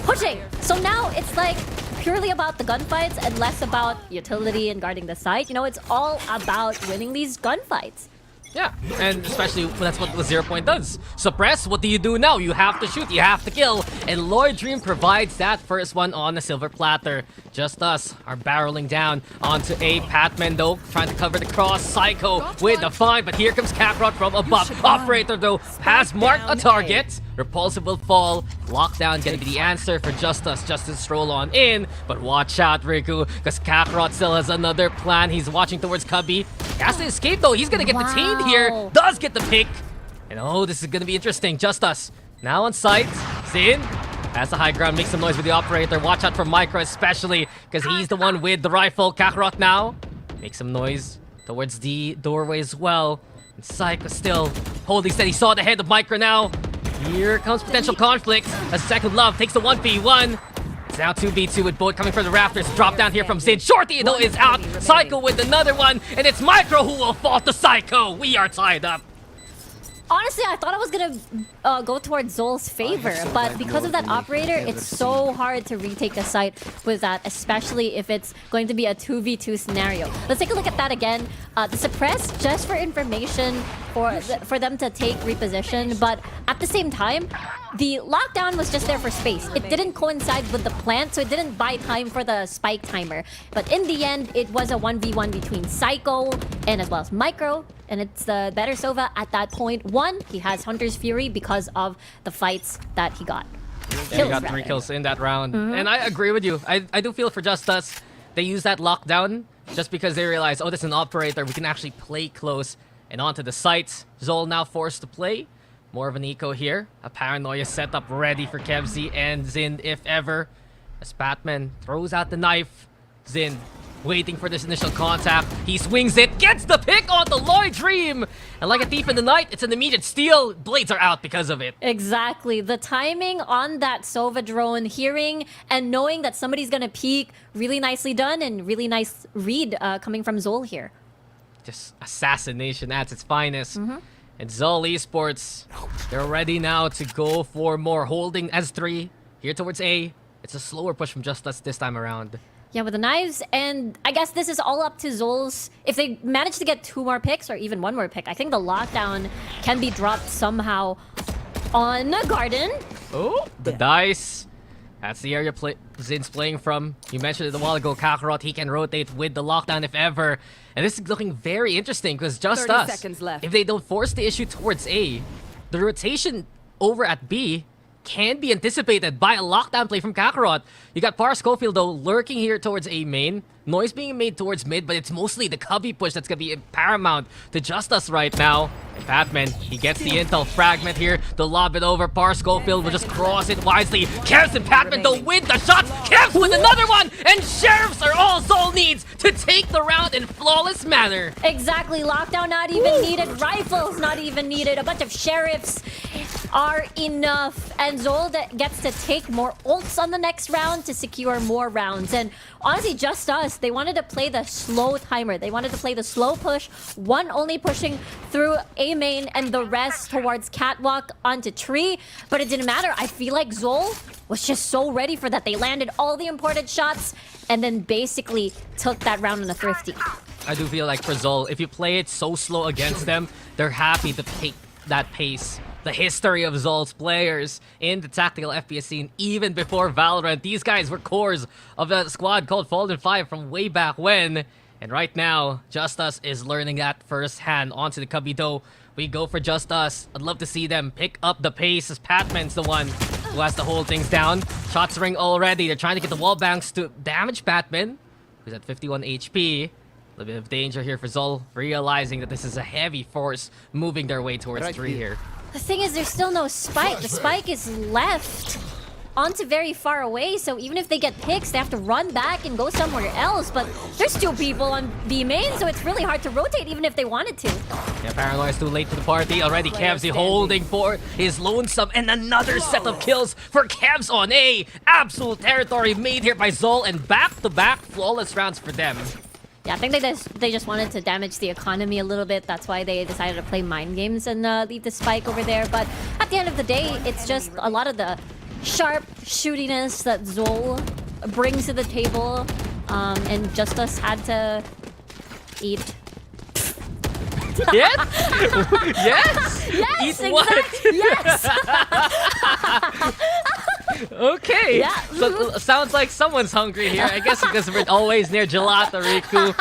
pushing. So now it's like purely about the gunfights and less about utility and guarding the site. You know, it's all about winning these gunfights. Yeah, and especially that's what the 0 point does. Suppress, what do you do now? You have to shoot, you have to kill. And Lloyd Dream provides that first one on a silver platter. JustUs are barreling down onto a Patman though, trying to cover the cross. Psycho with the find, but here comes Kakarot from above. Operator though has marked a target. Repulsive will fall. Lockdown gonna be the answer for JustUs. JustUs stroll on in, but watch out, Riku, because Kakarot still has another plan. He's watching towards Cubby. He has to escape though. He's gonna get detained here. Does get the pick. And oh, this is gonna be interesting. JustUs now on site. Zin has the high ground, makes some noise with the operator. Watch out for Micro especially, because he's the one with the rifle. Kakarot now makes some noise towards the doorway as well. And Psycho still holding steady. Saw the head of Micro now. Here comes potential conflict. A Second Love takes the 1v1. It's now 2v2 with Boat coming for the rafters. Drop down here from Zid. Shorty though is out. Psycho with another one. And it's Micro who will fall to Psycho. We are tied up. Honestly, I thought I was gonna go towards ZOL's favor, but because of that operator, it's so hard to retake the site with that, especially if it's going to be a 2v2 scenario. Let's take a look at that again. The suppress, just for information, for them to take reposition, but at the same time, the lockdown was just there for space. It didn't coincide with the plant, so it didn't buy time for the spike timer. But in the end, it was a 1v1 between Psycho and as well as Micro. And it's the better Sova at that point. One, he has Hunter's Fury because of the fights that he got. Yeah, he got 3 kills in that round. And I agree with you. I do feel for JustUs. They use that lockdown just because they realize, oh, this is an operator. We can actually play close and onto the sites. ZOL now forced to play. More of an eco here. A paranoia setup ready for Kevzy and Zind if ever. As Batman throws out the knife. Zind waiting for this initial contact. He swings it, gets the pick on the Lloyd Dream. And like a thief in the night, it's an immediate steal. Blades are out because of it. Exactly. The timing on that Sova drone, hearing and knowing that somebody's gonna peek, really nicely done and really nice read coming from ZOL here. Just assassination at its finest. And ZOL Esports, they're ready now to go for more. Holding S3 here towards A. It's a slower push from JustUs this time around. Yeah, with the knives, and I guess this is all up to ZOL's. If they manage to get 2 more picks or even 1 more pick, I think the lockdown can be dropped somehow on Garden. Oh, the dice. That's the area Zin's playing from. You mentioned it a while ago, Kakarot, he can rotate with the lockdown if ever. And this is looking very interesting because JustUs, if they don't force the issue towards A, the rotation over at B can be anticipated by a lockdown play from Kakarot. You got Par Schofield though lurking here towards A main. Noise being made towards mid, but it's mostly the Cubby push that's gonna be paramount to JustUs right now. And Batman, he gets the intel fragment here to lob it over. Par Schofield will just cross it wisely. Kevs and Batman though with the shot. Kevs with another one! And Sheriffs are all ZOL need. needs to take the round in flawless manner. Exactly. Lockdown not even needed. Rifles not even needed. A bunch of sheriffs are enough. And ZOL gets to take more ults on the next round to secure more rounds. And honestly, JustUs, they wanted to play the slow timer. They wanted to play the slow push. One only pushing through A main and the rest towards catwalk onto tree. But it didn't matter. I feel like ZOL was just so ready for that. They landed all the important shots and then basically took that round in a thrifty. I do feel like for ZOL, if you play it so slow against them, they're happy to take that pace. The history of ZOL's players in the tactical FPS scene, even before Valorant, these guys were cores of a squad called Fallen 5 from way back when. And right now, JustUs is learning that firsthand. Onto the Cubito. We go for JustUs. I'd love to see them pick up the pace as Patman's the one who has to hold things down. Shots ring already. They're trying to get the wall banks to damage Patman, who's at 51 HP. A little bit of danger here for ZOL, realizing that this is a heavy force moving their way towards 3 here. The thing is, there's still no spike. The spike is left onto very far away, so even if they get picks, they have to run back and go somewhere else. But there's 2 people on B main, so it's really hard to rotate even if they wanted to. Yeah, Paranoia is too late to the party. Already Kevzy holding for his lonesome, and another set of kills for Kevs on A. Absolute territory made here by ZOL, and back-to-back flawless rounds for them. Yeah, I think they just wanted to damage the economy a little bit. That's why they decided to play mind games and leave the spike over there. But at the end of the day, it's just a lot of the sharp shootiness that ZOL brings to the table, and JustUs had to eat. Yes? Yes? Yes, Eat what? Yes. Okay. Yeah. So, sounds like someone's hungry here. I guess because we're always near Gelato, Riku.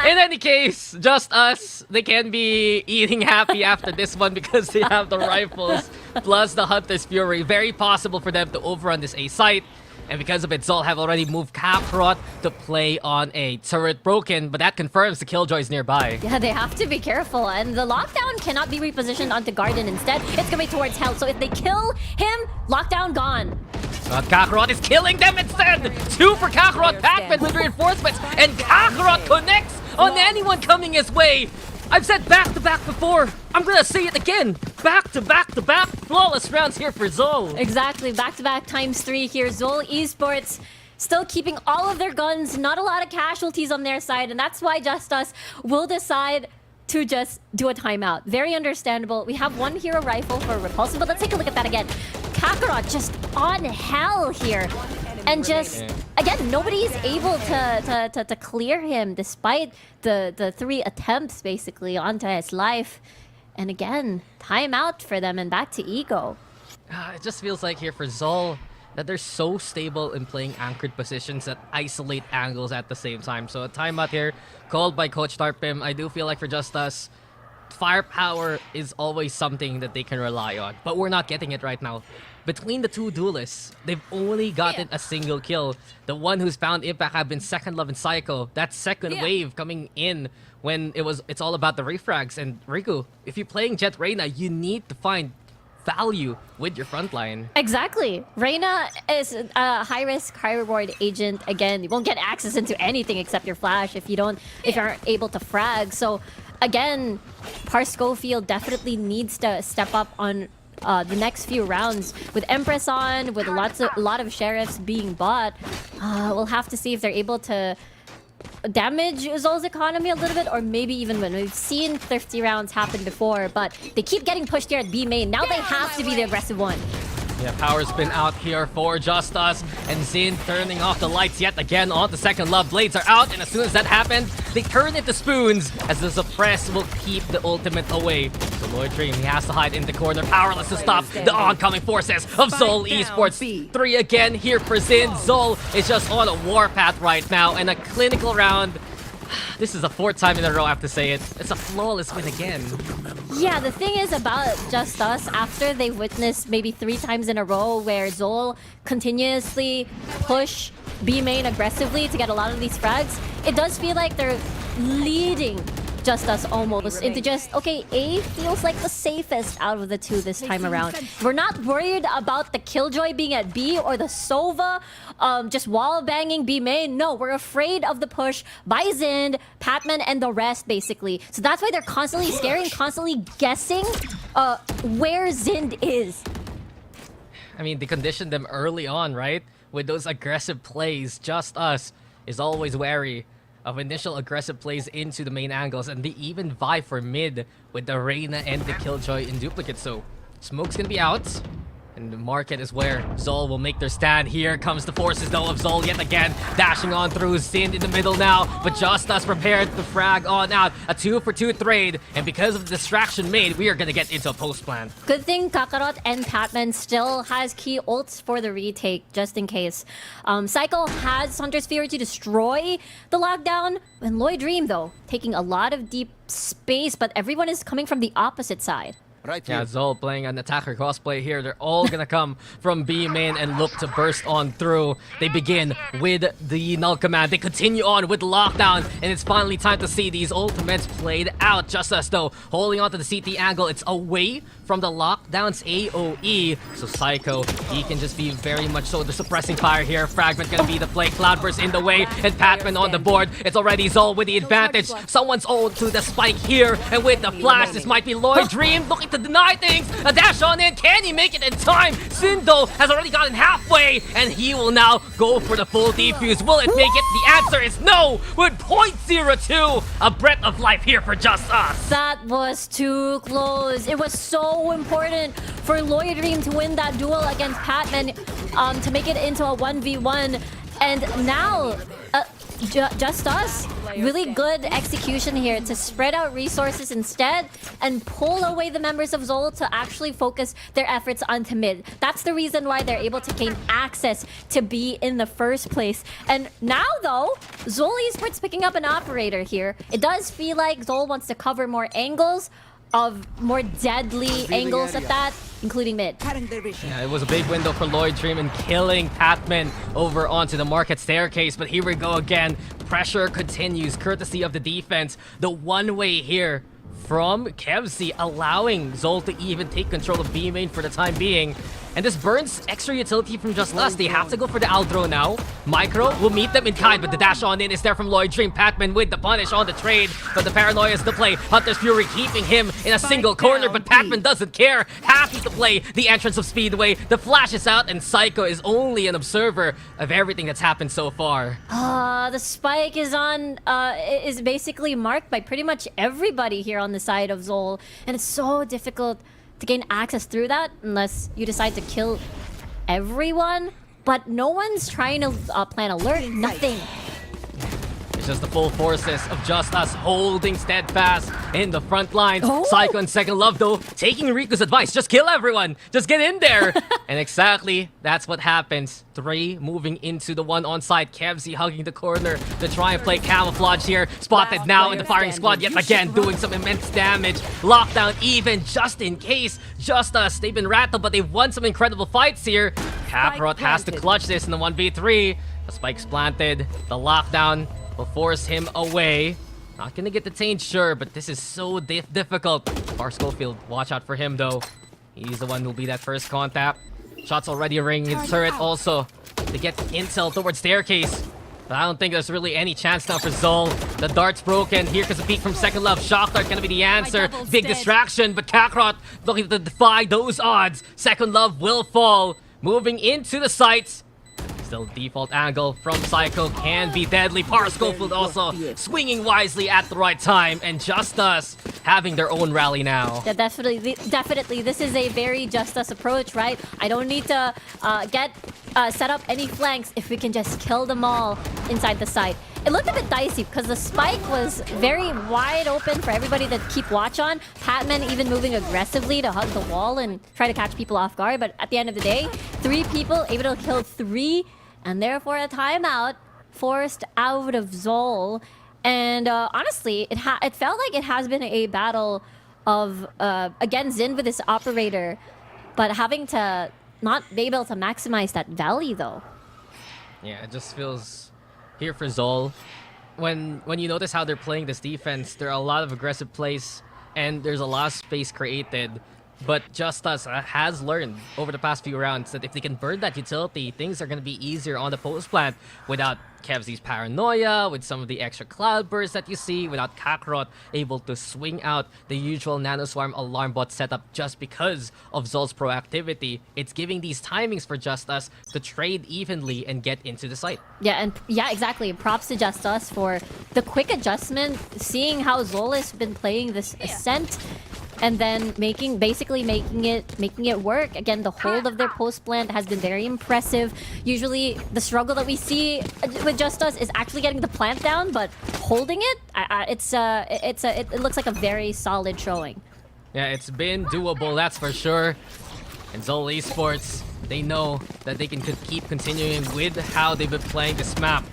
In any case, JustUs, they can be eating happy after this one because they have the rifles plus the Hunter's Fury. Very possible for them to overrun this A site. And because of it, ZOL have already moved Kakarot to play on a turret broken, but that confirms the Killjoy's nearby. Yeah, they have to be careful, and the lockdown cannot be repositioned onto Garden. Instead, it's gonna be towards Hell. So if they kill him, lockdown gone. But Kakarot is killing them instead! 2 for Kakarot, Pac-Man with reinforcements, and Kakarot connects on anyone coming his way! I've said back-to-back before, I'm gonna say it again! Back-to-back-to-back flawless rounds here for ZOL! Exactly, back-to-back ×3 here. ZOL Esports still keeping all of their guns, not a lot of casualties on their side, and that's why JustUs will decide to just do a timeout. Very understandable. We have 1 hero rifle for Repulsive, but let's take a look at that again. Kakarot just on Hell here. And just, again, nobody's able to clear him despite the 3 attempts, basically, onto his life. And again, timeout for them and back to Ego. It just feels like here for ZOL that they're so stable in playing anchored positions that isolate angles at the same time. So a timeout here called by Coach Tarpim. I do feel like for JustUs, firepower is always something that they can rely on. But we're not getting it right now. Between the 2 duelists, they've only gotten a single kill. The one who's found impact have been Second Love and Psycho. That second wave coming in when it's all about the refrags. And Riku, if you're playing Jet Reyna, you need to find value with your frontline. Exactly. Reyna is a high-risk, high-reward agent. Again, you won't get access into anything except your flash if you aren't able to frag. So again, Par Schofield definitely needs to step up on the next few rounds. With Empress on, with a lot of sheriffs being bought, we'll have to see if they're able to damage ZOL's economy a little bit, or maybe even win. We've seen thrifty rounds happen before, but they keep getting pushed here at B main. Now they have to be the aggressive one. Yeah, power's been out here for JustUs, and Zin turning off the lights yet again on the Second Love. Blades are out, and as soon as that happens, they turn into spoons as the suppress will keep the ultimate away. So Lloyd Dream, he has to hide in the corner, powerless to stop the oncoming forces of ZOL Esports. 3 again here for Zin. ZOL is just on a warpath right now, and a clinical round. This is the 4th time in a row I have to say it. It's a flawless win again. Yeah, the thing is about JustUs, after they witnessed maybe 3 times in a row where ZOL continuously push B main aggressively to get a lot of these frags, it does feel like they're leading JustUs almost into just, okay, A feels like the safest out of the two this time around. We're not worried about the Killjoy being at B or the Sova just wall banging B main. No, we're afraid of the push by Zind, Patman, and the rest basically. So that's why they're constantly scaring, constantly guessing where Zind is. I mean, they conditioned them early on, right? With those aggressive plays. JustUs is always wary of initial aggressive plays into the main angles, and they even vie for mid with the Reyna and the Killjoy in duplicate. So smoke's gonna be out, and the market is where ZOL will make their stand. Here comes the forces though of ZOL yet again, dashing on through. Zind in the middle now, but JustUs prepared to frag on out. A 2-for-2 trade, and because of the distraction made, we are gonna get into a post plan. Good thing Kakarot and Patman still has key ults for the retake, just in case. Psycho has Hunter's Fury to destroy the lockdown, and Lloyd Dream, though, taking a lot of deep space, but everyone is coming from the opposite side. Right Yeah, here. ZOL playing an attacker crossplay here. They're all gonna come from B main and look to burst on through. They begin with the null command. They continue on with lockdown, and it's finally time to see these ultimates played out. JustUs though, holding on to the CT angle. It's away from the lockdown's AoE. So Psycho, he can just be very much so the suppressing fire here. Fragment gonna be the play. Cloudburst in the way, and Patman on the board. It's already ZOL with the advantage. Someone's owed to the spike here, and with the flash, this might be Lloyd Dream looking to deny things. A dash on in. Can he make it in time? Zindo has already gotten halfway, and he will now go for the full defuse. Will it make it? The answer is no, with 0.02. A breath of life here for JustUs. That was too close. It was so important for Lloyd Dream to win that duel against Patman to make it into a 1v1. And now, JustUs, really good execution here to spread out resources instead and pull away the members of ZOL to actually focus their efforts onto mid. That's the reason why they're able to gain access to B in the first place. And now, though, ZOL Esports picking up an operator here. It does feel like ZOL wants to cover more angles, of more deadly angles at that, including mid. Yeah, it was a big window for Lloyd Dream and killing Patman over onto the market staircase. But here we go again. Pressure continues, courtesy of the defense. The one-way here from Kevzi, allowing ZOL to even take control of B main for the time being. And this burns extra utility from JustUs. They have to go for the Aldro now. Micro will meet them in kind, but the dash on in is there from Lloyd Dream. Patman with the punish on the trade, but the paranoia is the play. Hunter's Fury keeping him in a single corner, but Patman doesn't care. Happy to play the entrance of Speedway. The flash is out, and Psycho is only an observer of everything that's happened so far. The spike is on, is basically marked by pretty much everybody here on the side of ZOL, and it's so difficult to gain access through that unless you decide to kill everyone. But no one's trying to plan alert, nothing. It's just the full forces of JustUs holding steadfast in the front lines. Oh. Psycho and Second Love, though, taking Riku's advice. Just kill everyone. Just get in there. And exactly, that's what happens. 3 moving into the 1 on side. Kevzi hugging the corner to try and play camouflage here. Spotted now in the firing squad yet again, doing some immense damage. Lockdown even, just in case. JustUs, they've been rattled, but they've won some incredible fights here. Kakarot has to clutch this in the 1v3. The spike's planted. The lockdown will force him away. Not gonna get detained, sure, but this is so difficult. Bar Schofield, watch out for him, though. He's the one who'll be that first contact. Shots already ringing his turret also to get intel towards staircase. But I don't think there's really any chance now for ZOL. The dart's broken. Here comes a peek from Second Love. Shock Dart gonna be the answer. Big distraction, but Kakarot looking to defy those odds. Second Love will fall. Moving into the sights. Still default angle from Psycho can be deadly. Bar Schofield also swinging wisely at the right time, and JustUs having their own rally now. Yeah, definitely. This is a very JustUs approach, right? I don't need to set up any flanks if we can just kill them all inside the site. It looked a bit dicey because the spike was very wide open for everybody to keep watch on. Patman even moving aggressively to hug the wall and try to catch people off guard. But at the end of the day, 3 people able to kill 3, and therefore a timeout forced out of ZOL. And honestly, it felt like it has been a battle of against Zin with this operator, but having to not be able to maximize that value though. Yeah, it just feels here for ZOL. when you notice how they're playing this defense, there are a lot of aggressive plays and there's a lot of space created. But JustUs has learned over the past few rounds that if they can burn that utility, things are going to be easier on the post plant without Kevzy's paranoia, with some of the extra cloud bursts that you see, without Kakarot able to swing out the usual Nanoswarm alarm bot setup just because of ZOL's proactivity. It's giving these timings for JustUs to trade evenly and get into the site. Yeah, exactly. Props to JustUs for the quick adjustment, seeing how ZOL has been playing this Ascent, and then basically making it work. Again, the hold of their post plant has been very impressive. Usually, the struggle that we see with JustUs is actually getting the plant down, but holding it, it looks like a very solid showing. Yeah, it's been doable, that's for sure. And ZOL Esports, they know that they can keep continuing with how they've been playing this map.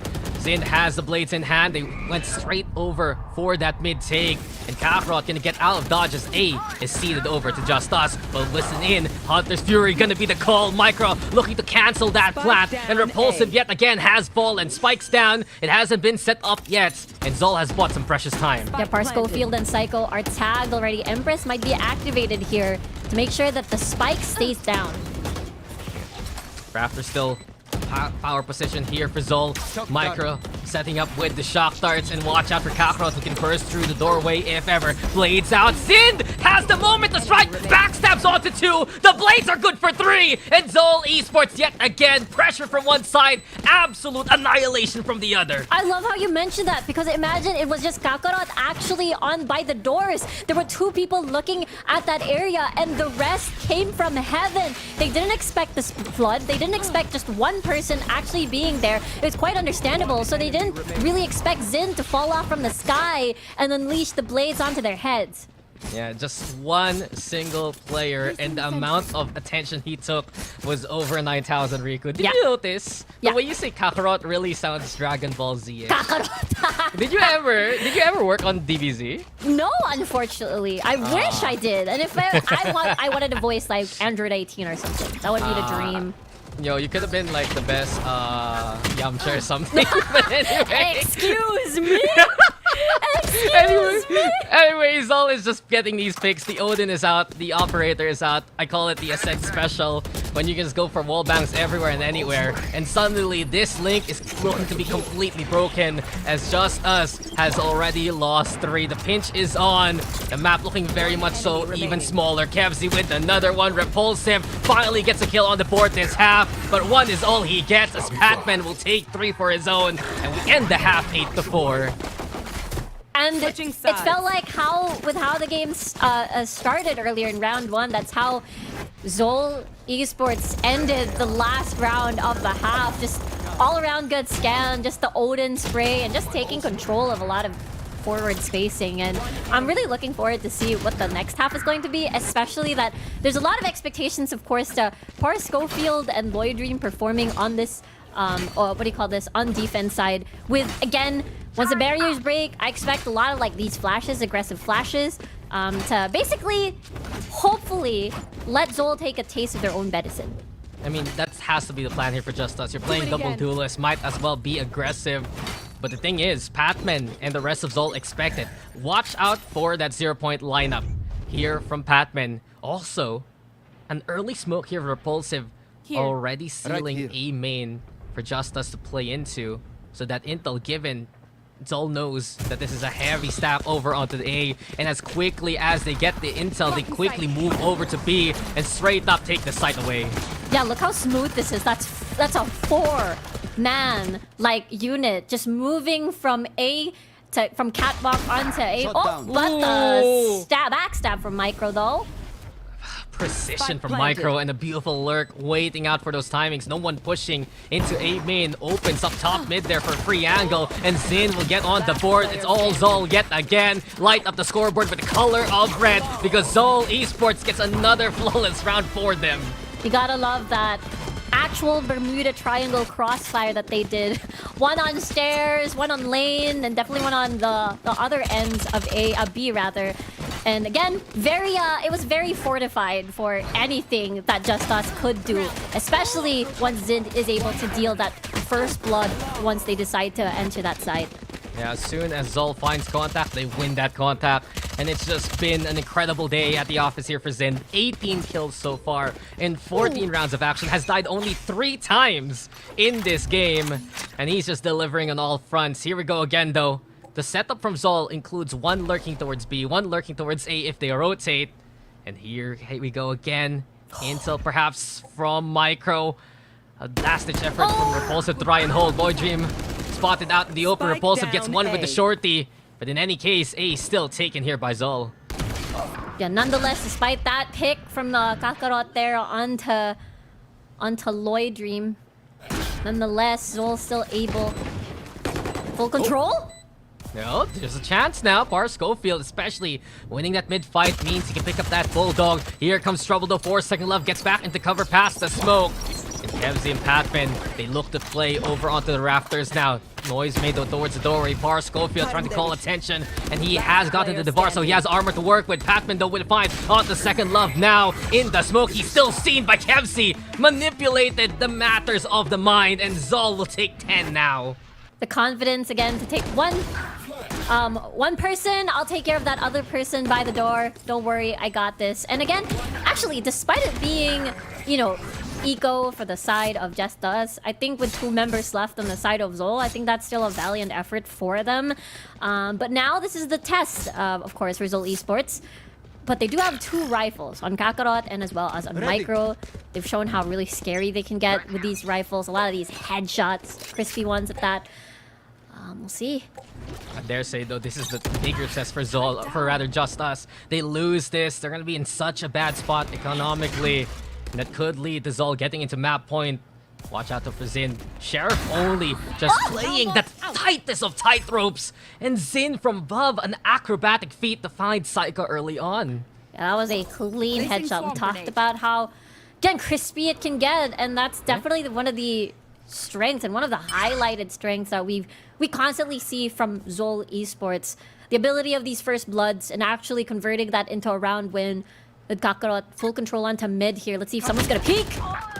Xin has the blades in hand. They went straight over for that mid take. And Kakarot gonna get out of dodge as A is seeded over to JustUs. But listen in, Hunter's Fury gonna be the call. Micro looking to cancel that plant. And Repulsive yet again has fallen. Spikes down. It hasn't been set up yet. And ZOL has bought some precious time. Yeah, Schofield and Psycho are tagged already. Empress might be activated here to make sure that the spike stays down. Raptor still power position here for ZOL. Micro setting up with the shock darts, and watch out for Kakarot who can burst through the doorway if ever. Blades out. Sind has the moment to strike. Backstabs onto 2. The blades are good for 3. And ZOL Esports yet again. Pressure from one side. Absolute annihilation from the other. I love how you mentioned that, because imagine it was just Kakarot actually on by the doors. There were 2 people looking at that area, and the rest came from heaven. They didn't expect this flood. They didn't expect just one person actually being there. It was quite understandable. So they didn't really expect Xin to fall off from the sky and unleash the blades onto their heads. Yeah, just one single player, and the amount of attention he took was over 9,000, Riku. Did you notice? The way you say Kakarot really sounds Dragon Ball Z-ish. Kakarot! Did you ever work on DBZ? No, unfortunately. I wish I did. And if I wanted to voice like Android 18 or something. That would be the dream. Yo, you could have been like the best Yamcha or something. But anyway. Excuse me. Anyway, ZOL is just getting these picks. The Odin is out. The Operator is out. I call it the Ascent Special, when you can just go for wall bangs everywhere and anywhere. And suddenly, this link is looking to be completely broken, as JustUs has already lost 3. The pinch is on. The map looking very much so even smaller. Kevzy with another one. Repulsive finally gets a kill on the board this half, but 1 is all he gets, as Patman will take 3 for his own. And we end the half 8-4. And it felt like how the game started earlier in round 1, that's how ZOL Esports ended the last round of the half. Just all around good scan, just the Odin spray, and just taking control of a lot of forward spacing. And I'm really looking forward to see what the next half is going to be, especially that there's a lot of expectations, of course, to Schofield and Lloyd Dream performing on this on defense side, with, again, once the barriers break, I expect a lot of like these flashes, aggressive flashes, to basically, hopefully, let ZOL take a taste of their own medicine. I mean, that has to be the plan here for JustUs. You're playing double duelist, might as well be aggressive. But the thing is, Patman and the rest of ZOL expect it. Watch out for that 0-point lineup here from Patman. Also, an early smoke here of Repulsive already sealing a main for JustUs to play into. So that intel given, ZOL knows that this is a heavy stab over onto the A, and as quickly as they get the intel, they quickly move over to B and straight up take the site away. Yeah, look how smooth this is. That's a 4-man like unit just moving from A to from catwalk onto A. But the backstab from Micro though. Precision from Micro and a beautiful lurk waiting out for those timings. No one pushing into A main. Opens up top mid there for a free angle, and Xin will get on the board. It's all ZOL yet again. Light up the scoreboard with the color of red, because ZOL Esports gets another flawless round for them. You gotta love that actual Bermuda Triangle crossfire that they did. One on stairs, one on lane, and definitely one on the other ends of B rather. And again, it was very fortified for anything that JustUs could do, especially once Xin is able to deal that first blood once they decide to enter that side. Yeah, as soon as ZOL finds contact, they win that contact. And it's just been an incredible day at the office here for Zin. 18 kills so far in 14 rounds of action. Has died only 3 times in this game. And he's just delivering on all fronts. Here we go again, though. The setup from ZOL includes one lurking towards B, one lurking towards A if they rotate. And here we go again. Intel perhaps from Micro. A last-ditch effort from Repulsive to try and hold. Boy Dream spotted out in the open. Spike Repulsive gets down one A. with the shorty. But in any case, A is still taken here by ZOL. Yeah, nonetheless, despite that pick from the Kakarot there onto Lloyd Dream, nonetheless, ZOL still able. Full control? No, there's a chance now. Par Schofield, especially winning that mid-fight, means he can pick up that Bulldog. Here comes Trouble though. 4-second love gets back into cover past the smoke. And Kevzi and Patman, they look to play over onto the rafters now. Noise made though towards the doorway. Par Schofield trying to call attention, and he has gotten to the bar, so he has armor to work with. Patman though will find on the second love now in the smoke. He's still seen by Kevzi. Manipulated the matters of the mind, and ZOL will take 10 now. The confidence again to take one person. I'll take care of that other person by the door. Don't worry, I got this. And again, actually, despite it being, you know, eco for the side of JustUs, I think with 2 members left on the side of ZOL, I think that's still a valiant effort for them. But now this is the test, of course, for ZOL Esports. But they do have 2 rifles on Kakarot and as well as on Micro. They've shown how really scary they can get with these rifles. A lot of these headshots, crispy ones at that. We'll see. I dare say, though, this is the bigger test for ZOL, for rather JustUs. They lose this, they're going to be in such a bad spot economically. And that could lead to ZOL getting into map point. Watch out for Zin. Sheriff only just playing the tightest of tightropes. And Zin from above, an acrobatic feat to find Psycho early on. Yeah, that was a clean Placing headshot. We swamp talked grenade. about how, again, crispy it can get. And that's definitely one of the strengths and one of the highlighted strengths that we constantly see from ZOL Esports. The ability of these first bloods and actually converting that into a round win with Kakarot. Full control onto mid here. Let's see if someone's gonna peek.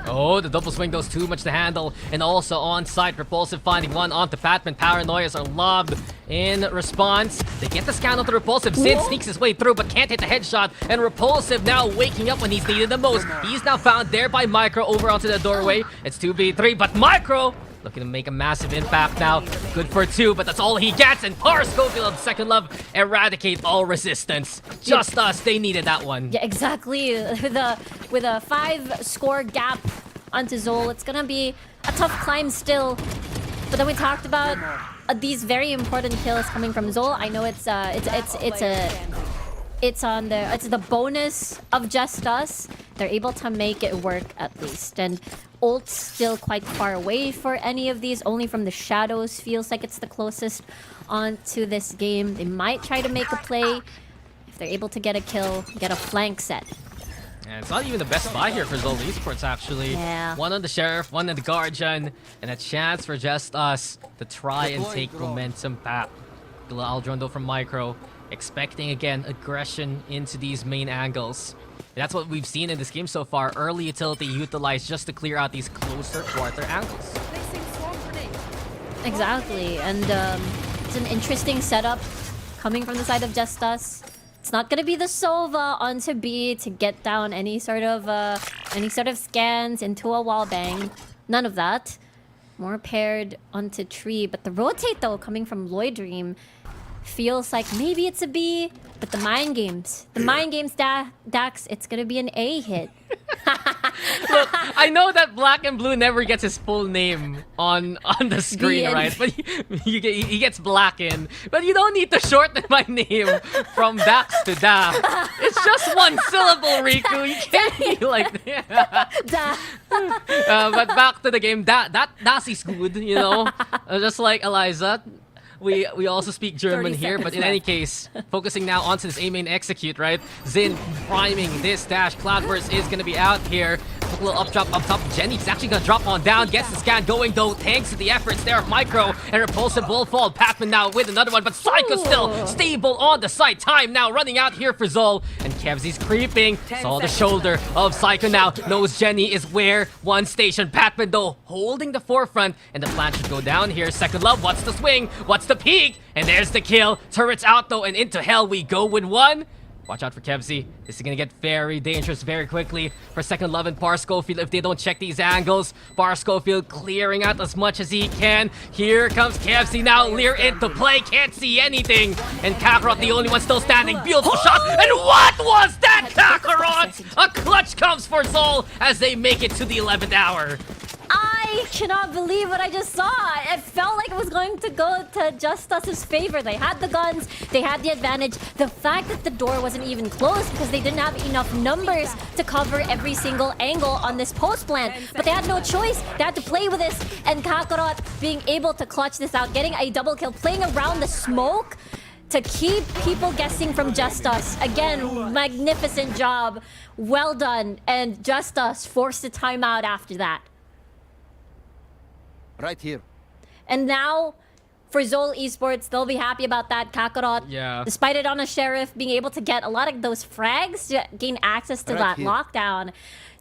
Oh, the double swing goes too much to handle. And also on site, Repulsive finding one onto Patman. Paranoias are lobbed in response. They get the scan onto Repulsive. Zin sneaks his way through but can't hit the headshot. And Repulsive now waking up when he's needed the most. He's now found there by Micro over onto the doorway. It's 2v3, but Micro looking to make a massive impact now. Good for 2, but that's all he gets. And Par Schofield, second love, eradicate all resistance. JustUs, they needed that one. Yeah, exactly. With a 5-score gap onto ZOL, it's gonna be a tough climb still. But then we talked about these very important kills coming from ZOL. I know it's the bonus of JustUs. They're able to make it work at least. And ult's still quite far away for any of these. Only from the shadows feels like it's the closest onto this game. They might try to make a play. If they're able to get a kill, get a flank set. And it's not even the best buy here for ZOL Esports, actually. Yeah. One on the Sheriff, one on the Guardian, and a chance for JustUs to try and take momentum back. Aldron, though, from Micro, expecting, again, aggression into these main angles. That's what we've seen in this game so far. Early utility utilized just to clear out these closer quarter angles. Placing swamp grenade. Exactly. And it's an interesting setup coming from the side of JustUs. It's not gonna be the Sova onto B to get down any sort of scans into a wall bang. None of that. More paired onto tree, but the rotate though coming from Lloyd Dream feels like maybe it's a B, but the mind games, Dax, it's gonna be an A hit. Look, I know that Black and Blue never gets his full name on the screen, The right? But he gets Black in. But you don't need to shorten my name from Dax to Da. It's just one syllable, Riku. You can't be like that. Da. But back to the game. Das is good, you know? Just like Eliza. We also speak German 30 here, but in seconds any case, focusing now onto this A main execute, right? Zin priming this dash. Cloudburst is going to be out here. Quick little up drop up top. Jenny's actually gonna drop on down. Gets the scan going though, thanks to the efforts there of Micro. And Repulsive will fall. Pathman now with another one, but Psycho still stable on the site. Time now running out here for ZOL. And Kevzy's creeping. Saw the shoulder of Psycho now. Knows Jenny is where one station. Pathman though holding the forefront. And the plan should go down here. Second Love, what's the swing? What's the peak? And there's the kill. Turrets out though, and into hell we go with one. Watch out for Kevzy. This is gonna get very dangerous very quickly for Second Love and Par Schofield if they don't check these angles. Par Schofield clearing out as much as he can. Here comes Kevzy now. Lear into play. Can't see anything. And Kakarot, the only one still standing. Beautiful shot. And what was that, Kakarot? A clutch comes for ZOL as they make it to the 11th hour. I cannot believe what I just saw. It felt like it was going to go to JustUs' favor. They had the guns, they had the advantage. The fact that the door wasn't even closed because they didn't have enough numbers to cover every single angle on this post plan. But they had no choice. They had to play with this. And Kakarot being able to clutch this out, getting a double kill, playing around the smoke to keep people guessing from JustUs. Again, magnificent job. Well done. And JustUs forced a timeout after that. Right here. And now, for ZOL Esports, they'll be happy about that. Kakarot, Yeah. despite it on a Sheriff, being able to get a lot of those frags to gain access to that lockdown.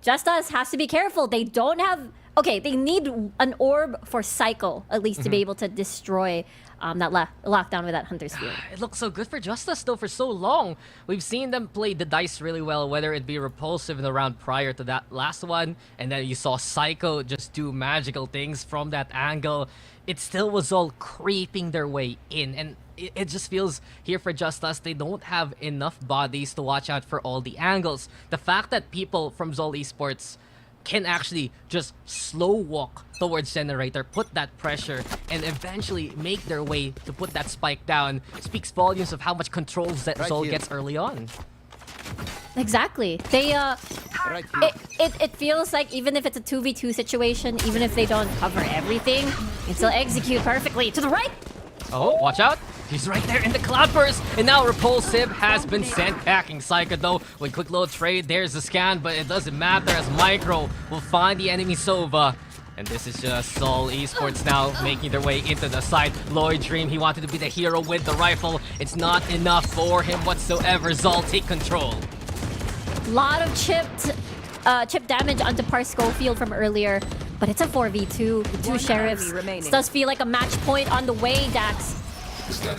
JustUs has to be careful. They don't have... Okay, they need an orb for Psycho, at least, to be able to destroy that lockdown with that Hunter's Field. It looks so good for JustUs though for so long. We've seen them play the dice really well, whether it be Repulsive in the round prior to that last one, and then you saw Psycho just do magical things from that angle. It still was all creeping their way in, and it just feels here for JustUs, they don't have enough bodies to watch out for all the angles. The fact that people from ZOL Esports can actually just slow walk towards Generator, put that pressure, and eventually make their way to put that spike down speaks volumes of how much controls that ZOL gets early on. Exactly. They it feels like even if it's a 2v2 situation, even if they don't cover everything, they still execute perfectly. To the right! Oh, watch out! He's right there in the Cloudburst! And now Repulsive has been sent packing. Psycho though, with quick load trade, there's the scan, but it doesn't matter as Micro will find the enemy Sova. And this is just ZOL Esports now making their way into the site. Lloyd Dream, he wanted to be the hero with the rifle. It's not enough for him whatsoever. ZOL take control. Lot of chip damage onto Par Schofield from earlier, but it's a 4v2 with two Sheriffs. This does feel like a match point on the way, Dax.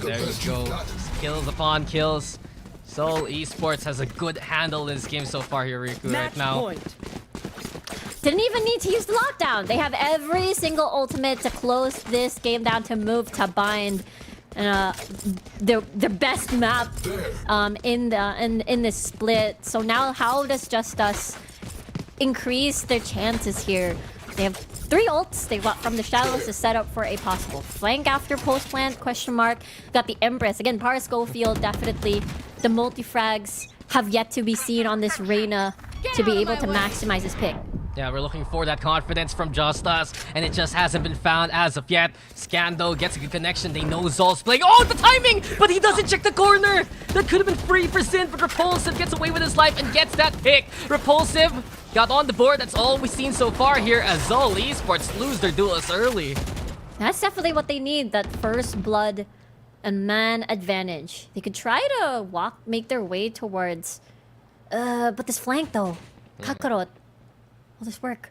There you go. Kills upon kills. ZOL Esports has a good handle in this game so far here, Riku, right now. Didn't even need to use the lockdown. They have every single ultimate to close this game down, to move to bind. Their best map in this split. So now how does JustUs increase their chances here? They have 3 ults. They got from the shadows to set up for a possible flank after post plant, question mark. Got the Empress. Again, Par Schofield, definitely. The multi-frags have yet to be seen on this Reyna to be able to maximize his pick. Yeah, we're looking for that confidence from JustUs, and it just hasn't been found as of yet. Scando gets a good connection. They know ZOL's playing. Oh, the timing! But he doesn't check the corner! That could have been free for Sin, but Repulsive gets away with his life and gets that pick. Repulsive got on the board. That's all we've seen so far here as ZOL Esports lose their duelists early. That's definitely what they need, that first blood and man advantage. They could try to make their way towards... but this flank though. Kakarot. Will this work?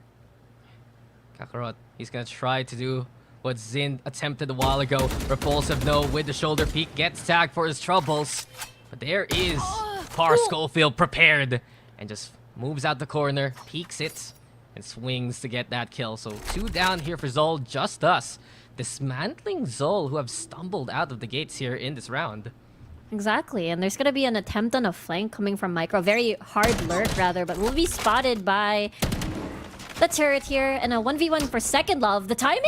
Kakarot, he's gonna try to do what Zin attempted a while ago. Repulsive, no, with the shoulder peek, gets tagged for his troubles. But there is Par Schofield prepared and just moves out the corner, peeks it, and swings to get that kill. So 2 down here for ZOL, JustUs. Dismantling ZOL, who have stumbled out of the gates here in this round. Exactly, and there's gonna be an attempt on a flank coming from Micro. Very hard lurk, rather, but will be spotted by the turret here. And a 1v1 for Second Love. The timing?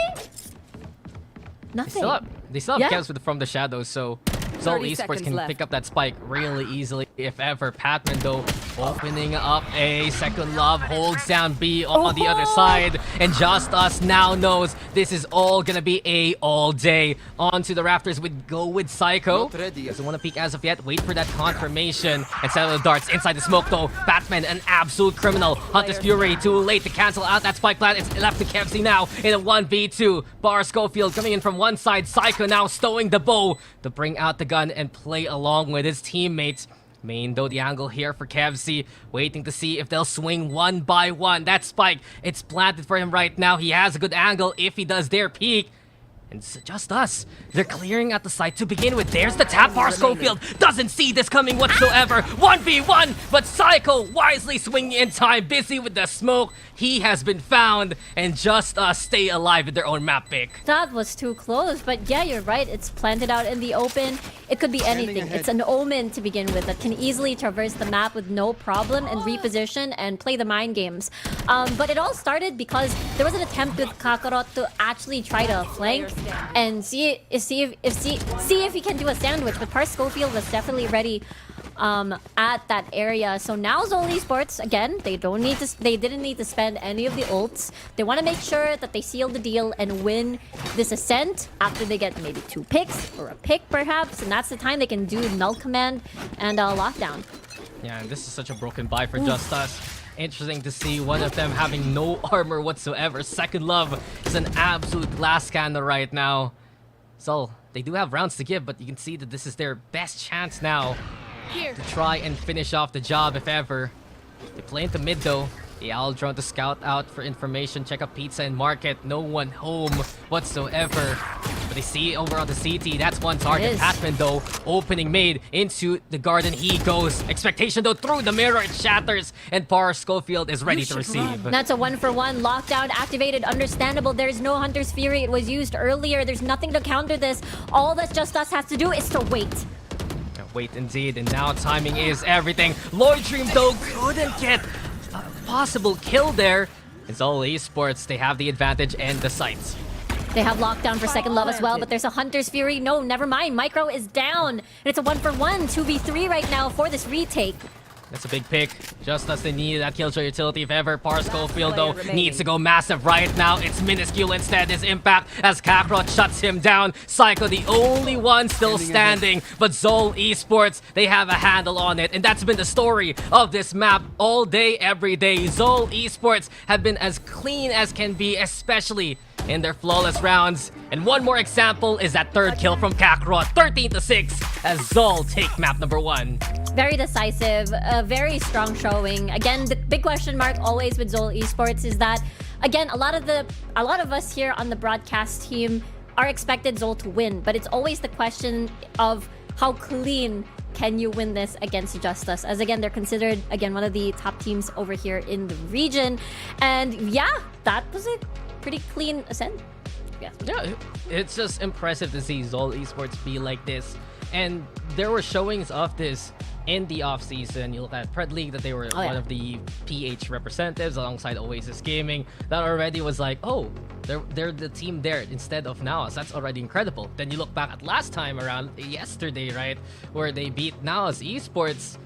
Nothing. They still have Kevs from the shadows, so ZOL 30 Esports seconds can left. pick up that spike really easily if ever. Patman though opening up a second love, holds down B on the other side, and JustUs now knows this is all gonna be A all day. Onto the rafters would go with Psycho. Doesn't want to peek as of yet, wait for that confirmation and settle the darts inside the smoke though. Batman, an absolute criminal. Hunter's Fury too late to cancel out that spike plant. It's left to Kevsey now in a 1v2. Bar Schofield coming in from one side. Psycho now stowing the bow to bring out the gun and play along with his teammates. Main though the angle here for Kevsey, waiting to see if they'll swing one by one. That spike, it's planted for him right now. He has a good angle if he does their peek. And it's JustUs, they're clearing out the site to begin with. There's the tap. Bar Schofield doesn't see this coming whatsoever. 1v1, but Psycho wisely swinging in time, busy with the smoke. He has been found, and JustUs stay alive with their own map pick. That was too close, but yeah, you're right. It's planted out in the open. It could be anything. It's an omen to begin with that can easily traverse the map with no problem and reposition and play the mind games. But it all started because there was an attempt with Kakarot to actually try to flank and see if he can do a sandwich. But Par Schofield was definitely ready at that area. So now ZOL Esports, again, they didn't need to spend any of the ults. They want to make sure that they seal the deal and win this ascent after they get maybe 2 picks or a pick perhaps, and that's the time they can do null command and lockdown. Yeah, and this is such a broken buy for JustUs. Interesting to see one of them having no armor whatsoever. Second Love is an absolute glass cannon right now. So they do have rounds to give, but you can see that this is their best chance now to try and finish off the job if ever. They play into mid though. The Owl drone to scout out for information, check up pizza and market. No one home whatsoever. But they see over on the CT, that's one target. Patman though, opening mid into the garden he goes. Expectation though, through the mirror, it shatters. And Par Schofield is ready to receive. That's a 1-for-1. Lockdown activated. Understandable. There's no Hunter's Fury. It was used earlier. There's nothing to counter this. All that JustUs has to do is to wait. Wait indeed, and now timing is everything. Lloyd Dream though couldn't get a possible kill there. It's ZOL Esports, they have the advantage and the sights. They have lockdown for Second Love as well, but there's a Hunter's Fury. No, never mind. Micro is down. And it's a 1-for-1, 2v3 right now for this retake. That's a big pick. JustUs, they need that killjoy utility if ever. Par Schofield though needs to go massive right now. It's minuscule instead. His impact as Kakarot shuts him down. Psycho, the only one still standing. But ZOL Esports, they have a handle on it. And that's been the story of this map all day, every day. ZOL Esports have been as clean as can be, especially in their flawless rounds. And one more example is that third kill from Kakarot. 13-6 as ZOL take map number 1. Very decisive, a very strong showing. Again, the big question mark always with ZOL Esports is that, again, a lot of us here on the broadcast team are expected ZOL to win, but it's always the question of how clean can you win this against JustUs, as again, they're considered, again, one of the top teams over here in the region. And yeah, that was a pretty clean ascent. Yeah, it's just impressive to see ZOL Esports be like this. And there were showings of this in the offseason. You look at Pred League, that they were one of the PH representatives alongside Oasis Gaming. That already was like, oh, they're the team there instead of NAOS. That's already incredible. Then you look back at last time around, yesterday, right, where they beat NAOS Esports.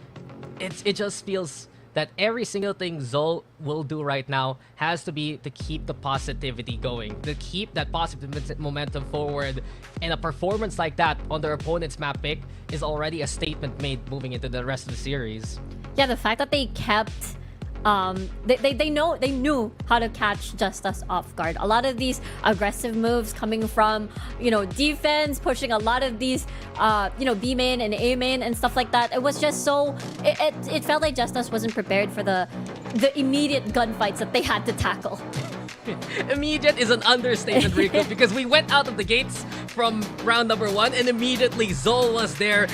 It just feels that every single thing ZOL will do right now has to be to keep the positivity going, to keep that positive momentum forward. And a performance like that on their opponent's map pick is already a statement made moving into the rest of the series. Yeah, the fact that they kept they knew how to catch JustUs off guard. A lot of these aggressive moves coming from, defense, pushing a lot of these B main and A main and stuff like that. It was just so it felt like JustUs wasn't prepared for the immediate gunfights that they had to tackle. Immediate is an understatement, Rico, because we went out of the gates from round number 1 and immediately ZOL was there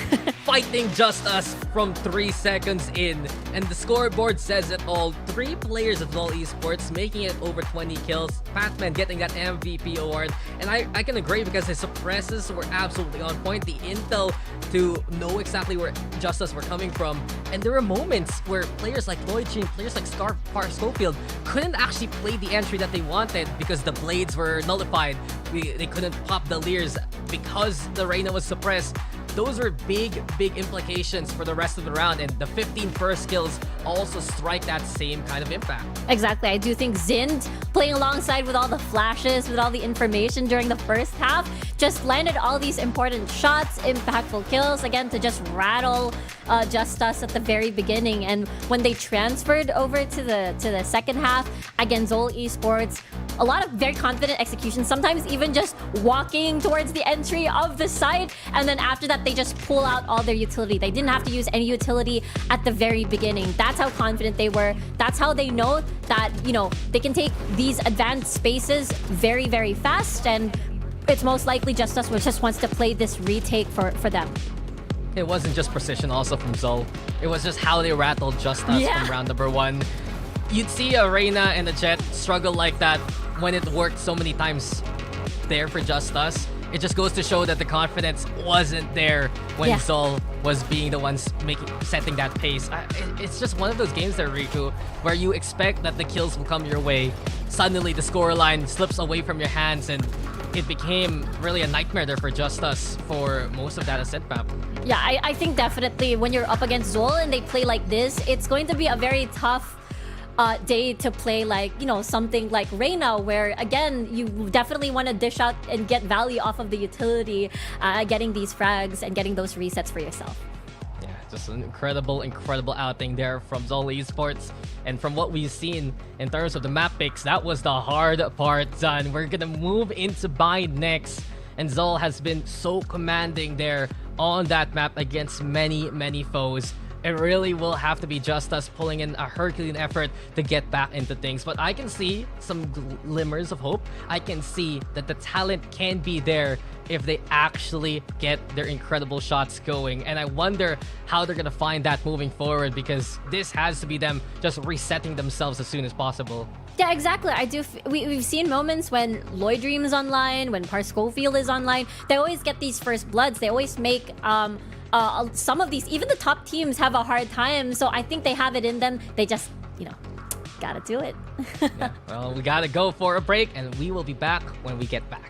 fighting JustUs from 3 seconds in. And the scoreboard says it all. 3 players of ZOL Esports making it over 20 kills. Patman getting that MVP award. And I can agree because his suppresses were absolutely on point. The intel to know exactly where JustUs were coming from. And there were moments where players like Lloyd Jean, players like Par Schofield couldn't actually play the entry that they wanted because the blades were nullified. They couldn't pop the Leers because the Reyna was suppressed. those are big implications for the rest of the round, and the 15 first kills also strike that same kind of impact. Exactly. I do think Zind playing alongside with all the flashes, with all the information during the first half, just landed all these important shots, impactful kills, again, to just rattle JustUs at the very beginning. And when they transferred over to the second half, again, ZOL Esports, a lot of very confident execution, sometimes even just walking towards the entry of the site, and then after that they just pull out all their utility. They didn't have to use any utility at the very beginning. That's how confident they were. That's how they know that, you know, they can take these advanced spaces very, very fast, and it's most likely JustUs just wants to play this retake for them. It wasn't just precision also from ZOL. It was just how they rattled JustUs from round number 1. You'd see a Reyna and a Jet struggle like that when it worked so many times there for JustUs. It just goes to show that the confidence wasn't there when ZOL was being the ones setting that pace. It's just one of those games there, Riku, where you expect that the kills will come your way. Suddenly the scoreline slips away from your hands, and it became really a nightmare there for JustUs for most of that ascent map. Yeah, I think definitely when you're up against ZOL and they play like this, it's going to be a very tough day to play, like, you know, something like Reyna, where again you definitely want to dish out and get value off of the utility, getting these frags and getting those resets for yourself. Yeah, just an incredible outing there from ZOL Esports. And from what we've seen in terms of the map picks, that was the hard part done. We're gonna move into bind next, and ZOL has been so commanding there on that map against many foes. It really will have to be JustUs pulling in a Herculean effort to get back into things. But I can see some glimmers of hope. I can see that the talent can be there if they actually get their incredible shots going. And I wonder how they're going to find that moving forward, because this has to be them just resetting themselves as soon as possible. Yeah, exactly. We've seen moments when Lloyd Dream is online, when Parscofield is online. They always get these first bloods. They always make some of these, even the top teams have a hard time. So I think they have it in them. They just, you know, gotta do it. Yeah, well, we gotta go for a break, and we will be back when we get back.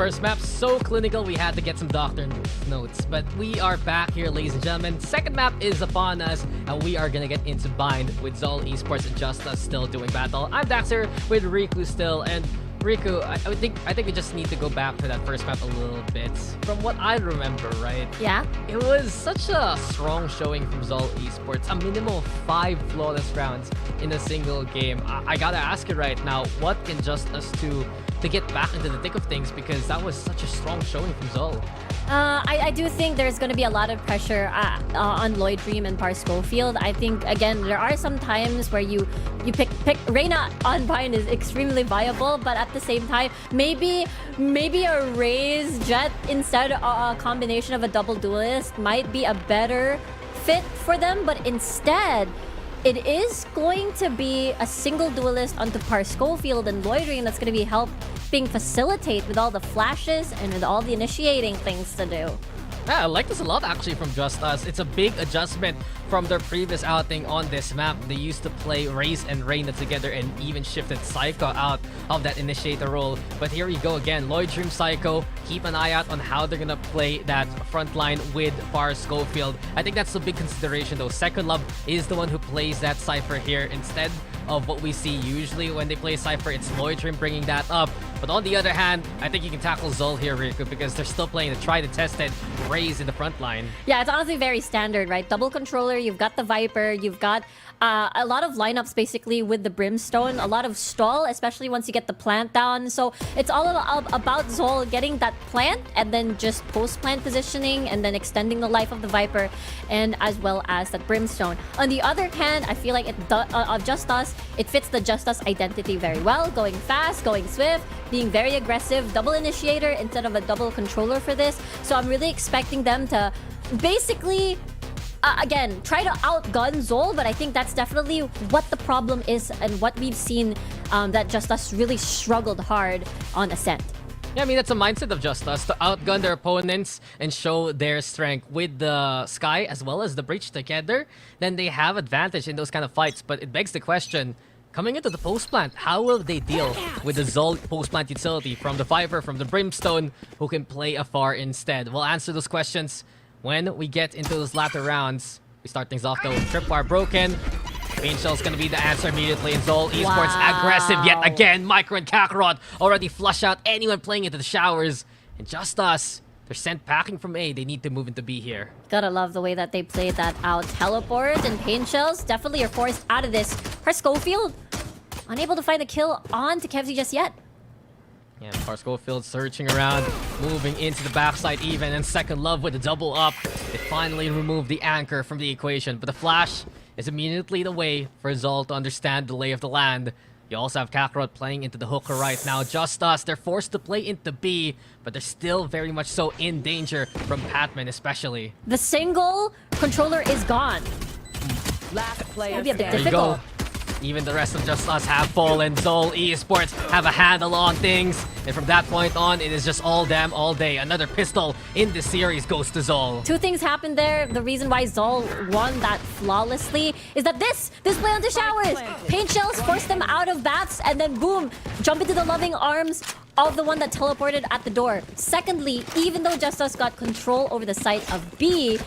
first map, so clinical we had to get some doctor notes. But we are back here, ladies and gentlemen. Second map is upon us, and we are gonna get into bind with ZOL Esports and JustUs still doing battle. I'm Daxter with Riku still, and Riku, I think we just need to go back to that first map a little bit. From what I remember, right? Yeah. It was such a strong showing from ZOL Esports. A minimum of 5 flawless rounds in a single game. I gotta ask you right now, what can JustUs do to get back into the thick of things? Because that was such a strong showing from ZOL. I do think there's going to be a lot of pressure on Lloyd Dream and Par Schofield. I think, again, there are some times where you pick Reyna on Vine is extremely viable, but at the same time, maybe a Raze Jet instead of a combination of a double duelist might be a better fit for them, but instead, it is going to be a single duelist onto Par Schofield and Lloyd Dream that's going to be helping facilitate with all the flashes and with all the initiating things to do. Yeah, I like this a lot actually from JustUs. It's a big adjustment from their previous outing on this map. They used to play Raze and Reyna together and even shifted Psycho out of that initiator role. But here we go again. Lloyd Dream, Psycho. Keep an eye out on how they're gonna play that front line with Par Schofield. I think that's a big consideration though. Second Love is the one who plays that Cypher here instead of what we see usually when they play Cypher. It's Lloyd Dream bringing that up. But on the other hand, I think you can tackle ZOL here, Riku, because they're still playing the tried and tested Raze in the front line. Yeah, it's honestly very standard, right? Double controller, you've got the Viper, you've got a lot of lineups basically with the Brimstone, a lot of stall, especially once you get the plant down. So it's all about ZOL getting that plant and then just post-plant positioning and then extending the life of the Viper and as well as that Brimstone. On the other hand, I feel like JustUs, it fits the JustUs identity very well. Going fast, going swift, being very aggressive, double initiator instead of a double controller for this. So I'm really expecting them to basically again, try to outgun ZOL, but I think that's definitely what the problem is and what we've seen that JustUs really struggled hard on Ascent. Yeah, I mean, that's a mindset of JustUs, to outgun their opponents and show their strength. With the Sky as well as the Breach together, then they have advantage in those kind of fights. But it begs the question, coming into the post-plant, how will they deal with the ZOL post-plant utility from the Viper, from the Brimstone, who can play afar instead? We'll answer those questions when we get into those latter rounds. We start things off though. Tripwire broken. Pain Shell's gonna be the answer immediately. And ZOL Esports aggressive yet again. Micro and Kakarot already flush out anyone playing into the showers. And JustUs, they're sent packing from A. They need to move into B here. Gotta love the way that they played that out. Teleport and Pain Shells definitely are forced out of this. Par Schofield, unable to find a kill on to Kevzi just yet. Yeah, Par Schofield searching around, moving into the backside even, and Second Love with a double up. They finally removed the anchor from the equation, but the flash is immediately the way for ZOL to understand the lay of the land. You also have Kakarot playing into the hooker right now. JustUs, they're forced to play into B, but they're still very much so in danger from Patman especially. The single controller is gone. Last player Maybe a bit There you difficult. go. Even the rest of JustUs have fallen. ZOL Esports have a handle on things. And from that point on, it is just all them all day. Another pistol in this series goes to ZOL. Two things happened there. The reason why ZOL won that flawlessly is that this play on the showers. Paint Shells forced them out of bats and then boom, jump into the loving arms of the one that teleported at the door. Secondly, even though JustUs got control over the site of B,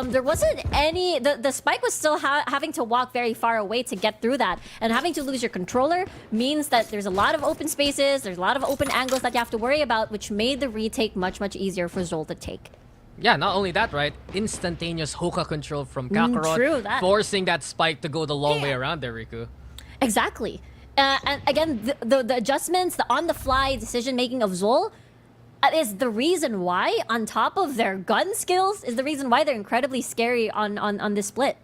there wasn't any... The spike was still having to walk very far away to get through that. And having to lose your controller means that there's a lot of open spaces, there's a lot of open angles that you have to worry about, which made the retake much, much easier for ZOL to take. Yeah, not only that, right? Instantaneous hookah control from Kakarot, true, that. forcing that spike to go the long way around there, Riku. Exactly. And again, the adjustments, the on-the-fly decision-making of ZOL is the reason why, on top of their gun skills, is the reason why they're incredibly scary on this split.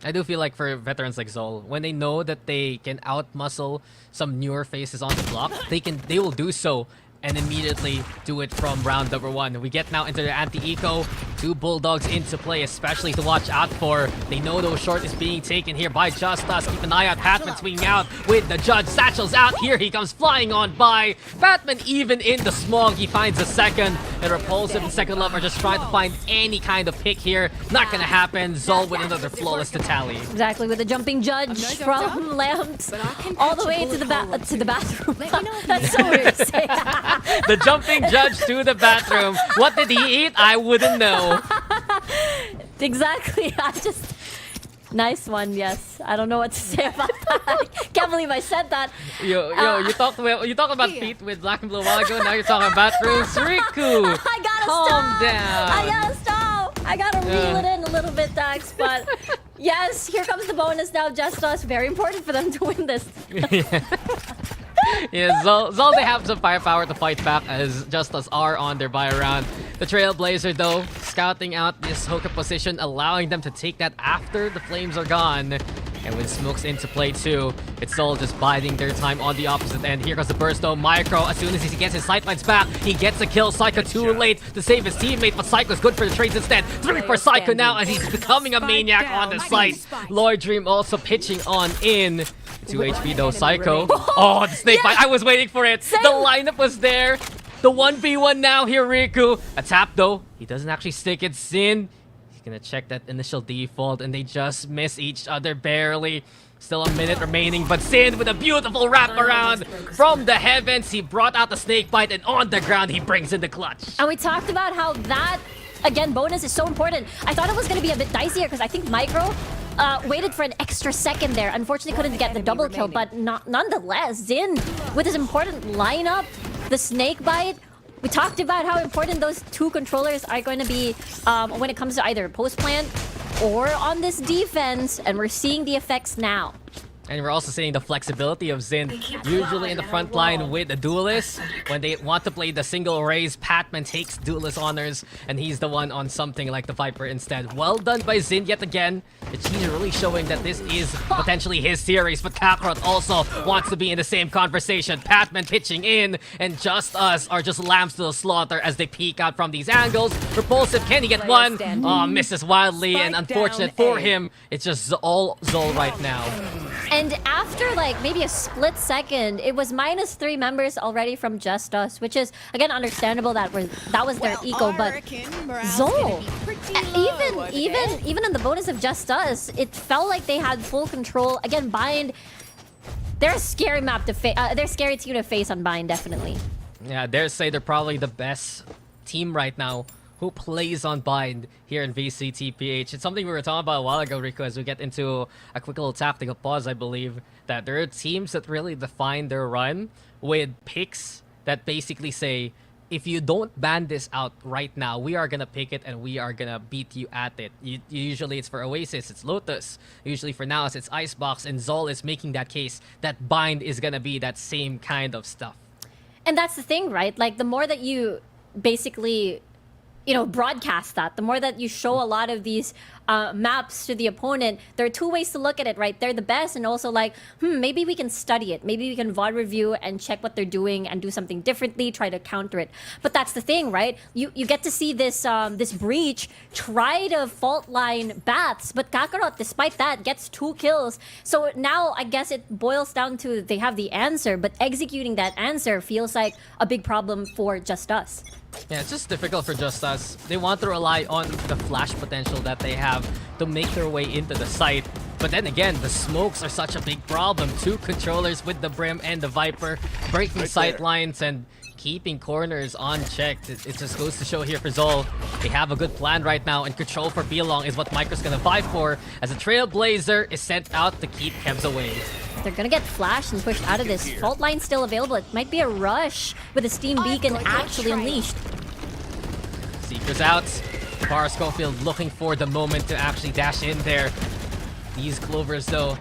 I do feel like for veterans like ZOL, when they know that they can out-muscle some newer faces on the block, they will do so and immediately do it from round number 1. We get now into the anti-eco. 2 Bulldogs into play, especially to watch out for. They know those short is being taken here by JustUs. Keep an eye out. Patman swinging out with the Judge. Satchel's out. Here he comes flying on by. Patman even in the smog. He finds a second. and Repulsive and Second Love are just trying to find any kind of pick here. Not gonna happen. ZOL with another flawless to tally. Exactly, with a jumping judge from Lamps all the way to the bathroom. That's so weird to say. The jumping judge to the bathroom. What did he eat? I wouldn't know. Exactly. I just... Nice one, yes. I don't know what to say about that. Can't believe I said that. You talked about feet with Black and Blue a while ago. Now you're talking about bathrooms. Riku, I gotta calm stop. down. I gotta stop. I gotta reel it in a little bit, Dax. But yes, here comes the bonus now. JustUs. Very important for them to win this. Yeah, ZOL, they have some firepower to fight back as JustUs are on their buy round. The Trailblazer, though, scouting out this hooker position, allowing them to take that after the flames are gone. And with smokes into play too, it's ZOL just biding their time on the opposite end. Here comes the burst though. Micro, as soon as he gets his sightlines back, he gets a kill. Psycho too late to save his teammate, but Psycho's good for the trades instead. 3 for Psycho now, and he's becoming a maniac on the site. Lloyd Dream also pitching on in. 2 HP though, Psycho. Oh, the snake bite. I was waiting for it. The lineup was there. The 1v1 now here, Riku. A tap though. He doesn't actually stick it. Sin. He's gonna check that initial default, and they just miss each other barely. Still a minute remaining, but Sin with a beautiful wraparound from the heavens. He brought out the snake bite, and on the ground, he brings in the clutch. And we talked about how that, again, bonus is so important. I thought it was going to be a bit dicier because I think Micro waited for an extra second there. Unfortunately, couldn't get the double kill, but nonetheless, Zin with his important lineup, the snake bite. We talked about how important those two controllers are going to be when it comes to either post plant or on this defense, and we're seeing the effects now. And we're also seeing the flexibility of Xin. Usually in the front line with a duelist, when they want to play the single raise, Patman takes duelist honors, and he's the one on something like the Viper instead. Well done by Xin yet again. The cheater really showing that this is potentially his series, but Kakarot also wants to be in the same conversation. Patman pitching in, and JustUs are just lambs to the slaughter as they peek out from these angles. Repulsive, can he get one? Oh, misses wildly, and unfortunate for him, it's just all ZOL right now. And after like maybe a split second, it was -3 members already from JustUs, which is again understandable that was their eco, but ZOL, even in the bonus of JustUs, it felt like they had full control. Again, Bind, they're a scary map to face. They're scary team to face on Bind, definitely. Yeah, I dare say they're probably the best team right now who plays on Bind here in VCTPH. It's something we were talking about a while ago, Rico, as we get into a quick little tactical pause, I believe, that there are teams that really define their run with picks that basically say, if you don't ban this out right now, we are gonna pick it and we are gonna beat you at it. Usually it's for Oasis, it's Lotus. Usually for NAOS, it's Icebox, and ZOL is making that case that Bind is gonna be that same kind of stuff. And that's the thing, right? Like, the more that you basically, you know, broadcast that, the more that you show a lot of these maps to the opponent, there are two ways to look at it, right? They're the best, and also like, maybe we can study it. Maybe we can VOD review and check what they're doing and do something differently, try to counter it. But that's the thing, right? You get to see this this breach try to fault line bats, but Kakarot, despite that, gets 2 kills. So now I guess it boils down to they have the answer, but executing that answer feels like a big problem for JustUs. Yeah, it's just difficult for JustUs. They want to rely on the flash potential that they have to make their way into the site. But then again, the smokes are such a big problem. 2 controllers with the Brim and the Viper, breaking sight lines and keeping corners unchecked. It just goes to show here for ZOL. They have a good plan right now, and control for Belong is what Micro's gonna vie for, as a Trailblazer is sent out to keep Kevs away. They're gonna get flashed and pushed out of this. Fault line still available. It might be a rush with the Steam Beacon actually unleashed. Seekers out. Bar Schofield looking for the moment to actually dash in there. These Clovers, though,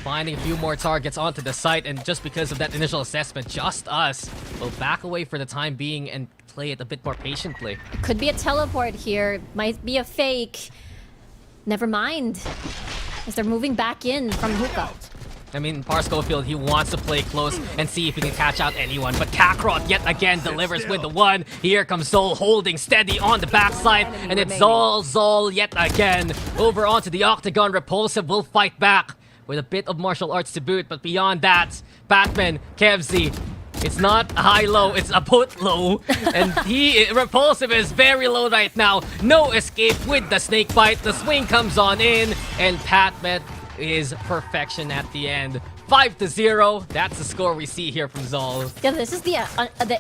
finding a few more targets onto the site, and just because of that initial assessment, JustUs will back away for the time being and play it a bit more patiently. It could be a teleport here. Might be a fake. Never mind. As they're moving back in from hookah. I mean, Schofield, he wants to play close and see if he can catch out anyone. But Kakarot yet again delivers with the 1. Here comes ZOL holding steady on the backside. And it's ZOL yet again. Over onto the Octagon. Repulsive will fight back with a bit of martial arts to boot. But beyond that, Batman, Kevzi, It's not high-low, it's a put low. And Repulsive is very low right now. No escape with the snake bite. The swing comes on in, and Patmet is perfection at the end. 5-0. That's the score we see here from ZOL. Yeah, this is the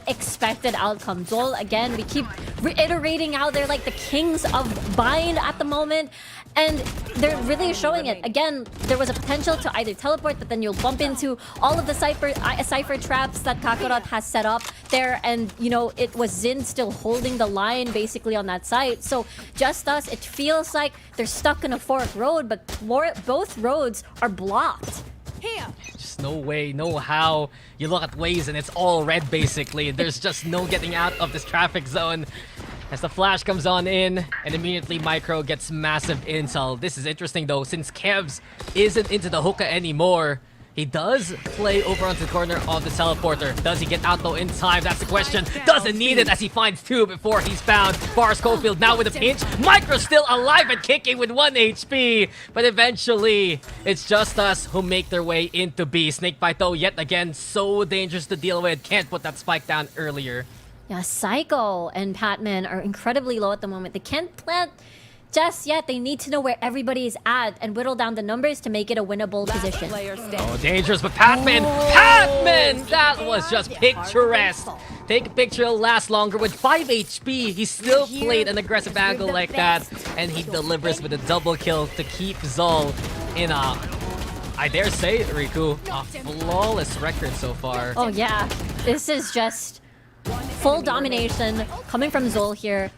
expected outcome. ZOL, again, we keep reiterating how they're like the kings of bind at the moment. And they're really showing it. Again, there was a potential to either teleport, but then you'll bump into all of the Cypher traps that Kakarot has set up there. And, you know, it was Xin still holding the line basically on that side. So, JustUs, it feels like they're stuck in a fork road, but both roads are blocked. Here. Just no way, no how. You look at Waze and it's all red basically. There's just no getting out of this traffic zone. As the flash comes on in, and immediately Micro gets massive intel. This is interesting though, since Kevs isn't into the hookah anymore. He does play over onto the corner of the teleporter. Does he get out though in time? That's the question. Doesn't need it as he finds two before he's found. Bar Schofield now with a pinch. Micro still alive and kicking with 1 HP. But eventually, it's JustUs who make their way into B. Snakebite though, yet again, so dangerous to deal with. Can't put that spike down earlier. Yeah, Psycho and Patman are incredibly low at the moment. They can't plant just yet. They need to know where everybody is at and whittle down the numbers to make it a winnable position. Oh, dangerous, but Patman! Patman! That was just picturesque. Take a picture, it'll last longer. With 5 HP, he still played an aggressive angle like that. And he delivers with a double kill to keep ZOL in a, I dare say, Riku, a flawless record so far. Oh yeah, this is just full domination coming from ZOL here.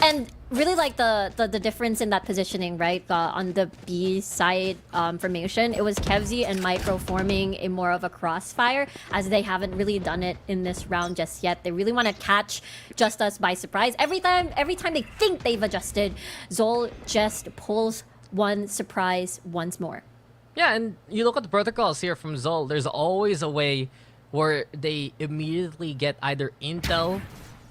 And really like the difference in that positioning, right? On the B side formation, it was Kevzi and Micro forming a more of a crossfire, as they haven't really done it in this round just yet. They really want to catch JustUs by surprise. Every time they think they've adjusted, ZOL just pulls one surprise once more. Yeah, and you look at the protocols here from ZOL, there's always a way where they immediately get either intel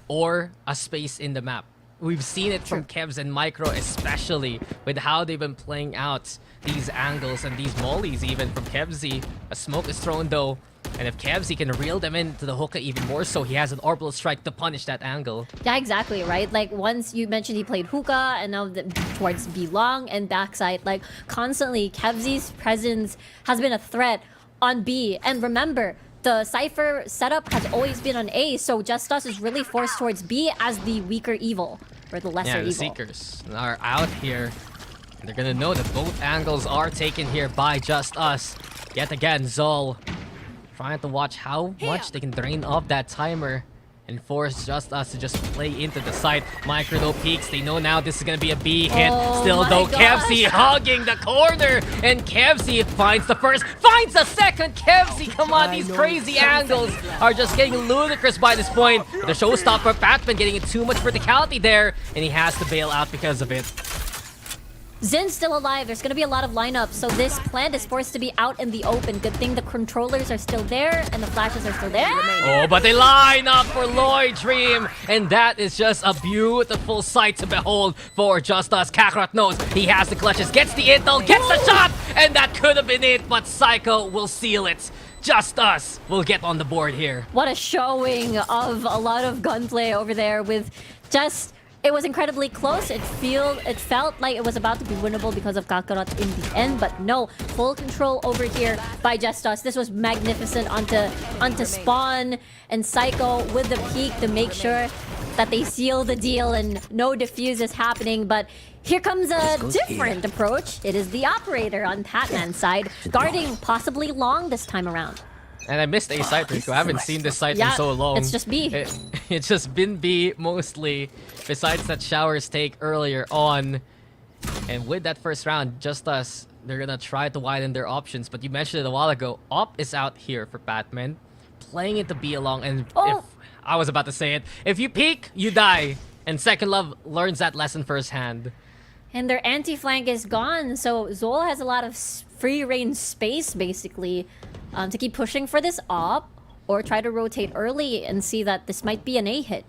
or a space in the map. We've seen it from Kevs and Micro, especially with how they've been playing out these angles and these mollies even from Kevzi. A smoke is thrown though, and if Kevzi can reel them into the hookah even more so, he has an orbital strike to punish that angle. Yeah, exactly, right? Like, once you mentioned he played hookah, and now towards B long and backside, like, constantly Kevzi's presence has been a threat on B. And remember, the Cypher setup has always been on A, so JustUs is really forced towards B as the weaker evil, or the lesser evil. Yeah, the evil. Seekers are out here. They're gonna know that both angles are taken here by JustUs. Yet again, ZOL trying to watch how much they can drain off that timer and force JustUs to just play into the site. Micro though peaks. They know now this is gonna be a B hit. Oh Still though, gosh. Kevzi hugging the corner, and Kevzi finds the first, finds the second. Kevzi, come on, these crazy angles are just getting ludicrous by this point. The showstopper, Batman, getting too much verticality there, and he has to bail out because of it. Zin's still alive. There's going to be a lot of lineups, so this plant is forced to be out in the open. Good thing the controllers are still there and the flashes are still there. Oh, but they line up for Lloyd Dream, and that is just a beautiful sight to behold for JustUs. Kakarot knows he has the clutches, gets the intel, gets the shot, and that could have been it, but Psycho will seal it. JustUs will get on the board here. What a showing of a lot of gunplay over there with just... It was incredibly close. It felt like it was about to be winnable because of Kakarot in the end, but no, full control over here by JustUs. This was magnificent onto Spawn and Psycho with the peek to make sure that they seal the deal and no defuse is happening. But here comes a different approach. It is the operator on Patman's side, guarding possibly long this time around. And I missed A site, Rico. I haven't seen this site in so long. It's just B. It's just been B mostly, besides that Showers take earlier on. And with that first round, JustUs, they're gonna try to widen their options. But you mentioned it a while ago, Op is out here for Batman, playing it to B along. And if I was about to say it, if you peek, you die. And Second Love learns that lesson firsthand. And their anti-flank is gone, so ZOL has a lot of free range space, basically, to keep pushing for this op, or try to rotate early and see that this might be an A hit.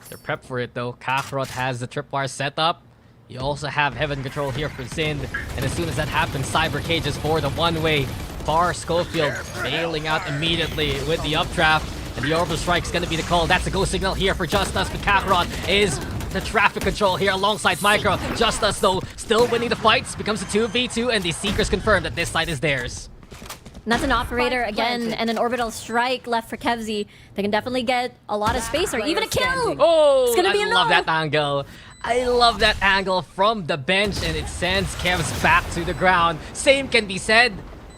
They're prepped for it, though. Kakarot has the tripwire set up. You also have Heaven Control here for Zind, and as soon as that happens, Cyber cages for the one-way. Bar Schofield bailing out immediately with the updraft. And the orbital strike is going to be the call. That's a go signal here for JustUs, but Kakarot is the traffic control here alongside Micro. JustUs, though, still winning the fights. Becomes a 2v2, and the Seekers confirm that this side is theirs. And that's an operator again, and an orbital strike left for Kevzi. They can definitely get a lot of space or even a kill. Oh, it's gonna be I a love no. that angle. I love that angle from the bench, and it sends Kevs back to the ground. Same can be said.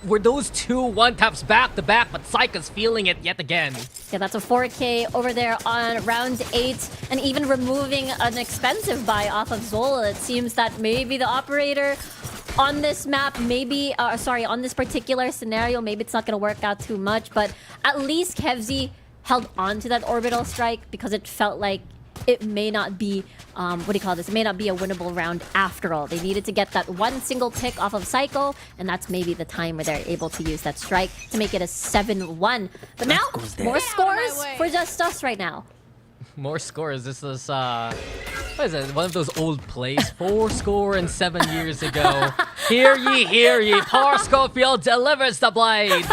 Were those two one-taps back-to-back, but Psycho's feeling it yet again. Yeah, that's a 4K over there on round 8, and even removing an expensive buy off of ZOL. It seems that maybe the operator on this map, maybe, on this particular scenario, maybe it's not going to work out too much, but at least Kevzi held on to that orbital strike because it felt like it may not be, it may not be a winnable round after all. They needed to get that one single tick off of Psycho, and that's maybe the time where they're able to use that strike to make it a 7-1. But now, more scores for JustUs right now. More scores. This is, what is it? One of those old plays. 4-7 years ago. Hear ye. Par Schofield delivers the blades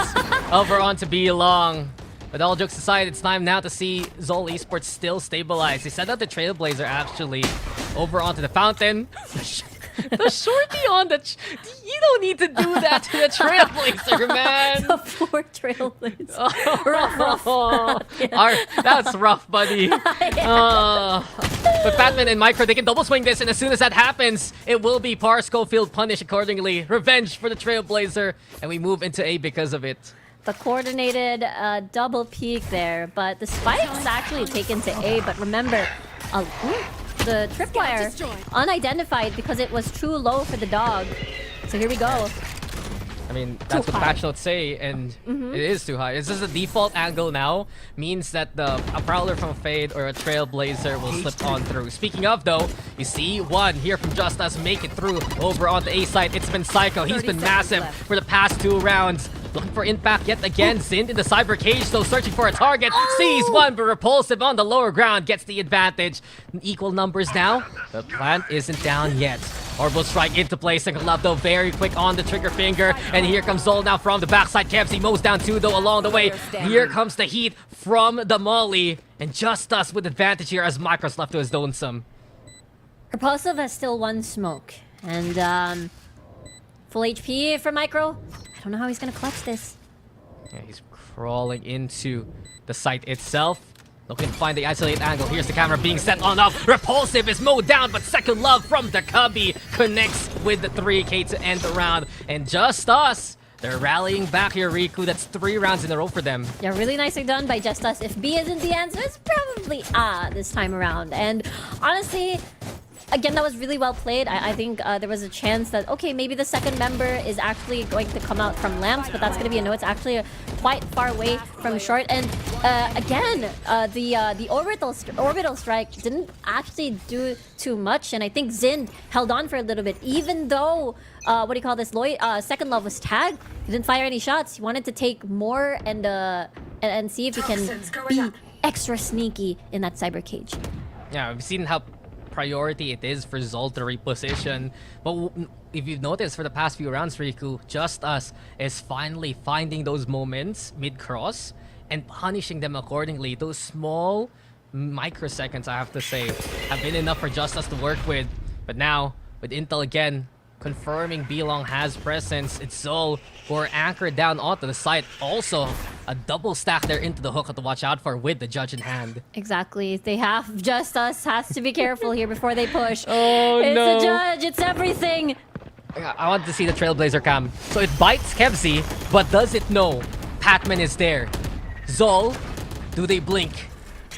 over onto Belong. But all jokes aside, it's time now to see ZOL Esports still stabilize. They sent out the Trailblazer actually over onto the fountain. The shorty on the... You don't need to do that to the Trailblazer, man. The 4 Trailblazers. That's rough, buddy. But Batman and Micro, they can double swing this, and as soon as that happens, it will be Par Schofield punished accordingly. Revenge for the Trailblazer, and we move into A because of it. The coordinated double peek there, but the spike's actually taken to A. But remember, the tripwire unidentified because it was too low for the dog. So here we go. I mean, that's what patch notes say, and it is too high. This is the default angle now. Means that a Prowler from a Fade or a Trailblazer will slip on through. Speaking of, though, you see one here from JustUs make it through over on the A side. It's been Psycho. He's been massive for the past 2 rounds. Looking for impact yet again. Zind in the cyber cage, though, searching for a target. Sees one, but Repulsive on the lower ground gets the advantage. Equal numbers now. The plant isn't down yet. Orbital strike into play. Second love, though, very quick on the trigger finger. And here comes ZOL now from the backside. Kevzi mows down 2, though, along the way. Here comes the heat from the Molly. And JustUs with advantage here as Micro's left to his lonesome. Repulsive has still 1 smoke. And full HP for Micro. I don't know how he's gonna clutch this. Yeah, he's crawling into the site itself. Looking to find the isolated angle. Here's the camera being set on up. Repulsive is mowed down, but second love from the Cubby connects with the 3K to end the round. And JustUs, they're rallying back here, Riku. That's 3 rounds in a row for them. Yeah, really nicely done by JustUs. If B isn't the answer, it's probably A this time around. And honestly, again, that was really well played. I think there was a chance that, okay, maybe the second member is actually going to come out from lamps, but that's going to be a no. It's actually quite far away from short. And again, the orbital strike didn't actually do too much. And I think Zind held on for a little bit, even though, second love was tagged. He didn't fire any shots. He wanted to take more and see if he can be extra sneaky in that cyber cage. Yeah, we've seen how priority it is for ZOL to reposition. But if you've noticed for the past few rounds, Riku, JustUs is finally finding those moments mid-cross and punishing them accordingly. Those small microseconds, I have to say, have been enough for JustUs to work with. But now, with Intel again, confirming Belong has presence, it's ZOL who are anchored down onto the site. Also, a double stack there into the hook to watch out for with the judge in hand. Exactly. They have JustUs has to be careful here before they push. Oh, it's no. a judge. It's everything. I want to see the Trailblazer cam. So it bites Kevzi, but does it know Patman is there? ZOL, do they blink?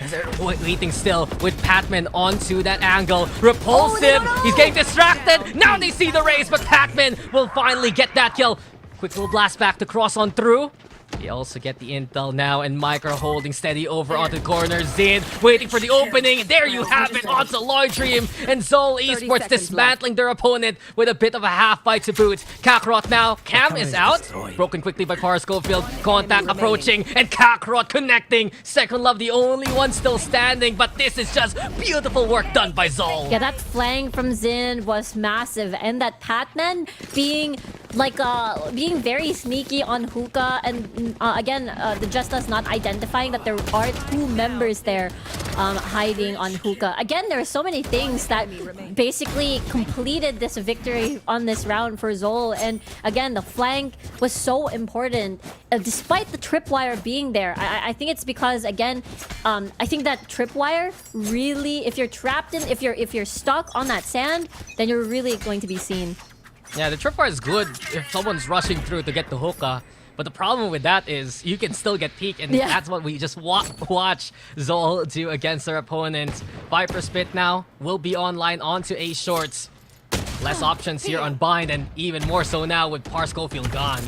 They're waiting still with Patman onto that angle. Repulsive, he's getting distracted. Now they see the race, but Patman will finally get that kill. Quick little blast back to cross on through. They also get the intel now, and Micro holding steady over onto the corner. Zid waiting for the opening. There you have it onto Lloyd Dream, and ZOL Esports dismantling their opponent with a bit of a half fight to boot. Kakarot now, Cam is out. Broken quickly by Par Schofield. Contact approaching, and Kakarot connecting. Second love, the only one still standing, but this is just beautiful work done by ZOL. Yeah, that flank from Zin was massive, and that Patman being being very sneaky on hookah, and again, the JustUs not identifying that there are 2 members there hiding on hookah. Again, there are so many things that basically completed this victory on this round for ZOL, and again, the flank was so important. Despite the tripwire being there, I think it's because, again, I think that tripwire really, if you're trapped in, if you're stuck on that sand, then you're really going to be seen. Yeah, the tripwire is good if someone's rushing through to get the hookah. But the problem with that is you can still get peeked, and that's what we just watch ZOL do against their opponents. Viper Spit now will be online onto A shorts. Less options here on Bind, and even more so now with Par Schofield gone.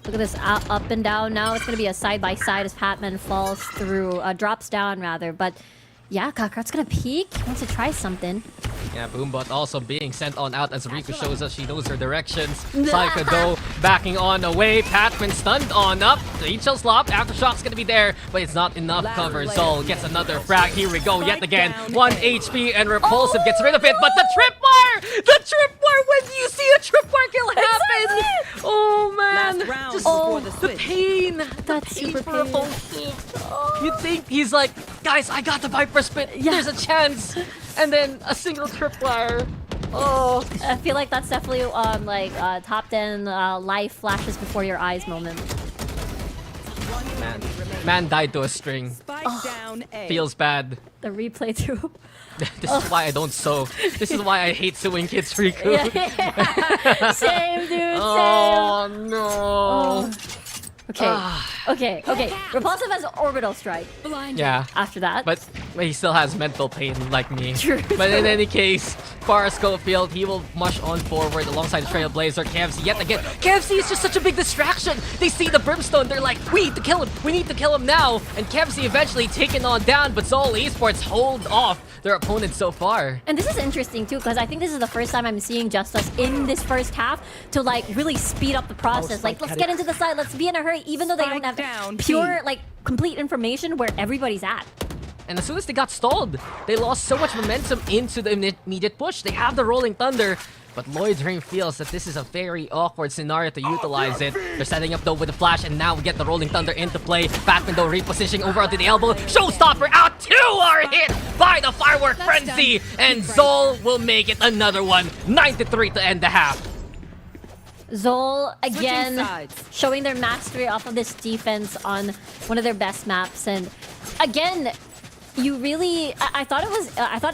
Look at this up and down. Now it's going to be a side-by-side as Patman falls through, drops down rather. But yeah, Kakarot's going to peek. He wants to try something. Yeah, Boombot also being sent on out as Riku shows us she knows her directions. Saika though backing on away. Patman stunned on up. The HL slop. Aftershock's gonna be there, but it's not enough cover. ZOL gets another frag. Here we go yet again. 1 HP and Repulsive gets rid of it, but the tripwire! The tripwire! When do you see a tripwire kill happen? Exactly. Oh man! Last round Just before the the switch. pain! That's super For painful. You'd think he's like, guys, I got the Viper Spit. There's a chance. And then a single tripwire. Oh. I feel like that's definitely top 10 life flashes before your eyes moment. Man died to a string. Spike down A. Feels bad. The replay too. This is why I don't sew. This is why I hate sewing kids, Riku. Yeah. Same, dude. Same. Oh no. Oh. Okay. Repulsive has Orbital Strike Yeah. after that. But he still has mental pain like me. True. But in any case, Par Schofield, he will mush on forward alongside Trailblazer. KFC yet again. KFC is just such a big distraction. They see the Brimstone. They're like, we need to kill him. We need to kill him now. And KFC eventually taken on down. But ZOL Esports hold off their opponent so far. And this is interesting too, because I think this is the first time I'm seeing JustUs in this first half to like really speed up the process. Like, let's get into the side, let's be in a hurry, even though they don't have pure, like, complete information where everybody's at. And as soon as they got stalled, they lost so much momentum into the immediate push. They have the Rolling Thunder, but Lloyd Dream feels that this is a very awkward scenario to utilize it. They're setting up though with the flash, and now we get the Rolling Thunder into play. Batman though repositioning over onto the elbow. Showstopper out, 2 are hit by the Firework Frenzy, and ZOL will make it another one. 9-3 to end the half. ZOL again showing their mastery off of this defense on one of their best maps, and again, you really, I thought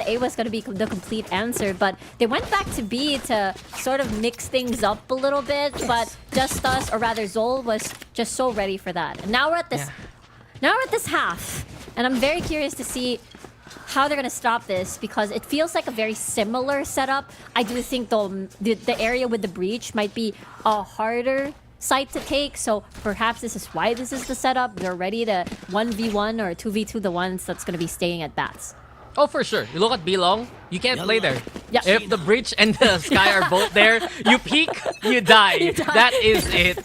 A was going to be the complete answer, but they went back to B to sort of mix things up a little bit, but JustUs, or rather ZOL, was just so ready for that. And now we're at this, half, and I'm very curious to see how they're going to stop this, because it feels like a very similar setup. I do think though the area with the breach might be a harder site to take, so perhaps this is why this is the setup. They're ready to 1v1 or 2v2 the ones that's going to be staying at bats. Oh, for sure. You look at Bilong, you can't play there. Yeah. If the Breach and the Sky are both there, you peek, you die. That is it.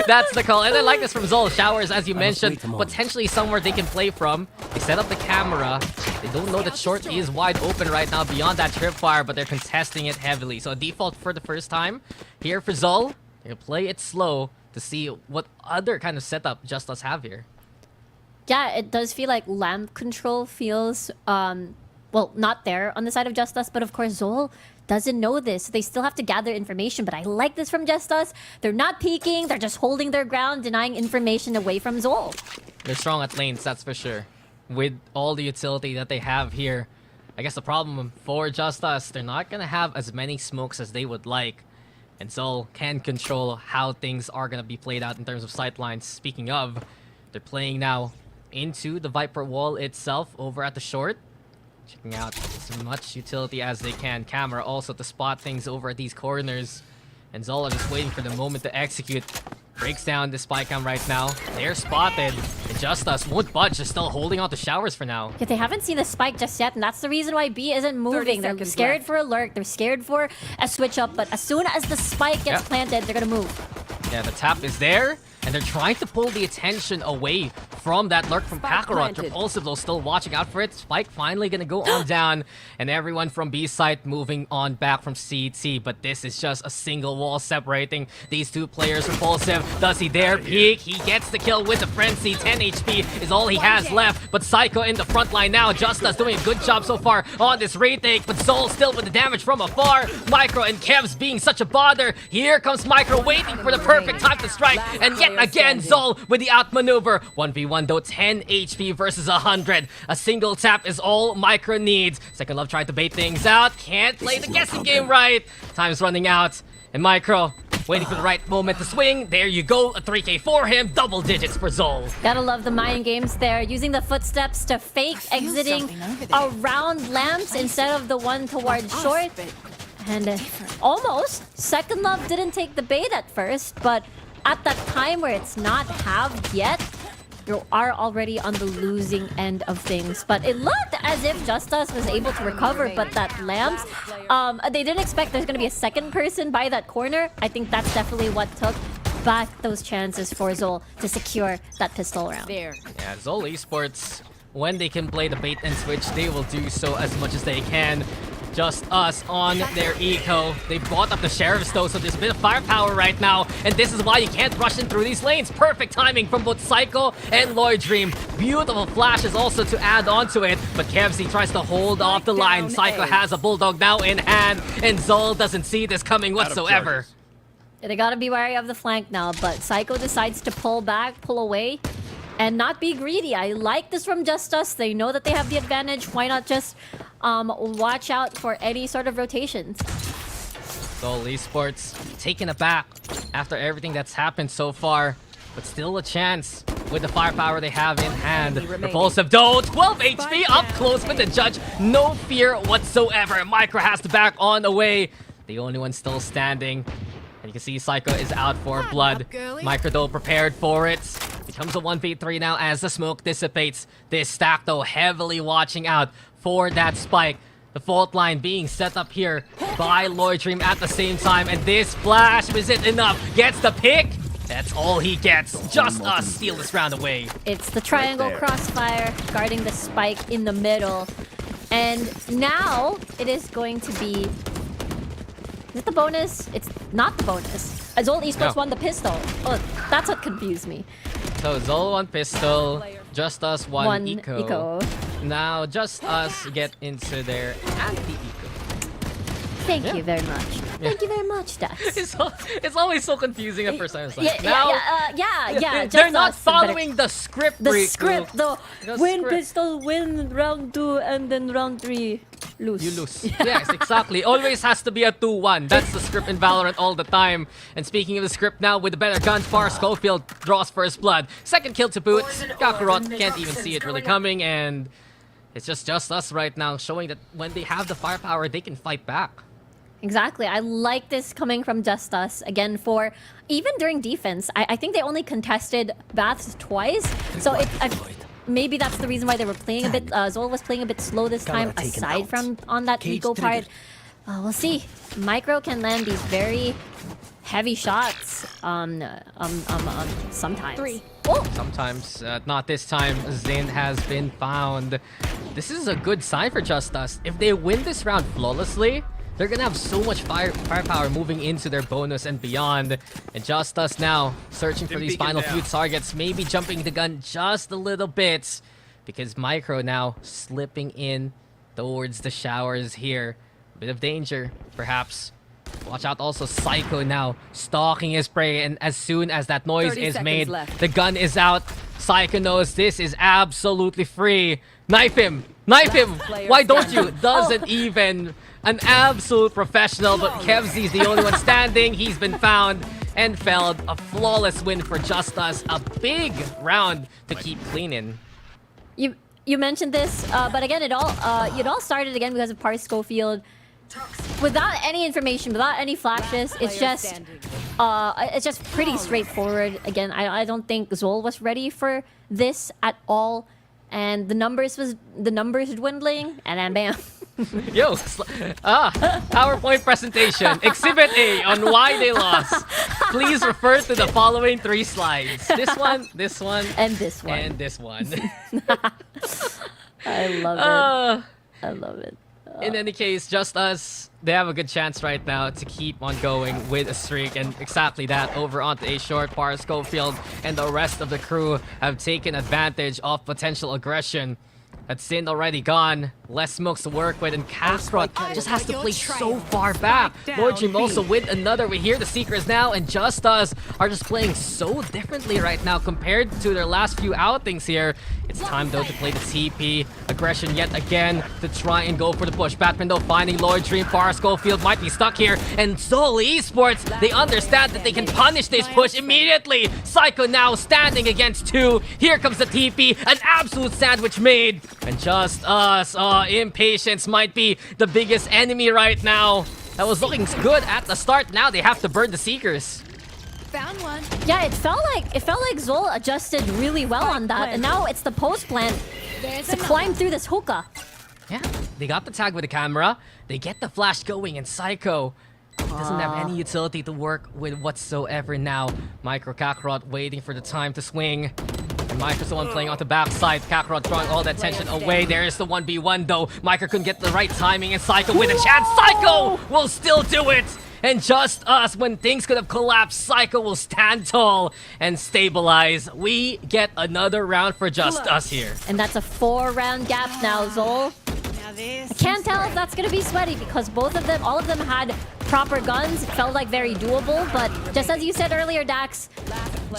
That's the call. And I like this from ZOL. Showers, as you mentioned, potentially somewhere they can play from. They set up the camera. They don't know that short is wide open right now beyond that tripwire, but they're contesting it heavily. So a default for the first time here for ZOL. They're gonna play it slow to see what other kind of setup JustUs have here. Yeah, it does feel like lamp control feels, well, not there on the side of JustUs, but of course ZOL doesn't know this. They still have to gather information, but I like this from JustUs. They're not peeking, they're just holding their ground, denying information away from ZOL. They're strong at lanes, that's for sure. With all the utility that they have here, I guess the problem for JustUs, they're not gonna have as many smokes as they would like. And ZOL can control how things are gonna be played out in terms of sightlines. Speaking of, they're playing now into the Viper wall itself over at the short. Checking out as much utility as they can. Camera also to spot things over at these corners. And ZOL are just waiting for the moment to execute. Breaks down the spy cam right now. They're spotted. And JustUs won't budge. They're still holding on to Showers for now. Yeah, they haven't seen the spike just yet, and that's the reason why B isn't moving. They're scared for a lurk. They're scared for a switch up, but as soon as the spike gets planted, they're gonna move. Yeah, the tap is there. And they're trying to pull the attention away from that lurk from Spike Kakarot. planted. Repulsive though, still watching out for it. Spike finally gonna go on down. And everyone from B side moving on back from CT. But this is just a single wall separating these two players. Repulsive, does he dare peek? He gets the kill with the Frenzy. 10 HP is all he has left. But Psycho in the front line now. JustUs doing a good job so far on this retake. But ZOL still with the damage from afar. Micro and Kevs being such a bother. Here comes Micro waiting for the perfect time to strike. And yet again, ZOL with the outmaneuver. 1v1 though, 10 HP versus 100. A single tap is all Micro needs. Second Love tried to bait things out. Can't play the guessing game right. Time's running out. And Micro waiting for the right moment to swing. There you go, a 3K for him. Double digits for ZOL. Gotta love the mind games there, using the footsteps to fake exiting around lamps instead of the one towards short. And almost, Second Love didn't take the bait at first, but at that time where it's not halved yet, you are already on the losing end of things. But it looked as if JustUs was able to recover, but that lamps, they didn't expect there's gonna be a second person by that corner. I think that's definitely what took back those chances for ZOL to secure that pistol round. There. Yeah, ZOL Esports, when they can play the bait and switch, they will do so as much as they can. JustUs on their eco. They brought up the sheriffs though, so there's a bit of firepower right now. And this is why you can't rush in through these lanes. Perfect timing from both Psycho and Lloyd Dream. Beautiful flashes also to add on to it. But Kevsey tries to hold off the line. Psycho has a Bulldog now in hand. And ZOL doesn't see this coming whatsoever. They gotta be wary of the flank now, but Psycho decides to pull back, pull away, and not be greedy. I like this from JustUs. They know that they have the advantage. Why not just watch out for any sort of rotations? ZOL Esports taken aback after everything that's happened so far. But still a chance with the firepower they have in hand. Repulsive though, 12 HP up close with the judge. No fear whatsoever. Micro has to back on away. The only one still standing. And you can see Psycho is out for blood. Micro though prepared for it. Becomes a 1v3 now as the smoke dissipates. This stack though heavily watching out for that spike. The fault line being set up here by Lloyd Dream at the same time. And this flash, is it enough? Gets the pick. That's all he gets. JustUs steal this round away. It's the triangle crossfire guarding the spike in the middle. And now it is going to be... Is it the bonus? It's not the bonus. ZOL Esports won the pistol. Oh, that's what confused me. So ZOL won pistol, JustUs won eco. Now JustUs get into their anti-eco. Thank you very much. Thank you very much, Dax. It's always so confusing the first time. It's like, Just they're not us, following the script. the Riku. script, though. The Win script. pistol, win round 2, and then round 3, lose. You lose. Yes, exactly. Always has to be a 2-1. That's the script in Valorant all the time. And speaking of the script now, with the better guns, Far Schofield draws first blood. Second kill to boot. Kakarot can't even see it really coming, and it's just us right now, showing that when they have the firepower, they can fight back. Exactly. I like this coming from JustUs. Again, for even during defense, I think they only contested Baths twice. So maybe that's the reason why they were playing a bit. ZOL was playing a bit slow this time, aside from on that eco part. We'll see. Micro can land these very heavy shots sometimes. Oh. Sometimes, not this time. Zin has been found. This is a good sign for JustUs. If they win this round flawlessly, they're gonna have so much firepower moving into their bonus and beyond. And JustUs now searching for these final few targets, maybe jumping the gun just a little bit, because Micro now slipping in towards the showers here. A bit of danger, perhaps. Watch out also, Psycho now stalking his prey, and as soon as that noise is made, the gun is out. Psycho knows this is absolutely free. Knife him! Knife him! Why don't you? Doesn't even... An absolute professional, but Kevzy's the only one standing. He's been found and felled. A flawless win for JustUs. A big round to keep cleaning. You mentioned this, but again, it all started again because of Par Schofield. Without any information, without any flashes, it's just pretty straightforward. Again, I don't think ZOL was ready for this at all, and the numbers dwindling, and then bam. Yo, PowerPoint presentation. Exhibit A on why they lost. Please refer to the following 3 slides. This one, And this one. and this one. I love it. I love it. In any case, Just Us, they have a good chance right now to keep on going with a streak, and exactly that. Over onto A short, Par Schofield and the rest of the crew have taken advantage of potential aggression. That's Sin already gone. Less smokes to work with, and Kastrot just has to play so far back. Lord Dream also with another. We hear the Seekers now, and Just Us are just playing so differently right now compared to their last few outings here. It's time though to play the TP. Aggression yet again to try and go for the push. Batman though finding Lord Dream. Far Schofield might be stuck here, and ZOL Esports, they understand that they can punish this push immediately. Psycho now standing against 2. Here comes the TP, an absolute sandwich made. And Just Us, impatience might be the biggest enemy right now. That was looking good at the start. Now they have to burn the Seekers. Found one. Yeah, it felt like ZOL adjusted really well on that, and now it's the post plant to climb through this hookah. Yeah, they got the tag with the camera. They get the flash going, and Psycho doesn't have any utility to work with whatsoever now. Micro Kakarot waiting for the time to swing. And Micro's the one playing on the backside. Kakarot drawing all that tension away. There's the 1v1 though. Micro couldn't get the right timing, and Psycho with a chance. Psycho will still do it! And Just Us, when things could have collapsed, Psycho will stand tall and stabilize. We get another round for Just Us here. And that's a 4-round gap now, ZOL. I can't tell if that's gonna be sweaty because all of them had proper guns. It felt like very doable, but just as you said earlier, Dax,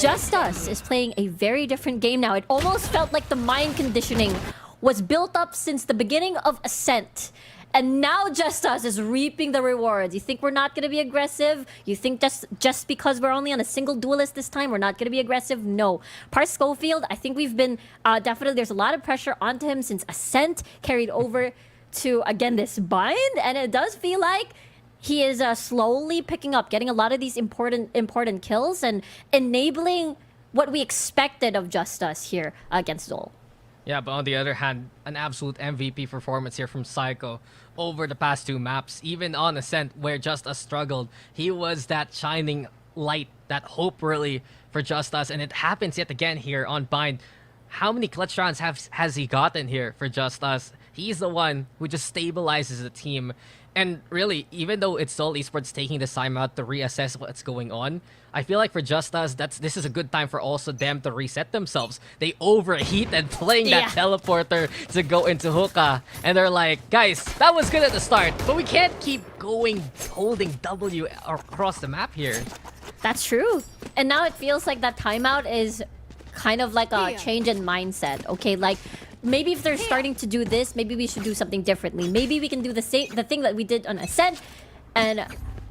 Just Us is playing a very different game now. It almost felt like the mind conditioning was built up since the beginning of Ascent. And now Just Us is reaping the rewards. You think we're not going to be aggressive? You think just because we're only on a single duelist this time, we're not going to be aggressive? No. Par Schofield, I think we've been definitely, there's a lot of pressure onto him since Ascent carried over to, again, this bind. And it does feel like he is slowly picking up, getting a lot of these important kills and enabling what we expected of Just Us here against ZOL. Yeah, but on the other hand, an absolute MVP performance here from Psycho over the past 2 maps. Even on Ascent, where Just Us struggled, he was that shining light, that hope really for Just Us, and it happens yet again here on Bind. How many clutch rounds has he gotten here for Just Us? He's the one who just stabilizes the team. And really, even though it's ZOL Esports taking this time out to reassess what's going on, I feel like for Just Us, this is a good time for also them to reset themselves. They overheated playing that teleporter to go into hookah. And they're like, guys, that was good at the start, but we can't keep going holding W across the map here. That's true. And now it feels like that timeout is kind of like a change in mindset. Okay, like maybe if they're starting to do this, maybe we should do something differently. Maybe we can do the thing that we did on Ascent and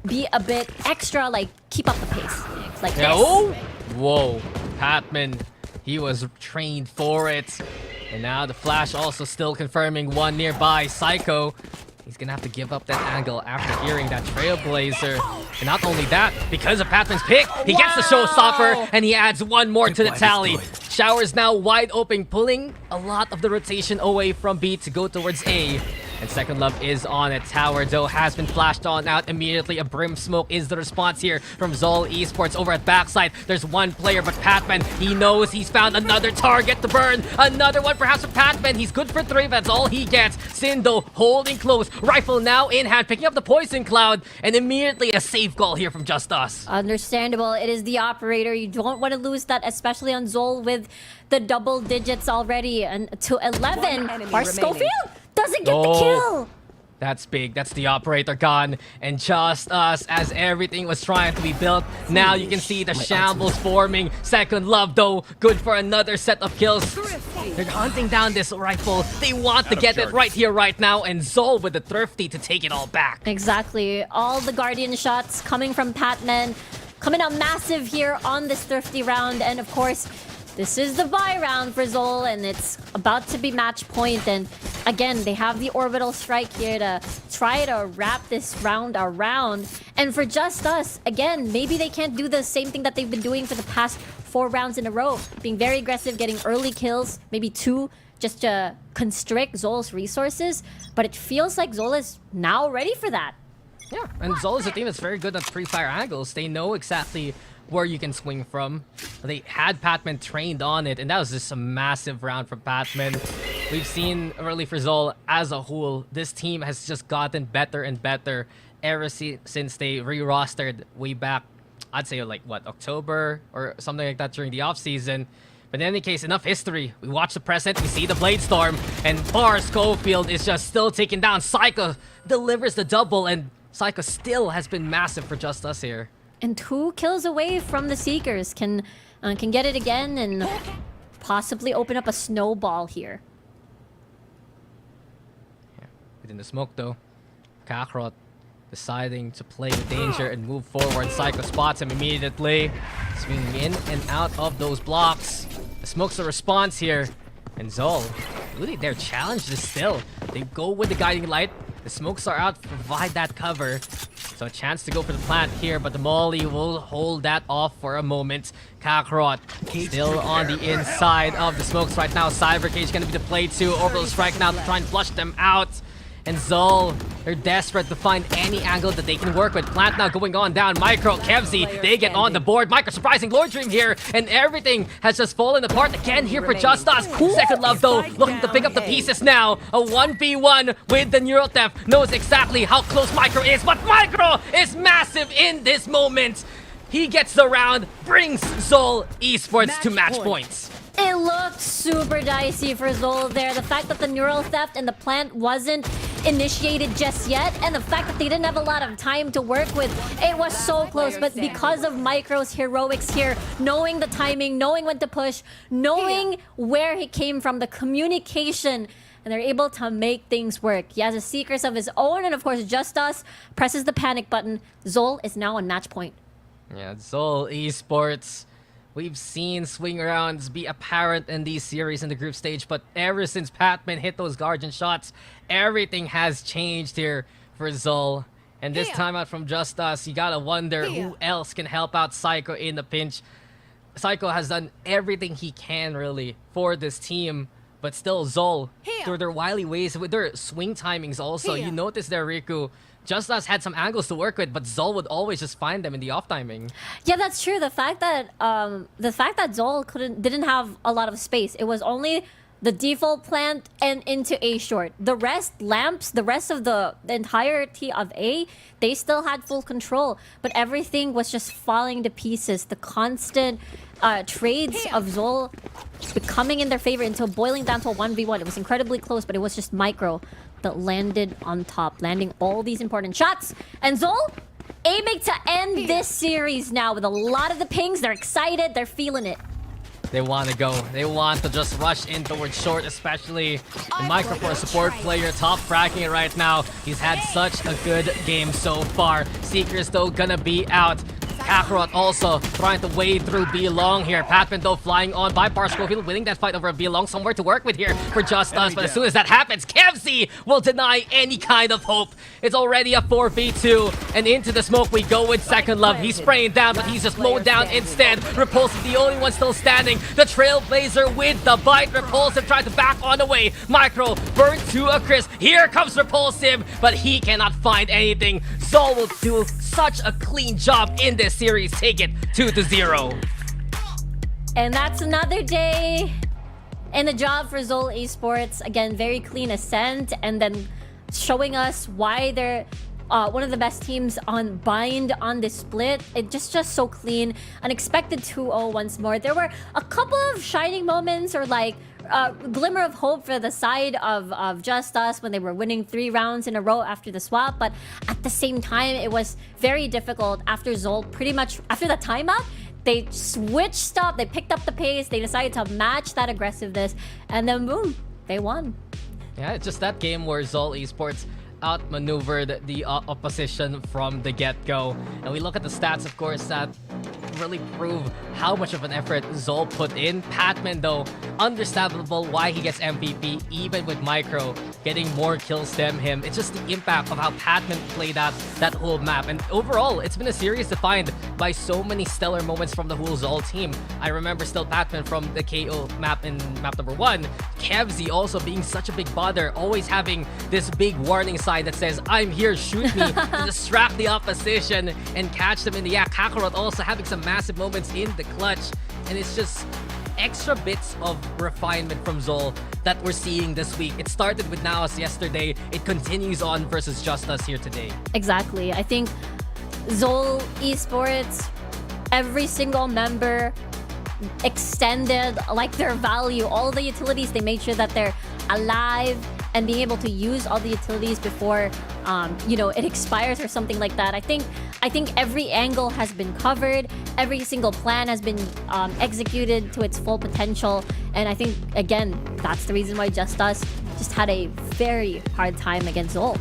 be a bit extra, like keep up the pace. Like this. Oh! Whoa. Patman, he was trained for it. And now the flash also still confirming one nearby. Psycho, he's gonna have to give up that angle after hearing that Trailblazer. And not only that, because of Patman's pick, he gets the showstopper and he adds one more to the tally. Showers now wide open, pulling a lot of the rotation away from B to go towards A. And Second Love is on it. Tower, though, has been flashed on out immediately. A Brim Smoke is the response here from ZOL Esports over at backside. There's one player, but Patman, he knows he's found another target to burn. Another one perhaps for Patman. He's good for 3, that's all he gets. Sindo holding close. Rifle now in hand, picking up the Poison Cloud. And immediately a safe call here from Just Us. Understandable. It is the operator. You don't want to lose that, especially on ZOL with the double digits already. And to 11, Par Schofield doesn't get the kill. That's big. That's the operator gone. And Just Us, as everything was trying to be built. Now you can see the shambles forming. Second Love, though, good for another set of kills. They're hunting down this rifle. They want to get it right here, right now. And ZOL with the Thrifty to take it all back. Exactly. All the Guardian shots coming from Patman. Coming out massive here on this Thrifty round. And of course, this is the buy round for ZOL, and it's about to be match point. And again, they have the orbital strike here to try to wrap this round around. And for Just Us, again, maybe they can't do the same thing that they've been doing for the past 4 rounds in a row. Being very aggressive, getting early kills, maybe 2 just to constrict ZOL's resources, but it feels like ZOL is now ready for that. Yeah, and ZOL is a team that's very good at pre-fire angles. They know exactly where you can swing from. They had Patman trained on it, and that was just a massive round from Patman. We've seen early for ZOL as a whole, this team has just gotten better and better ever since they re-rostered way back, I'd say like what, October or something like that during the offseason. But in any case, enough history. We watch the present, we see the Blade Storm, and Bar Schofield is just still taking down. Psycho delivers the double, and Psycho still has been massive for JustUs here. And 2 kills away from the Seekers can get it again and possibly open up a snowball here. Yeah. Within the smoke though, Kakarot deciding to play the danger and move forward. Psycho spots him immediately, swinging in and out of those blocks. The smoke's the response here, and ZOL really their challenge is still. They go with the guiding light. The smokes are out to provide that cover. So a chance to go for the plant here, but the Molly will hold that off for a moment. Kakarot still on the inside of the smokes right now. Cyber Cage gonna be the play too. Orbital Strike now to try and flush them out. And ZOL, they're desperate to find any angle that they can work with. Plant now going on down. Micro, Kevzi, they get on the board. Micro surprising Lord Dream here, and everything has just fallen apart again here for JustUs. Second Love though, looking to pick up the pieces now. A 1v1 with the Neural Theft. Knows exactly how close Micro is, but Micro is massive in this moment. He gets the round, brings ZOL Esports to match points. It looked super dicey for ZOL there. The fact that the Neural Theft and the plant wasn't initiated just yet, and the fact that they didn't have a lot of time to work with, it was so close. But because of Micro's heroics here, knowing the timing, knowing when to push, knowing where he came from, the communication, and they're able to make things work. He has a Seekers of his own, and of course JustUs presses the panic button. ZOL is now on match point. Yeah, ZOL Esports. We've seen swing arounds be apparent in these series in the group stage, but ever since Patman hit those Guardian shots, everything has changed here for ZOL. And this time out from JustUs, you gotta wonder who else can help out Psycho in the pinch. Psycho has done everything he can really for this team, but still ZOL, through their wily ways, with their swing timings also, you notice there, Riku, JustUs had some angles to work with, but ZOL would always just find them in the off timing. Yeah, that's true. The fact that ZOL didn't have a lot of space. It was only the default plant and into A short. The rest, lamps, the rest of the entirety of A, they still had full control, but everything was just falling to pieces. The constant trades of ZOL becoming in their favor until boiling down to a 1v1. It was incredibly close, but it was just Micro that landed on top, landing all these important shots. And ZOL aiming to end this series now with a lot of the pings. They're excited, they're feeling it. They want to go. They want to just rush in towards short, especially the Micro for a support player, top fracking it right now. He's had such a good game so far. Seekers though gonna be out. Kakarot also trying to wade through B Long here. Patman though flying on by Bar Schofield, winning that fight over B Long. Somewhere to work with here for JustUs, but as soon as that happens, Kevzi will deny any kind of hope. It's already a 4v2, and into the smoke we go with Second Love. He's spraying down, but he's just mowed down instead. Repulsive, the only one still standing. The Trailblazer with the bite. Repulsive trying to back on the way. Micro burned to a crisp. Here comes Repulsive, but he cannot find anything. ZOL will do such a clean job in this series. Take it 2-0. And that's another day in the job for ZOL Esports. Again, very clean ascent, and then showing us why they're one of the best teams on Bind on this split. It just so clean. Unexpected 2-0 once more. There were a couple of shining moments, or like glimmer of hope for the side of JustUs when they were winning 3 rounds in a row after the swap, but at the same time it was very difficult after ZOL, pretty much after the timeout. They switched up, they picked up the pace, they decided to match that aggressiveness, and then boom, they won. Yeah, it's just that game where ZOL Esports outmaneuvered the opposition from the get-go. And we look at the stats, of course, that really prove how much of an effort ZOL put in. Patman, though, understandable why he gets MVP, even with Micro getting more kills than him. It's just the impact of how Patman played out that whole map. And overall, it's been a series defined by so many stellar moments from the whole ZOL team. I remember still Patman from the KO map in map number 1. Kevzi also being such a big bother, always having this big warning sign that says, I'm here, shoot me, to distract the opposition and catch them in the act. Kakarot also having some massive moments in the clutch. And it's just extra bits of refinement from ZOL that we're seeing this week. It started with NAOS yesterday. It continues on versus JustUs here today. Exactly. I think ZOL Esports, every single member extended like their value. All the utilities, they made sure that they're alive and being able to use all the utilities before it expires or something like that. I think every angle has been covered. Every single plan has been executed to its full potential. And I think, again, that's the reason why JustUs just had a very hard time against ZOL.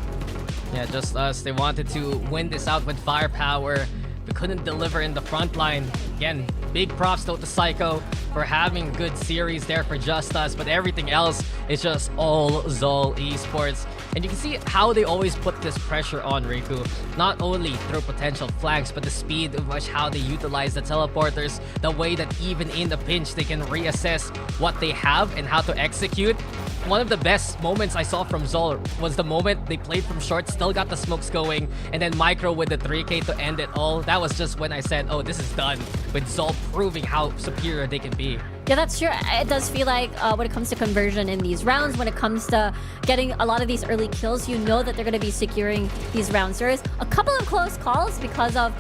Yeah, JustUs, they wanted to win this out with firepower, but couldn't deliver in the front line. Again, big props to Psycho for having a good series there for JustUs, but everything else is just all ZOL Esports. And you can see how they always put this pressure on Riku, not only through potential flags, but the speed of which how they utilize the teleporters, the way that even in the pinch they can reassess what they have and how to execute. One of the best moments I saw from ZOL was the moment they played from short, still got the smokes going, and then Micro with the 3K to end it all. That was just when I said, oh, this is done, with ZOL proving how superior they can be. Yeah, that's true. It does feel like when it comes to conversion in these rounds, when it comes to getting a lot of these early kills, you know that they're going to be securing these rounds. There is a couple of close calls because of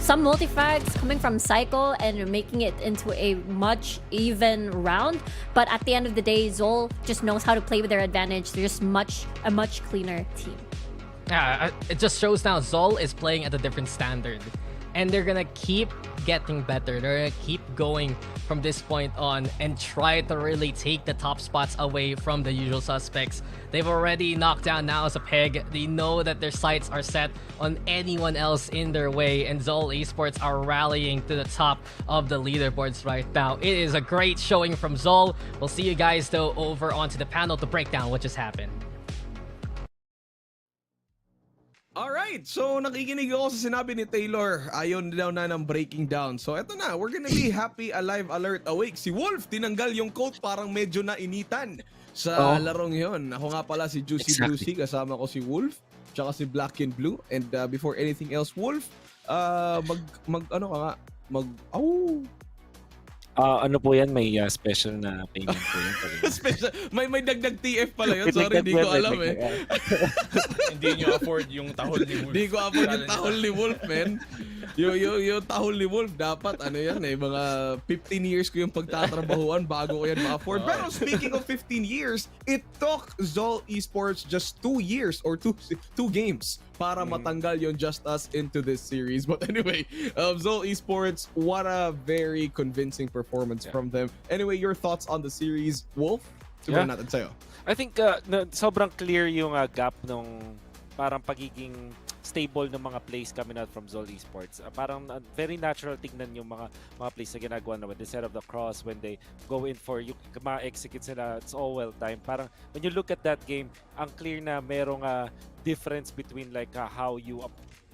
some multi-frags coming from Psycho and making it into a much even round. But at the end of the day, ZOL just knows how to play with their advantage. They're just a much cleaner team. Yeah, it just shows now ZOL is playing at a different standard. And they're gonna keep getting better. They're gonna keep going from this point on and try to really take the top spots away from the usual suspects. They've already knocked down NAOS a peg. They know that their sights are set on anyone else in their way, and ZOL Esports are rallying to the top of the leaderboards right now. It is a great showing from ZOL. We'll see you guys though over onto the panel to break down what just happened. Alright, so nakikinig ako sa sinabi ni Taylor. Ayaw daw na ng breaking down. So eto na, we're gonna be happy, alive, alert, awake. Si Wolf, tinanggal yung coat, parang medyo nainitan sa larong yon. Ako nga pala si Juicy Juicy, kasama ko si Wolf, tsaka si Black and Blue. And before anything else, Wolf, ano po yan? May special na payment po yan. Special, may dagdag TF pala yun. Sorry, hindi ko alam eh. Hindi nyo afford yung tahol ni Wolf. Hindi ko afford yung tahol ni Wolf, man. Yung tahol ni Wolf, dapat ano yan eh, mga 15 years ko yung pagtatrabahuan bago ko yan ma-afford. Pero speaking of 15 years, it took ZOL Esports just 2 years or two games para matanggal yung JustUs into this series. But anyway, ZOL Esports, what a very convincing performance from them. Anyway, your thoughts on the series, Wolf? Siguro natin sa'yo. I think sobrang clear yung gap nung parang pagiging stable ng mga plays coming out from ZOL Esports. Parang very natural tignan yung mga plays na ginagawa na with the set of the cross when they go in for yung ma-execute sila. It's all well timed. Parang when you look at that game, ang clear na merong difference between like how you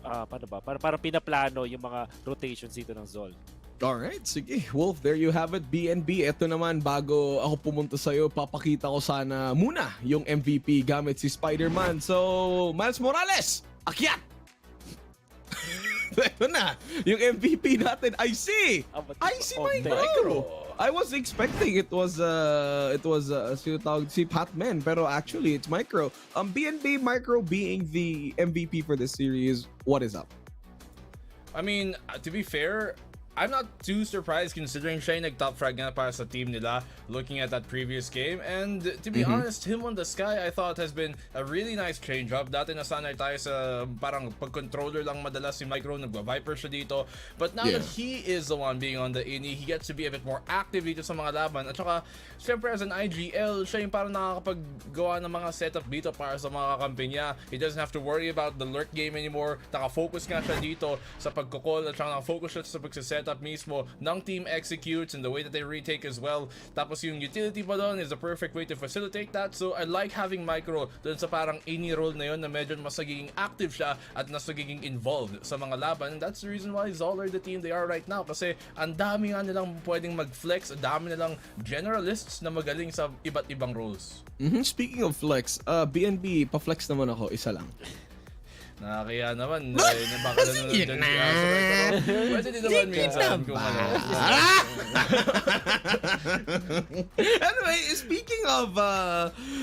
parang pinaplano yung mga rotations dito ng ZOL. Alright, sige. Wolf, there you have it. BNB, eto naman, bago ako pumunta sa'yo, papakita ko sana muna yung MVP gamit si Spider-Man. So, Miles Morales, akyat! Eto na, yung MVP natin, I see Micro! I was expecting it was si Patman, pero actually it's Micro. BNB Micro being the MVP for this series, what is up? I mean, to be fair, I'm not too surprised considering siya yung nag-top frag nga para sa team nila looking at that previous game. And to be honest, him on the sky I thought has been a really nice change up. Dati nasanay tayo sa parang pag-controller lang madalas si Micro, nagba-viper siya dito. But now that he is the one being on the ini, he gets to be a bit more active dito sa mga laban. At saka, syempre as an IGL, siya yung parang nakakapaggawa ng mga setup dito para sa mga kakampi niya. He doesn't have to worry about the lurk game anymore. Naka-focus nga siya dito sa pagkukol at saka naka-focus siya sa pagsiset setup mismo ng Team Executes and the way that they retake as well. Tapos yung utility pa doon is the perfect way to facilitate that. So I like having Micro doon sa parang any role na yun na medyo mas nagiging active siya at mas nagiging involved sa mga laban. And that's the reason why ZOL are the team they are right now. Kasi ang dami nga nilang pwedeng mag-flex, ang dami nilang generalists na magaling sa iba't ibang roles. Speaking of flex, BNB, pa-flex naman ako, isa lang. Nakakaya naman. Baka nanonood dyan si Asa. Pero pwede din naman minsan kung ano. Anyway,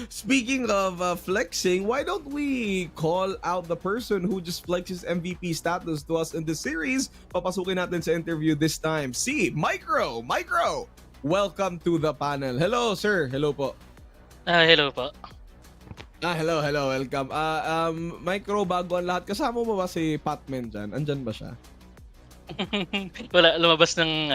speaking of flexing, why don't we call out the person who just flexes MVP status to us in the series? Papasukin natin sa interview this time. Si Micro! Micro! Welcome to the panel. Hello, sir. Hello po. Hello po. Hello, welcome. Micro, bago ang lahat, kasama mo ba si Patman dyan? Andyan ba siya? Wala, lumabas ng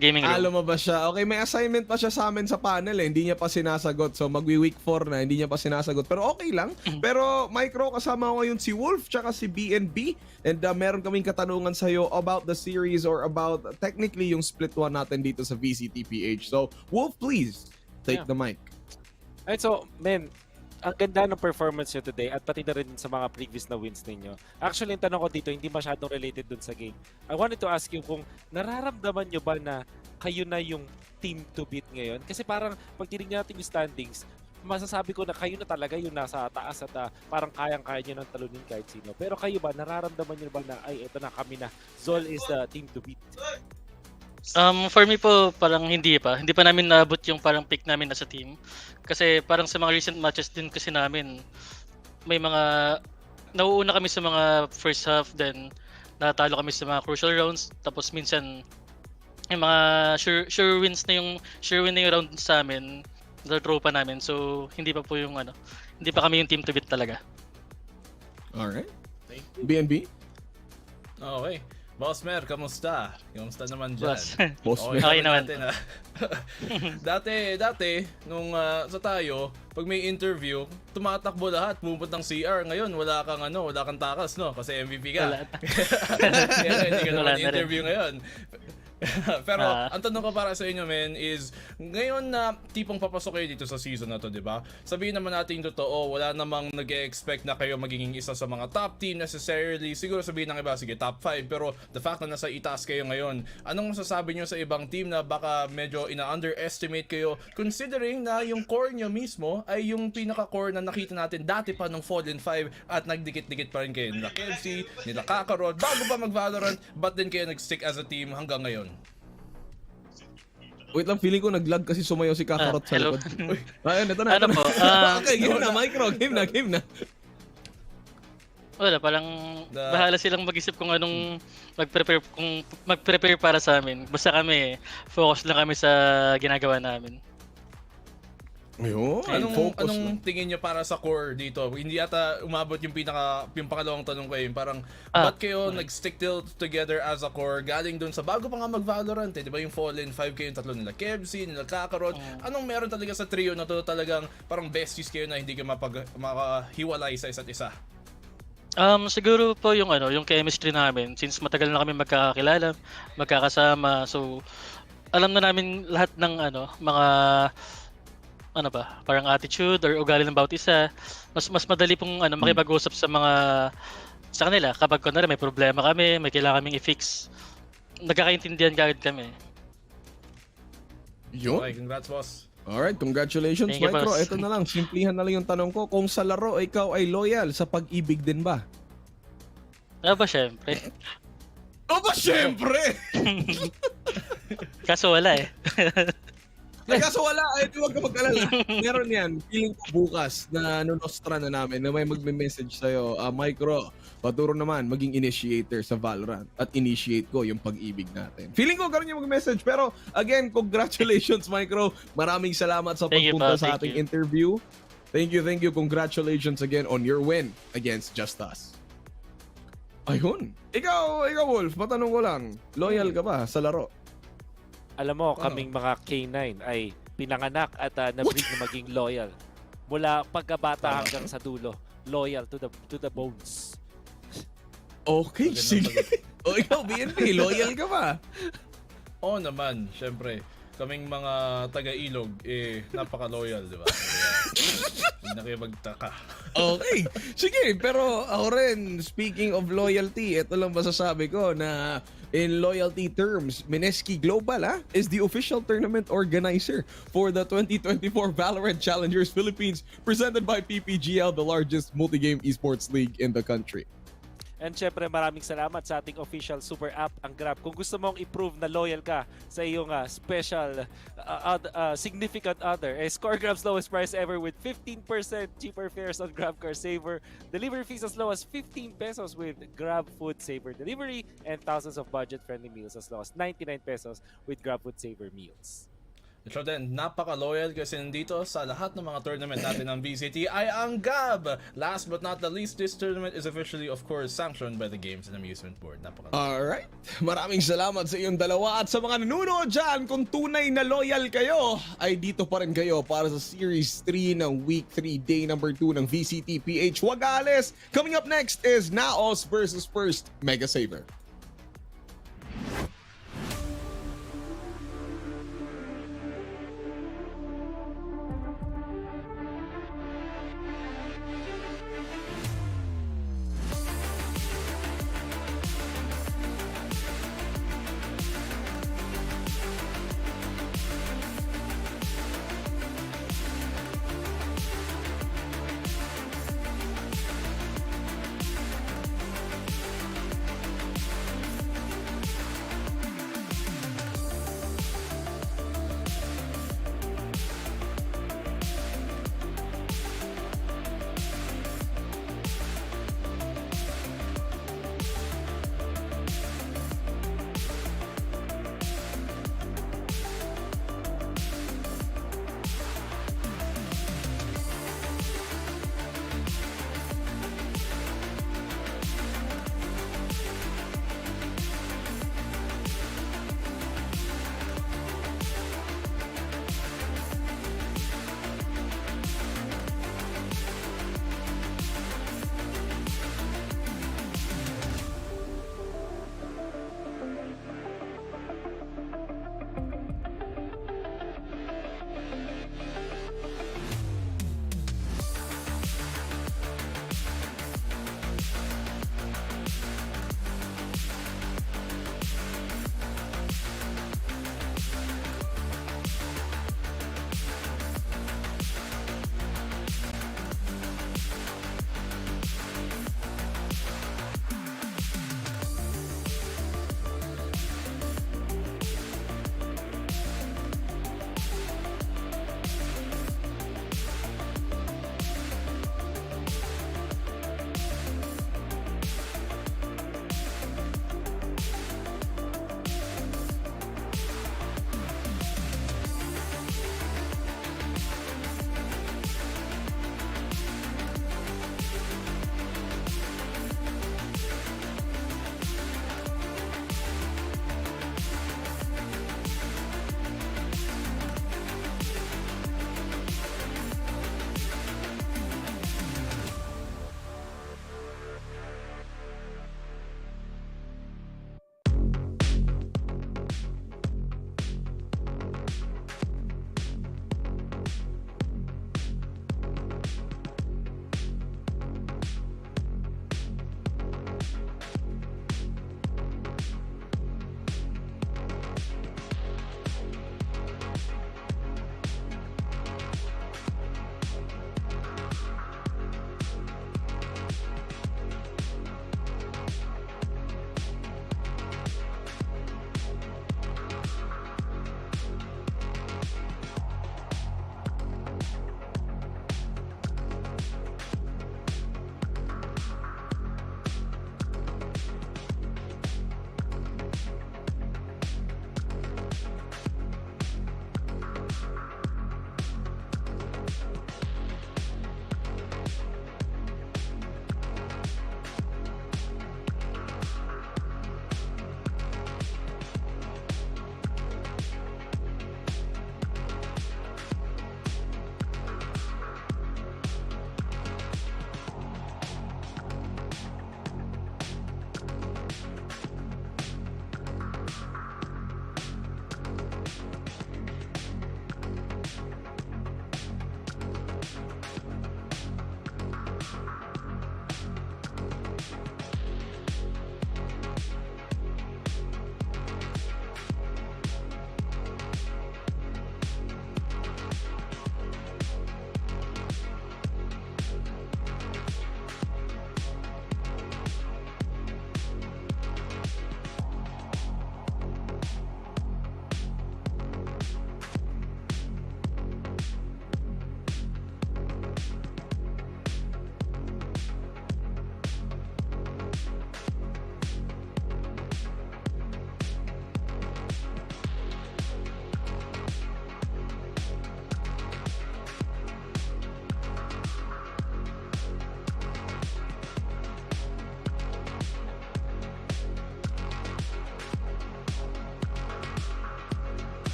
gaming room. Lumabas siya. Okay, may assignment pa siya sa amin sa panel eh. Hindi niya pa sinasagot. So magwi-week 4 na, hindi niya pa sinasagot. Pero okay lang. Pero Micro, kasama ko ngayon si Wolf tsaka si BNB. And meron kaming katanungan sa'yo about the series or about technically yung split 1 natin dito sa VCTPH. So Wolf, please, take the mic. Alright, so, men, ang ganda ng performance nyo today at pati na rin sa mga previous na wins ninyo. Actually, yung tanong ko dito, hindi masyadong related dun sa game. I wanted to ask you kung nararamdaman nyo ba na kayo na yung team to beat ngayon? Kasi parang pag tinignan natin yung standings, masasabi ko na kayo na talaga yung nasa taas at parang kayang-kaya nyo ng talunin kahit sino. Pero kayo ba, nararamdaman nyo ba na, ay, eto na kami na, ZOL is the team to beat? For me po, parang hindi pa. Hindi pa namin naabot yung parang pick namin as a team. Kasi parang sa mga recent matches din kasi namin, may mga nauuna kami sa mga first half, then natalo kami sa mga crucial rounds. Tapos minsan, yung mga sure win na yung round sa amin, sa tropa namin. So hindi pa po yung hindi pa kami yung team to beat talaga. Alright. BNB? Okay. Boss Mer, kamusta? Kamusta naman dyan? Boss Mer. Okay naman. Dati, nung sa tayo, pag may interview, tumatakbo lahat, pumupuntang CR. Ngayon, wala kang takas, no? Kasi MVP ka. Wala. Kaya hindi ka naman Wala interview ngayon. Pero ang tanong ko para sa inyo, men, is ngayon na tipong papasok kayo dito sa season na to, di ba? Sabihin naman natin totoo, wala namang nag-expect na kayo magiging isa sa mga top team necessarily. Siguro sabihin ng iba, sige, top 5. Pero the fact na nasa itaas kayo ngayon, anong masasabi nyo sa ibang team na baka medyo ina-underestimate kayo considering na yung core nyo mismo ay yung pinaka-core na nakita natin dati pa nung Fallen 5 at nagdikit-dikit pa rin kayo nila KFC, nila Kakarot, bago pa mag-Valorant, but then kayo nag-stick as a team hanggang ngayon. Wait lang, feeling ko nag-lag kasi sumayaw si Kakarot sa Hello. likod. Ayun, ito na. Po? Okay, game na, Micro. Game na. Wala, parang bahala silang mag-isip kung anong mag-prepare para sa amin. Basta kami, focus lang kami sa ginagawa namin. Ayun, Anong tingin nyo para sa core dito? Hindi ata umabot yung pangalawang tanong ko yun. Parang, ba't kayo nag-stick together as a core galing dun sa bago pa nga mag-Valorant eh? Di ba yung Fallen 5 kayo yung tatlo nila Kevzi, nila Kakarot. Anong meron talaga sa trio na to talagang parang besties kayo na hindi kayo makahiwalay sa isa't isa? Siguro po yung yung chemistry namin, since matagal na kami magkakakilala, magkakasama. So alam na namin lahat ng mga parang attitude or ugali ng bawat isa. Mas madali pong makipag-usap sa kanila kapag kunwari may problema kami, may kailangan kaming i-fix. Nagkakaintindihan kagad kami. Yun. Okay, congrats, boss. Alright, congratulations, Thank you, Micro. boss. Ito na lang, simplihan na lang yung tanong ko. Kung sa laro, ikaw ay loyal, sa pag-ibig din ba? Ba, syempre. Aba, syempre! Kaso wala eh. Kaso wala, ay huwag ka mag-alala. Meron yan, feeling ko bukas na nostra na namin na may magme-message sa'yo, Micro, paturo naman maging initiator sa Valorant at initiate ko yung pag-ibig natin. Feeling ko ganun yung mag-message. Pero again, congratulations, Micro. Maraming salamat sa pagpunta sa ating interview. Thank you. Congratulations again on your win against JustUs. Ayun. Ikaw, Wolf, matanong ko lang, loyal ka ba sa laro? Alam mo, kaming mga K9 ay pinanganak at na-breed na maging loyal. Mula pagkabata hanggang sa dulo, loyal to the bones. Okay, sige. O ikaw, BNP, loyal ka ba? Oo naman, syempre. Kaming mga taga-ilog, napaka-loyal, di ba? Hindi na kayo magtaka. Okay. Sige, pero ako rin, speaking of loyalty, ito lang masasabi ko na in loyalty terms, Mineski Global is the official tournament organizer for the 2024 VALORANT Challengers Philippines presented by PPGL, the largest multi-game esports league in the country. And syempre maraming salamat sa ating official super app, ang Grab. Kung gusto mong i-prove na loyal ka sa iyong special significant other, score Grab's lowest price ever with 15% cheaper fares on Grab Car Saver, delivery fees as low as 15 pesos with Grab Food Saver Delivery, and thousands of budget-friendly meals as low as 99 pesos with Grab Food Saver Meals. So then, napaka-loyal kasi nandito sa lahat ng mga tournament natin ng VCT ay ang GAB! Last but not the least, this tournament is officially, of course, sanctioned by the Games and Amusement Board. Alright. Maraming salamat sa inyong dalawa at sa mga nanonood dyan, kung tunay na loyal kayo, ay dito pa rin kayo para sa Series 3 ng Week 3, Day number 2 ng VCT PH. Wag aalis! Coming up next is NAOS versus First MegaSaver.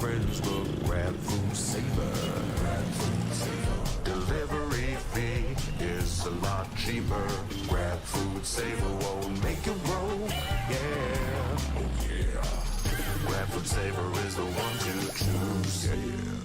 friends look, grab food saver. Delivery fee is a lot cheaper. Grab food saver won't make you broke. Yeah, oh yeah. Grab food saver is the one to choose. Yeah.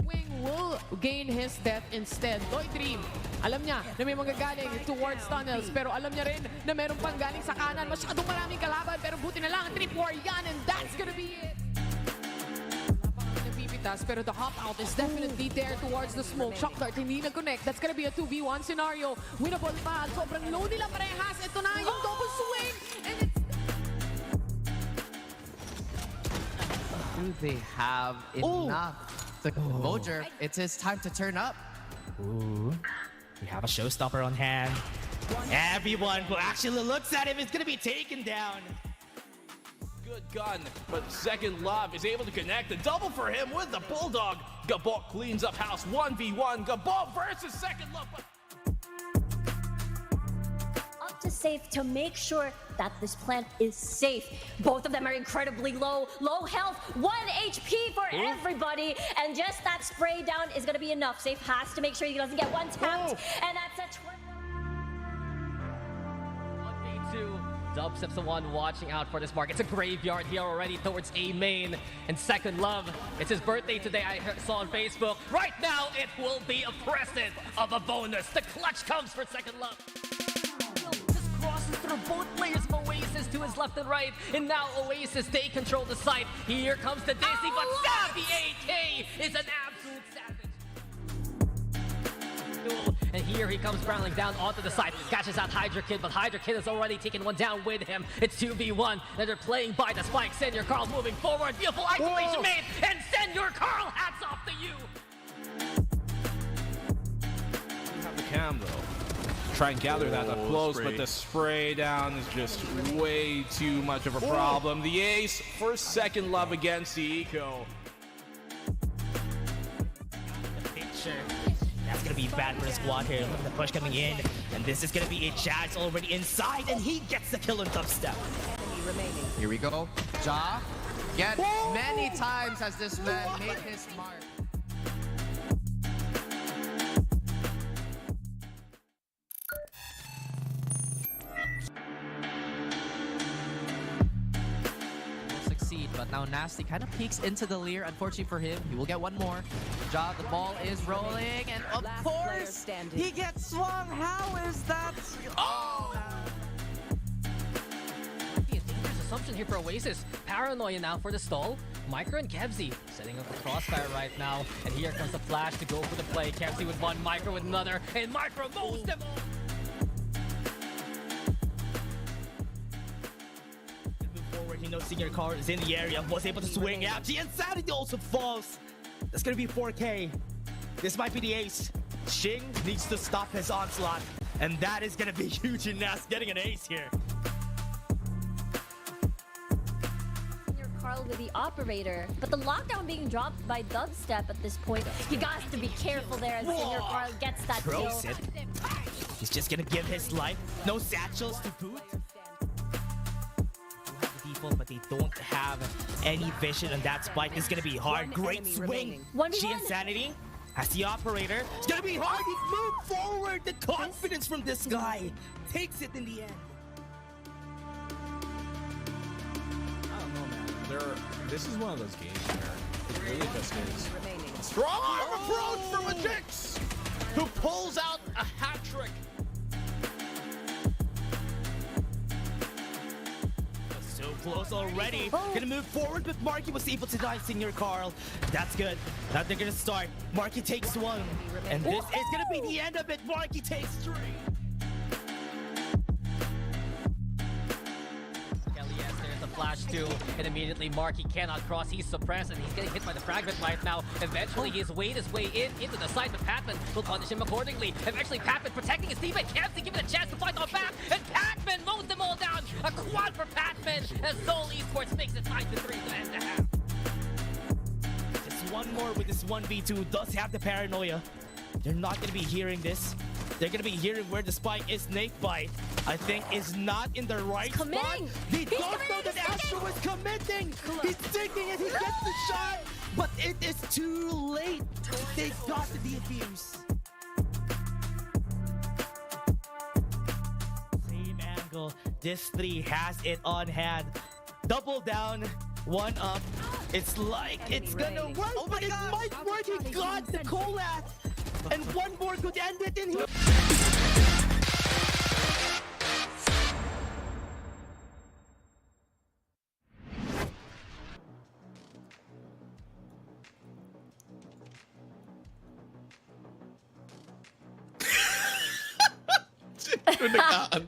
Wing will gain his death instead. Toy Dream, alam niya na may magagaling towards tunnels, pero alam niya rin na meron pang galing sa kanan. Masyadong maraming kalaban, pero buti na lang, trip war yan, and that's gonna be it. Napipitas, pero the hop out is definitely there towards the smoke. Shock dart, hindi nag-connect. That's gonna be a 2v1 scenario. Winnable pa. Sobrang low nila parehas. Ito na yung double swing, and it's Do they have enough? Mojer, it's his time to turn up. Ooh. We have a showstopper on hand. Everyone who actually looks at him is gonna be taken down. Good gun, but Second Love is able to connect. The double for him with the Bulldog. Gabok cleans up house 1v1. Gabok versus Second Love. Up to safe to make sure that this plant is safe. Both of them are incredibly low health, 1 HP for everybody, and just that spray down is gonna be enough. Safe has to make sure he doesn't get one tapped, and that's a 1v2. Dubstep's the one watching out for this mark. It's a graveyard here already towards A main. And Second Love, it's his birthday today, I saw on Facebook. Right now, it will be a present of a bonus. The clutch comes for Second Love. Just crosses through both players of Oasis to his left and right. And now Oasis, they control the site. Here comes the Disney, but Savvy AK is an absolute savage. And here he comes barreling down onto the side. Catches out Hydra Kid, but Hydra Kid has already taken one down with him. It's 2v1, and they're playing by the spike. Senor Carl moving forward. Beautiful isolation made, and Senor Carl, hats off to you. Have the cam though. Try and gather that up close, but the spray down is just way too much of a problem. The ace for Second Love against the Eco. Picture. That's gonna be bad for the squad here. Look at the push coming in, and this is gonna be a Chad's already inside, and he gets the kill on Dubstep. Here we go. Ja, again, many times has this man made his mark. But now Nasty kind of peeks into the Leer. Unfortunately for him, he will get one more. Ja, the ball is rolling, and of course, he gets swung. How is that? Oh! Dangerous assumption here for Oasis. Paranoia now for the stall. Micro and Kebsy setting up the crossfire right now. And here comes the flash to go for the play. Kebsy with one, Micro with another, and Micro moves them all. He knows Senior Carl is in the area, was able to swing out. The Insanity also falls. That's gonna be 4K. This might be the ace. Shing needs to stop his onslaught, and that is gonna be huge in Nas getting an ace here. Senior Carl with the operator, but the lockdown being dropped by Dubstep at this point. He got to be careful there as Senior Carl gets that kill. He's just gonna give his life. No satchels to boot. But they don't have any vision on that spike. It's gonna be hard. Great swing. She Insanity has the operator. It's gonna be hard. He moved forward. The confidence from this guy takes it in the end. I don't know, man. This is one of those games where it really just is. Strong arm approach from a Jix, who pulls out a hat trick. So close already. Gonna move forward, but Marky was able to die Senior Carl. That's good. Now they're gonna start. Marky takes one. And this is gonna be the end of it. Marky takes 3. Flash 2, and immediately Marky cannot cross. He's suppressed, and he's getting hit by the fragment right now. Eventually, he's weighed his way into the side, but Patman will punish him accordingly. Eventually, Patman protecting his teammate. Kempsey given a chance to fight on back, and Patman mows them all down. A quad for Patman as ZOL Esports makes it 5-3 to end the half. Just one more with this 1v2. Does have the paranoia. they're not gonna be hearing this. They're gonna be hearing where the spike is. Snakebite, I think, is not in the right spot. They don't know that Astro is committing. He's thinking and he gets the shot, but it is too late. They got to defuse. Same angle. This 3 has it on hand. Double down, 1 up. It's like it's gonna work, but it might work. He got the collab, and 1 more could end it in here.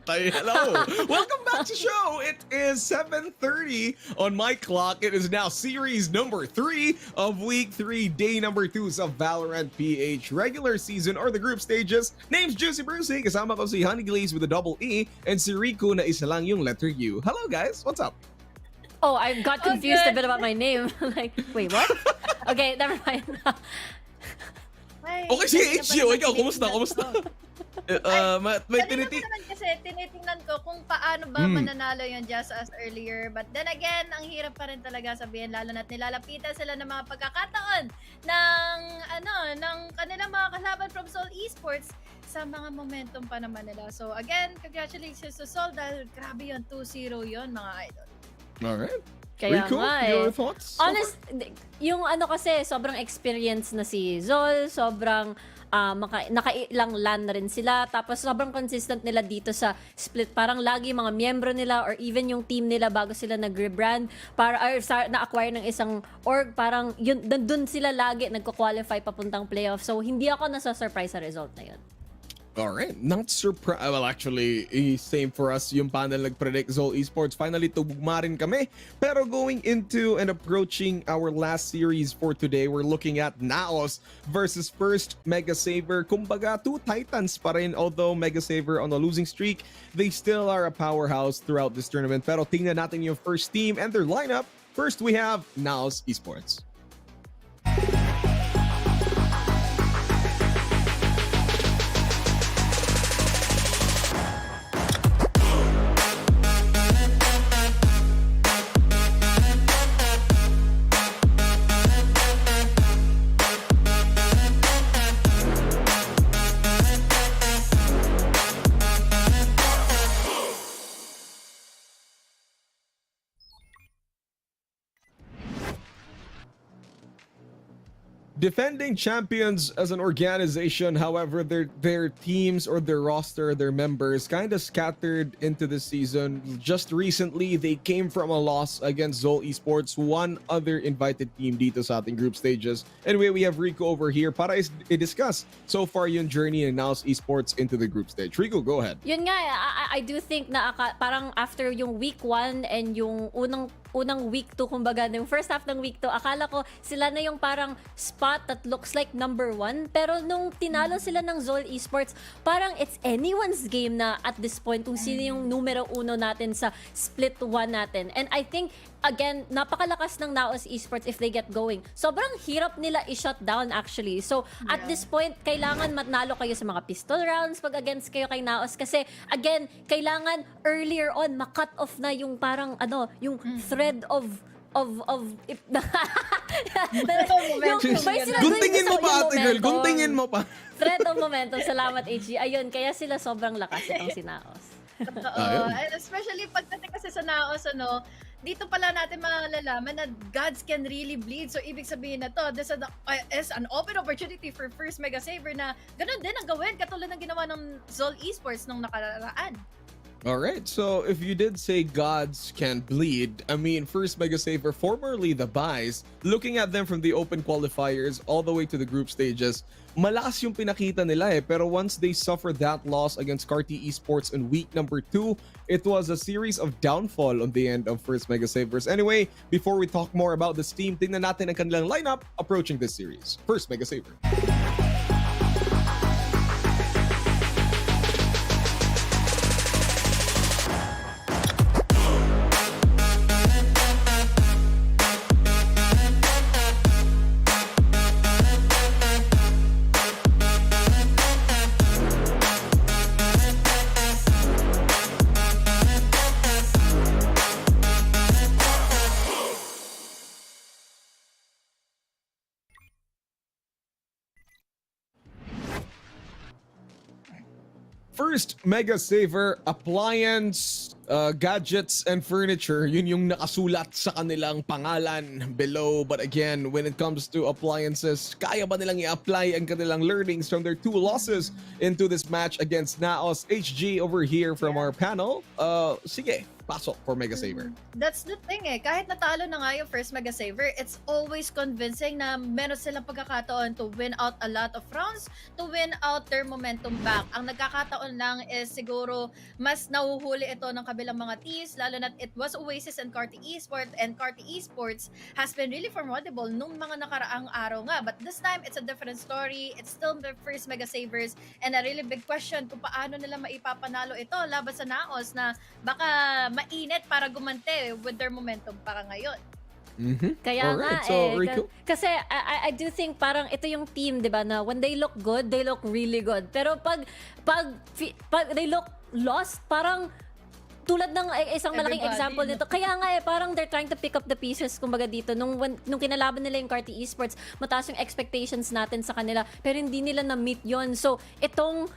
Hello, welcome back to the show. It is 7:30 on my clock. It is now series number 3 of week 3, day number 2 of Valorant PH regular season or the group stages. Name's Juicy Brucey, kasama ko si Honey Glaze with a double E, and si Rico na isa lang yung letter U. Hello guys, what's up? Oh, I got confused a bit about my name. Like, wait, what? Okay, never mind. Okay, sige, HGO, ikaw, kumusta? May Kanina ko naman kasi tinitingnan ko kung paano ba mananalo yung JustUs earlier. But then again, ang hirap pa rin talaga sabihin, lalo na't nilalapitan sila ng mga pagkakataon ng kanilang mga kalaban from ZOL Esports sa mga momentum pa naman nila. So again, congratulations to ZOL dahil grabe yun, 2-0 yun mga idol. Alright. Kaya Rico, nga your thoughts? Honest, yung kasi, sobrang experience na si ZOL, sobrang nakailang LAN na rin sila, tapos sobrang consistent nila dito sa split. Parang lagi mga miyembro nila or even yung team nila bago sila nag-rebrand, na-acquire ng isang org, parang yun, dun sila lagi nagko-qualify papuntang playoff. So, hindi ako nasa-surprise sa result na yun. Alright, not surprised. Well, actually, same for us. Yung panel nag-predict ZOL Esports. Finally, tugma rin kami. Pero going into and approaching our last series for today, we're looking at NAOS versus first MegaSaver. Kumbaga, 2 titans pa rin. Although MegaSaver on a losing streak, they still are a powerhouse throughout this tournament. Pero tingnan natin yung first team and their lineup. First, we have NAOS Esports. Defending champions as an organization, however, their teams or their roster, their members kind of scattered into the season. Just recently, they came from a loss against ZOL Esports, one other invited team dito sa ating group stages. Anyway, we have Rico over here para i-discuss so far yung journey and NAOS Esports into the group stage. Rico, go ahead. Yun nga, I do think na parang after yung week 1 and yung unang week 2, kumbaga, yung first half ng week 2, akala ko sila na yung parang spot that looks like number 1. Pero nung tinalo sila ng ZOL Esports, parang it's anyone's game na at this point kung sino yung numero 1 natin sa split 1 natin. And I think, again, napakalakas ng NAOS Esports if they get going. Sobrang hirap nila i-shut down actually. So, at this point, kailangan matnalo kayo sa mga pistol rounds pag against kayo kay NAOS. Kasi, again, kailangan earlier on, makat off na yung parang, yung thread of guntingin mo pa, ate girl. Guntingin mo pa. Thread of momentum. Salamat, HG. Ayun, kaya sila sobrang lakas itong si NAOS. And especially pagdating kasi sa NAOS, dito pala natin malalaman na gods can really bleed. So, ibig sabihin na to, this is an open opportunity for first MegaSaver na ganun din ang gawin, katulad ng ginawa ng ZOL Esports nung nakaraan. Alright, so if you did say gods can bleed, I mean, first MegaSaver, formerly the Buys, looking at them from the open qualifiers all the way to the group stages, malakas yung pinakita nila pero once they suffered that loss against Carti Esports in week number 2, it was a series of downfall on the end of first MegaSavers. Anyway, before we talk more about this team, tingnan natin ang kanilang lineup approaching this series. First MegaSaver. First, MegaSaver, appliance, gadgets, and furniture. Yun yung nakasulat sa kanilang pangalan below. But again, when it comes to appliances, kaya ba nilang i-apply ang kanilang learnings from their 2 losses into this match against NAOS? HG over here from our panel. Sige, pasok for MegaSaver. That's the thing kahit natalo na nga yung first MegaSaver, it's always convincing na meron silang pagkakataon to win out a lot of rounds, to win out their momentum back. Ang nagkakataon lang is siguro mas nahuhuli ito ng kabilang mga teams, lalo na it was Oasis and Carti Esports, and Carti Esports has been really formidable nung mga nakaraang araw nga. But this time, it's a different story. It's still the first MegaSavers, and a really big question kung paano nila maipapanalo ito laban sa NAOS na baka mainit para gumante with their momentum para ngayon. Kaya Alright, nga so, Rico? kasi I do think parang ito yung team, 'di ba, na when they look good, they look really good. Pero pag they look lost, parang tulad ng isang malaking Everybody, example nito. Kaya nga parang they're trying to pick up the pieces kumbaga dito nung kinalaban nila yung Carti Esports, mataas yung expectations natin sa kanila pero hindi nila na-meet yon. So itong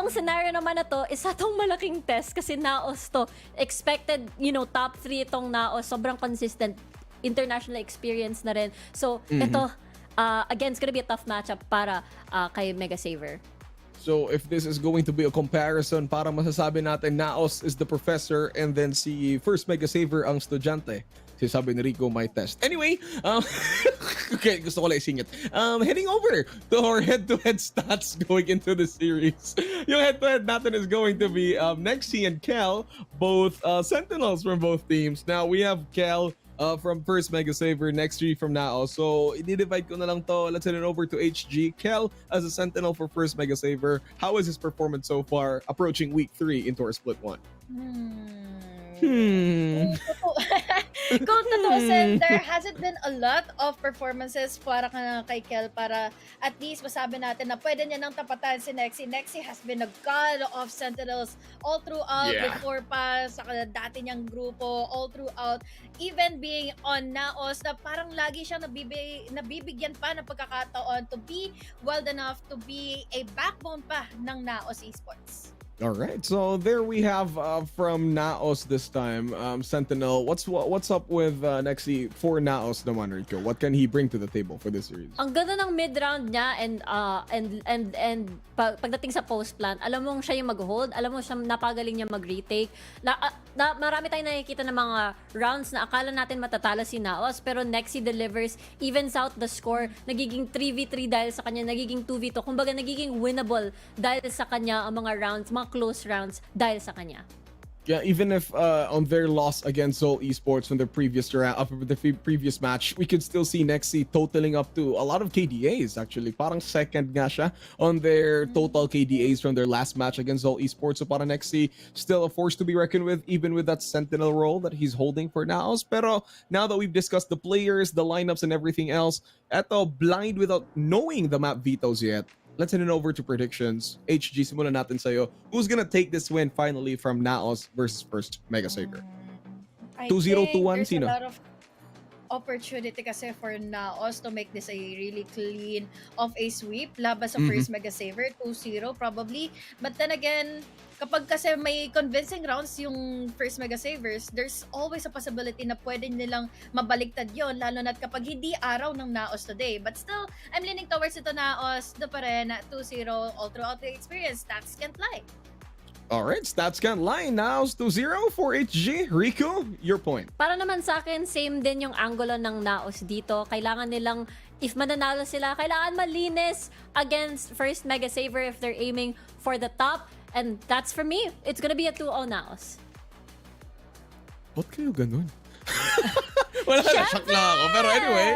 scenario naman na to, isa tong malaking test kasi NAOS to. Expected, top 3 itong NAOS. Sobrang consistent. International experience na rin. So, ito, again, it's gonna be a tough matchup para kay MegaSaver. So if this is going to be a comparison, para masasabi natin NAOS is the professor and then si first MegaSaver ang estudyante. Sabi ni Rico, my test. Anyway, okay, gusto ko lang isingit. Heading over to our head-to-head stats going into the series. Yung head-to-head natin is going to be Nexi and Kel, both Sentinels from both teams. Now, we have Kel from first MegaSaver, Nexi from NAOS. So, i-divide ko na lang to. Let's head it over to HG. Kel as a Sentinel for first MegaSaver. How is his performance so far approaching week 3 into our split 1? Kung tutuusin, there hasn't been a lot of performances para kay Kel para at least masabi natin na pwede niya nang tapatan si Nexi. Nexi has been a god of Sentinels all throughout, before pa sa dati niyang grupo, all throughout, even being on NAOS na parang lagi siya nabibigyan pa ng pagkakataon to be wild enough to be a backbone pa ng NAOS Esports. All right, so there we have from NAOS this time, Sentinel. What's up with Nexi for NAOS naman, Rico? What can he bring to the table for this series? Ang ganda ng mid-round niya and pagdating sa post plan, alam mong siya yung mag-hold, alam mo siya napagaling niya mag-retake. Marami tayong nakikita ng mga rounds na akala natin matatalo si NAOS, pero Nexi delivers, evens out the score, nagiging 3v3 dahil sa kanya, nagiging 2v2, kumbaga nagiging winnable dahil sa kanya ang mga rounds, mga close rounds dahil sa kanya. Yeah, even if on their loss against ZOL Esports from the previous previous match, we could still see Nexi totaling up to a lot of KDAs actually. Parang second nga siya on their total KDAs from their last match against ZOL Esports. So parang Nexi still a force to be reckoned with, even with that Sentinel role that he's holding for NAOS. Pero now that we've discussed the players, the lineups, and everything else, eto blind without knowing the map vetoes yet. Let's head it over to predictions. HG, simulan natin sa'yo. Who's gonna take this win finally from NAOS versus first MegaSaver? 2-0, 2-1, there's sino? a lot of opportunity kasi for NAOS to make this a really clean of a sweep laban sa first MegaSaver, 2-0 probably. But then again, kapag kasi may convincing rounds yung first MegaSavers, there's always a possibility na pwede nilang mabaligtad yon, lalo na kapag hindi araw ng NAOS today. But still, I'm leaning towards ito NAOS, do pa rin, 2-0 all throughout the experience. Stats can't lie. Alright, stats can't lie. NAOS 2-0 for HG. Rico, your point. Para naman sa akin, same din yung angulo ng NAOS dito. Kailangan nilang, if mananalo sila, kailangan malinis against first MegaSaver if they're aiming for the top. And that's for me. It's gonna be a 2-0 NAOS. Ba't kayo ganun? Wala na, shock lang ako. Pero anyway,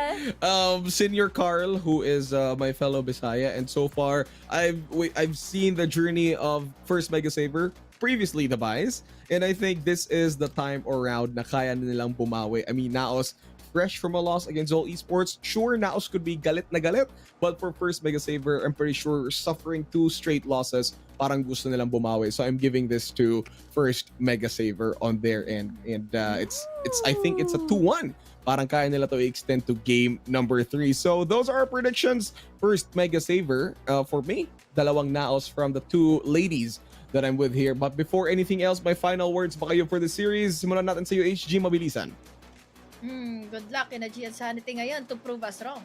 Senior Carl, who is my fellow Bisaya, and so far, I've seen the journey of first MegaSaver, previously the Vice, and I think this is the time around na kaya nilang bumawi. I mean, NAOS, fresh from a loss against ZOL Esports. Sure, NAOS could be galit na galit, but for first MegaSaver, I'm pretty sure suffering 2 straight losses, parang gusto nilang bumawi. So I'm giving this to first MegaSaver on their end, and it's I think it's a 2-1. Parang kaya nila to extend to game number 3. So those are our predictions. First MegaSaver for me, dalawang NAOS from the 2 ladies that I'm with here. But before anything else, my final words ba kayo for the series? Simulan natin sa iyo, HG, mabilisan. Good luck in a Sanity ngayon to prove us wrong.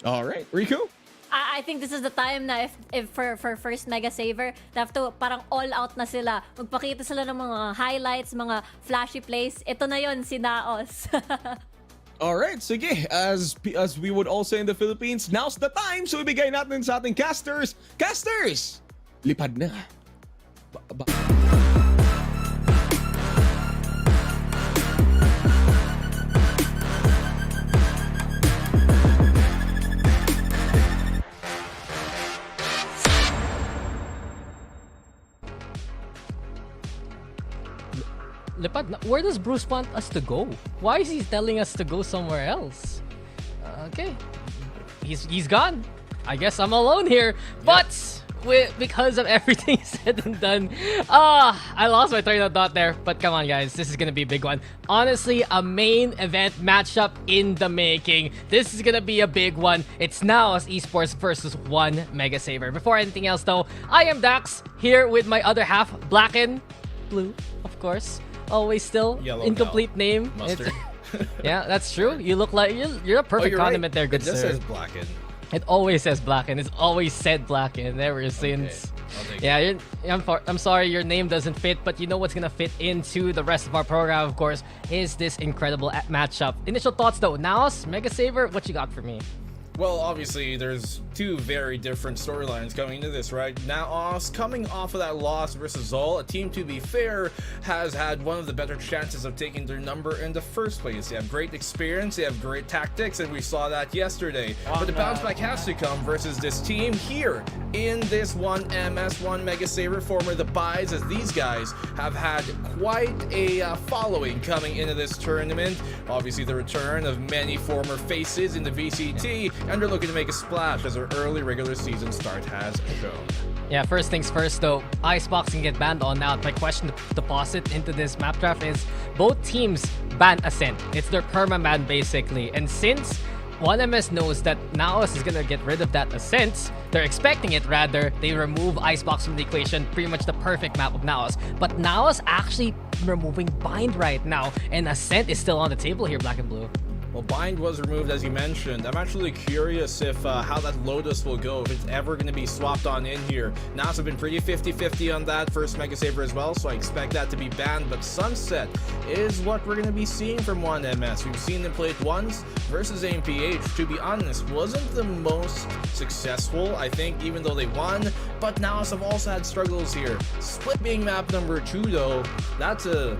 All right, Riku? I think this is the time na if for first MegaSaver, they have to parang all out na sila. Magpakita sila ng mga highlights, mga flashy plays. Ito na yon si NAOS. All right, sige. As we would all say in the Philippines, now's the time. So ibigay natin sa ating casters. Casters! Lipad na. Lipad, where does Bruce want us to go? Why is he telling us to go somewhere else? Okay, he's gone. I guess I'm alone here. But because of everything said and done, I lost my train of thought there. But come on, guys, this is gonna be a big one. Honestly, a main event matchup in the making. This is gonna be a big one. It's NAOS Esports versus one MegaSaver. Before anything else, though, I am Dax here with my other half, Black and Blue, of course. Always still Yellow incomplete now. name. Mustard. Yeah, that's true. You look like you're a perfect you're condiment right. there, good It just sir. says blackened. It always says Blacken. It's always said Blacken ever since. Yeah, I'm sorry your name doesn't fit, but you know what's gonna fit into the rest of our program, of course, is this incredible matchup. Initial thoughts though, NAOS, MegaSaver, what you got for me? Well, obviously, there's two very different storylines coming into this, right? NAOS, coming off of that loss versus ZOL, a team, to be fair, has had one of the better chances of taking their number in the first place. They have great experience, they have great tactics, and we saw that yesterday. But the bounce back has to come versus this team here in this 1MS1 MegaSaver, former the Buys, as these guys have had quite a following coming into this tournament. Obviously, the return of many former faces in the VCT, and they're looking to make a splash as their early regular season start has shown. Yeah, first things first though, Icebox can get banned on now. My question to deposit into this map draft is both teams ban Ascent. It's their perma-ban basically. And since 1MS knows that NAOS is gonna get rid of that Ascent, they're expecting it rather, they remove Icebox from the equation, pretty much the perfect map of NAOS. But NAOS actually removing Bind right now, and Ascent is still on the table here, Black and Blue. Well, Bind was removed, as you mentioned. I'm actually curious if how that Lotus will go, if it's ever going to be swapped on in here. NAOS have been pretty 50-50 on that first MegaSaver as well, so I expect that to be banned. But Sunset is what we're going to be seeing from 1MS. We've seen them play it once versus AMPH. To be honest, wasn't the most successful, I think, even though they won. But NAOS have also had struggles here. Split being map number 2, though, that's a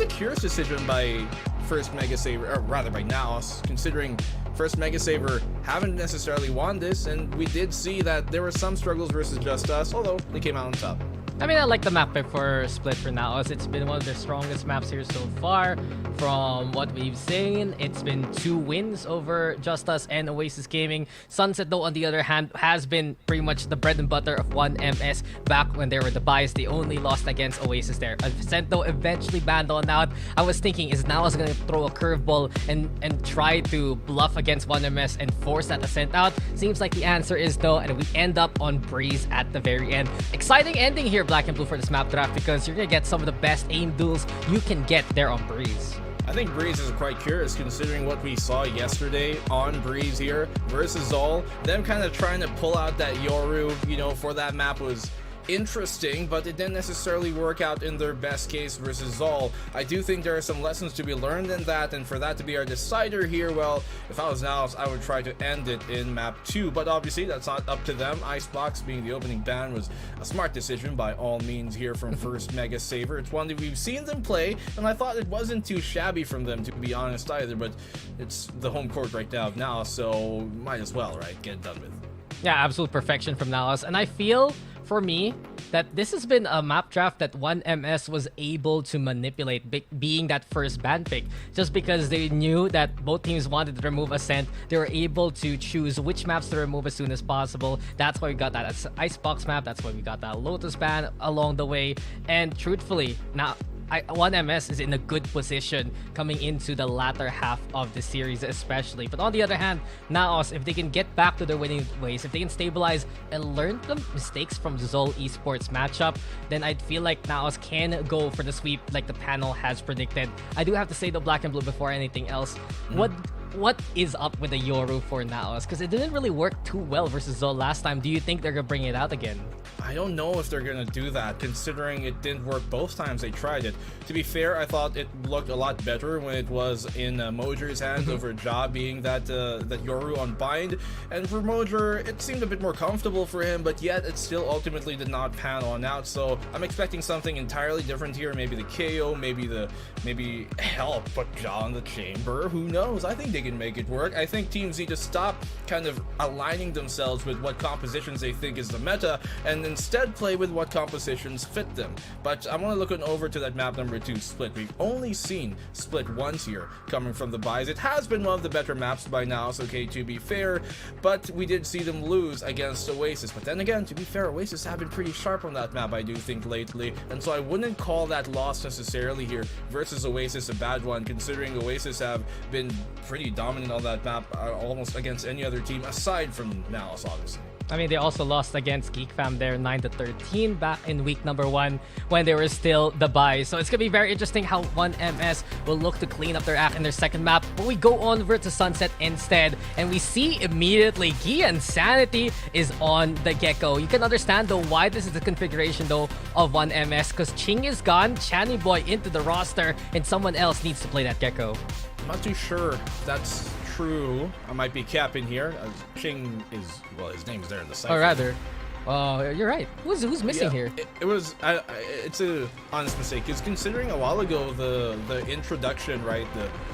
curious decision by first MegaSaver, or rather by NAOS, considering first MegaSaver haven't necessarily won this, and we did see that there were some struggles versus JustUs, although they came out on top. I mean, I like the map pick for Split for NAOS. It's been one of the strongest maps here so far. From what we've seen, it's been 2 wins over JustUs and Oasis Gaming. Sunset, though, on the other hand, has been pretty much the bread and butter of 1MS back when they were the Buys. They only lost against Oasis there. Ascent, though, eventually banned on out. I was thinking, is NAOS going to throw a curveball and try to bluff against 1MS and force that Ascent out? Seems like the answer is, though, and we end up on Breeze at the very end. Exciting ending here, Black and Blue, for this map draft, because you're gonna get some of the best aim duels you can get there on Breeze. I think Breeze is quite curious considering what we saw yesterday on Breeze here versus ZOL. Them kind of trying to pull out that Yoru, you know, for that map was interesting, but it didn't necessarily work out in their best case versus ZOL. I do think there are some lessons to be learned in that, and for that to be our decider here, well, if I was NAOS, I would try to end it in map 2, but obviously that's not up to them. Icebox being the opening ban was a smart decision by all means here from first MegaSaver. It's one that we've seen them play, and I thought it wasn't too shabby from them, to be honest, either, but it's the home court right now of NAOS, so might as well, right, get it done with. Yeah, absolute perfection from NAOS, and I feel, for me, that this has been a map draft that 1MS was able to manipulate, being that first ban pick. Just because they knew that both teams wanted to remove Ascent, they were able to choose which maps to remove as soon as possible. That's why we got that Icebox map, that's why we got that Lotus ban along the way. And truthfully, now 1MS is in a good position coming into the latter half of the series especially. But on the other hand, NAOS, if they can get back to their winning ways, if they can stabilize and learn the mistakes from ZOL Esports matchup, then I'd feel like NAOS can go for the sweep like the panel has predicted. I do have to say the black and blue before anything else. What is up with the Yoru for NAOS? Because it didn't really work too well versus ZOL last time. Do you think they're gonna bring it out again? I don't know if they're gonna do that, considering it didn't work both times they tried it. To be fair, I thought it looked a lot better when it was in Mojer's hands over Ja being that Yoru on bind, and for Mojer, it seemed a bit more comfortable for him, but yet it still ultimately did not pan on out. So I'm expecting something entirely different here. Maybe the KO, maybe hell, put Ja in the chamber. Who knows? I think they can make it work. I think teams need to stop kind of aligning themselves with what compositions they think is the meta, and instead play with what compositions fit them. But I want to look over to that map number 2, Split. We've only seen Split once here coming from the buys. It has been one of the better maps by now, so okay, to be fair, but we did see them lose against Oasis. But then again, to be fair, Oasis have been pretty sharp on that map, I do think, lately, and so I wouldn't call that loss necessarily here versus Oasis a bad one, considering Oasis have been pretty dominant on that map, almost against any other team aside from NAOS, obviously. I mean, they also lost against Geek Fam there 9-13 back in week number 1 when they were still the buys. So it's going to be very interesting how 1MS will look to clean up their act in their second map. But we go over to Sunset instead, and we see immediately Gian Sanity is on the Gecko. You can understand though why this is the configuration though of 1MS, because Ching is gone, Channy Boy into the roster, and someone else needs to play that Gecko. I'm not too sure that's true. I might be capping here. Ching is, well, his name's there in the site. Or rather, you're right. Who's missing here? It's a honest mistake. Because considering a while ago the introduction, right?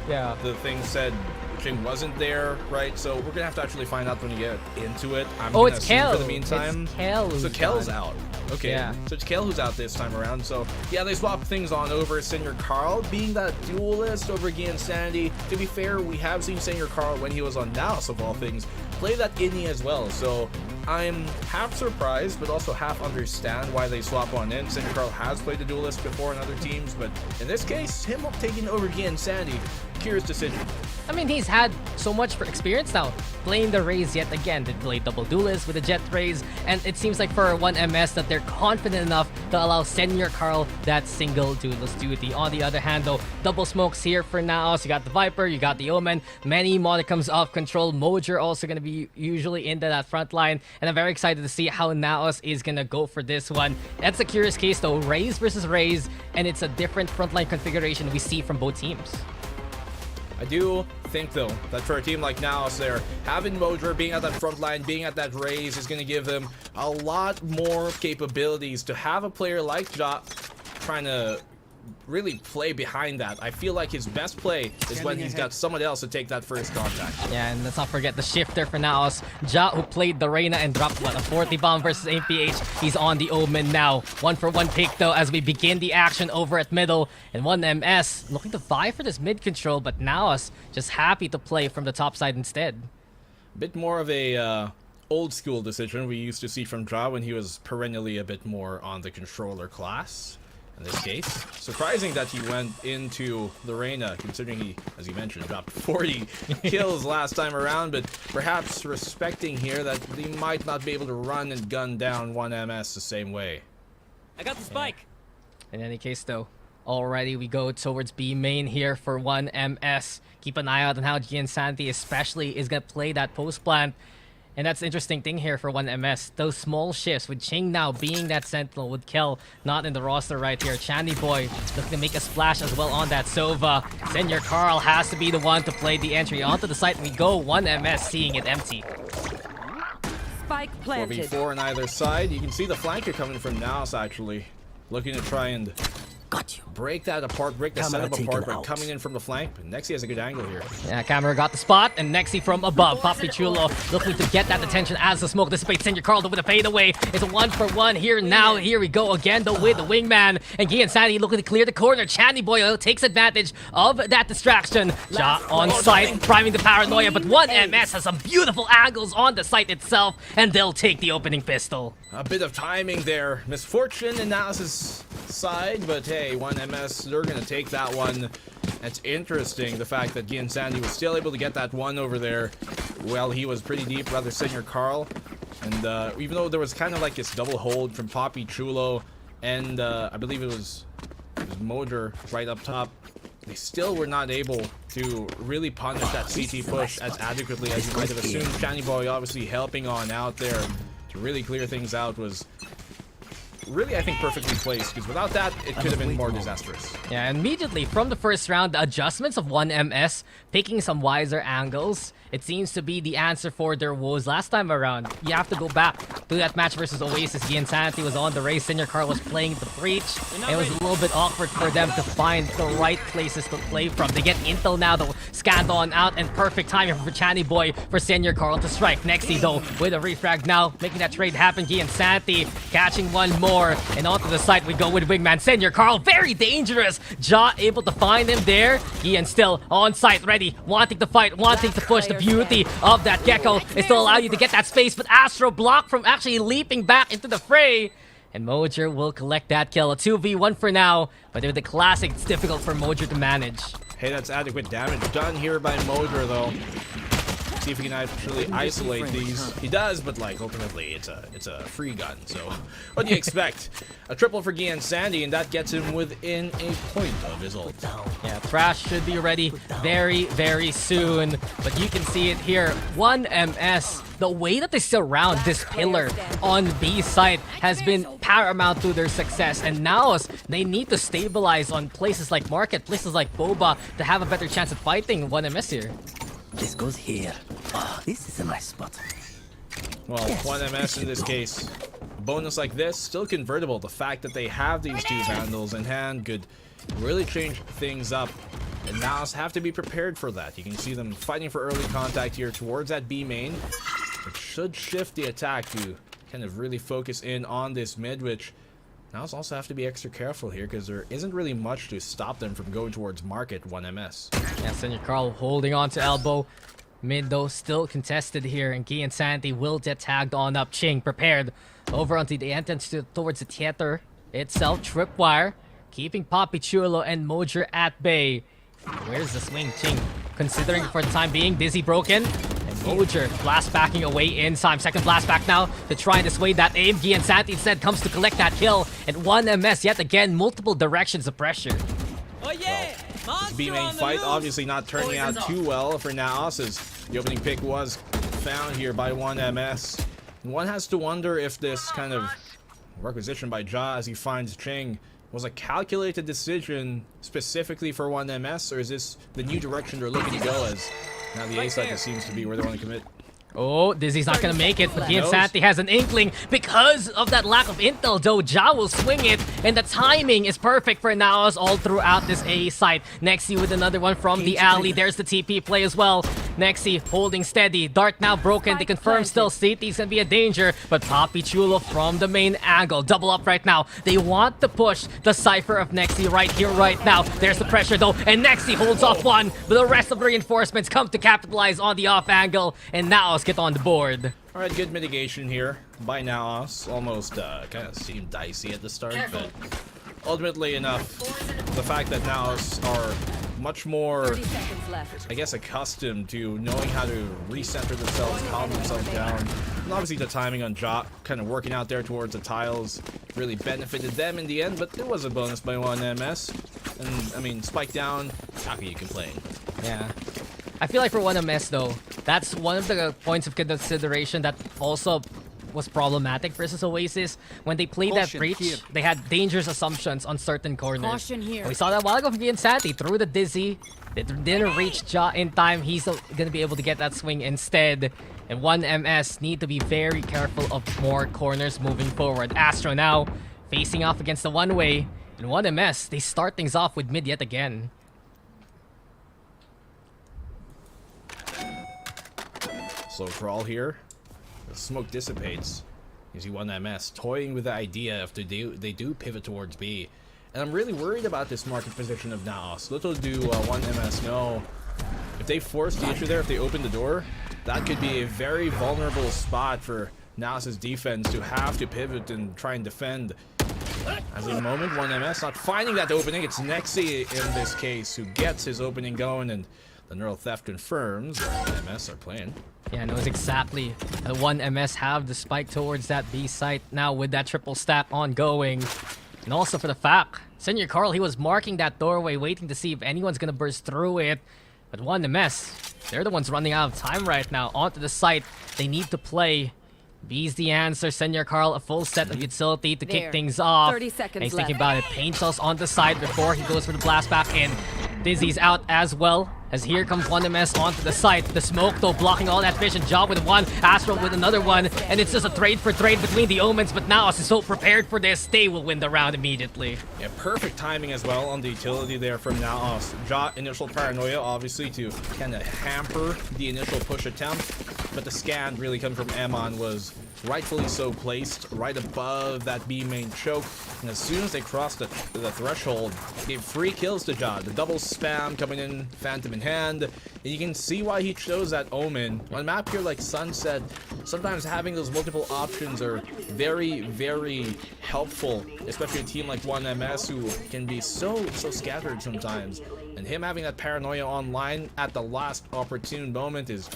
The thing said Ching wasn't there, right? So we're gonna have to actually find out when we get into it. It's Kel. For the meantime, it's Kel. So Kel's out. Okay, yeah. So it's Kel who's out this time around. So yeah, they swapped things on over. Senior Carl being that duelist over Gian Sanity. To be fair, we have seen Senior Carl when he was on NAOS of all things play that Inni as well. So I'm half surprised, but also half understand why they swap on in. Senior Carl has played the duelist before in other teams, but in this case, him taking over Gian Sanity, curious decision. I mean, he's had so much experience now playing the Raze yet again. They played double duelist with the Jet Raze, and it seems like for 1MS that they're confident enough to allow Senior Carl that single duelist duty. On the other hand though, double smokes here for NAOS. You got the Viper, you got the Omen, many modicums of control. Mojer also going to be usually into that front line, and I'm very excited to see how NAOS is going to go for this one. That's a curious case though, Raze versus Raze, and it's a different frontline configuration we see from both teams. I do think, though, that for a team like NAOS there, having Mojer being at that front line, being at that Raze is going to give them a lot more capabilities to have a player like Ja trying to really play behind that. I feel like his best play is when he's got someone else to take that first contact. Yeah, and let's not forget the shifter for NAOS. Ja, who played the Reyna and dropped, what, a 40 bomb versus APH. He's on the Omen now. 1-for-1 pick, though, as we begin the action over at middle. And 1MS looking to vie for this mid control, but NAOS just happy to play from the top side instead. Bit more of a old school decision we used to see from Ja when he was perennially a bit more on the controller class. In this case, surprising that he went into the Reyna, considering he, as you mentioned, dropped 40 kills last time around, but perhaps respecting here that he might not be able to run and gun down 1MS the same way. I got the spike. In any case, though, already we go towards B main here for 1MS. Keep an eye out on how Gian Sanity especially is going to play that post plant. And that's the interesting thing here for 1MS. Those small shifts with Ching now being that sentinel with Kel not in the roster right here. Channy Boy looking to make a splash as well on that Sova. Senior Carl has to be the one to play the entry onto the site. We go 1MS seeing it empty. Spike planted. 4v4 on either side. You can see the flanker coming from NAOS actually. Looking to try and break that apart, break the setup apart, but coming in from the flank. But Nexi has a good angle here. Yeah, Camera got the spot, and Nexi from above. Papi Chulo looking to get that attention as the smoke dissipates. Senior Carl with a fadeaway. It's a 1-for-1 here now. Here we go again, though, with the wingman. And Gian Sanity looking to clear the corner. Channy Boy takes advantage of that distraction. Ja on site, priming the paranoia, but 1MS has some beautiful angles on the site itself, and they'll take the opening pistol. A bit of timing there. Misfortune in NAOS's side, but hey, 1MS, they're gonna take that one. It's interesting, the fact that Gian Sandy was still able to get that one over there. Well, he was pretty deep, rather Senior Carl. And even though there was kind of like this double hold from Poppy Chulo and I believe it was Moder right up top, they still were not able to really punish that CT push as adequately as you might have assumed. Shiny Boy obviously helping on out there to really clear things out was really, I think, perfectly placed, because without that, it could have been more disastrous. Yeah, immediately from the first round, the adjustments of 1MS, picking some wiser angles, it seems to be the answer for their woes last time around. You have to go back to that match versus Oasis. Gian Sanity was on the race, Senior Carl was playing the breach, and it was a little bit awkward for them to find the right places to play from. They get intel now, though, scanned on out, and perfect timing for Channy Boy for Senior Carl to strike. Nexy, though, with a refrag now, making that trade happen. Gian Sanity catching one more, and onto the side we go with Wingman. Senior Carl, very dangerous. Ja able to find him there. Gian still on site, ready, wanting to fight, wanting to push. The beauty of that Gecko is to allow you to get that space, but Astro blocked from actually leaping back into the fray. And Mojer will collect that kill. A 2v1 for now, but with the classic, it's difficult for Mojer to manage. Hey, that's adequate damage done here by Mojer, though. See if he can actually isolate these. He does, but like ultimately it's a free gun, so what do you expect? A triple for Gian Sandy, and that gets him within a point of his ult. Yeah, Thrash should be ready very, very soon, but you can see it here. 1MS, the way that they surround this pillar on B side has been paramount to their success, and now they need to stabilize on places like Market, places like Boba to have a better chance at fighting 1MS here. This goes here. Oh, this is a nice spot. Well, 1MS in this case. A bonus like this, still convertible. The fact that they have these two Vandals in hand could really change things up. And NAOS have to be prepared for that. You can see them fighting for early contact here towards that B main. It should shift the attack to kind of really focus in on this mid, which NAOS also have to be extra careful here because there isn't really much to stop them from going towards Market 1MS. Yeah, Senior Carl holding on to elbow. Mid, though, still contested here, and Gian Sanity will get tagged on up. Ching prepared over onto the entrance towards the theater itself. Tripwire, keeping Poppy Chulo and Mojer at bay. Where's the swing? Ching considering for the time being. Dizzy broken. And Mojer blast backing away in time. Second blast back now to try and dissuade that aim. Gian Sanity instead comes to collect that kill. And 1MS yet again, multiple directions of pressure. Oh yeah! This B main fight obviously not turning out too well for NAOS, as the opening pick was found here by 1MS. And one has to wonder if this kind of requisition by Ja as he finds Ching was a calculated decision specifically for 1MS, or is this the new direction they're looking to go, as now the A side seems to be where they want to commit? Oh, Dizzy's not gonna make it, but Gian Sanity has an inkling because of that lack of intel, though. Ja will swing it, and the timing is perfect for NAOS all throughout this A site. Nexy with another one from the alley. There's the TP play as well. Nexy holding steady. Dart now broken. They confirm still CT's gonna be a danger, but Poppy Chulo from the main angle. Double up right now. They want to push the Cypher of Nexy right here, right now. There's the pressure, though, and Nexy holds off one, but the rest of the reinforcements come to capitalize on the off angle, and NAOS get on the board. Alright, good mitigation here by NAOS. Almost kind of seemed dicey at the start, but ultimately enough. The fact that NAOS are much more, I guess, accustomed to knowing how to recenter themselves, calm themselves down. And obviously the timing on Ja kind of working out there towards the tiles really benefited them in the end, but it was a bonus by 1MS. And, I mean, spike down, how can you complain? Yeah. I feel like for 1MS, though, that's one of the points of consideration that also was problematic versus Oasis. When they played that breach, they had dangerous assumptions on certain corners. Caution here. We saw that a while ago from Gian Sanity through the Dizzy. They didn't reach Ja in time. He's gonna be able to get that swing instead. And 1MS need to be very careful of more corners moving forward. Astro now facing off against the one-way. And 1MS, they start things off with mid yet again. Slow crawl here. The smoke dissipates. You see 1MS toying with the idea if they do pivot towards B. And I'm really worried about this market position of NAOS. Little do 1MS know, if they force the issue there, if they open the door, that could be a very vulnerable spot for NAOS's defense to have to pivot and try and defend. As of the moment, 1MS not finding that opening. It's Nexi in this case who gets his opening going, and the neural theft confirms that MS are playing. Yeah, knows exactly. The 1MS have the spike towards that B site now with that triple stack ongoing. And also for the fact, Senior Carl, he was marking that doorway, waiting to see if anyone's gonna burst through it. But 1MS, they're the ones running out of time right now. Onto the site, they need to play. B's the answer. Senior Carl, a full set of utility to kick things off. 30 seconds and he's left. thinking about it. Pain cells on the side before he goes for the blast back in. Dizzy's out as well. As here comes 1MS onto the site. The smoke though blocking all that vision. Job with one, Astro with another one. And it's just a trade for trade between the Omens. But now as is so prepared for this, they will win the round immediately. Yeah, perfect timing as well on the utility there from NAOS. Ja, initial paranoia obviously to kind of hamper the initial push attempt. But the scan really coming from Emon was rightfully so placed right above that B main choke. And as soon as they crossed the threshold, gave 3 kills to Ja. The double spam coming in, Phantom in hand. And you can see why he chose that Omen. On a map here like Sunset, sometimes having those multiple options are very, very helpful, especially a team like 1MS who can be so scattered sometimes. And him having that paranoia online at the last opportune moment is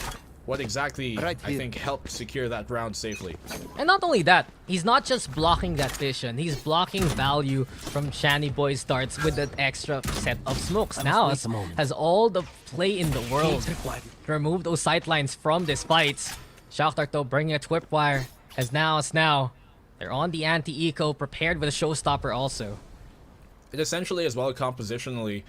what exactly I think helped secure that round safely. And not only that, he's not just blocking that vision, he's blocking value from Shani Boy's darts with that extra set of smokes. Now has all the play in the world to remove those sightlines from this fight. Shock Dart though bringing a tripwire as now they're on the anti-eco, prepared with a showstopper also. It essentially as well compositionally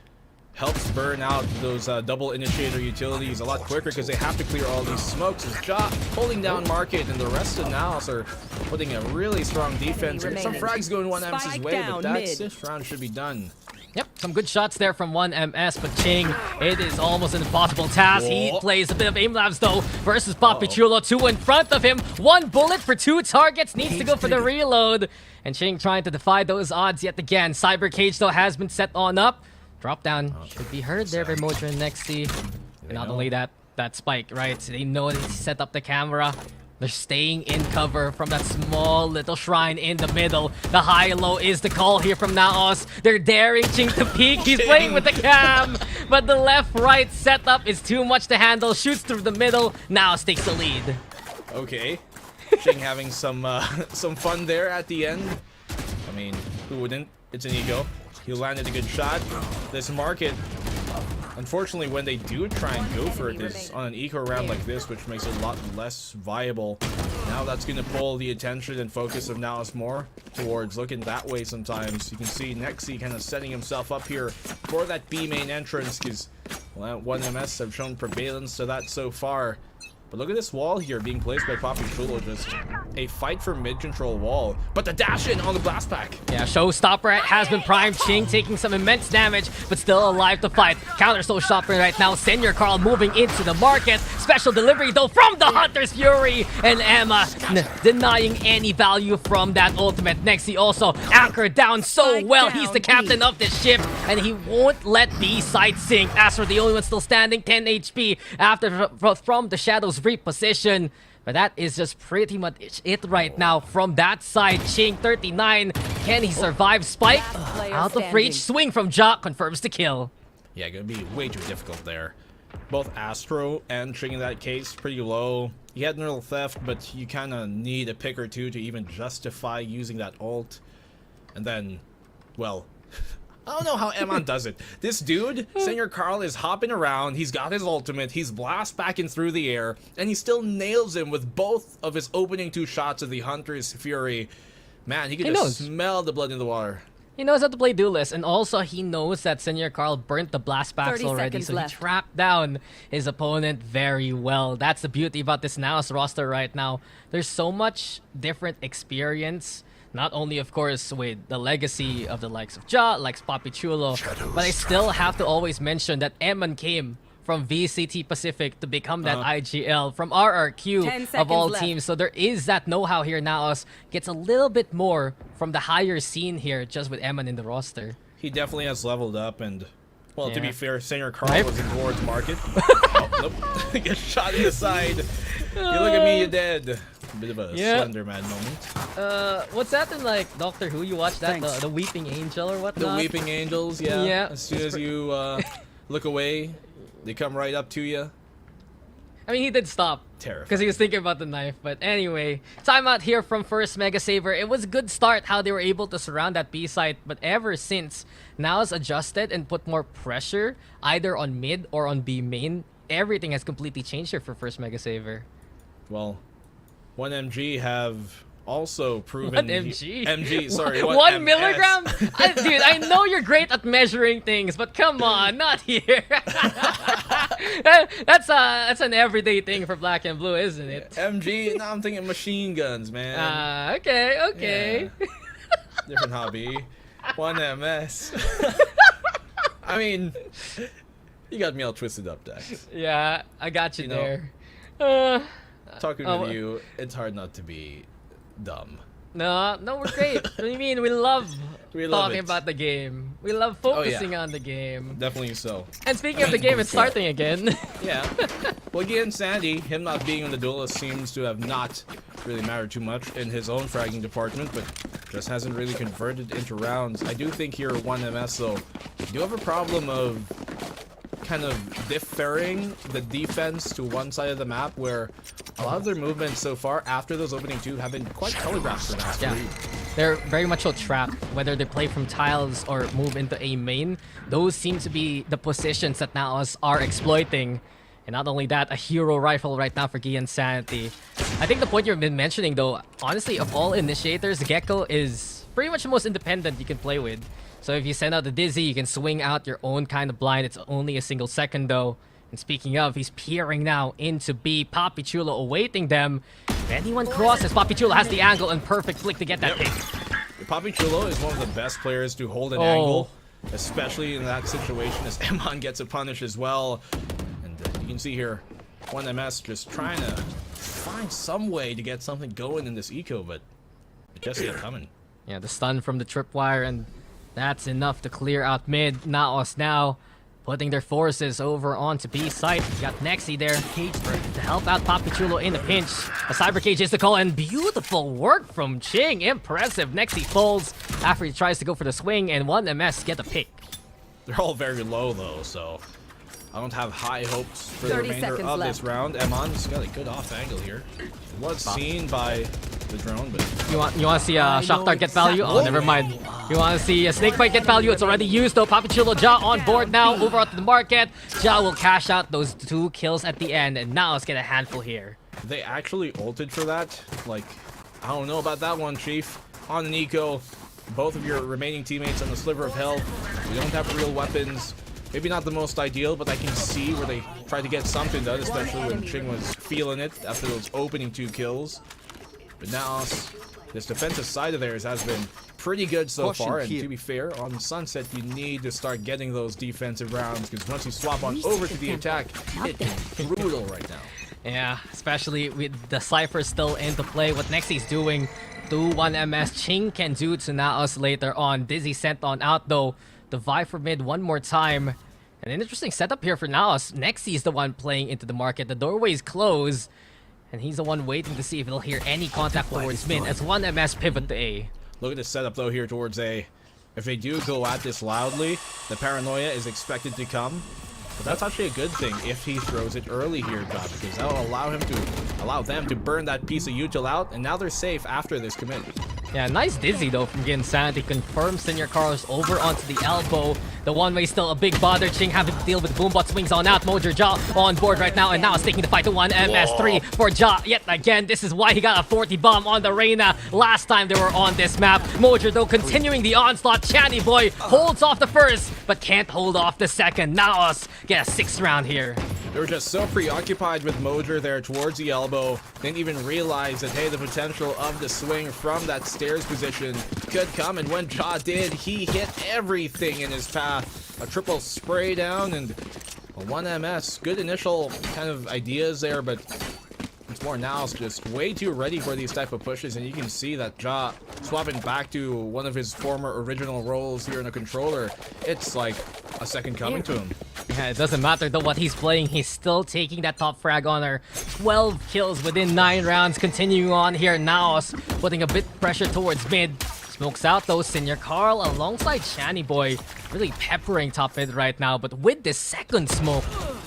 helps burn out those double initiator utilities a lot quicker because they have to clear all these smokes. As Ja holding down market, and the rest of NAOS are putting a really strong defense. And some frags going 1M's way, but this round should be done. Yep, some good shots there from 1MS, but Ching, it is almost an impossible task. He plays a bit of aim labs though versus Papi Chulo. 2 in front of him, 1 bullet for 2 targets, needs to go for the reload. And Ching trying to defy those odds yet again. Cyber Cage though has been set on up. Drop down should be heard there by Modra and Nexi. And not only that spike, right? They know they set up the camera. They're staying in cover from that small little shrine in the middle. The high-low is the call here from NAOS. They're daring Ching to peek. He's playing with the cam. But the left-right setup is too much to handle. Shoots through the middle. NAOS takes the lead. Okay. Ching having some fun there at the end. I mean, who wouldn't? It's an ego. He landed a good shot. This market, unfortunately, when they do try and go for it, is on an eco round like this, which makes it a lot less viable. Now that's going to pull the attention and focus of NAOS more towards looking that way sometimes. You can see Nexi kind of setting himself up here for that B main entrance because 1MS have shown prevalence to that so far. But look at this wall here being placed by Papi Chulo. Just a fight for mid-control wall. But the dash in on the blast pack. Yeah, Showstopper has been primed. Ching taking some immense damage, but still alive to fight. Counter Showstopper right now. Senior Carl moving into the market. Special delivery though from the Hunter's Fury. And Emma denying any value from that ultimate. Nexi also anchored down so well. He's the captain of this ship, and he won't let B side sink. As for the only one still standing, 10 HP after from the Shadows reposition. But that is just pretty much it right now from that side. Ching 39. Can he survive Spike? Out of reach. Swing from Ja confirms the kill. Yeah, gonna be way too difficult there. Both Astro and Ching in that case pretty low. He had neural theft, but you kind of need a pick or two to even justify using that ult. And then, well, I don't know how Emon does it. This dude, Senior Carl, is hopping around. He's got his ultimate. He's blast backing through the air. And he still nails him with both of his opening 2 shots of the Hunter's Fury. Man, he can just smell the blood in the water. He knows how to play duelist. And also, he knows that Senior Carl burnt the blast backs already. So he trapped down his opponent very well. That's the beauty about this NAOS roster right now. There's so much different experience. Not only, of course, with the legacy of the likes of Ja, likes Papi Chulo, but I still have to always mention that Emon came from VCT Pacific to become that IGL from RRQ of all teams. So there is that know-how here. NAOS gets a little bit more from the higher scene here just with Emon in the roster. He definitely has leveled up, and well, to be fair, Senior Carl was in Ward's market. Nope. Gets shot in the side. You look at me, you're dead. Bit of a Yeah. Slender Man moment. What's that in like Doctor Who? You watch that the Weeping Angel or The whatnot? Weeping Angels, yeah. Yeah. As soon as you look away, they come right up to you. I mean, he did stop. Terrifying. Because he was thinking about the knife. But anyway, timeout here from first MegaSaver. It was a good start how they were able to surround that B site. But ever since NAOS adjusted and put more pressure either on mid or on B main, everything has completely changed here for first MegaSaver. Well, 1MG have also proven... What MG? MG, sorry. 1 MS. milligram? Dude, I know you're great at measuring things, but come on, not here. That's an everyday thing for Black and Blue, isn't it? MG, no, I'm thinking machine guns, man. Okay. Yeah. Different hobby. 1MS. I mean, you got me all twisted up, Dex. Yeah, I got you, You know, there. Talking with you, it's hard not to be dumb. No, we're great. What do you mean? We love talking it. about the game. We love focusing on the game. Definitely so. And speaking of the game, it's starting again. Yeah. Well, again, Sandy, him not being on the duelist seems to have not really mattered too much in his own fragging department, but just hasn't really converted into rounds. I do think here 1MS, though, do have a problem of kind of deferring the defense to one side of the map, where a lot of their movements so far after those opening two have been quite telegraphed for now. Yeah. They're very much so trapped, whether they play from tiles or move into a main. Those seem to be the positions that NAOS are exploiting. And not only that, a hero rifle right now for Gian Sanity. I think the point you've been mentioning, though, honestly, of all initiators, Gecko is pretty much the most independent you can play with. So if you send out the Dizzy, you can swing out your own kind of blind. It's only a single second, though. And speaking of, he's peering now into B. Papi Chulo awaiting them. If anyone crosses, Papi Chulo has the angle and perfect flick to get that pick. Papi Chulo is one of the best players to hold an angle, especially in that situation as Emon gets a punish as well. And you can see here, 1MS just trying to find some way to get something going in this eco, but it just isn't coming. Yeah, the stun from the tripwire, and that's enough to clear out mid. NAOS now putting their forces over onto B site. You got Nexi there to help out Papi Chulo in the pinch. A cyber cage is the call, and beautiful work from Ching. Impressive. Nexi falls after he tries to go for the swing, and 1MS get the pick. They're all very low though, so I don't have high hopes for the 30 remainder seconds of left. this round. Emon's got a good off angle here. It was seen by the drone, but You want to see Shakhtar get value? Oh, never mind. You want to see a Snakebite get value? It's already used though. Papi Chulo, Ja on board now. Over onto the market. Ja will cash out those 2 kills at the end, and now let's get a handful here. they actually ulted for that. Like, I don't know about that one, Chief. On an eco, both of your remaining teammates on the sliver of health. We don't have real weapons. Maybe not the most ideal, but I can see where they tried to get something done, especially when Ching was feeling it after those opening 2 kills. But now, this defensive side of theirs has been pretty good so far, and to be fair, on Sunset, you need to start getting those defensive rounds, because once you swap on over to the attack, it's brutal right now. Yeah, especially with the Cypher still into play. What Nexi's doing to 1MS, Ching can do to NAOS later on. Dizzy sent on out though. The Viper mid one more time. And an interesting setup here for NAOS. Nexi is the one playing into the market. The doorway is closed. And he's the one waiting to see if he'll hear any contact towards mid as 1MS pivot to A. Look at the setup though here towards A. If they do go at this loudly, the paranoia is expected to come. But that's actually a good thing if he throws it early here, Josh, because that'll allow them to burn that piece of util out, and now they're safe after this commit. Yeah, nice Dizzy though from Gin Sanity. Confirms Senior Carlos over onto the elbow. The one-way still a big bother. Ching having to deal with Boombot swings on out. Mojo Ja on board right now, and now is taking the fight to 1MS3 for Ja. Yet again, this is why he got a 40 bomb on the Reyna last time they were on this map. Mojo though continuing the onslaught. Channy Boy holds off the first, but can't hold off the second. NAOS get a 6th round here. They were just so preoccupied with Mojer there towards the elbow, didn't even realize that, hey, the potential of the swing from that stairs position could come, and when Ja did, he hit everything in his path. A triple spray down and a 1MS. Good initial kind of ideas there, but once more. NAOS just way too ready for these type of pushes, and you can see that Ja swapping back to one of his former original roles here in a controller. It's like a second coming to him. Yeah, it doesn't matter though what he's playing, he's still taking that top frag honor. 12 kills within 9 rounds, continuing on here. NAOS putting a bit pressure towards mid. Smokes out though, Senior Carl alongside Shani Boy. Really peppering top mid right now, but with this second smoke,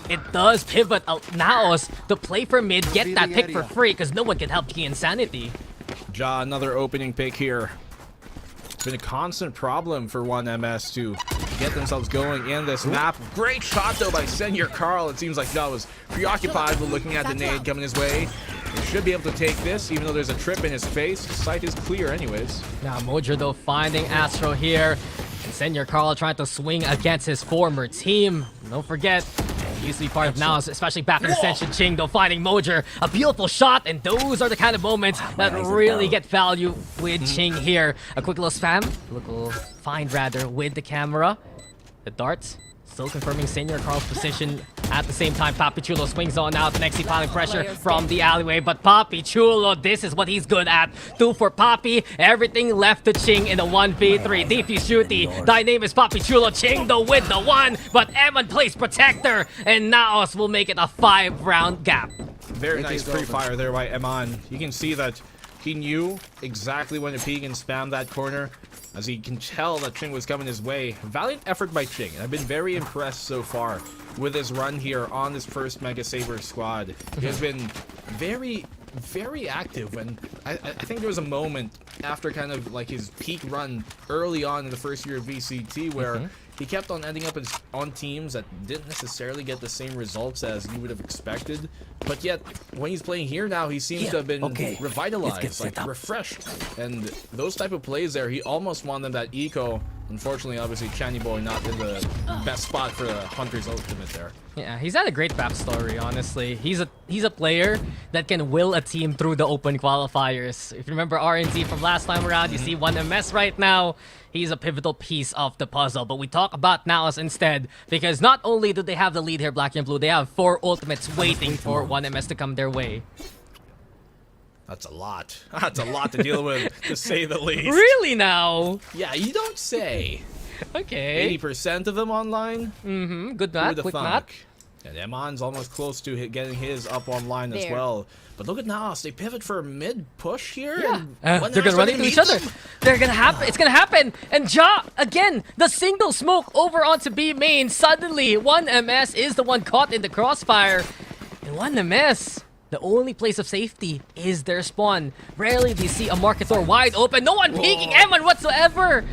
it does pivot NAOS to play for mid, get that pick for free, because no one can help the Insanity. Ja, another opening pick here. It's been a constant problem for 1MS to get themselves going in this map. Great shot though by Senior Carl. It seems like Ja was preoccupied with looking at the nade coming his way. He should be able to take this, even though there's a trip in his face. Sight is clear anyways. Now Mojo though finding Astro here. And Senior Carl trying to swing against his former team. Don't forget, he used to be part of NAOS, especially back in Ascension. Ching though finding Mojo. A beautiful shot, and those are the kind of moments that really get value with Ching here. A quick little spam, a little find rather with the camera. The darts. Still confirming Senior Carl's position. At the same time, Papi Chulo swings on out. Next, he piling pressure from the alleyway. But Papi Chulo, this is what he's good at. 2 for Papi. Everything left to Ching in the 1v3. Defuse duty. Thy name is Papi Chulo. Ching though with the 1. But Eman plays Protector. And NAOS will make it a 5-round gap. Very nice pre-fire there by Eman. You can see that he knew exactly when to peek and spam that corner, as he can tell that Ching was coming his way. Valiant effort by Ching. I've been very impressed so far with his run here on this first MegaSaver squad. He has been very, very active, and I think there was a moment after kind of like his peak run early on in the first year of VCT where he kept on ending up on teams that didn't necessarily get the same results as you would have expected. But yet, when he's playing here now, he seems to have been revitalized, like refreshed. And those type of plays there, he almost won them that eco. Unfortunately, obviously, Chani Boy not in the best spot for the Hunter's Ultimate there. Yeah, he's had a great backstory, honestly. He's a player that can will a team through the open qualifiers. If you remember RNG from last time around, you see 1MS right now. He's a pivotal piece of the puzzle. But we talk about NAOS instead, because not only do they have the lead here, Black and Blue, they have 4 ultimates waiting for 1MS to come their way. That's a lot. That's a lot to deal with, to say the least. Really now? Yeah, you don't say. Okay. 80% of them online? Good math, quick math. And Eman's almost close to getting his up online as well. But look at NAOS, they pivot for a mid push here. Yeah. They're gonna run into each other. They're gonna happen. It's gonna happen. And Ja, again, the single smoke over onto B main. Suddenly, 1MS is the one caught in the crossfire. And 1MS, the only place of safety is their spawn. Rarely do you see a Marketor wide open. No one peeking Eman whatsoever.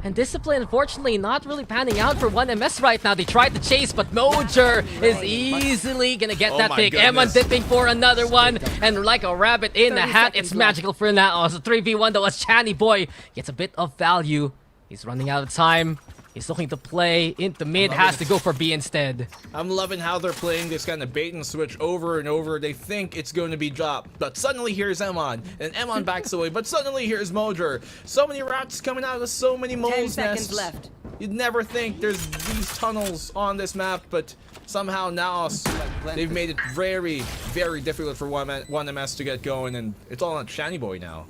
And Discipline, unfortunately, not really panning out for 1MS right now. They tried to chase, but Mojer is easily gonna get that pick. Eman dipping for another one. And like a rabbit in a hat, it's magical for NAOS. A 3v1 though, as Chani Boy gets a bit of value. He's running out of time. He's looking to play into mid, has to go for B instead. I'm loving how they're playing this kind of bait and switch over and over. They think it's going to be Ja, but suddenly here's Eman, and Eman backs away, but suddenly here's Mojer. So many rats coming out of so many moles nests. left. You'd never think there's these tunnels on this map, but somehow NAOS, they've made it very, very difficult for 1MS to get going, and it's all on Shani Boy now.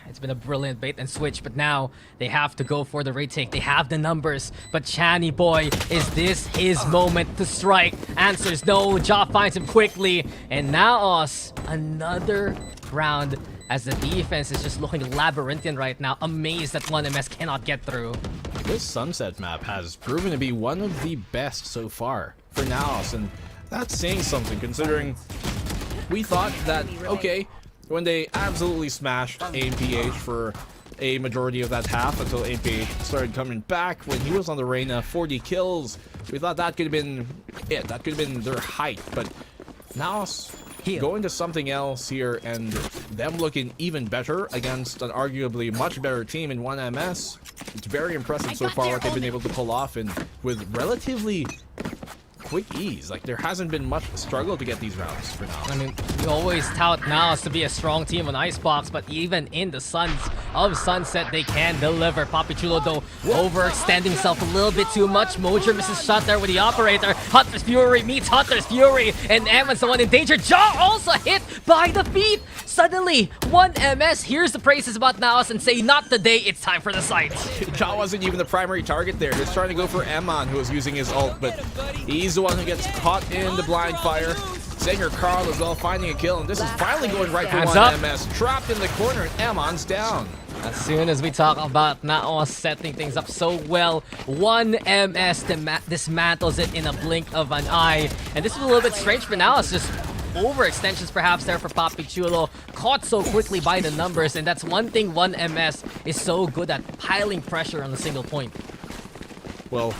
It's been a brilliant bait and switch, but now they have to go for the retake. They have the numbers, but Chani Boy, is this his moment to strike? Answers no. Ja finds him quickly, and NAOS, another round as the defense is just looking labyrinthian right now. Amazed that 1MS cannot get through. This Sunset map has proven to be one of the best so far for NAOS, and that's saying something considering we thought that, okay, when they absolutely smashed AMPH for a majority of that half until AMPH started coming back when he was on the Reyna, 40 kills. We thought that could have been it. That could have been their height. But now going to something else here and them looking even better against an arguably much better team in 1MS. It's very impressive so far what they've been able to pull off, and with relatively quick ease. Like, there hasn't been much struggle to get these rounds for now. I mean, we always tout NAOS to be a strong team on Icebox, but even in the Suns of Sunset, they can deliver. Papi Chulo, though, overextending himself a little bit too much. Mojer misses shot there with the operator. Hunter's Fury meets Hunter's Fury, and Evan's the one in danger. Ja also hit by the feet. Suddenly, 1MS hears the praises about NAOS and say, not today, it's time for the sights. Ja wasn't even the primary target there. Just trying to go for Eman, who was using his ult, but he's the one who gets caught in the blind fire. Singer Carl as well finding a kill, and this is finally going right for 1MS. Trapped in the corner, and Eman's down. As soon as we talk about NAOS setting things up so well, 1MS dismantles it in a blink of an eye. And this is a little bit strange for NAOS, just overextensions perhaps there for Papi Chulo, caught so quickly by the numbers, and that's one thing 1MS is so good at, piling pressure on a single point. Well,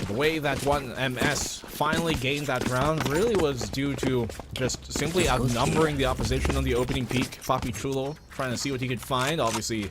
the way that 1MS finally gained that round really was due to just simply outnumbering the opposition on the opening peak. Papi Chulo trying to see what he could find. Obviously,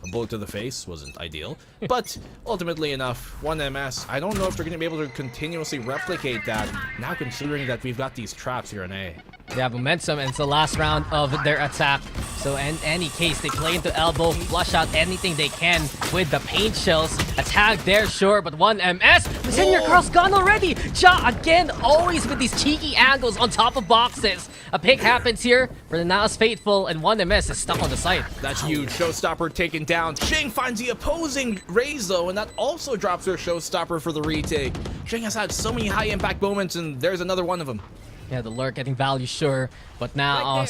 a bullet to the face wasn't ideal, but ultimately enough. 1MS, I don't know if they're going to be able to continuously replicate that, now considering that we've got these traps here in A. They have momentum, and it's the last round of their attack. So in any case, they play into elbow, flush out anything they can with the paint shells. Attack there, sure, but 1MS, Senior Carl's gone already. Ja again, always with these cheeky angles on top of boxes. A pick happens here for the NAOS faithful, and 1MS is stuck on the site. That's huge. Showstopper taken down. Shing finds the opposing raise though, and that also drops their Showstopper for the retake. Shing has had so many high impact moments, and there's another one of them. Yeah, the lurk getting value, sure. But now,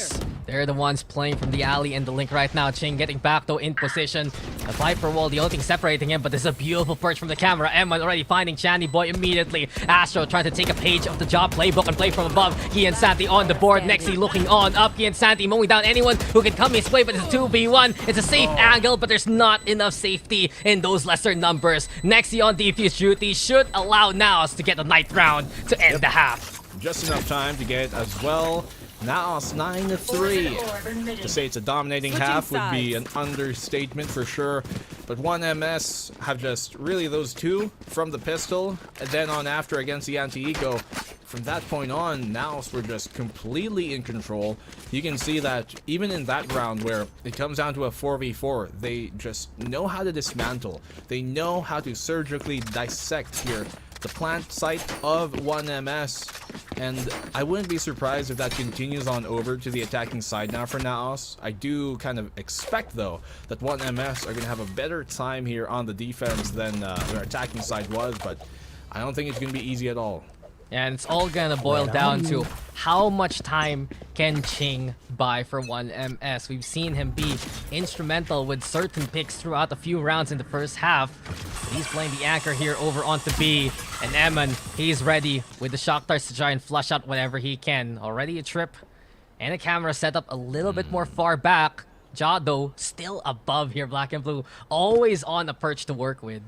they're the ones playing from the alley and the link right now. Ching getting back, though, in position. The Viper wall, the only thing separating him, but there's a beautiful perch from the camera. Emma already finding Chandy Boy immediately. Astro trying to take a page of the job playbook and play from above. He and Santi on the board. Nexi looking on up. He and Santi mowing down anyone who can come his way, but it's a 2v1. It's a safe angle, but there's not enough safety in those lesser numbers. Nexi on defuse duty should allow NAOS to get the 9th round to end the half. Just enough time to get it as well. NAOS 9-3. To say it's a dominating half would be an understatement for sure. But 1MS have just really those two from the pistol, and then on after against the anti-eco. From that point on, NAOS were just completely in control. You can see that even in that round where it comes down to a 4v4, they just know how to dismantle. They know how to surgically dissect here the plant site of 1MS, and I wouldn't be surprised if that continues on over to the attacking side now for NAOS. I do kind of expect though that 1MS are going to have a better time here on the defense than their attacking side was, but I don't think it's going to be easy at all. And it's all gonna boil down to how much time can Ching buy for 1MS. We've seen him be instrumental with certain picks throughout a few rounds in the first half. He's playing the anchor here over onto B. And Eman, he's ready with the shock darts to try and flush out whatever he can. Already a trip and a camera set up a little bit more far back. Ja, though, still above here, Black and Blue. Always on a perch to work with.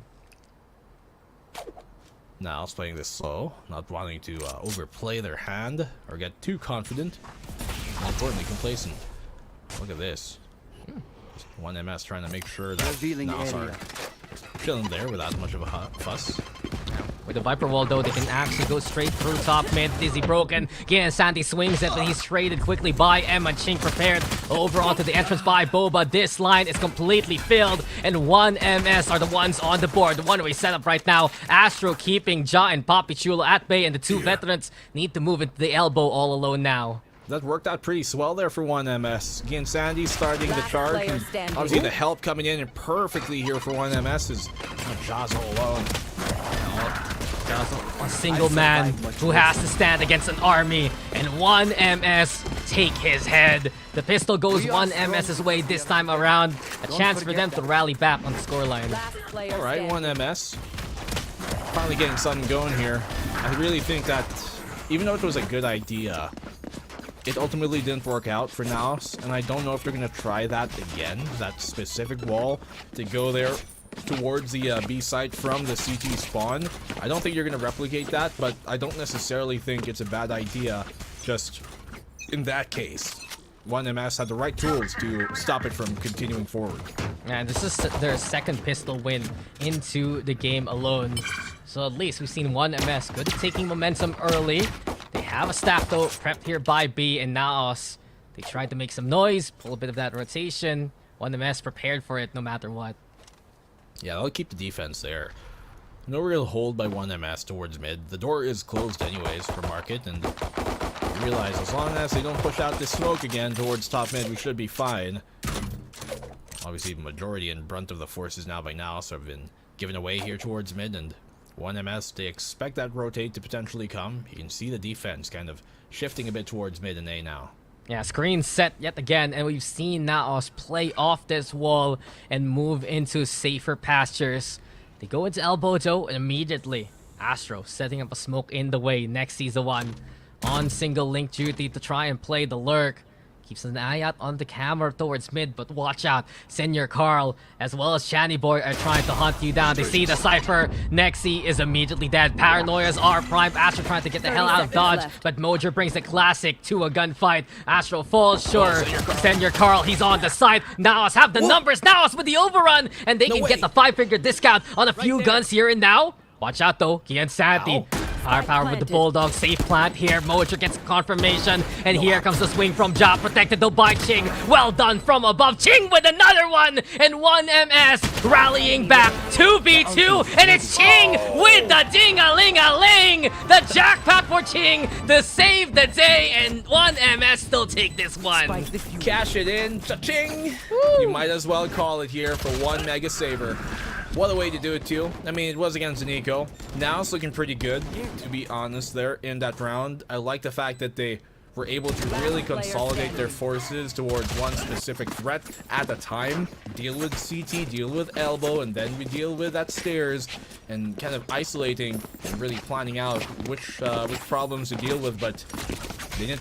NAOS playing this slow, not wanting to overplay their hand or get too confident. More importantly, complacent. Look at this. 1MS trying to make sure that NAOS are chilling there without much of a fuss. With the Viper wall, though, they can actually go straight through top mid. Dizzy broken. Again, Santi swings it, but he's traded quickly by Emma. Ching prepared over onto the entrance by Boba. This line is completely filled, and 1MS are the ones on the board. The one-way setup right now. Astro keeping Ja and Papi Chulo at bay, and the two veterans need to move into the elbow all alone now. That worked out pretty swell there for 1MS. Again, Sandy starting the charge, and obviously the help coming in and perfectly here for 1MS is Ja's all alone. A single man who has to stand against an army, and 1MS take his head. The pistol goes 1MS's way this time around. A chance for them to rally back on the scoreline. Alright, 1MS. Finally getting something going here. I really think that even though it was a good idea, it ultimately didn't work out for NAOS, and I don't know if they're going to try that again, that specific wall, to go there towards the B site from the CT spawn. I don't think you're going to replicate that, but I don't necessarily think it's a bad idea just in that case. 1MS had the right tools to stop it from continuing forward. And this is their second pistol win into the game alone. So at least we've seen 1MS good at taking momentum early. They have a stack though, prepped here by B and NAOS. They tried to make some noise, pull a bit of that rotation. 1MS prepared for it no matter what. Yeah, they'll keep the defense there. No real hold by 1MS towards mid. The door is closed anyways for market, and you realize as long as they don't push out this smoke again towards top mid, we should be fine. Obviously, the majority and brunt of the forces now by NAOS have been given away here towards mid, and 1MS, they expect that rotate to potentially come. You can see the defense kind of shifting a bit towards mid and A now. Yeah, screen set yet again, and we've seen NAOS play off this wall and move into safer pastures. They go into elbow though, and immediately Astro setting up a smoke in the way. Next season 1 on single link duty to try and play the lurk. Keeps an eye out on the camera towards mid, but watch out. Senior Carl as well as Shani Boy are trying to hunt you down. They see the Cypher. Nexi is immediately dead. Paranoias are primed. Astro trying to get the hell out of dodge, but Mojer brings the classic to a gunfight. Astro falls sure. Senior Carl, he's on the side. NAOS have the numbers. NAOS with the overrun, and they can get the 5-figure discount on a few guns here and now. Watch out though, Kian Santi. Firepower with the Bulldog, safe plant here. Mojer gets confirmation, and here comes the swing from Ja, protected though by Ching. Well done from above. Ching with another one, and 1MS rallying back. 2v2, and it's Ching with the ding-a-ling-a-ling. The jackpot for Ching to save the day, and 1MS still take this one. Cash it in, cha-ching! You might as well call it here for 1 MegaSaver. What a way to do it too. I mean, it was against Nico. Now it's looking pretty good, to be honest, there in that round. I like the fact that they were able to really consolidate their forces towards one specific threat at a time. Deal with CT, deal with elbow, and then we deal with that stairs, and kind of isolating and really planning out which problems to deal with. But they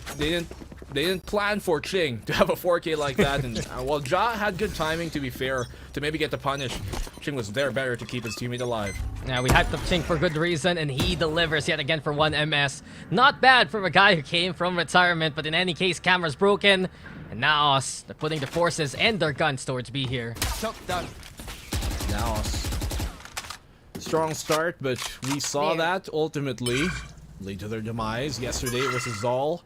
didn't plan for Ching to have a 4K like that, and while Ja had good timing, to be fair, to maybe get the punish, Ching was there better to keep his teammate alive. Now we hyped up Ching for good reason, and he delivers yet again for 1MS. Not bad from a guy who came from retirement, but in any case, camera's broken, and now they're putting the forces and their guns towards B here. Now, strong start, but we saw that ultimately lead to their demise. Yesterday it was a ZOL.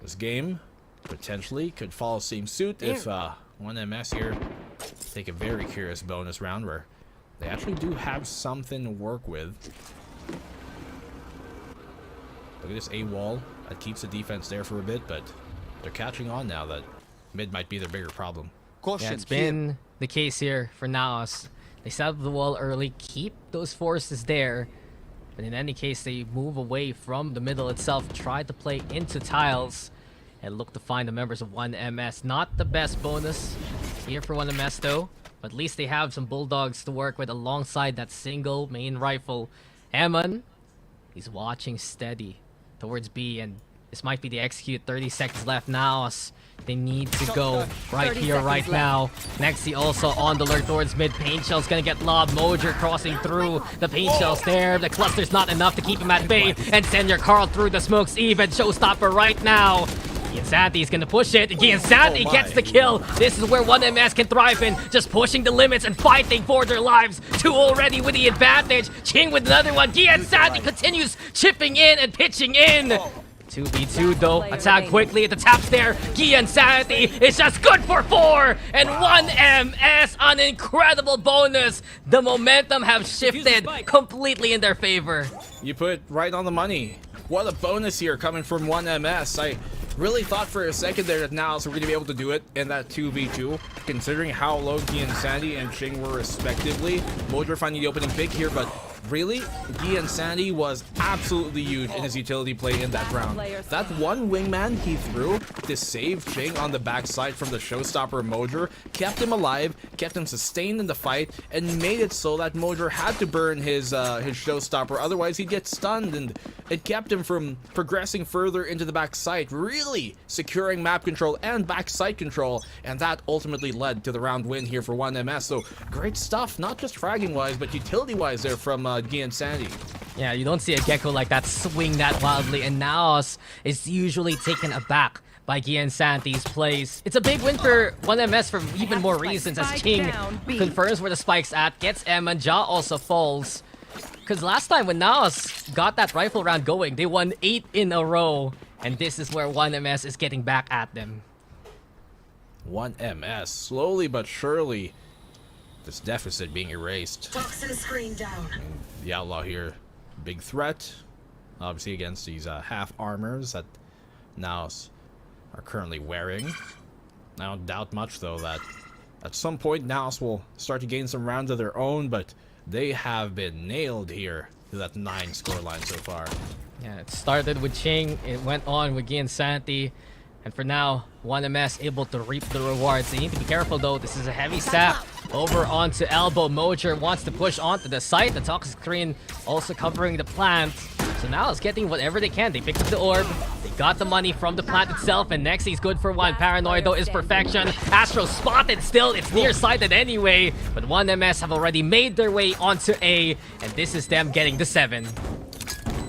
This game potentially could follow same suit if 1MS here take a very curious bonus round where they actually do have something to work with. Look at this A wall. That keeps the defense there for a bit, but they're catching on now that mid might be their bigger problem. Yeah, it's been the case here for NAOS. They set up the wall early, keep those forces there, but in any case, they move away from the middle itself, try to play into tiles, and look to find the members of 1MS. Not the best bonus here for 1MS though, but at least they have some Bulldogs to work with alongside that single main rifle. Hammond, he's watching steady towards B, and this might be the execute. 30 seconds left now. They need to go right here, right now. Nexi also on the lurk towards mid. Paint Shell's gonna get lobbed. Mojer crossing through. The Paint Shell's there. The cluster's not enough to keep him at bay. And send your Carl through the smokes. Even showstopper right now. Giansanti's gonna push it. Giansanti gets the kill. This is where 1MS can thrive in. Just pushing the limits and fighting for their lives. 2 already with the advantage. Ching with another one. Giansanti continues chipping in and pitching in. 2v2 though, attack quickly at the taps there. Giansanti is just good for 4, and 1MS, an incredible bonus. The momentum have shifted completely in their favor. You put right on the money. What a bonus here coming from 1MS. I really thought for a second there that NAOS were going to be able to do it in that 2v2, considering how low Giansanti and Ching were respectively. Mojer finding the opening pick here, but really, Giansanti was absolutely huge in his utility play in that round. That one wingman he threw to save Ching on the backside from the showstopper Mojer kept him alive, kept him sustained in the fight, and made it so that Mojer had to burn his showstopper, otherwise he'd get stunned, and it kept him from progressing further into the backside, really securing map control and backside control, and that ultimately led to the round win here for 1MS. So great stuff, not just fragging wise, but utility wise there from Giansanti. Yeah, you don't see a Gecko like that swing that wildly, and NAOS is usually taken aback by Gian Santi's plays. It's a big win for 1MS for even more reasons, as Ching confirms where the spike's at, gets M, and Ja also falls. Because last time when NAOS got that rifle round going, they won 8 in a row. And this is where 1MS is getting back at them. 1MS, slowly but surely, this deficit being erased. Toxin screen down. And the Outlaw here, big threat, obviously against these half armors that NAOS are currently wearing. I don't doubt much though that at some point NAOS will start to gain some rounds of their own, but they have been nailed here to that 9 scoreline so far. Yeah, it started with Ching, it went on with Gian Santi, and for now, 1MS able to reap the rewards. They need to be careful though, this is a heavy sap. Over onto Elbow, Mojer wants to push onto the site, the toxic screen also covering the plant. So now it's getting whatever they can. They picked up the orb, they got the money from the plant itself, and next he's good for 1. Paranoid though is perfection. Astro spotted still, it's nearsighted anyway, but 1MS have already made their way onto A, and this is them getting the 7.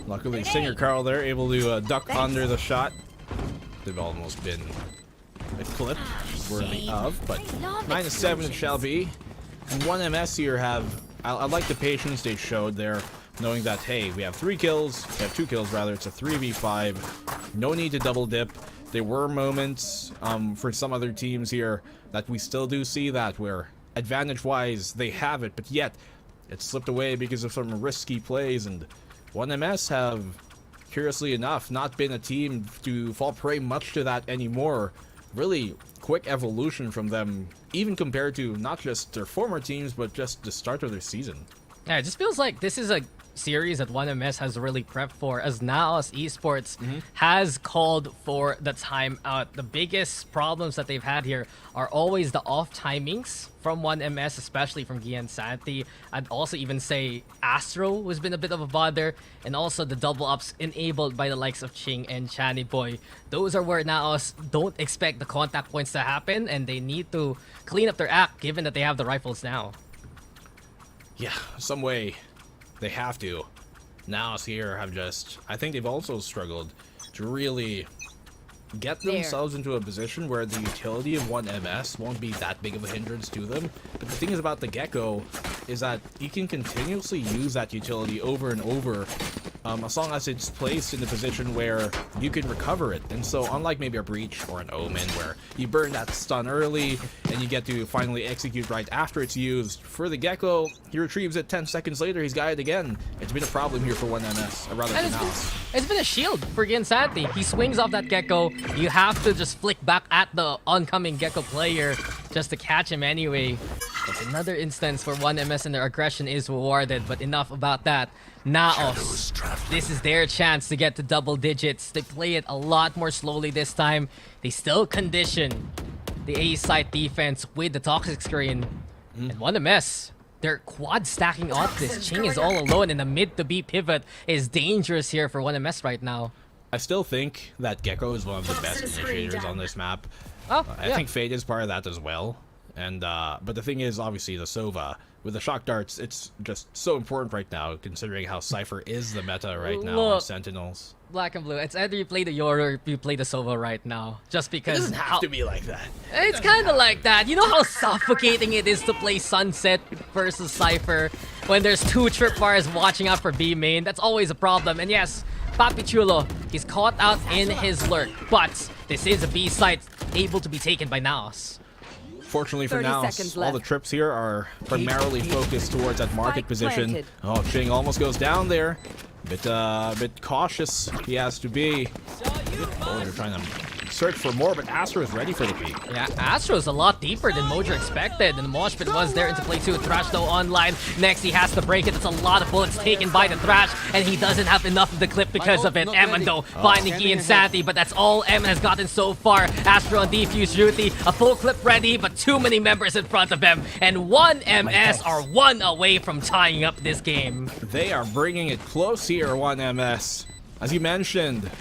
Luckily, Singer Carl there able to duck under the shot. They've almost been clipped, worthy of, but -7 it shall be. And 1MS here have, I like the patience they showed there, knowing that, hey, we have 3 kills, we have 2 kills rather, it's a 3v5, no need to double dip. There were moments for some other teams here that we still do see that where advantage-wise they have it, but yet it slipped away because of some risky plays, and 1MS have, curiously enough, not been a team to fall prey much to that anymore. Really quick evolution from them, even compared to not just their former teams, but just the start of their season. Yeah, it just feels like this is a series that 1MS has really prepped for, as NAOS Esports has called for the timeout. The biggest problems that they've had here are always the off timings from 1MS, especially from Gian Santi. I'd also even say Astro has been a bit of a bother, and also the double ups enabled by the likes of Ching and Channy Boy. Those are where NAOS don't expect the contact points to happen, and they need to clean up their act given that they have the rifles now. Yeah, some way they have to. NAOS here have just, I think they've also struggled to really get themselves into a position where the utility of 1MS won't be that big of a hindrance to them. But the thing is about the Gecko is that you can continuously use that utility over and over, as long as it's placed in a position where you can recover it. And so unlike maybe a Breach or an Omen where you burn that stun early and you get to finally execute right after it's used, for the Gecko, he retrieves it 10 seconds later, he's got it again. It's been a problem here for 1MS, or rather for NAOS. It's been a shield for Gian Santi. He swings off that Gecko. You have to just flick back at the oncoming Gecko player just to catch him anyway. It's another instance where 1MS and their aggression is rewarded, but enough about that. NAOS, this is their chance to get to double digits. They play it a lot more slowly this time. They still condition the A site defense with the toxic screen. And 1MS, they're quad stacking off this. Ching is all alone, and the mid to B pivot is dangerous here for 1MS right now. I still think that Gecko is one of the best initiators on this map. I think Fade is part of that as well. And but the thing is, obviously, the Sova with the shock darts, it's just so important right now, considering how Cypher is the meta right now on Sentinels. Black and blue, it's either you play the Yoru or you play the Sova right now. Just because it doesn't have to be like that. It's kind of like that. You know how suffocating it is to play Sunset versus Cypher when there's 2 tripwires watching out for B main? That's always a problem. And yes, Papi Chulo, he's caught out in his lurk, but this is a B site able to be taken by NAOS. Fortunately for NAOS, all the trips here are primarily focused towards that market position. Oh, Ching almost goes down there. Bit cautious he has to be. Oh, they're trying to search for more, but Astro is ready for the peak. Yeah, Astro is a lot deeper than Mojer expected, and the Mosh Pit was there into play too. Thrash though online. Next he has to break it. That's a lot of bullets taken by the Thrash, and he doesn't have enough of the clip because of it. Eman though finding Gian Santi, but that's all Eman has gotten so far. Astro on defuse duty, a full clip ready, but too many members in front of him, and 1MS are 1 away from tying up this game. They are bringing it close here, 1MS. As you mentioned,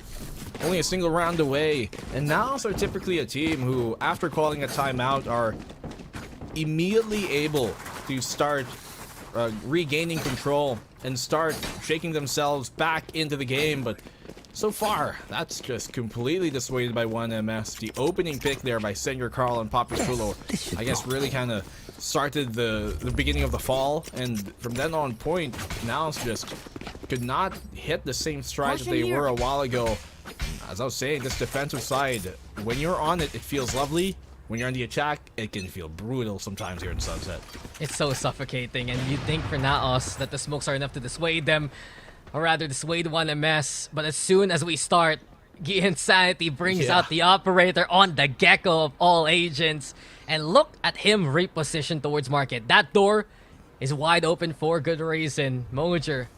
only a single round away, and NAOS are typically a team who, after calling a timeout, are immediately able to start regaining control and start shaking themselves back into the game. But So far, that's just completely dissuaded by 1MS. The opening pick there by Senior Carl and Papi Chulo, I guess, really kind of started the beginning of the fall, and from then on point, NAOS just could not hit the same stride that they were a while ago. As I was saying, this defensive side, when you're on it, it feels lovely. When you're on the attack, it can feel brutal sometimes here in Sunset. It's so suffocating, and you'd think for NAOS that the smokes are enough to dissuade them, or rather dissuade 1MS, but as soon as we start, Insanity brings out the operator on the Gecko of all agents, and look at him reposition towards market. That door is wide open for good reason. Mojer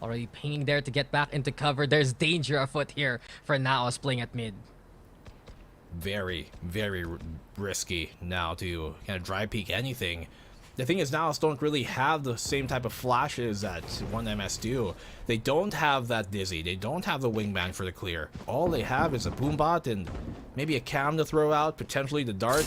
already pinging there to get back into cover. There's danger afoot here for NAOS playing at mid. Very, very risky now to kind of dry peek anything. The thing is, NAOS don't really have the same type of flashes that 1MS do. They don't have that Dizzy. They don't have the wingman for the clear. All they have is a boombot and maybe a cam to throw out, potentially the dart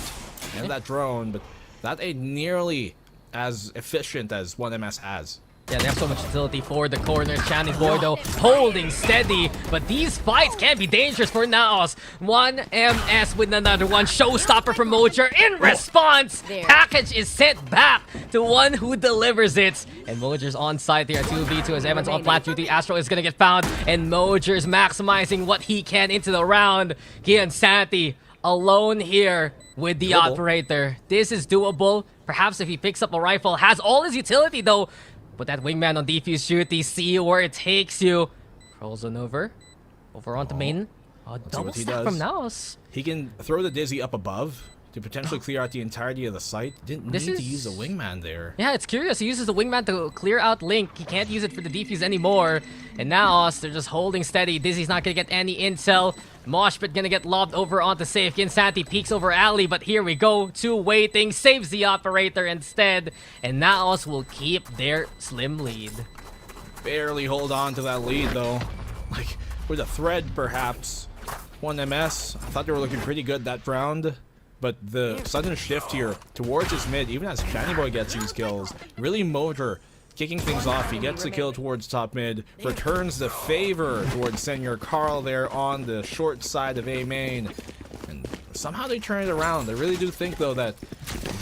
and that drone, but that ain't nearly as efficient as 1MS has. Yeah, they have so much utility for the corner. Channing Gordo holding steady, but these fights can be dangerous for NAOS. 1MS with another one. Showstopper from Mojer. In response, package is sent back to one who delivers it. And Mojer's on site here at 2v2 as Evans on plant duty. Astro is going to get found, and Mojer's maximizing what he can into the round. Insanity alone here with the operator. This is doable. Perhaps if he picks up a rifle, has all his utility though. Put that wingman on defuse duty, see where it takes you. Crawls on over onto main. Double stack from NAOS. He can throw the Dizzy up above to potentially clear out the entirety of the site. Didn't need to use a wingman there. Yeah, it's curious. He uses the wingman to clear out Link. He can't use it for the defuse anymore. And NAOS, they're just holding steady. Dizzy's not gonna get any intel. Moshpit gonna get lobbed over onto safe. Insanity peeks over alley, but here we go. Two waiting, saves the operator instead. And NAOS will keep their slim lead. Barely hold on to that lead though. Like, with a thread perhaps. 1MS, I thought they were looking pretty good that round. But the sudden shift here towards his mid, even as Channy Boy gets these kills, really Mojer kicking things off. He gets the kill towards top mid, returns the favor towards Senior Carl there on the short side of A main. And somehow they turn it around. I really do think though that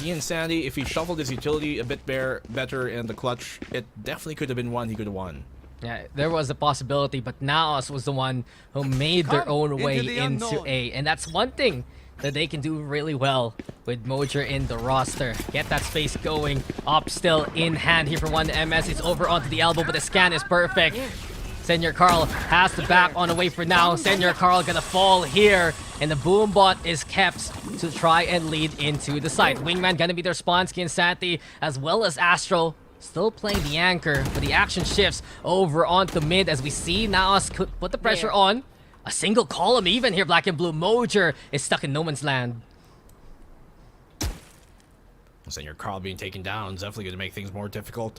the Insanity, if he shuffled his utility a bit better in the clutch, it definitely could have been one he could have won. Yeah, there was a possibility, but NAOS was the one who made their own way into A. And that's one thing that they can do really well with Mojer in the roster. Get that space going. Up still in hand here for 1MS. It's over onto the elbow, but the scan is perfect. Senior Carl has the back on the way for now. Senior Carl gonna fall here, and the boombot is kept to try and lead into the site. Wingman gonna be the response. Insanity as well as Astro still playing the anchor, but the action shifts over onto mid as we see NAOS put the pressure on. A single column even here, black and blue. Mojer is stuck in no man's land. Senior Carl being taken down is definitely going to make things more difficult.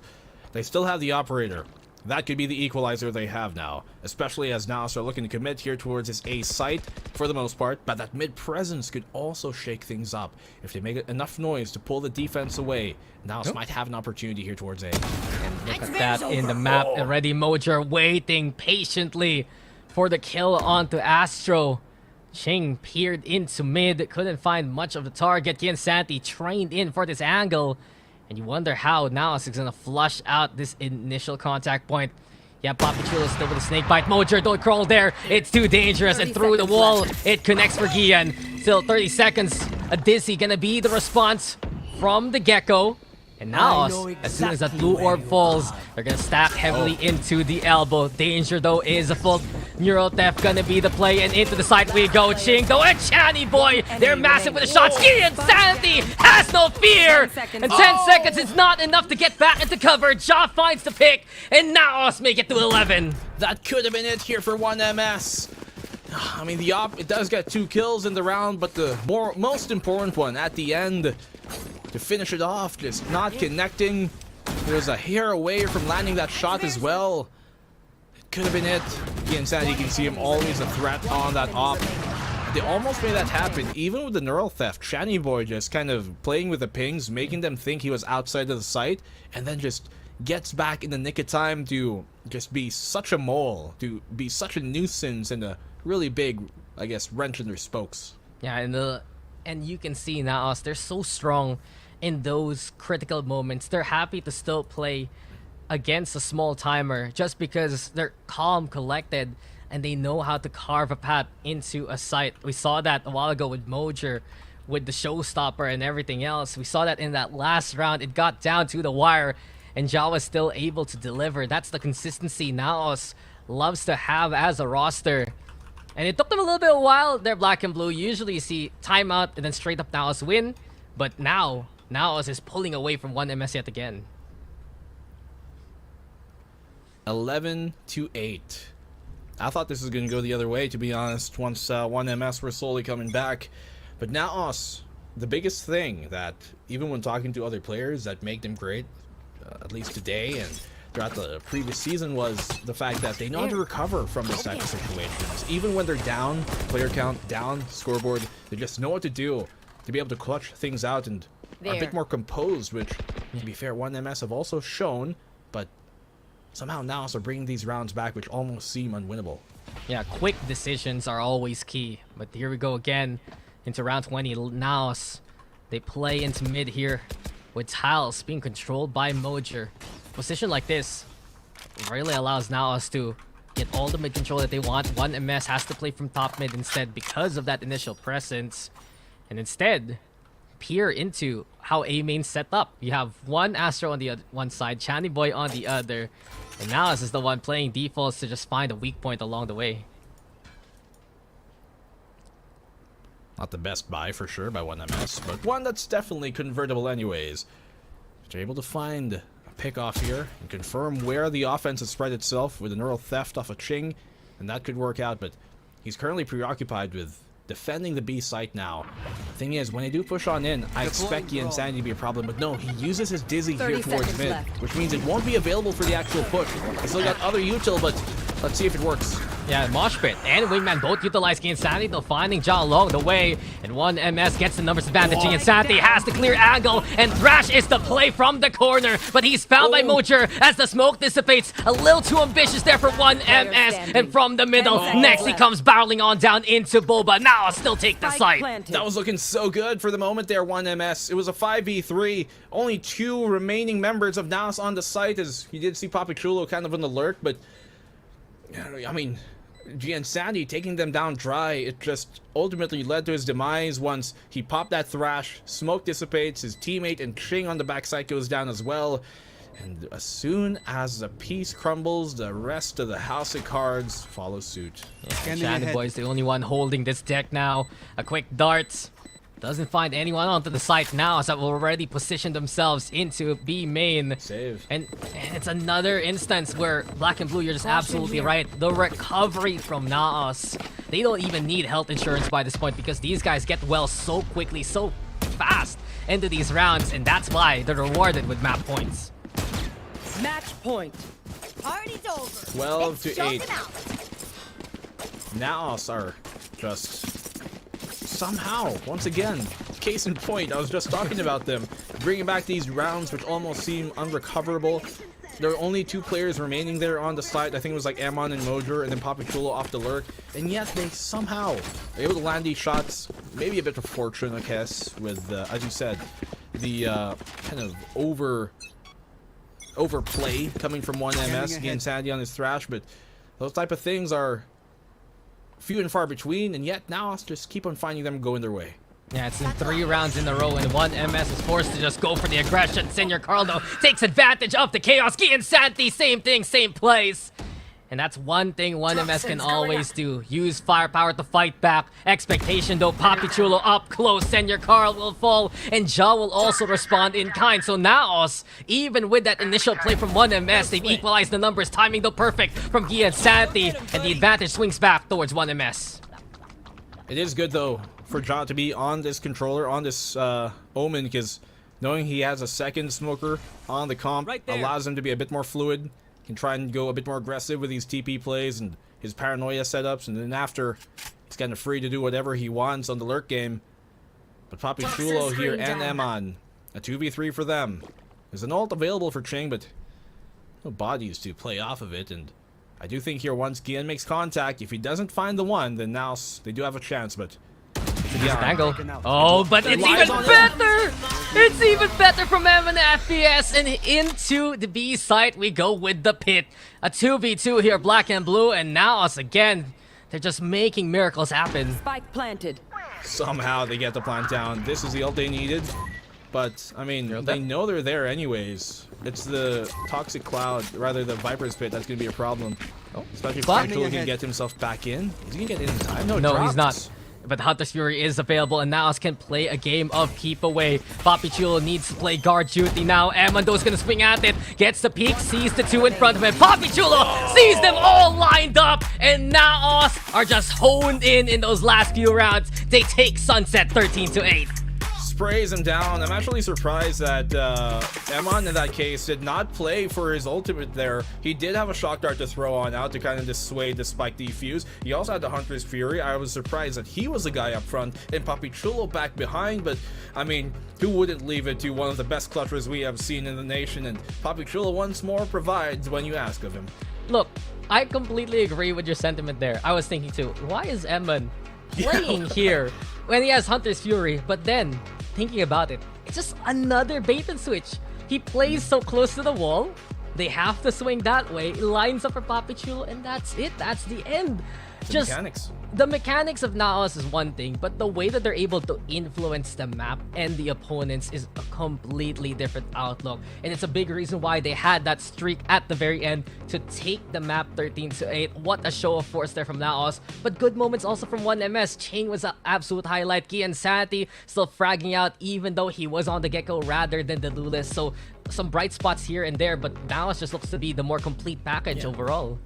They still have the operator. That could be the equalizer they have now, especially as NAOS are looking to commit here towards his A site for the most part, but that mid presence could also shake things up. If they make enough noise to pull the defense away, NAOS might have an opportunity here towards A. And look at that in the map already. Mojer waiting patiently for the kill onto Astro. Ching peered into mid, couldn't find much of the target. Insanity trained in for this angle. And you wonder how NAOS is gonna flush out this initial contact point. Yeah, Papi Chulo still with a snake bite. Mojer, don't crawl there. It's too dangerous. And through the wall, it connects for Gian. Still 30 seconds. A Dizzy gonna be the response from the Gecko. And NAOS, as soon as that blue orb falls, they're gonna stack heavily into the elbow. Danger though is a full neural theft gonna be the play, and into the side we go. Ching though and Channy Boy, they're massive with the shots. Insanity has no fear, and 10 seconds is not enough to get back into cover. Ja finds the pick, and NAOS make it to 11. That could have been it here for 1MS. I mean, the it does get 2 kills in the round, but the most important one at the end to finish it off, just not connecting. There's a hair away from landing that shot as well. It could have been it. The Insanity, you can see him always a threat on that op. they almost made that happen. Even with the neural theft, Shani Boy just kind of playing with the pings, making them think he was outside of the site, and then just gets back in the nick of time to just be such a mole, to be such a nuisance, and a really big, I guess, wrench in their spokes. Yeah, and you can see NAOS, they're so strong in those critical moments. They're happy to still play against a small timer just because they're calm, collected, and they know how to carve a path into a site. We saw that a while ago with Mojer, with the showstopper and everything else. We saw that in that last round. It got down to the wire, and Ja was still able to deliver. That's the consistency NAOS loves to have as a roster. And it took them a little bit of a while. They're black and blue. Usually you see timeout and then straight up NAOS win. But now, NAOS is pulling away from 1MS yet again. 11-8. I thought this was going to go the other way, to be honest, once 1MS were slowly coming back. But NAOS, the biggest thing that, even when talking to other players that make them great, at least today and throughout the previous season, was the fact that they know how to recover from this type of situations. Even when they're down, player count down, scoreboard, they just know what to do to be able to clutch things out and are a bit more composed, which, to be fair, 1MS have also shown, but somehow NAOS are bringing these rounds back, which almost seem unwinnable. Yeah, quick decisions are always key. But here we go again into round 20. NAOS, they play into mid here with Tiles being controlled by Mojer. Position like this really allows NAOS to get all the mid control that they want. 1MS has to play from top mid instead because of that initial presence. And instead, peer into how A main's set up. You have one Astro on the one side, Chani Boy on the other. And NAOS is the one playing defaults to just find a weak point along the way. Not the best buy for sure by 1MS, but one that's definitely convertible anyways. They're able to find a pick off here and confirm where the offense has spread itself with a neural theft off a Ching, and that could work out, but he's currently preoccupied with defending the B site now. The thing is, when they do push on in, I expect the Insanity to be a problem, but no, he uses his Dizzy here towards mid, which means it won't be available for the actual push. He's still got other util, but let's see if it works. Yeah, Mosh Pit and Wingman both utilize Insanity, though finding Ja along the way. And 1MS gets the numbers advantage. Insanity has the clear angle, and Thrash is the play from the corner. But he's found by Mojer as the smoke dissipates. A little too ambitious there for 1MS. And from the middle, next he comes barreling on down into Boba. Now I'll still take the site. That was looking so good for the moment there, 1MS. It was a 5v3. Only 2 remaining members of NAOS on the site, as you did see Papichulo kind of on the lurk, but I mean, Insanity taking them down dry, it just ultimately led to his demise once he popped that Thrash, smoke dissipates, his teammate and Ching on the backside goes down as well. And as soon as the piece crumbles, the rest of the house of cards follow suit. Yeah, Shannon Boy's the only one holding this deck now. A quick dart. Doesn't find anyone onto the site now, as I've already positioned themselves into B main. Save. And it's another instance where Black and Blue, you're just absolutely right. The recovery from NAOS. They don't even need health insurance by this point because these guys get well so quickly, so fast into these rounds, and that's why they're rewarded with map points. Match point. Party's over. 12-8. NAOS are just somehow, once again, case in point, I was just talking about them, bringing back these rounds which almost seem unrecoverable. There are only 2 players remaining there on the site. I think it was like Amon and Mojer and then Papichulo off the lurk, and yet they somehow are able to land these shots. Maybe a bit of fortune, I guess, with, as you said, the kind of overplay coming from 1MS, the Insanity on his Thrash, but those type of things are few and far between, and yet now just keep on finding them going their way. Yeah, it's in 3 rounds in a row, and 1MS is forced to just go for the aggression. Senior Carlo takes advantage of the chaos. Gi and Santi, same thing, same place. And that's one thing 1MS can always do. Use firepower to fight back. Expectation though, Papichulo up close. Senior Carl will fall, and Ja will also respond in kind. So NAOS, even with that initial play from 1MS, they've equalized the numbers. Timing though perfect from Gi and Santi, and the advantage swings back towards 1MS. It is good though for Ja to be on this controller, on this Omen, because knowing he has a second smoker on the comp allows him to be a bit more fluid. Can try and go a bit more aggressive with these TP plays and his paranoia setups, and then after He's kind of free to do whatever he wants on the lurk game. But Papi Chulo here and Eman, a 2v3 for them. There's an ult available for Ching, but no bodies to play off of it. And I do think here once Gian makes contact, if he doesn't find the one, then NAOS, they do have a chance, but... Angle. Oh, but it's even better! It's even better from Eman FPS, and into the B site we go with the pit. A 2v2 here, black and blue, and NAOS again. They're just making miracles happen. Spike planted. Somehow they get the plant down. This is the ult they needed. But, I mean, they know they're there anyways. It's the Toxic Cloud, rather the Viper's Pit, that's going to be a problem. Especially if Papi can get himself back in. Is he going to get in time? No, he's not. But Hunter's Fury is available, and NAOS can play a game of keep away. Papi Chulo needs to play guard duty now. Emando's gonna swing at it, gets the peek, sees the two in front of him. Papi Chulo sees them all lined up, and NAOS are just honed in those last few rounds. They take Sunset 13-8. Sprays him down. I'm actually surprised that Eman in that case did not play for his ultimate there. He did have a shock dart to throw on out to kind of dissuade the spike defuse. He also had the Hunter's Fury. I was surprised that he was the guy up front and Papi Chulo back behind, but I mean, who wouldn't leave it to one of the best clutchers we have seen in the nation? And Papi Chulo once more provides when you ask of him. Look, I completely agree with your sentiment there. I was thinking too, why is Eman playing here when he has Hunter's Fury? But then, thinking about it, it's just another bait and switch. He plays so close to the wall, they have to swing that way, lines up for Papi Chulo, and that's it. That's the end. The mechanics of NAOS is one thing, but the way that they're able to influence the map and the opponents is a completely different outlook. And it's a big reason why they had that streak at the very end to take the map 13-8. What a show of force there from NAOS. But good moments also from 1MS. Ching was an absolute highlight. Key and Sanity still fragging out even though he was on the Gecko rather than the Lulus. So some bright spots here and there, but NAOS just looks to be the more complete package overall.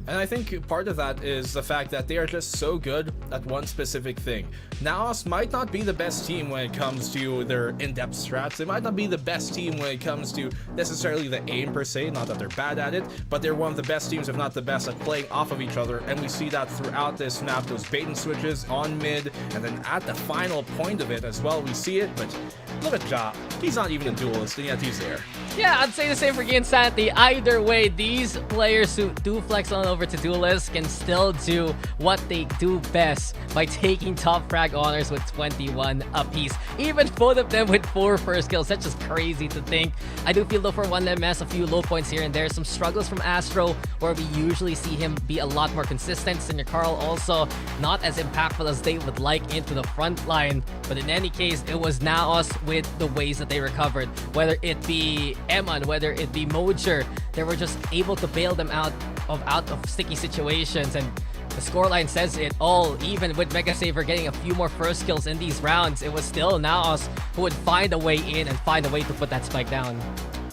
And I think part of that is the fact that they are just so good at one specific thing. NAOS might not be the best team when it comes to their in-depth strats. They might not be the best team when it comes to necessarily the aim per se, not that they're bad at it, but they're one of the best teams, if not the best, at playing off of each other. And we see that throughout this map, those bait and switches on mid, and then at the final point of it as well, we see it. But look at Ja. He's not even a duelist, and yet he's there. Yeah, I'd say the same for Key and Sanity. Either way, these players who do flex on over to duelists can still do what they do best by taking top frag honors with 21 apiece. Even both of them with 4 first kills. That's just crazy to think. I do feel though for 1MS, a few low points here and there. Some struggles from Astro, where we usually see him be a lot more consistent. Senior Carl also not as impactful as they would like into the front line. But in any case, it was NAOS with the ways that they recovered. Whether it be Eman, whether it be Mojer, they were just able to bail them out of sticky situations, and the scoreline says it all. Even with MegaSaver getting a few more first kills in these rounds, it was still NAOS who would find a way in and find a way to put that spike down.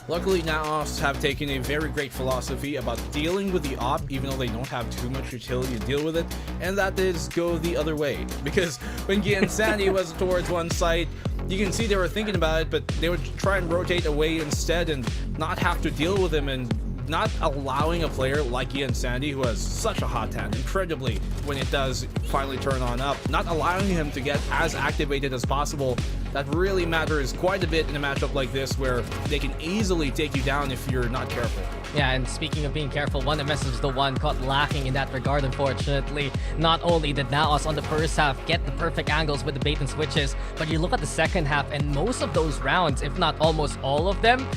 Luckily, NAOS have taken a very great philosophy about dealing with the op, even though they don't have too much utility to deal with it, and that is go the other way. Because when Gian Sandy was towards one site, you can see they were thinking about it, but they would try and rotate away instead and not have to deal with him, and not allowing a player like Ian Sandy, who has such a hot hand, incredibly, when it does finally turn on up, not allowing him to get as activated as possible. That really matters quite a bit in a matchup like this, where they can easily take you down if you're not careful. Yeah, and speaking of being careful, 1MS is the one caught lacking in that regard, unfortunately. Not only did NAOS on the first half get the perfect angles with the bait and switches, but you look at the second half, and most of those rounds, if not almost all of them,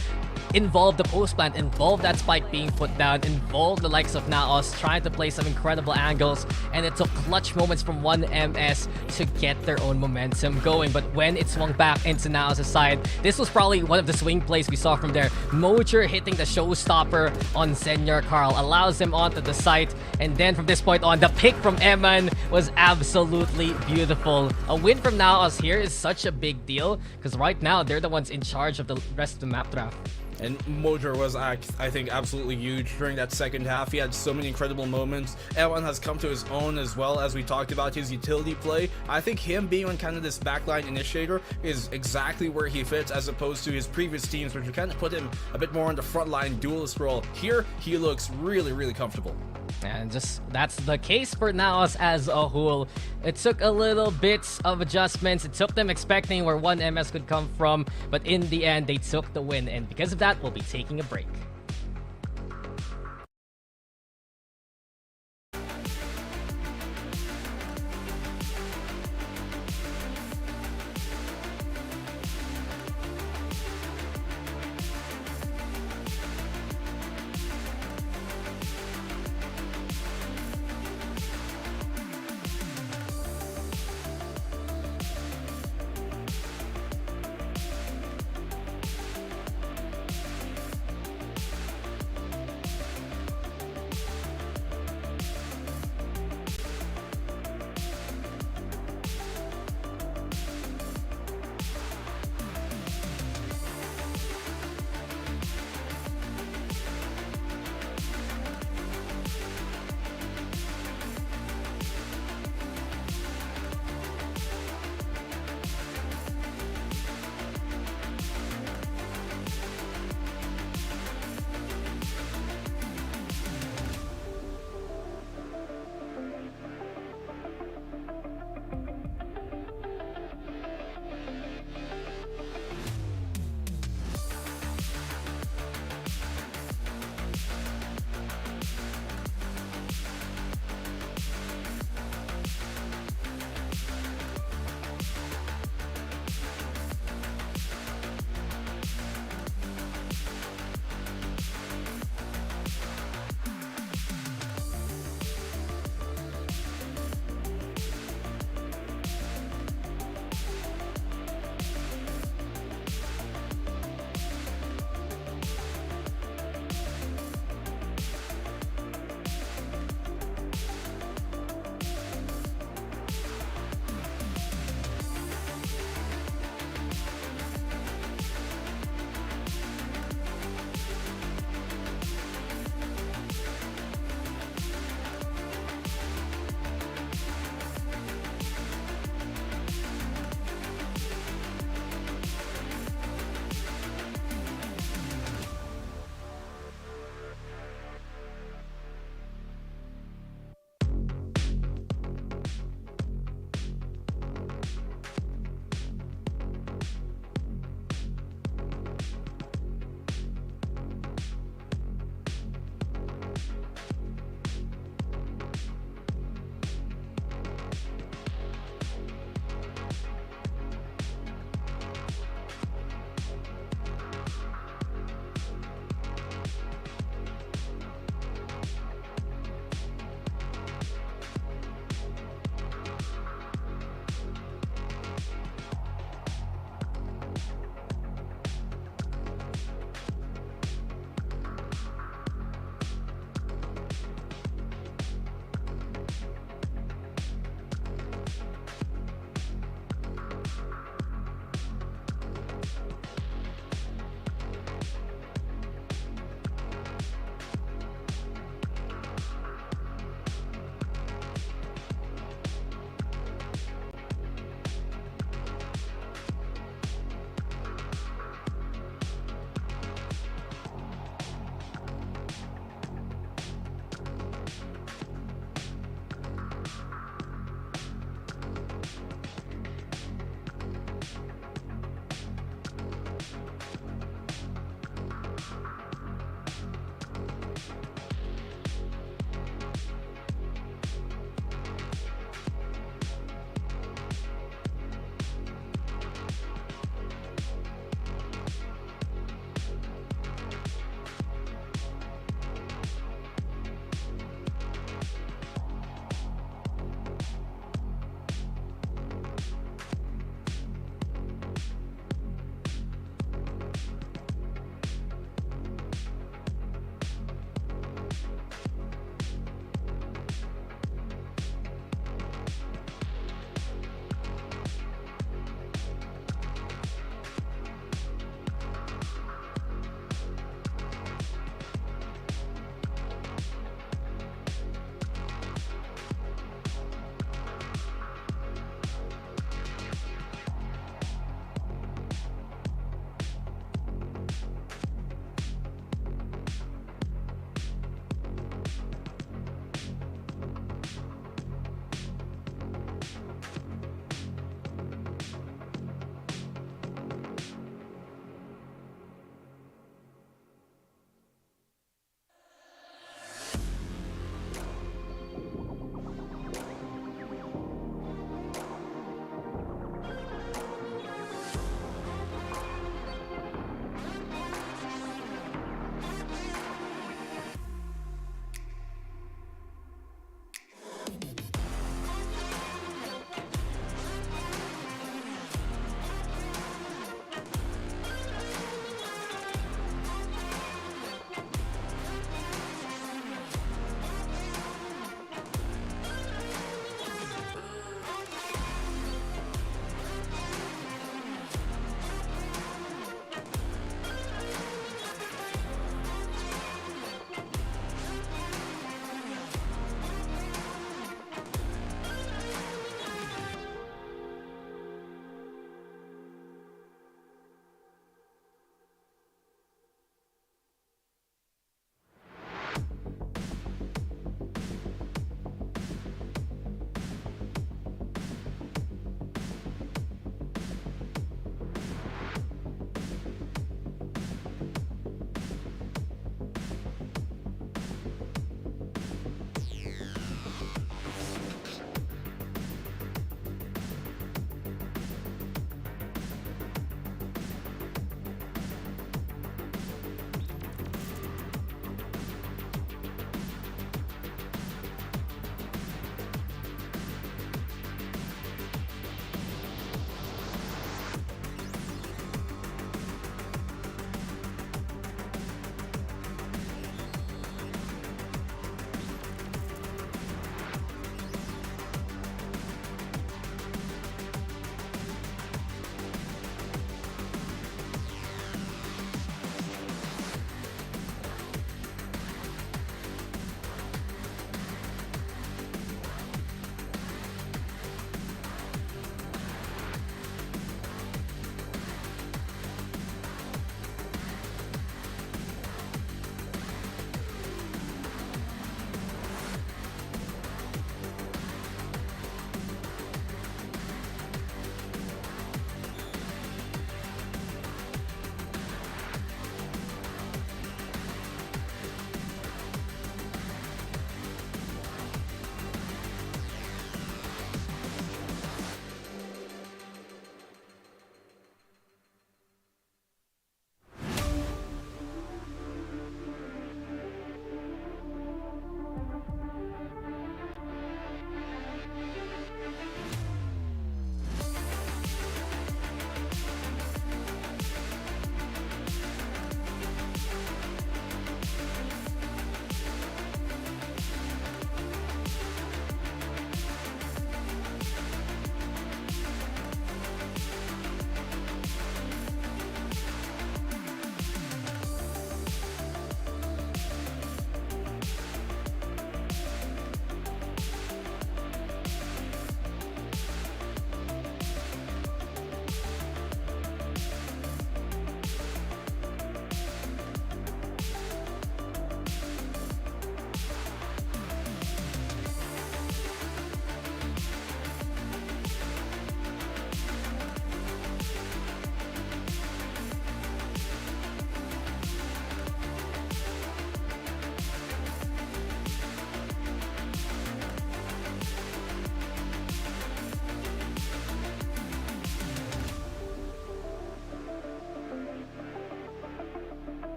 involved the post plant, involved that spike being put down, involved the likes of NAOS trying to play some incredible angles, and it took clutch moments from 1MS to get their own momentum going. But when it swung back into NAOS' side, this was probably one of the swing plays we saw from there. Mojer hitting the showstopper on Senior Carl allows him onto the site, and then from this point on, the pick from Eman was absolutely beautiful. A win from NAOS here is such a big deal, because right now they're the ones in charge of the rest of the map draft. And Mojer was, I think, absolutely huge during that second half. He had so many incredible moments. Evan has come to his own as well, as we talked about his utility play. I think him being on kind of this backline initiator is exactly where he fits, as opposed to his previous teams, which kind of put him a bit more on the frontline duelist role. Here, he looks really, really comfortable. And just that's the case for NAOS as a whole. It took a little bits of adjustments. It took them expecting where one MS could come from, but in the end, they took the win. And because of that, we'll be taking a break.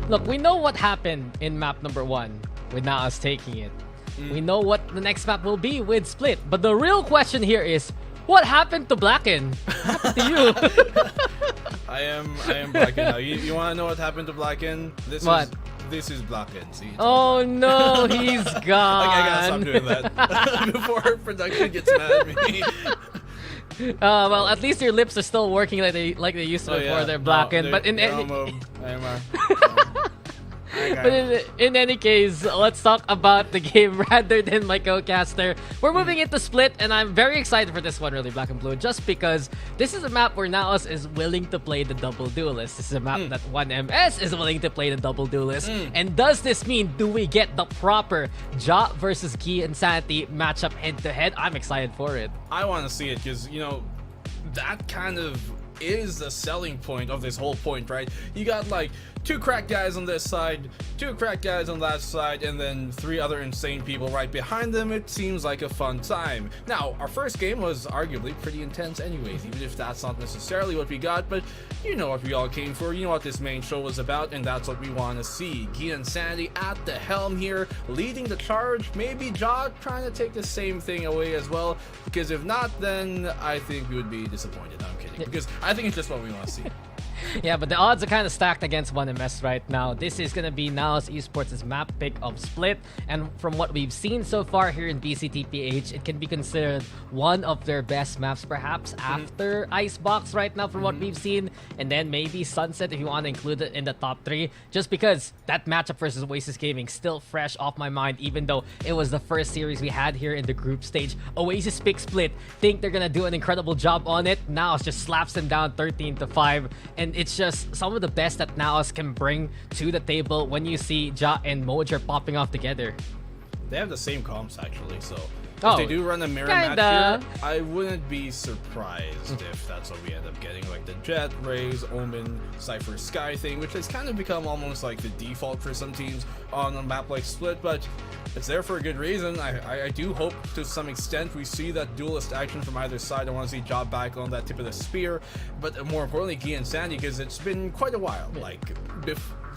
Look, we know what happened in map number 1 with NAOS taking it. We know what the next map will be with Split. But the real question here is, what happened to Blacken? What happened to you? I am Blacken now. You want to know what happened to Blacken? This is Blacken. See? Oh no, he's gone. I gotta stop doing that before production gets mad at me. Well, at least your lips are still working like they used to before they're Blacken. But in any But in any case, let's talk about the game rather than my co-caster. We're moving into Split, and I'm very excited for this one, really, Black and Blue, just because this is a map where NAOS is willing to play the double duelist. This is a map that 1MS is willing to play the double duelist. And does this mean, do we get the proper Ja versus Key Insanity matchup head-to-head? I'm excited for it. I want to see it because, you know, that kind of is the selling point of this whole point, right? You got like 2 crack guys on this side, 2 crack guys on that side, and then 3 other insane people right behind them. It seems like a fun time. Now, our first game was arguably pretty intense anyways, even if that's not necessarily what we got, but you know what we all came for, you know what this main show was about, and that's what we want to see. Key Insanity at the helm here, leading the charge, maybe Ja trying to take the same thing away as well, because if not, then I think we would be disappointed. I'm kidding, because I think it's just what we want to see. Yeah, but the odds are kind of stacked against 1MS right now. This is going to be NAOS Esports' map pick of Split, and from what we've seen so far here in BCTPH, it can be considered one of their best maps, perhaps after Icebox right now from what we've seen, and then maybe Sunset if you want to include it in the top 3, just because that matchup versus Oasis Gaming still fresh off my mind, even though it was the first series we had here in the group stage. Oasis pick Split, think they're going to do an incredible job on it. NAOS just slaps them down 13-5, and it's just some of the best that NAOS can bring to the table when you see Ja and Mojer popping off together. They have the same comps actually, so if they do run a mirror match here, I wouldn't be surprised if that's what we end up getting, like the Jet, Raze, Omen, Cypher, Sky thing, which has kind of become almost like the default for some teams on a map like Split, but it's there for a good reason. I do hope to some extent we see that duelist action from either side. I want to see Ja back on that tip of the spear, but more importantly, Key and Sandy, because it's been quite a while. Like,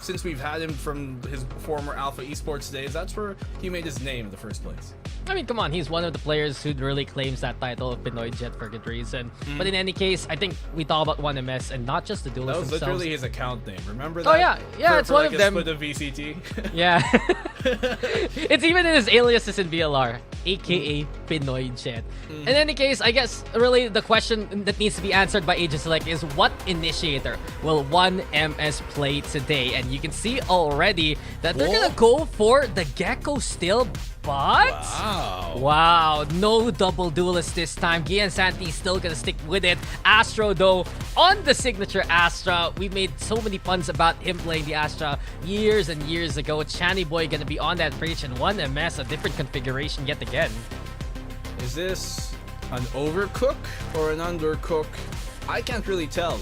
since we've had him from his former Alpha Esports days, that's where he made his name in the first place. I mean, come on, he's one of the players who really claims that title of Pinoy Jet for good reason. But in any case, I think we talk about 1MS and not just the duelists themselves. That was literally his account name, remember that? Oh yeah, it's one like of them. Split of VCT. Yeah. It's even in his aliases in VLR, aka Pinoy Jet. In any case, I guess really the question that needs to be answered by Agent Select is, what initiator will 1MS play today? And you can see already that they're gonna go for the Gecko still, but wow, no double duelist this time. Gian Santi still gonna stick with it. Astro though on the signature Astra. We made so many puns about him playing the Astra years and years ago. Channy Boy gonna be on that bridge, and 1MS a different configuration yet again. Is this an overcook or an undercook? I can't really tell.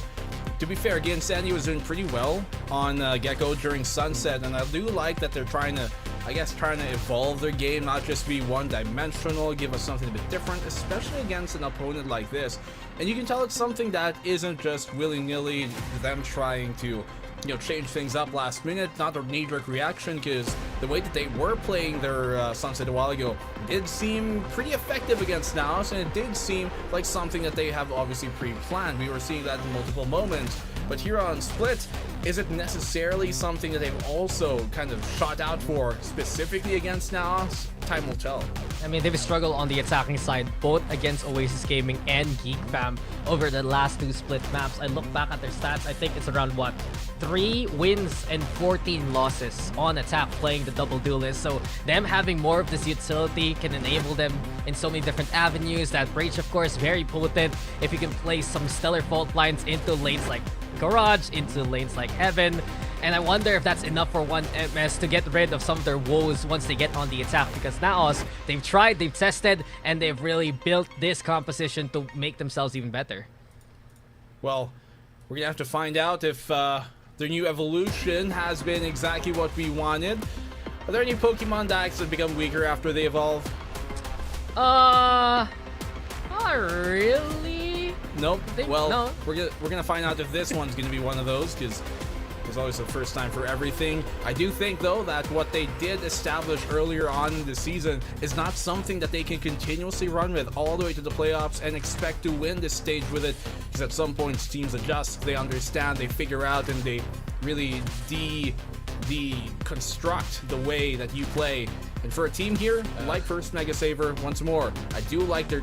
To be fair, again, Sandy was doing pretty well on Gecko during Sunset, and I do like that they're trying to evolve their game, not just be one-dimensional, give us something a bit different, especially against an opponent like this. And you can tell it's something that isn't just willy-nilly them trying to, you know, change things up last minute, not a knee-jerk reaction, because the way that they were playing their Sunset a while ago did seem pretty effective against NAOS, and it did seem like something that they have obviously pre-planned. We were seeing that in multiple moments, but here on Split, is it necessarily something that they've also kind of shot out for specifically against NAOS? Time will tell. I mean, they've struggled on the attacking side, both against Oasis Gaming and Geek Fam over the last 2 Split maps. I look back at their stats, I think it's around, what, 3 wins and 14 losses on attack playing the double duelist. So them having more of this utility can enable them in so many different avenues. That Breach, of course, very potent. If you can place some stellar fault lines into lanes like Garage, into lanes like Heaven. And I wonder if that's enough for 1MS to get rid of some of their woes once they get on the attack, because NAOS, they've tried, they've tested, and they've really built this composition to make themselves even better. Well, we're gonna have to find out if their new evolution has been exactly what we wanted. Are there any Pokemon decks that become weaker after they evolve? Not really. Nope. No. We're gonna find out if this one's gonna be one of those, because There's always a first time for everything. I do think, though, that what they did establish earlier on in the season is not something that they can continuously run with all the way to the playoffs and expect to win this stage with it. Because at some points, teams adjust, they understand, they figure out, and they really deconstruct the way that you play. And for a team here, like first MegaSaver, once more, I do like they're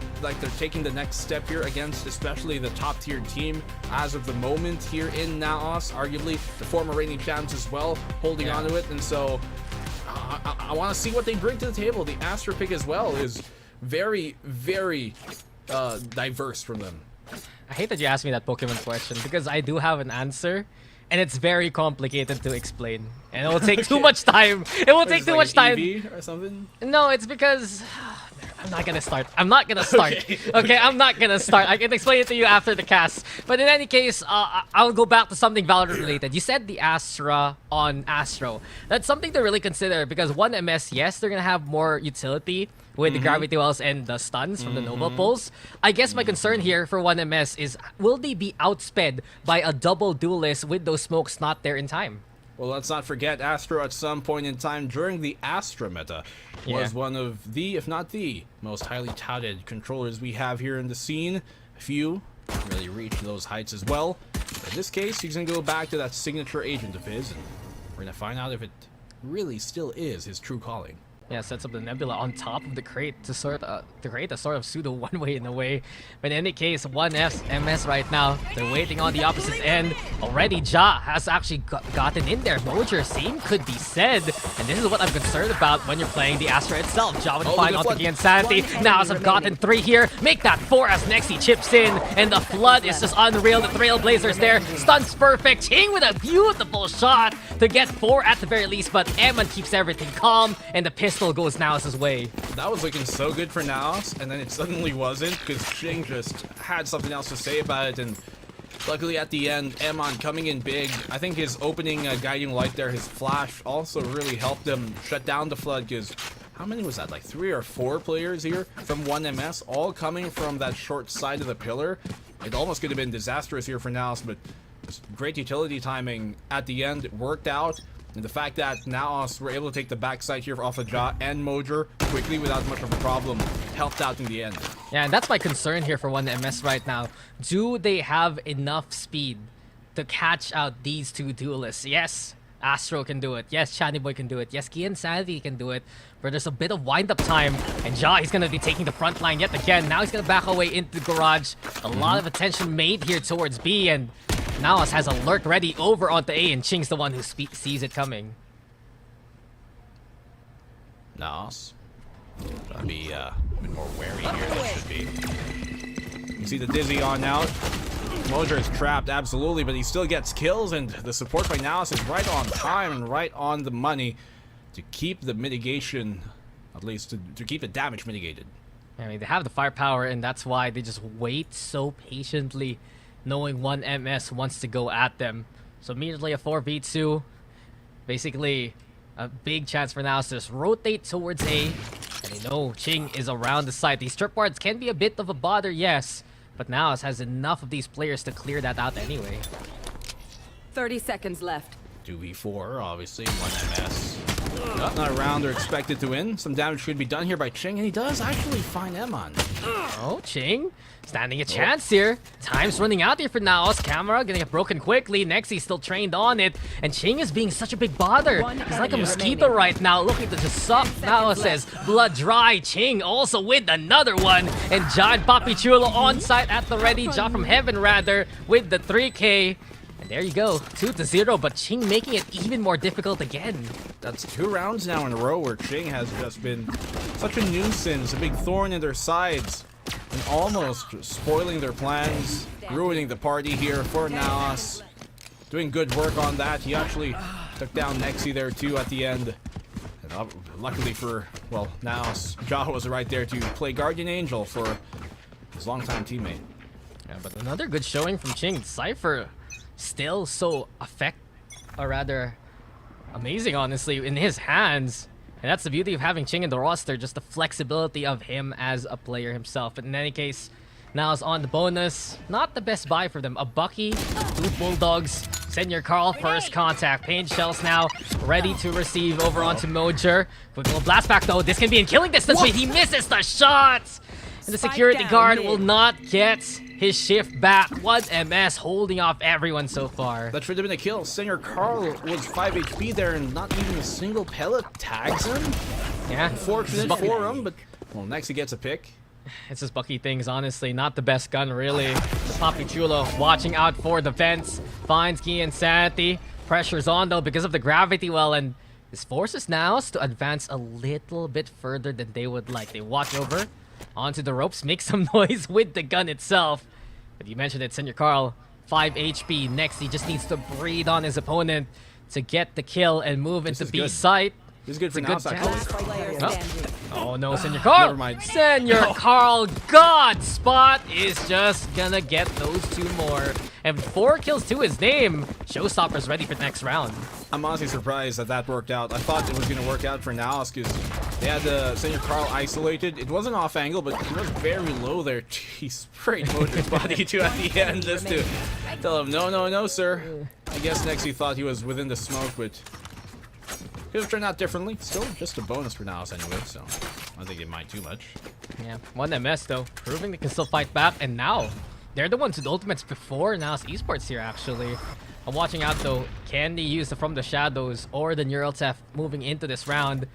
taking the next step here against especially the top tier team as of the moment here in NAOS, arguably the former reigning champs as well, holding on to it. And so I want to see what they bring to the table. The Astra pick as well is very, very diverse from them. I hate that you asked me that Pokemon question because I do have an answer. And it's very complicated to explain. And it will take too much time. It will take too much time. EV or something? No, it's because... I'm not gonna start. I'm not gonna start. Okay, I'm not gonna start. I can explain it to you after the cast. But in any case, I'll go back to something Valorant related. You said the Astra on Astro. That's something to really consider because 1MS, yes, they're gonna have more utility with the gravity wells and the stuns from the Nova Pulse. I guess my concern here for 1MS is, will they be outsped by a double duelist with those smokes not there in time? Well, let's not forget Astro at some point in time during the Astra meta was one of the, if not the, most highly touted controllers we have here in the scene. A few really reach those heights as well. In this case, he's going to go back to that signature agent of his, and we're going to find out if it really still is his true calling. Yeah, sets up the Nebula on top of the crate to create a sort of pseudo one-way in a way. But in any case, 1MS right now, they're waiting on the opposite end. Already, Ja has actually gotten in there. Mojer, same could be said. And this is what I'm concerned about when you're playing the Astra itself. Ja with flying onto the Insanity. Now has gotten 3 here. Make that 4 as Nexi chips in. And the Flood is just unreal. The Trailblazers there. Stunts perfect. Ching with a beautiful shot to get 4 at the very least. But Eman keeps everything calm. And the pistol goes NAOS' way. That was looking so good for NAOS, and then it suddenly wasn't because Ching just had something else to say about it, and luckily at the end, Emon coming in big. I think his opening guiding light there, his flash, also really helped them shut down the Flood because how many was that? Like 3 or 4 players here from 1MS, all coming from that short side of the pillar. It almost could have been disastrous here for NAOS, but just great utility timing at the end. It worked out. And the fact that NAOS were able to take the backside here off of Ja and Mojer quickly without much of a problem helped out in the end. Yeah, and that's my concern here for 1MS right now. Do they have enough speed to catch out these 2 duelists? Yes, Astro can do it. Yes, Chani Boy can do it. Yes, Kian Sandy can do it. But there's a bit of wind-up time. And Ja, he's going to be taking the front line yet again. Now he's going to back away into the garage. A lot of attention made here towards B, and NAOS has a lurk ready over onto A, and Ching's the one who sees it coming. NAOS gotta be a bit more wary here than should be. You see the Dizzy on out. Mojer is trapped, absolutely, but he still gets kills, and the support by NAOS is right on time and right on the money to keep the mitigation, at least to keep the damage mitigated. I mean, they have the firepower, and that's why they just wait so patiently, knowing 1MS wants to go at them. So immediately a 4v2. Basically, a big chance for NAOS to just rotate towards A. And they know Ching is around the site. These trip wards can be a bit of a bother, yes. But NAOS has enough of these players to clear that out anyway. 30 seconds left. 2v4, obviously, 1MS. Not a round they're expected to win. Some damage should be done here by Ching, and he does actually find Emon. Oh, Ching standing a chance here. Time's running out here for NAOS. Camera gonna get broken quickly. Nexi's still trained on it. And Ching is being such a big bother. He's like a mosquito right now, looking to just suck NAOS says blood dry. Ching also with another one. And John Papichulo on site at the ready. Ja from heaven rather with the 3K. And there you go, 2-0, but Ching making it even more difficult again. That's 2 rounds now in a row where Ching has just been such a nuisance, a big thorn in their sides, and almost spoiling their plans, ruining the party here for NAOS. Doing good work on that. He actually took down Nexi there too at the end. And luckily for, well, NAOS, Ja was right there to play Guardian Angel for his longtime teammate. Yeah, but another good showing from Ching. Cypher still so amazing, honestly, in his hands. And that's the beauty of having Ching in the roster, just the flexibility of him as a player himself. But in any case, Now is on the bonus. Not the best buy for them. A Bucky, 2 Bulldogs. Senior Carl, first contact. Pain Shells now ready to receive over onto Mojer. Quick little blast back though. This can be in killing distance, but he misses the shots. And the security guard will not get his shift back. 1MS holding off everyone so far. That should have been a kill. Senior Carl was 5 HP there and not even a single pellet tags him. Yeah. Unfortunate for him, but well, next he gets a pick. It's just Bucky things, honestly. Not the best gun, really. Papi Chulo watching out for the vents. Finds key insanity. Pressure's on, though, because of the gravity well, and this forces NAOS to advance a little bit further than they would like. They watch over onto the ropes, make some noise with the gun itself. But you mentioned it, Senior Carl, 5 HP. Next, he just needs to breathe on his opponent to get the kill and move into B site. This is good for NAOS, actually. Oh no, Senior Carl! Never mind. Senior Carl, God spot is just gonna get those 2 more. And 4 kills to his name. Showstopper's ready for the next round. I'm honestly surprised that worked out. I thought it was going to work out for NAOS because they had Senior Carl isolated. It wasn't off angle, but he was very low there. He sprayed Mojer's body too at the end just to tell him, no, sir. I guess next he thought he was within the smoke, but could have turned out differently. Still just a bonus for NAOS anyway, so I don't think they mind too much. Yeah, 1MS though, proving they can still fight back, and now they're the ones with ultimates before NAOS Esports here, actually. I'm watching out though, can they use the From the Shadows or the Neural Theft moving into this round?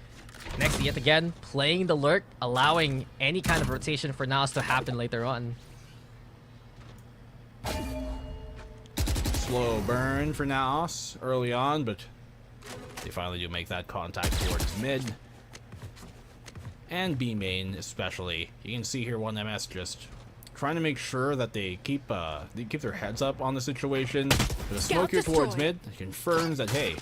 Next, yet again, playing the lurk, allowing any kind of rotation for NAOS to happen later on. Slow burn for NAOS early on, but they finally do make that contact towards mid. And B main especially. You can see here 1MS just trying to make sure that they keep their heads up on the situation. The smoke here towards mid confirms that, hey,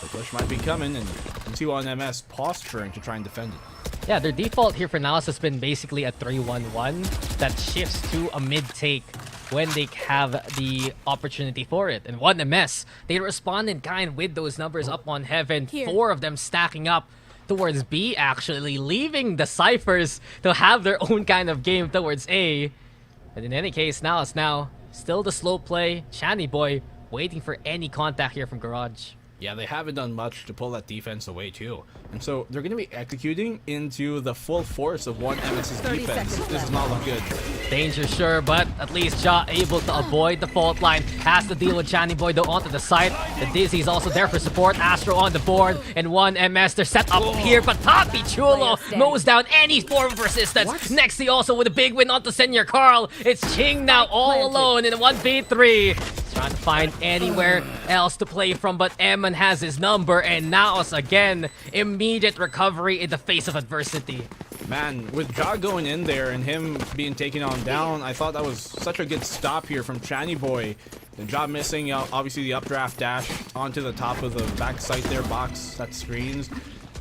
the push might be coming, and you see 1MS posturing to try and defend it. Yeah, their default here for NAOS has been basically a 3-1-1 that shifts to a mid take when they have the opportunity for it. And 1MS, they respond in kind with those numbers up on heaven. 4 of them stacking up towards B, actually, leaving the Cyphers to have their own kind of game towards A. But in any case, NAOS now still the slow play. Shani Boy waiting for any contact here from Garage. Yeah, they haven't done much to pull that defense away too. And so they're going to be executing into the full force of 1MS's defense. This does not look good. Danger, sure, but at least Ja able to avoid the fault line. Has to deal with Shani Boy though onto the side. The Dizzy's also there for support. Astro on the board. And 1MS, they're set up here, but Papi Chulo mows down any form of resistance. Next, he also with a big win onto Senior Carl. It's Ching now all alone in a 1v3. Trying to find anywhere else to play from, but Eman has his number, and NAOS again, immediate recovery in the face of adversity. Man, with Ja going in there and him being taken on down, I thought that was such a good stop here from Shani Boy. The Ja missing, obviously the updraft dash onto the top of the backside there box that screens.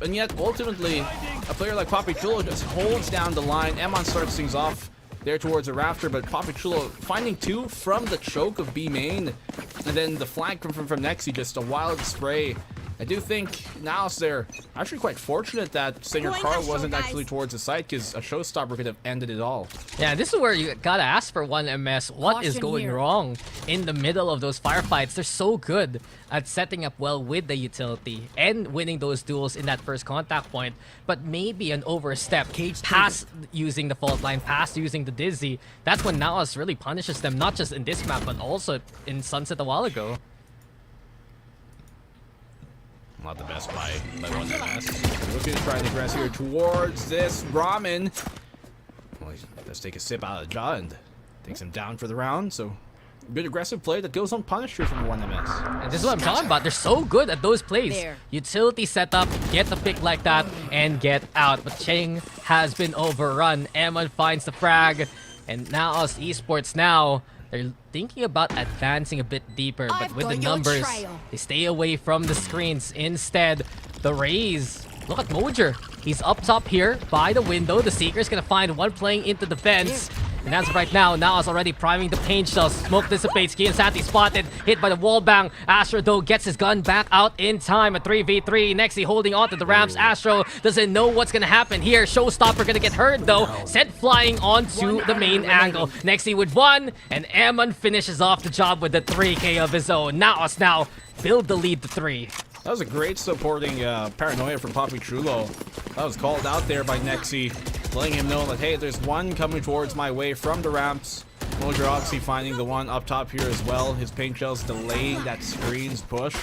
And yet, ultimately, a player like Papi Chulo just holds down the line. Eman starts things off there towards the rafter, but Papi Chulo finding 2 from the choke of B main, and then the flank from Nexi, just a wild spray. I do think NAOS they're actually quite fortunate that Senior Carl wasn't actually towards the site, because a showstopper could have ended it all. Yeah, this is where you gotta ask for 1MS. What is going wrong in the middle of those firefights? They're so good at setting up well with the utility and winning those duels in that first contact point, but maybe an overstep past using the fault line, past using the Dizzy. That's when NAOS really punishes them, not just in this map, but also in Sunset a while ago. Not the best by 1MS. Looking to try and aggress here towards this Ramen. Well, let's take a sip out of Ja and takes him down for the round. So good aggressive play that goes unpunished here from 1MS. And this is what I'm talking about. They're so good at those plays. Utility setup, get the pick like that, and get out. But Ching has been overrun. Eman finds the frag. And NAOS Esports now, they're thinking about advancing a bit deeper, but with the numbers, they stay away from the screens. Instead, the Rays. Look at Mojer. He's up top here by the window. The Seeker's gonna find one playing into the fence. And as of right now, NAOS already priming the paint shells. Smoke dissipates. Kian Santi spotted. Hit by the wall bang. Astro, though, gets his gun back out in time. A 3v3. Nexi holding on to the ramps. Astro doesn't know what's going to happen here. Showstopper going to get hurt, though. Sent flying onto the main angle. Nexi with 1. And Ammon finishes off the job with the 3K of his own. NAOS now build the lead to 3. That was a great supporting paranoia from Papi Chulo. That was called out there by Nexi, letting him know that, hey, there's one coming towards my way from the ramps. Mojo obviously finding the one up top here as well. His paint shells delaying that screen's push.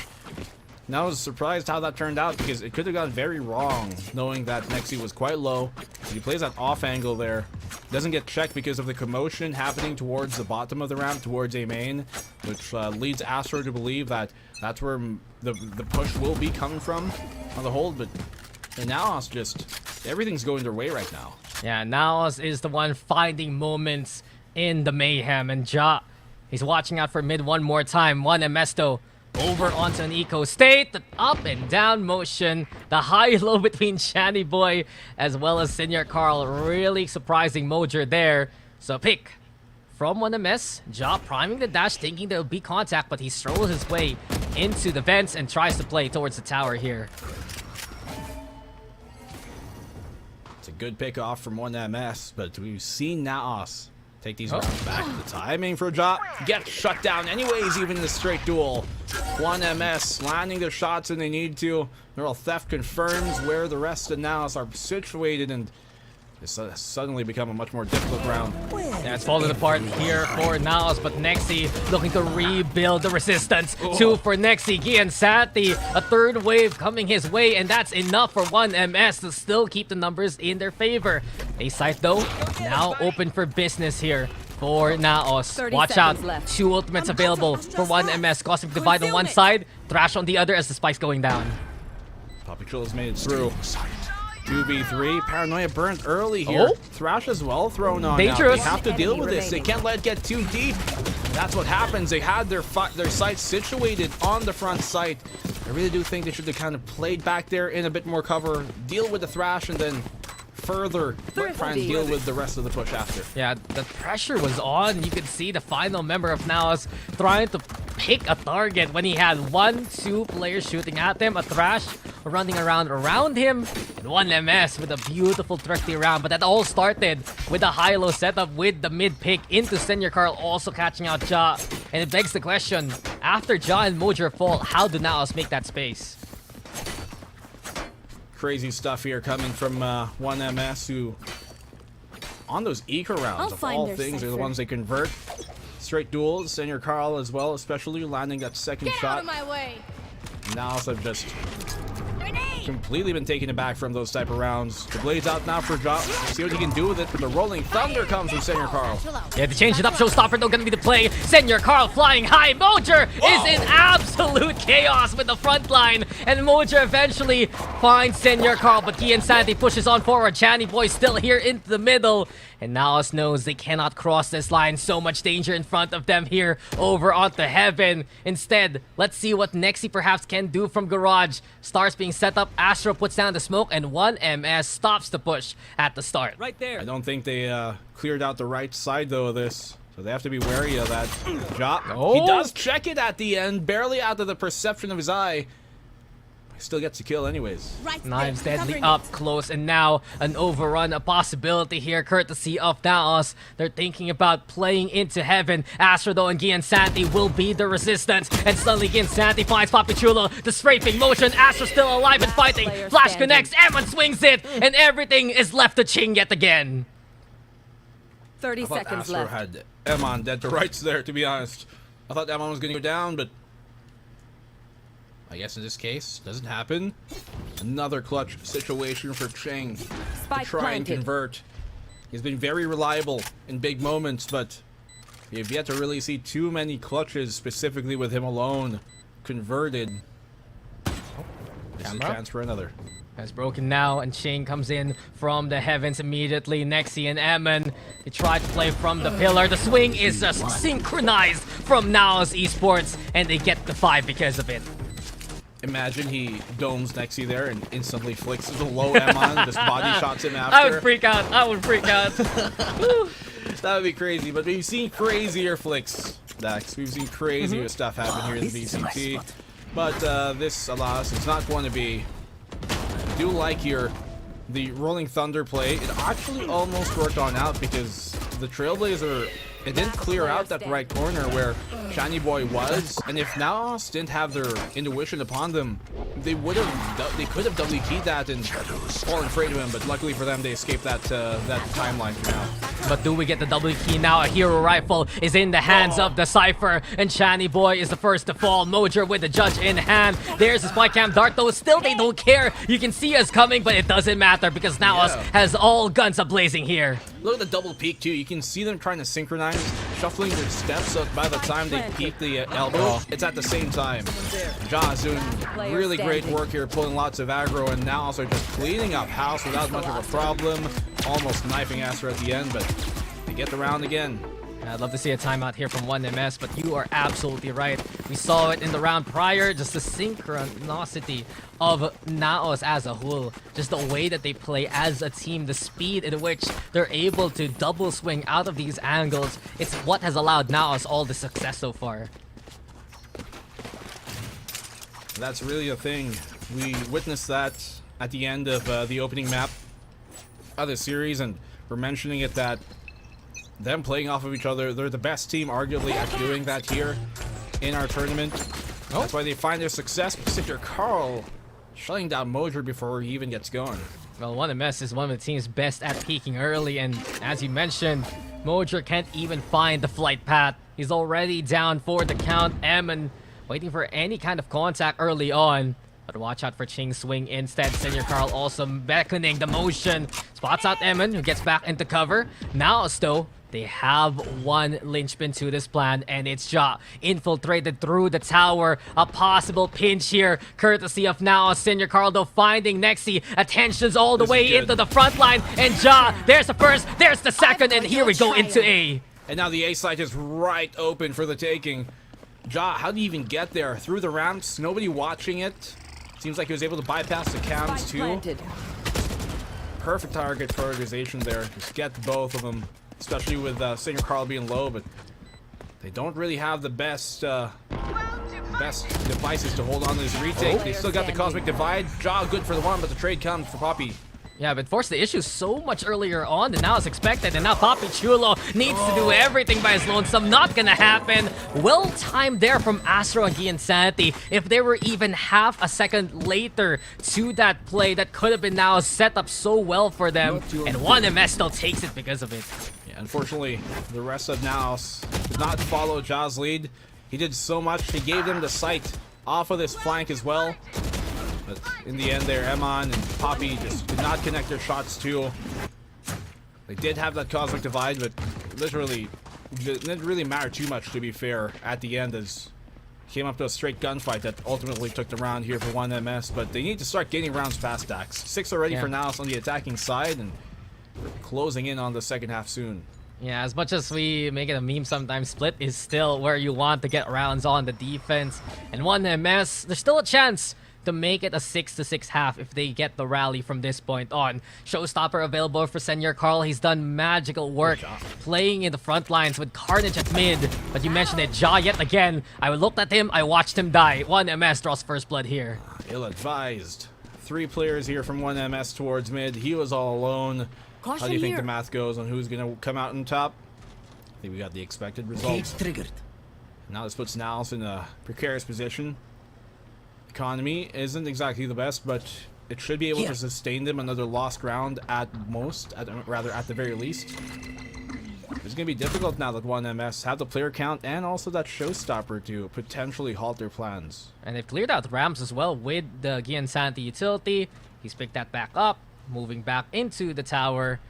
And I was surprised how that turned out because it could have gone very wrong, knowing that Nexi was quite low. He plays that off angle there. Doesn't get checked because of the commotion happening towards the bottom of the ramp, towards A main, which leads Astro to believe that that's where the push will be coming from on the hold. But NAOS just, everything's going their way right now. Yeah, NAOS is the one finding moments in the mayhem. And Ja, he's watching out for mid one more time. 1MS though. Over onto an eco state, the up and down motion, the high-low between Shani Boy as well as Senior Carl. Really surprising Mojer there. So pick from 1MS, Ja priming the dash, thinking there'll be contact, but he strolls his way into the vents and tries to play towards the tower here. It's a good pick off from 1MS, but we've seen NAOS take these rounds back. The timing for Ja gets shut down anyways, even in the straight duel. 1MS landing their shots when they need to. Neural Theft confirms where the rest of NAOS are situated, and it's suddenly become a much more difficult round. Yeah, it's falling apart here for NAOS, but Nexi looking to rebuild the resistance. 2 for Nexi. Gian Santi, a third wave coming his way, and that's enough for 1MS to still keep the numbers in their favor. A site, though, now open for business here for NAOS. Watch out. 2 ultimates available for 1MS. Cosmic Divide on one side, Thrash on the other as the spike's going down. Papi Chulo's made it through. 2v3. Paranoia burnt early here. Thrash as well thrown on. Dangerous. Now. They have to deal with this. They can't let it get too deep. That's what happens. They had their sights situated on the front site. I really do think they should have kind of played back there in a bit more cover, deal with the Thrash, and then further try and deal with the rest of the push after. Yeah, the pressure was on. You could see the final member of NAOS trying to pick a target when he had 1-2 players shooting at him, a Thrash running around him, and 1MS with a beautiful thrifty round. But that all started with a high-low setup with the mid pick into Senior Carl also catching out Ja. And it begs the question, after Ja and Mojer fall, how do NAOS make that space? Crazy stuff here coming from 1MS, who on those eco rounds of all things are the ones they convert. Straight duels, Senior Carl as well, especially landing that second shot. Out of my way. NAOS have just completely been taken aback from those type of rounds. The blade's out now for Ja. See what he can do with it, but the rolling thunder comes from Senior Carl. Yeah, to change it up, Showstopper though gonna be the play. Senior Carl flying high. Mojer is in absolute chaos with the front line, and Mojer eventually finds Senior Carl, but Gian Santi pushes on forward. Channy Boy still here into the middle, and NAOS knows they cannot cross this line. So much danger in front of them here over onto Heaven. Instead, let's see what Nexi perhaps can do from Garage. Stars being set up, Astro puts down the smoke, and 1MS stops the push at the start. Right there. I don't think they cleared out the right side though of this, so they have to be wary of that. Ja, he does check it at the end, barely out of the perception of his eye. Still gets a kill anyways. Knives deadly up close, and now an overrun, a possibility here courtesy of NAOS. They're thinking about playing into Heaven. Astro though and Gian Santi will be the resistance, and suddenly Gian Santi finds Papi Chulo. The scraping motion, Astro still alive and fighting. Flash connects, Eman swings it, and everything is left to Ching yet again. 30 seconds Astro left. had Eman dead to rights there, to be honest. I thought Eman was going to go down, but I guess in this case, doesn't happen. Another clutch situation for Cheng to try and convert. He's been very reliable in big moments, but you've yet to really see too many clutches, specifically with him alone, converted. This is a chance for another. That's broken now, and Shane comes in from the heavens immediately. Nexi and Ammon, they try to play from the pillar. The swing is just synchronized from NAOS Esports, and they get the 5 because of it. Imagine he domes Nexi there and instantly flicks the low M on, just body shots him after. I would freak out. I would freak out. That would be crazy, but we've seen crazier flicks, Dax. We've seen crazier stuff happen here in the VCT. But this, alas, is not going to be. I do like the Rolling Thunder play. It actually almost worked on out because the Trailblazer, it didn't clear out that right corner where Shiny Boy was, and if NAOS didn't have their intuition upon them, they could have doubly keyed that and fallen prey to him. But luckily for them, they escaped that timeline for now. But do we get the double key now? A hero rifle is in the hands of the Cypher, and Shiny Boy is the first to fall. Mojer with the judge in hand. There's the spike cam dart, though. Still, they don't care. You can see us coming, but it doesn't matter because NAOS has all guns ablazing here. Look at the double peek too. You can see them trying to synchronize, shuffling their steps, so by the time they peek the elbow, it's at the same time. Ja's doing really great work here, pulling lots of aggro, and now also just cleaning up house without much of a problem. Almost knifing Aster at the end, but they get the round again. I'd love to see a timeout here from 1MS, but you are absolutely right. We saw it in the round prior, just the synchronicity of NAOS as a whole. Just the way that they play as a team, the speed in which they're able to double swing out of these angles. It's what has allowed NAOS all the success so far. That's really a thing. We witnessed that at the end of the opening map of the series, and we're mentioning it that them playing off of each other, they're the best team arguably at doing that here in our tournament. That's why they find their success. Senior Carl shutting down Mojer before he even gets going. Well, 1MS is one of the team's best at peeking early, and as you mentioned, Mojer can't even find the flight path. He's already down for the count. Emin waiting for any kind of contact early on. But watch out for Ching's swing instead. Senior Carl also beckoning the motion. Spots out Emin, who gets back into cover. Now, though, they have one linchpin to this plan, and it's Ja infiltrated through the tower. A possible pinch here, courtesy of now Senior Carl, though, finding Nexi. Attentions all the way into the front line, and Ja, there's the first, there's the second, and here we go into A. And now the A site is right open for the taking. Ja, how do you even get there? Through the ramps, nobody watching it. Seems like he was able to bypass the cams too. Perfect target prioritization there. Just get both of them, especially with Senior Carl being low, but they don't really have the best devices to hold on to this retake. They still got the Cosmic Divide. Ja good for the one, but the trade comes for Poppy. Yeah, but forced the issue so much earlier on than now as expected, and now Poppy Chulo needs to do everything by his lonesome. Not gonna happen. Well timed there from Astro and Insanity. If they were even half a second later to that play, that could have been now set up so well for them, and 1MS still takes it because of it. Yeah, unfortunately, the rest of NAOS did not follow Ja's lead. He did so much. He gave them the sight off of this flank as well. But in the end there, Emon and Poppy just did not connect their shots too. They did have that Cosmic Divide, but literally it didn't really matter too much, to be fair, at the end, as came up to a straight gunfight that ultimately took the round here for 1MS. But they need to start getting rounds fast, Dax. 6 already for NAOS on the attacking side, and we're closing in on the second half soon. Yeah, as much as we make it a meme sometimes, split is still where you want to get rounds on the defense. And 1MS, there's still a chance to make it a 6-6 half if they get the rally from this point on. Showstopper available for Senior Carl. He's done magical work playing in the front lines with Carnage at mid. But you mentioned it, Ja yet again. I looked at him, I watched him die. 1MS draws first blood here. Ill-advised. 3 players here from 1MS towards mid. He was all alone. How do you think the math goes on who's going to come out on top? I think we got the expected results. Now this puts NAOS in a precarious position. Economy isn't exactly the best, but it should be able to sustain them another lost round at most, rather at the very least. It's going to be difficult now that 1MS have the player count and also that Showstopper to potentially halt their plans. And they've cleared out Rams as well with the Gian Santi utility. He's picked that back up, moving back into the tower.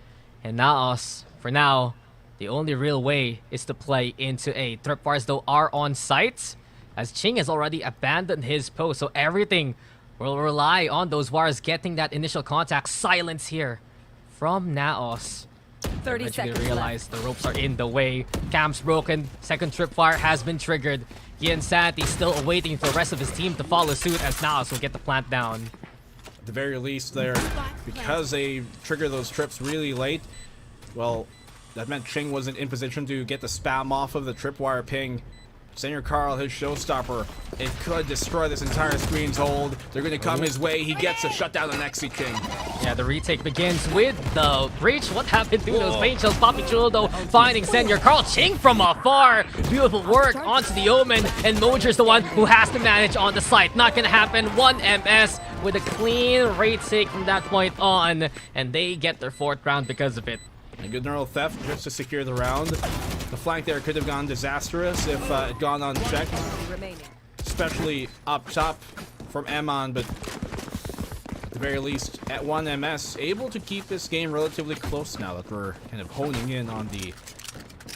And NAOS, for now, the only real way is to play into A. Tripwires, though, are on site, as Ching has already abandoned his post, so everything will rely on those wires getting that initial contact. Silence here from NAOS. 30 seconds realize the ropes are in the way. Cam's broken. Second tripwire has been triggered. Gian Santi still awaiting for the rest of his team to follow suit, as NAOS will get the plant down. At the very least there, because they trigger those trips really late, well, that meant Ching wasn't in position to get the spam off of the tripwire ping. Senior Carl, his showstopper, it could destroy this entire screen's hold. They're going to come his way. He gets a shutdown on Nexi Ching. Yeah, the retake begins with the breach. What happened to those paint shells? Papi Chulo, though, finding Senior Carl. Ching from afar. Beautiful work onto the Omen. And Mojer's the one who has to manage on the site. Not going to happen. 1 MS with a clean retake from that point on. And they get their 4th round because of it. A good neural theft just to secure the round. The flank there could have gone disastrous if it gone unchecked. Especially up top from Emon, but at the very least, at 1 MS, able to keep this game relatively close now that we're kind of honing in on the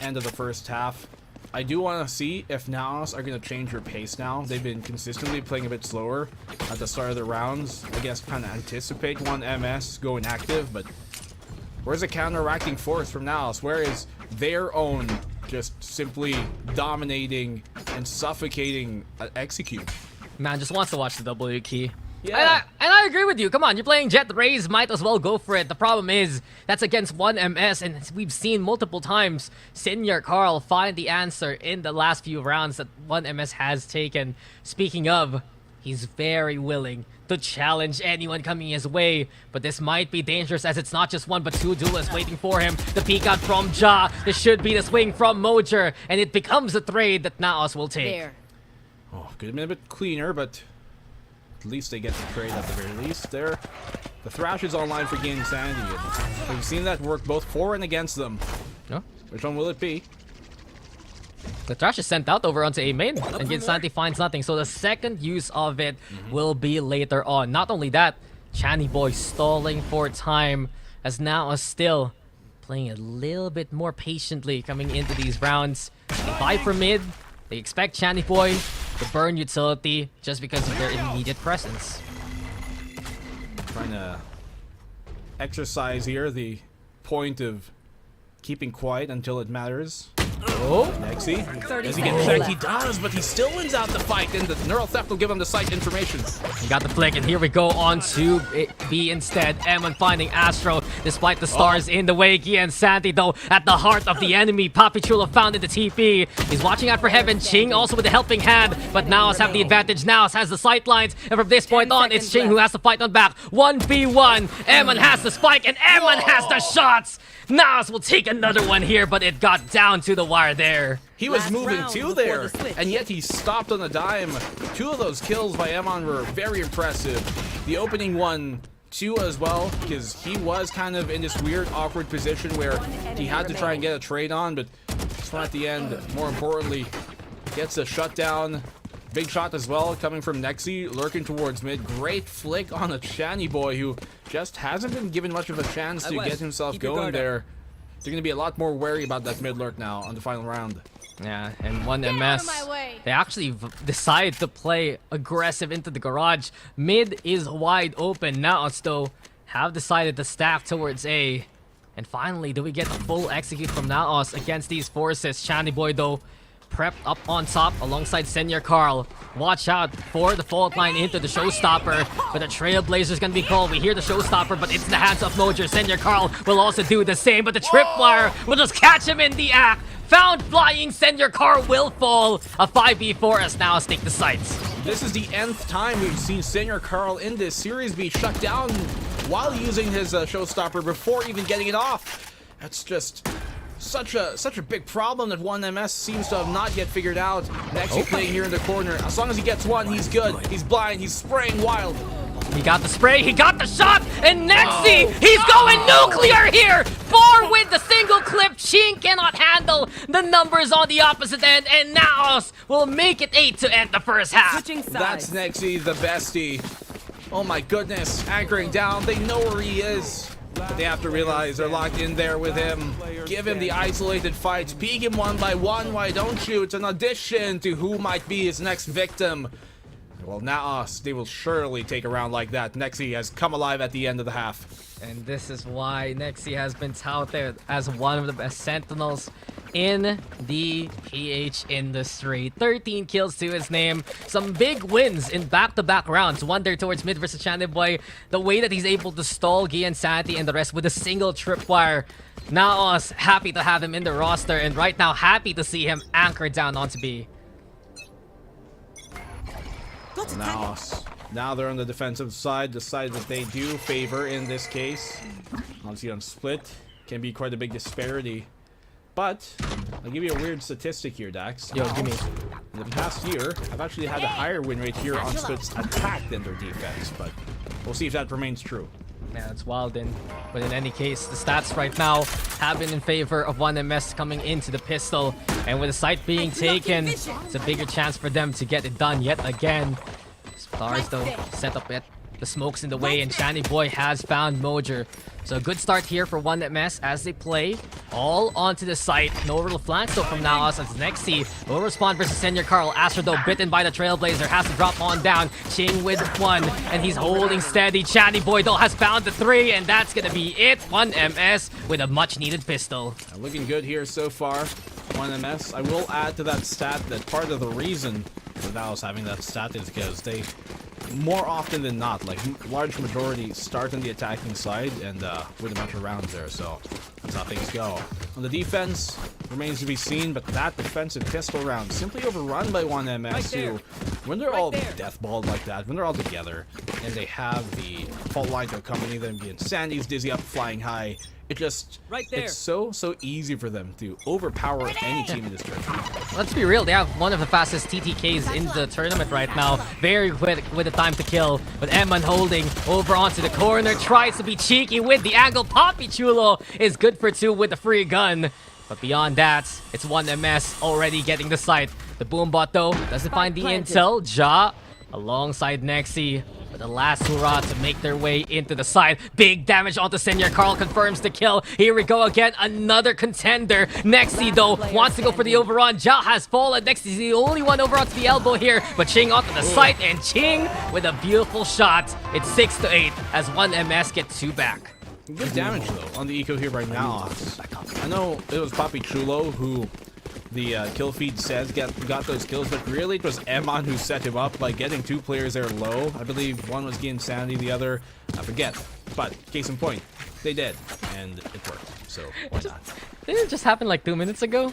end of the first half. I do want to see if NAOS are going to change their pace now. They've been consistently playing a bit slower at the start of the rounds. I guess kind of anticipate 1 MS going active, but where's the counteracting force from NAOS? Where is their own just simply dominating and suffocating Execute? Man just wants to watch the W key. Yeah. And I agree with you. Come on, you're playing Jet Rays, might as well go for it. The problem is, that's against 1 MS, and we've seen multiple times Senior Carl find the answer in the last few rounds that 1 MS has taken. Speaking of, he's very willing to challenge anyone coming his way, but this might be dangerous as it's not just 1 but 2 duelists waiting for him. The peek out from Ja, this should be the swing from Mojer, and it becomes a trade that NAOS will take. There. Oh, could have been a bit cleaner, but at least they get the trade at the very least there. The Thrash is online for gaining sanity, and we've seen that work both for and against them. No? Which one will it be? The Trash is sent out over onto A main, and Ginsanti finds nothing. So the second use of it will be later on. Not only that, Channy Boy stalling for time, as NAOS still playing a little bit more patiently coming into these rounds. They buy for mid. They expect Channy Boy to burn utility just because of their immediate presence. Trying to exercise here the point of keeping quiet until it matters. Oh, Nexi, does he get checked? He does, but he still wins out the fight, and the neural theft will give him the site information. He got the flick, and here we go on to B instead. Emon finding Astro, despite the stars in the way. Gia and Santi, though, at the heart of the enemy. Papi Chulo found in the TP. He's watching out for Heaven. Ching also with a helping hand, but NAOS have the advantage. NAOS has the sight lines, and from this point on, it's Ching who has to fight on back. 1v1. Emon has the spike, and Emon has the shots. NAOS will take another one here, but it got down to the wire there. He was moving too there, and yet he stopped on a dime. 2 of those kills by Emon were very impressive. The opening one, too, as well, because he was kind of in this weird, awkward position where he had to try and get a trade on, but this one at the end, more importantly, gets a shutdown. Big shot as well, coming from Nexi, lurking towards mid. Great flick on a Channy Boy, who just hasn't been given much of a chance to get himself going there. They're going to be a lot more wary about that mid lurk now on the final round. Yeah, and 1 MS, they actually decide to play aggressive into the garage. Mid is wide open. NAOS, though, have decided to staff towards A. And finally, do we get a full execute from NAOS against these forces? Channy Boy, though, prepped up on top alongside Senior Carl. Watch out for the fault line into the showstopper, but the Trailblazer's gonna be called. We hear the showstopper, but it's in the hands of Mojer. Senior Carl will also do the same, but the tripwire will just catch him in the act. Found flying, Senior Carl will fall. A 5v4 as now take the sights. This is the nth time we've seen Senior Carl in this series be shut down while using his showstopper before even getting it off. That's just such a big problem that 1MS seems to have not yet figured out. Nexi playing here in the corner. As long as he gets one, he's good. He's blind. He's spraying wild. He got the spray. He got the shot. And Nexi, he's going nuclear here. 4 with the single clip. Ching cannot handle the numbers on the opposite end. And NAOS will make it 8 to end the first half. That's Nexi, the bestie. Oh my goodness. Anchoring down. They know where he is. But they have to realize they're locked in there with him. Give him the isolated fights. Peek him one by one. Why don't you? It's an audition to who might be his next victim. Well, NAOS, they will surely take a round like that. Nexi has come alive at the end of the half. And this is why Nexi has been touted as one of the best sentinels in the PH industry. 13 kills to his name. Some big wins in back-to-back rounds. One there towards mid versus Channy Boy. The way that he's able to stall Gian Santi and the rest with a single tripwire. NAOS happy to have him in the roster, and right now happy to see him anchored down onto B. NAOS. Now they're on the defensive side, the side that they do favor in this case. Obviously on split, can be quite a big disparity. But I'll give you a weird statistic here, Dax. Yo, give me. In the past year, I've actually had a higher win rate here on split's attack than their defense, but we'll see if that remains true. Yeah, it's wild in. But in any case, the stats right now have been in favor of 1MS coming into the pistol. And with the site being taken, it's a bigger chance for them to get it done yet again. Stars though set up it. The smoke's in the way, and Channy Boy has found Mojer. So a good start here for 1MS as they play all onto the site. No real flanks though from NAOS as Nexi will respond versus Senior Carl. Astro though bitten by the Trailblazer, has to drop on down. Ching with one, and he's holding steady. Channy Boy though has found the 3, and that's gonna be it. 1MS with a much needed pistol. Looking good here so far. 1MS. I will add to that stat that part of the reason for NAOS having that stat is because they, more often than not, like large majority, start on the attacking side and with a bunch of rounds there, so that's how things go. On the defense, remains to be seen, but that defensive pistol round simply overrun by 1MS who, when they're all deathballed like that, when they're all together, and they have the fault line to accompany them, being Sandy's dizzy up, flying high, it just, it's so easy for them to overpower any team in this tournament. Let's be real, they have one of the fastest TTKs in the tournament right now. Very quick with the time to kill. But Eman holding over onto the corner, tries to be cheeky with the angle. Poppy Chulo is good for 2 with the free gun. But beyond that, it's 1MS already getting the site. The Boombot though doesn't find the intel. Ja alongside Nexi. The last hurrah to make their way into the side. Big damage onto Senior Carl, confirms the kill. Here we go again, another contender. Nexi though wants to go for the overrun. Ja has fallen. Nexi's the only one over onto the elbow here, but Ching onto the site, and Ching with a beautiful shot. It's 6-8 as 1MS gets 2 back. Good damage though on the eco here right now. I know it was Poppy Chulo who the kill feed says got those kills, but really it was Eman who set him up by getting 2 players there low. I believe one was Gian Sandy, the other I forget. But case in point, they did, and it worked. So why not? Didn't it just happen like 2 minutes ago?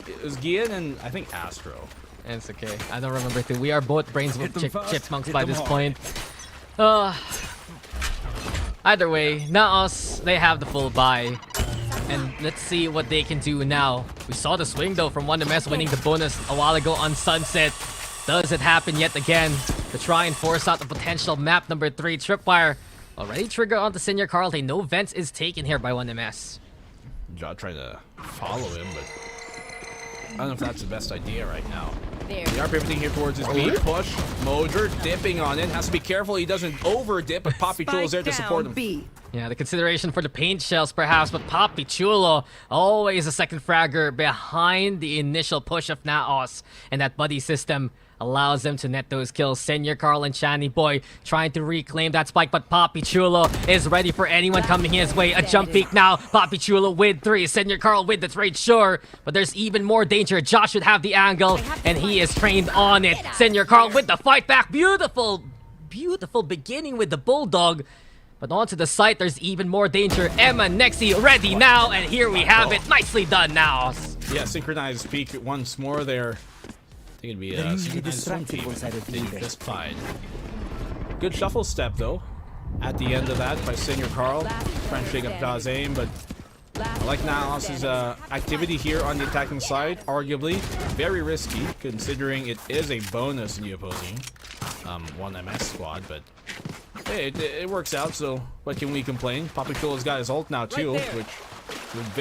It was Gian and I think Astro. It's okay. I don't remember too. We are both brains with chipmunks by this point. Either way, NAOS, they have the full buy. And let's see what they can do now. We saw the swing though from 1MS winning the bonus a while ago on Sunset. Does it happen yet again to try and force out the potential map number 3 tripwire? Already triggered onto Senior Carl. They know Vents is taken here by 1MS. Ja trying to follow him, but I don't know if that's the best idea right now. They are pivoting here towards his B push. Mojer dipping on it. Has to be careful he doesn't over dip, but Poppy Chulo's there to support him. Yeah, the consideration for the paint shells perhaps, but Poppy Chulo, always a second fragger behind the initial push of NAOS, and that buddy system allows them to net those kills. Senior Carl and Channy Boy trying to reclaim that spike, but Poppy Chulo is ready for anyone coming his way. A jump peek now. Poppy Chulo with 3. Senior Carl with the trade, sure, but there's even more danger. Josh should have the angle, and he is trained on it. Senior Carl with the fight back. Beautiful, beautiful beginning with the Bulldog. But onto the site, there's even more danger. Emma, Nexi, ready now, and here we have it. Nicely done now. Yeah, synchronized peek once more there. I think it'd be just fine. Good shuffle step though at the end of that by Senior Carl. Trying to shake up Ja's aim, but I like NAOS's activity here on the attacking side. Arguably very risky considering it is a bonus in the opposing 1MS squad, but hey, it works out, so what can we complain? Poppy Chulo's got his ult now too, which would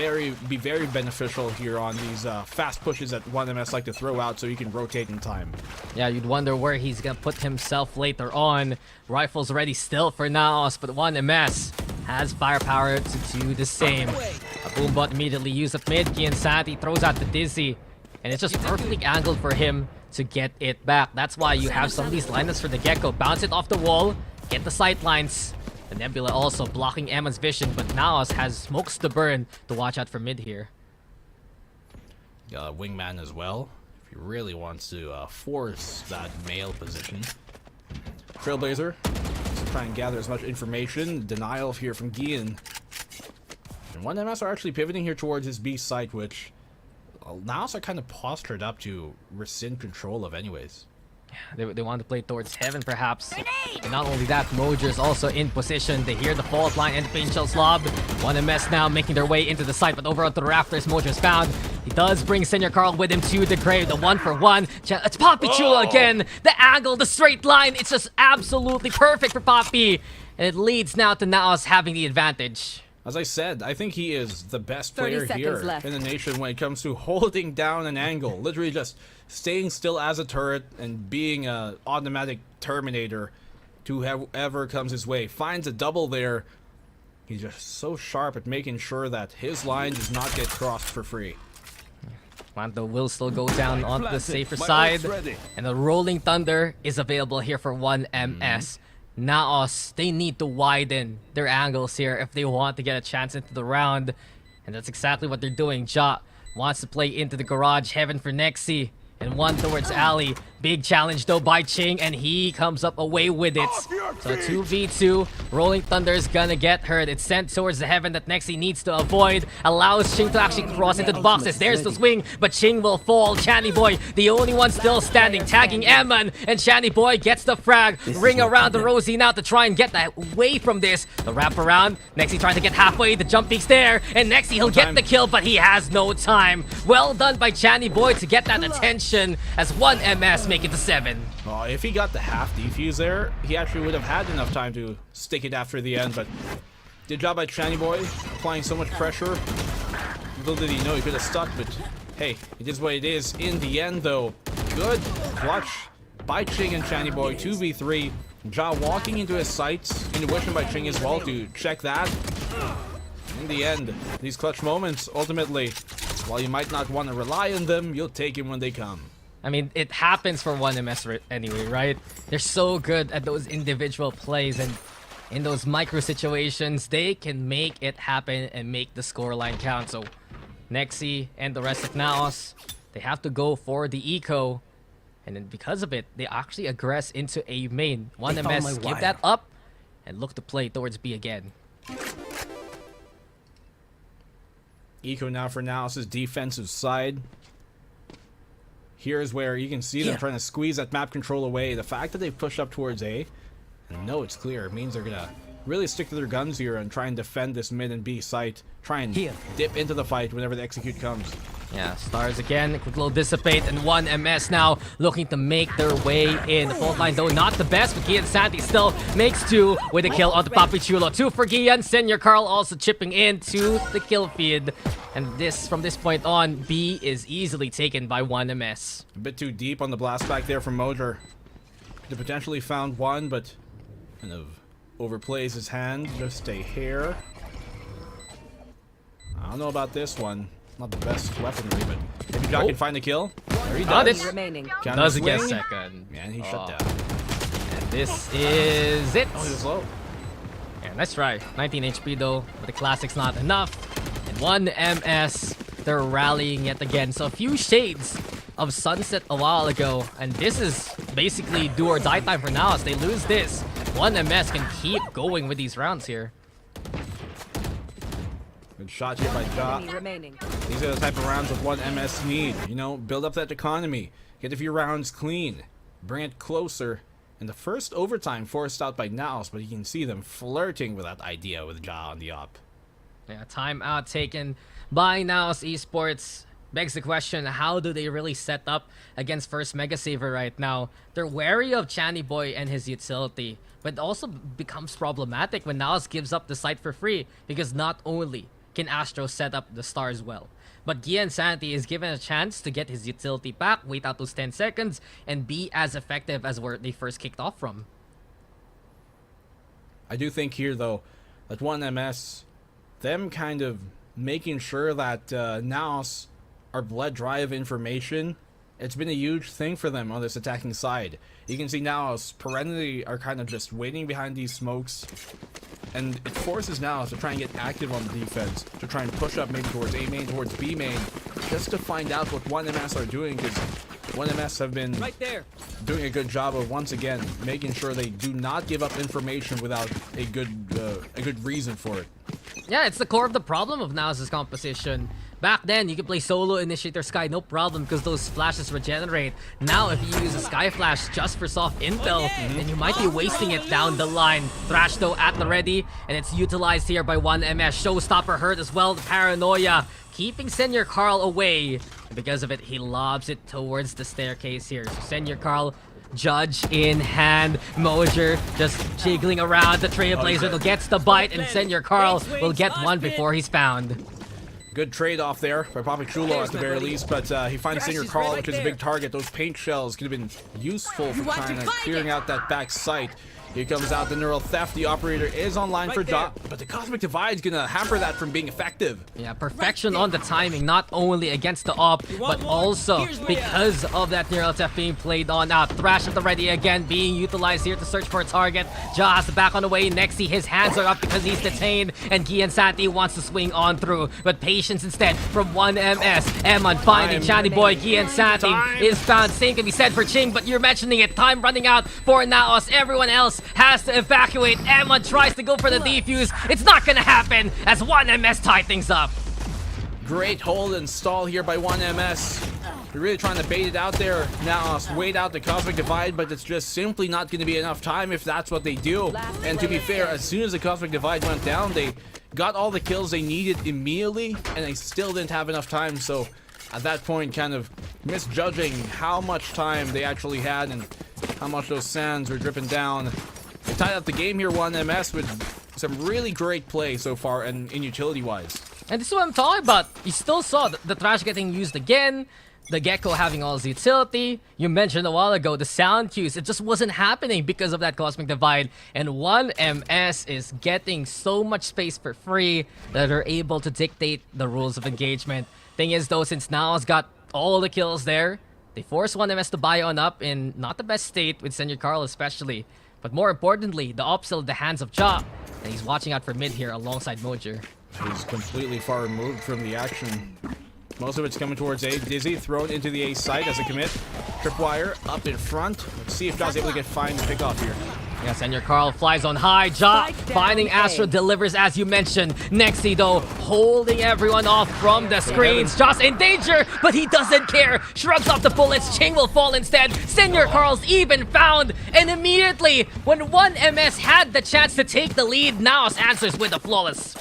be very beneficial here on these fast pushes that 1MS like to throw out so you can rotate in time. Yeah, you'd wonder where he's gonna put himself later on. Rifles ready still for NAOS, but 1MS has firepower to do the same. A Boombot immediately used up mid. Gian Santi throws out the Dizzy, and it's just perfectly angled for him to get it back. That's why you have some of these lineups for the Gecko. Bounce it off the wall, get the sight lines. The Nebula also blocking Emma's vision, but NAOS has smokes to burn to watch out for mid here. Wingman as well, if he really wants to force that male position. Trailblazer, to try and gather as much information. Denial here from Gian. And 1MS are actually pivoting here towards his B site, which NAOS are kind of postured up to rescind control of anyways. They want to play towards heaven, perhaps. And not only that, Mojer's also in position. They hear the fault line and the pain shell slob. 1MS now making their way into the site, but over onto the rafters, Mojer's found. He does bring Senior Carl with him to the grave. The 1-for-1. It's Poppy Chula again. The angle, the straight line. It's just absolutely perfect for Poppy. And it leads now to NAOS having the advantage. As I said, I think he is the best player 30 here seconds left. in the nation when it comes to holding down an angle. Literally just staying still as a turret and being an automatic terminator to whoever comes his way. Finds a double there. He's just so sharp at making sure that his line does not get crossed for free. Mando will still go down on the safer side. And the Rolling Thunder is available here for 1MS. NAOS, they need to widen their angles here if they want to get a chance into the round. And that's exactly what they're doing. Ja wants to play into the garage. Heaven for Nexi. And one towards Ali. Big challenge though by Ching, and he comes up away with it. So 2v2. Rolling Thunder is gonna get hurt. It's sent towards the heaven that Nexi needs to avoid. Allows Ching to actually cross into the boxes. There's the swing, but Ching will fall. Channy Boy, the only one still standing, tagging Eman. And Channy Boy gets the frag. Ring around the Rosie now to try and get that away from this. The wrap around. Nexi trying to get halfway. The jump peak's there. And Nexi, he'll get the kill, but he has no time. Well done by Channy Boy to get that attention as 1MS make it to 7. Oh, if he got the half defuse there, he actually would have had enough time to stick it after the end, but good job by Channy Boy, applying so much pressure. Little did he know he could have stuck, but hey, it is what it is. In the end, though, good clutch by Ching and Channy Boy, 2v3. Ja walking into his sights, intuition by Ching as well to check that. In the end, these clutch moments, ultimately, while you might not want to rely on them, you'll take them when they come. I mean, it happens for 1MS anyway, right? They're so good at those individual plays, and in those micro situations, they can make it happen and make the scoreline count. So, Nexi and the rest of NAOS, they have to go for the eco, and then because of it, they actually aggress into A main. 1MS give that up and look to play towards B again. Eco now for NAOS' defensive side. Here's where you can see them trying to squeeze that map control away. The fact that they've pushed up towards A, and know it's clear, it means they're gonna really stick to their guns here and try and defend this mid and B site. Try and dip into the fight whenever the execute comes. Yeah, stars again, quick little dissipate, and 1MS now looking to make their way in. The fault line though not the best, but Gian Santi still makes 2 with a kill onto Papi Chulo. 2 for Gian, Senior Carl also chipping into the kill feed. And this, from this point on, B is easily taken by 1MS. A bit too deep on the blast back there from Mojer. Could have potentially found one, but kind of overplays his hand just a hair. I don't know about this one. Not the best weaponry, but maybe Jock can find the kill. There he does. Remaining. Doesn't get second. Man, he shut down. And this is it. Oh, he was low. Yeah, nice try. 19 HP though, but the classic's not enough. And 1MS, they're rallying yet again. So a few shades of Sunset a while ago, and this is basically do or die time for now. As they lose this, 1MS can keep going with these rounds here. Good shot here by Ja. These are the type of rounds that 1MS need. You know, build up that economy. Get a few rounds clean. Bring it closer. And the first overtime forced out by NAOS, but you can see them flirting with that idea with Ja on the op. Yeah, timeout taken by NAOS Esports. Begs the question, how do they really set up against first MegaSaver right now? They're wary of Channy Boy and his utility, but it also becomes problematic when NAOS gives up the site for free, because not only can Astro set up the stars well, but Gian Santi is given a chance to get his utility back, wait out those 10 seconds, and be as effective as where they first kicked off from. I do think here, though, that 1MS, them kind of making sure that NAOS are blood dry of information It's been a huge thing for them on this attacking side. You can see NAOS perennially are kind of just waiting behind these smokes. And it forces NAOS to try and get active on the defense, to try and push up maybe towards A main, towards B main, just to find out what 1MS are doing, because 1MS have been doing a good job of, once again, making sure they do not give up information without a good reason for it. Yeah, it's the core of the problem of NAOS's composition. Back then, you could play solo Initiator Sky, no problem, because those flashes regenerate. Now, if you use a Sky Flash just for soft intel, then you might be wasting it down the line. Thrash, though, at the ready, and it's utilized here by 1MS. Showstopper hurt as well, the Paranoia, keeping Senior Carl away. And because of it, he lobs it towards the staircase here. So Senior Carl, Judge in hand, Mojer just jiggling around the Trailblazer that gets the bite, and Senior Carl will get one before he's found. Good trade-off there by Papichulo at the very least, but he finds Senior Carl, which is a big target. Those paint shells could have been useful for trying to clearing out that back site. Here comes out the Neural Theft. The operator is online for Ja, but the Cosmic Divide is going to hamper that from being effective. Yeah, perfection on the timing, not only against the op, but also because of that Neural Theft being played on out. Thrash at the ready again, being utilized here to search for a target. Ja has the back on the way. Nexi, his hands are up because he's detained, and Gian Santi wants to swing on through, but patience instead from 1MS. Emon finding Channy Boy. Gian Santi is found. Same can be said for Ching, but you're mentioning it. Time running out for NAOS. Everyone else has to evacuate. Emon tries to go for the defuse. It's not gonna happen as 1MS tie things up. Great hold and stall here by 1MS. They're really trying to bait it out there. Now wait out the Cosmic Divide, but it's just simply not going to be enough time if that's what they do. And to be fair, as soon as the Cosmic Divide went down, they got all the kills they needed immediately, and they still didn't have enough time. So at that point, kind of misjudging how much time they actually had and how much those sands were dripping down. They tied up the game here, 1MS, with some really great play so far and in utility-wise. And this is what I'm talking about. You still saw the Thrash getting used again, the Gecko having all his utility. You mentioned a while ago the sound cues. It just wasn't happening because of that Cosmic Divide. And 1MS is getting so much space for free that they're able to dictate the rules of engagement. Thing is, though, since NAOS got all the kills there, they force 1MS to buy on up in not the best state, with Senior Carl especially. But more importantly, the op still in the hands of Ja, and he's watching out for mid here alongside Mojer. He's completely far removed from the action. Most of it's coming towards A. Dizzy thrown into the A site as a commit. Tripwire up in front. Let's see if Ja's able to get fine pick off here. Yeah, Senior Carl flies on high. Ja finding Astro, delivers as you mentioned. Nexi though holding everyone off from the screens. Ja's in danger, but he doesn't care. Shrugs off the bullets. Ching will fall instead. Senior Carl's even found, and immediately when 1MS had the chance to take the lead, NAOS answers with a flawless.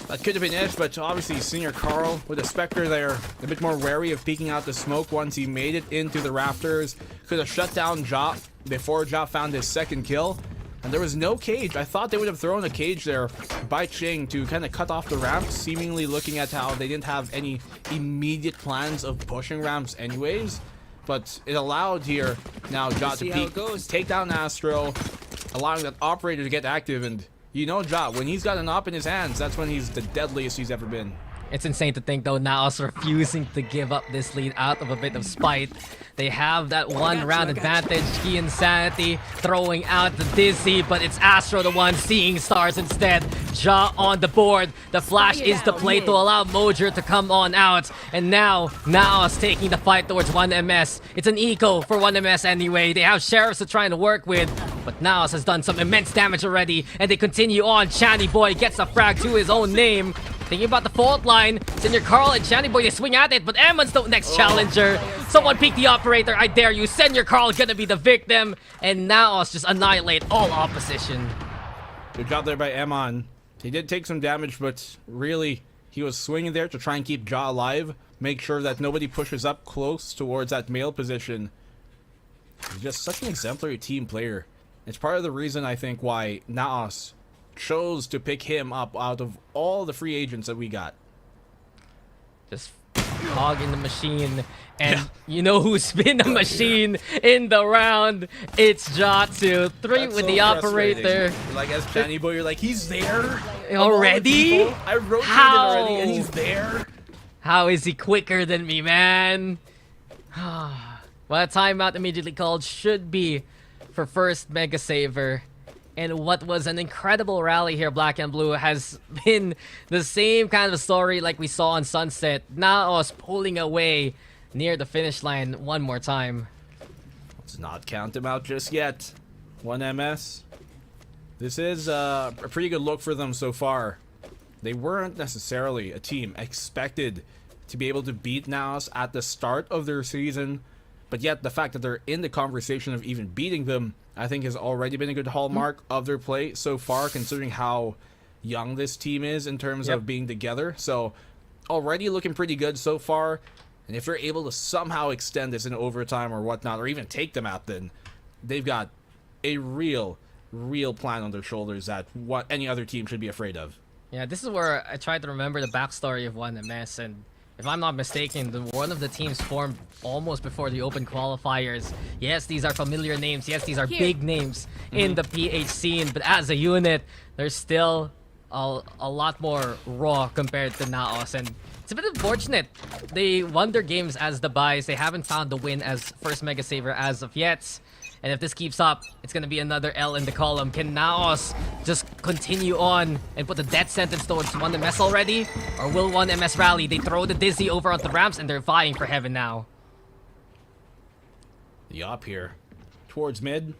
That could have been it, but obviously Senior Carl with a Spectre there, a bit more wary of peeking out the smoke once he made it into the rafters. Could have shut down Ja before Ja found his second kill. And there was no cage. I thought they would have thrown a cage there by Ching to kind of cut off the ramp, seemingly looking at how they didn't have any immediate plans of pushing ramps anyways. But it allowed here now Ja to peek, take down Astro, allowing that operator to get active. And you know Ja, when he's got an op in his hands, that's when he's the deadliest he's ever been. It's insane to think though, NAOS refusing to give up this lead out of a bit of spite. They have that one round advantage. Gian Sanity throwing out the Dizzy, but it's Astro the one seeing stars instead. Ja on the board. The flash is the play to allow Mojer to come on out. And now NAOS taking the fight towards 1MS. It's an eco for 1MS anyway. They have sheriffs to try and work with, but NAOS has done some immense damage already, and they continue on. Channy Boy gets a frag to his own name. Thinking about the fault line, Senior Carl and Channy Boy, they swing at it, but Emon's the next challenger. Someone peek the operator, I dare you. Senior Carl gonna be the victim, and NAOS just annihilate all opposition. Good job there by Emon. He did take some damage, but really, he was swinging there to try and keep Ja alive, make sure that nobody pushes up close towards that male position. He's just such an exemplary team player. It's part of the reason, I think, why NAOS chose to pick him up out of all the free agents that we got. Just hog in the machine, and you know who's been a machine in the round? It's Jatsu. Three That's with so the operator. Like, as Channy Boy, you're like, he's there Already? I rotated How? already, and he's there. How is he quicker than me, man? Well, a timeout immediately called should be for first MegaSaver. And what was an incredible rally here, Black and Blue, has been the same kind of story like we saw on Sunset. NAOS pulling away near the finish line one more time. Let's not count them out just yet. 1MS. This is a pretty good look for them so far. They weren't necessarily a team expected to be able to beat NAOS at the start of their season, but yet the fact that they're in the conversation of even beating them, I think has already been a good hallmark of their play so far, considering how young this team is in terms of being together. So already looking pretty good so far. And if they're able to somehow extend this in overtime or whatnot, or even take them out, then they've got a real plan on their shoulders that what any other team should be afraid of. Yeah, this is where I tried to remember the backstory of 1MS, and if I'm not mistaken, one of the teams formed almost before the open qualifiers. Yes, these are familiar names. Yes, these are big names in the PH scene, but as a unit, they're still a lot more raw compared to NAOS, and it's a bit unfortunate. They won their games as the buys. They haven't found the win as first MegaSaver as of yet. And if this keeps up, it's going to be another L in the column. Can NAOS just continue on and put a death sentence towards 1MS already? Or will 1MS rally? They throw the Dizzy over onto the ramps and they're vying for heaven now. The op here towards mid.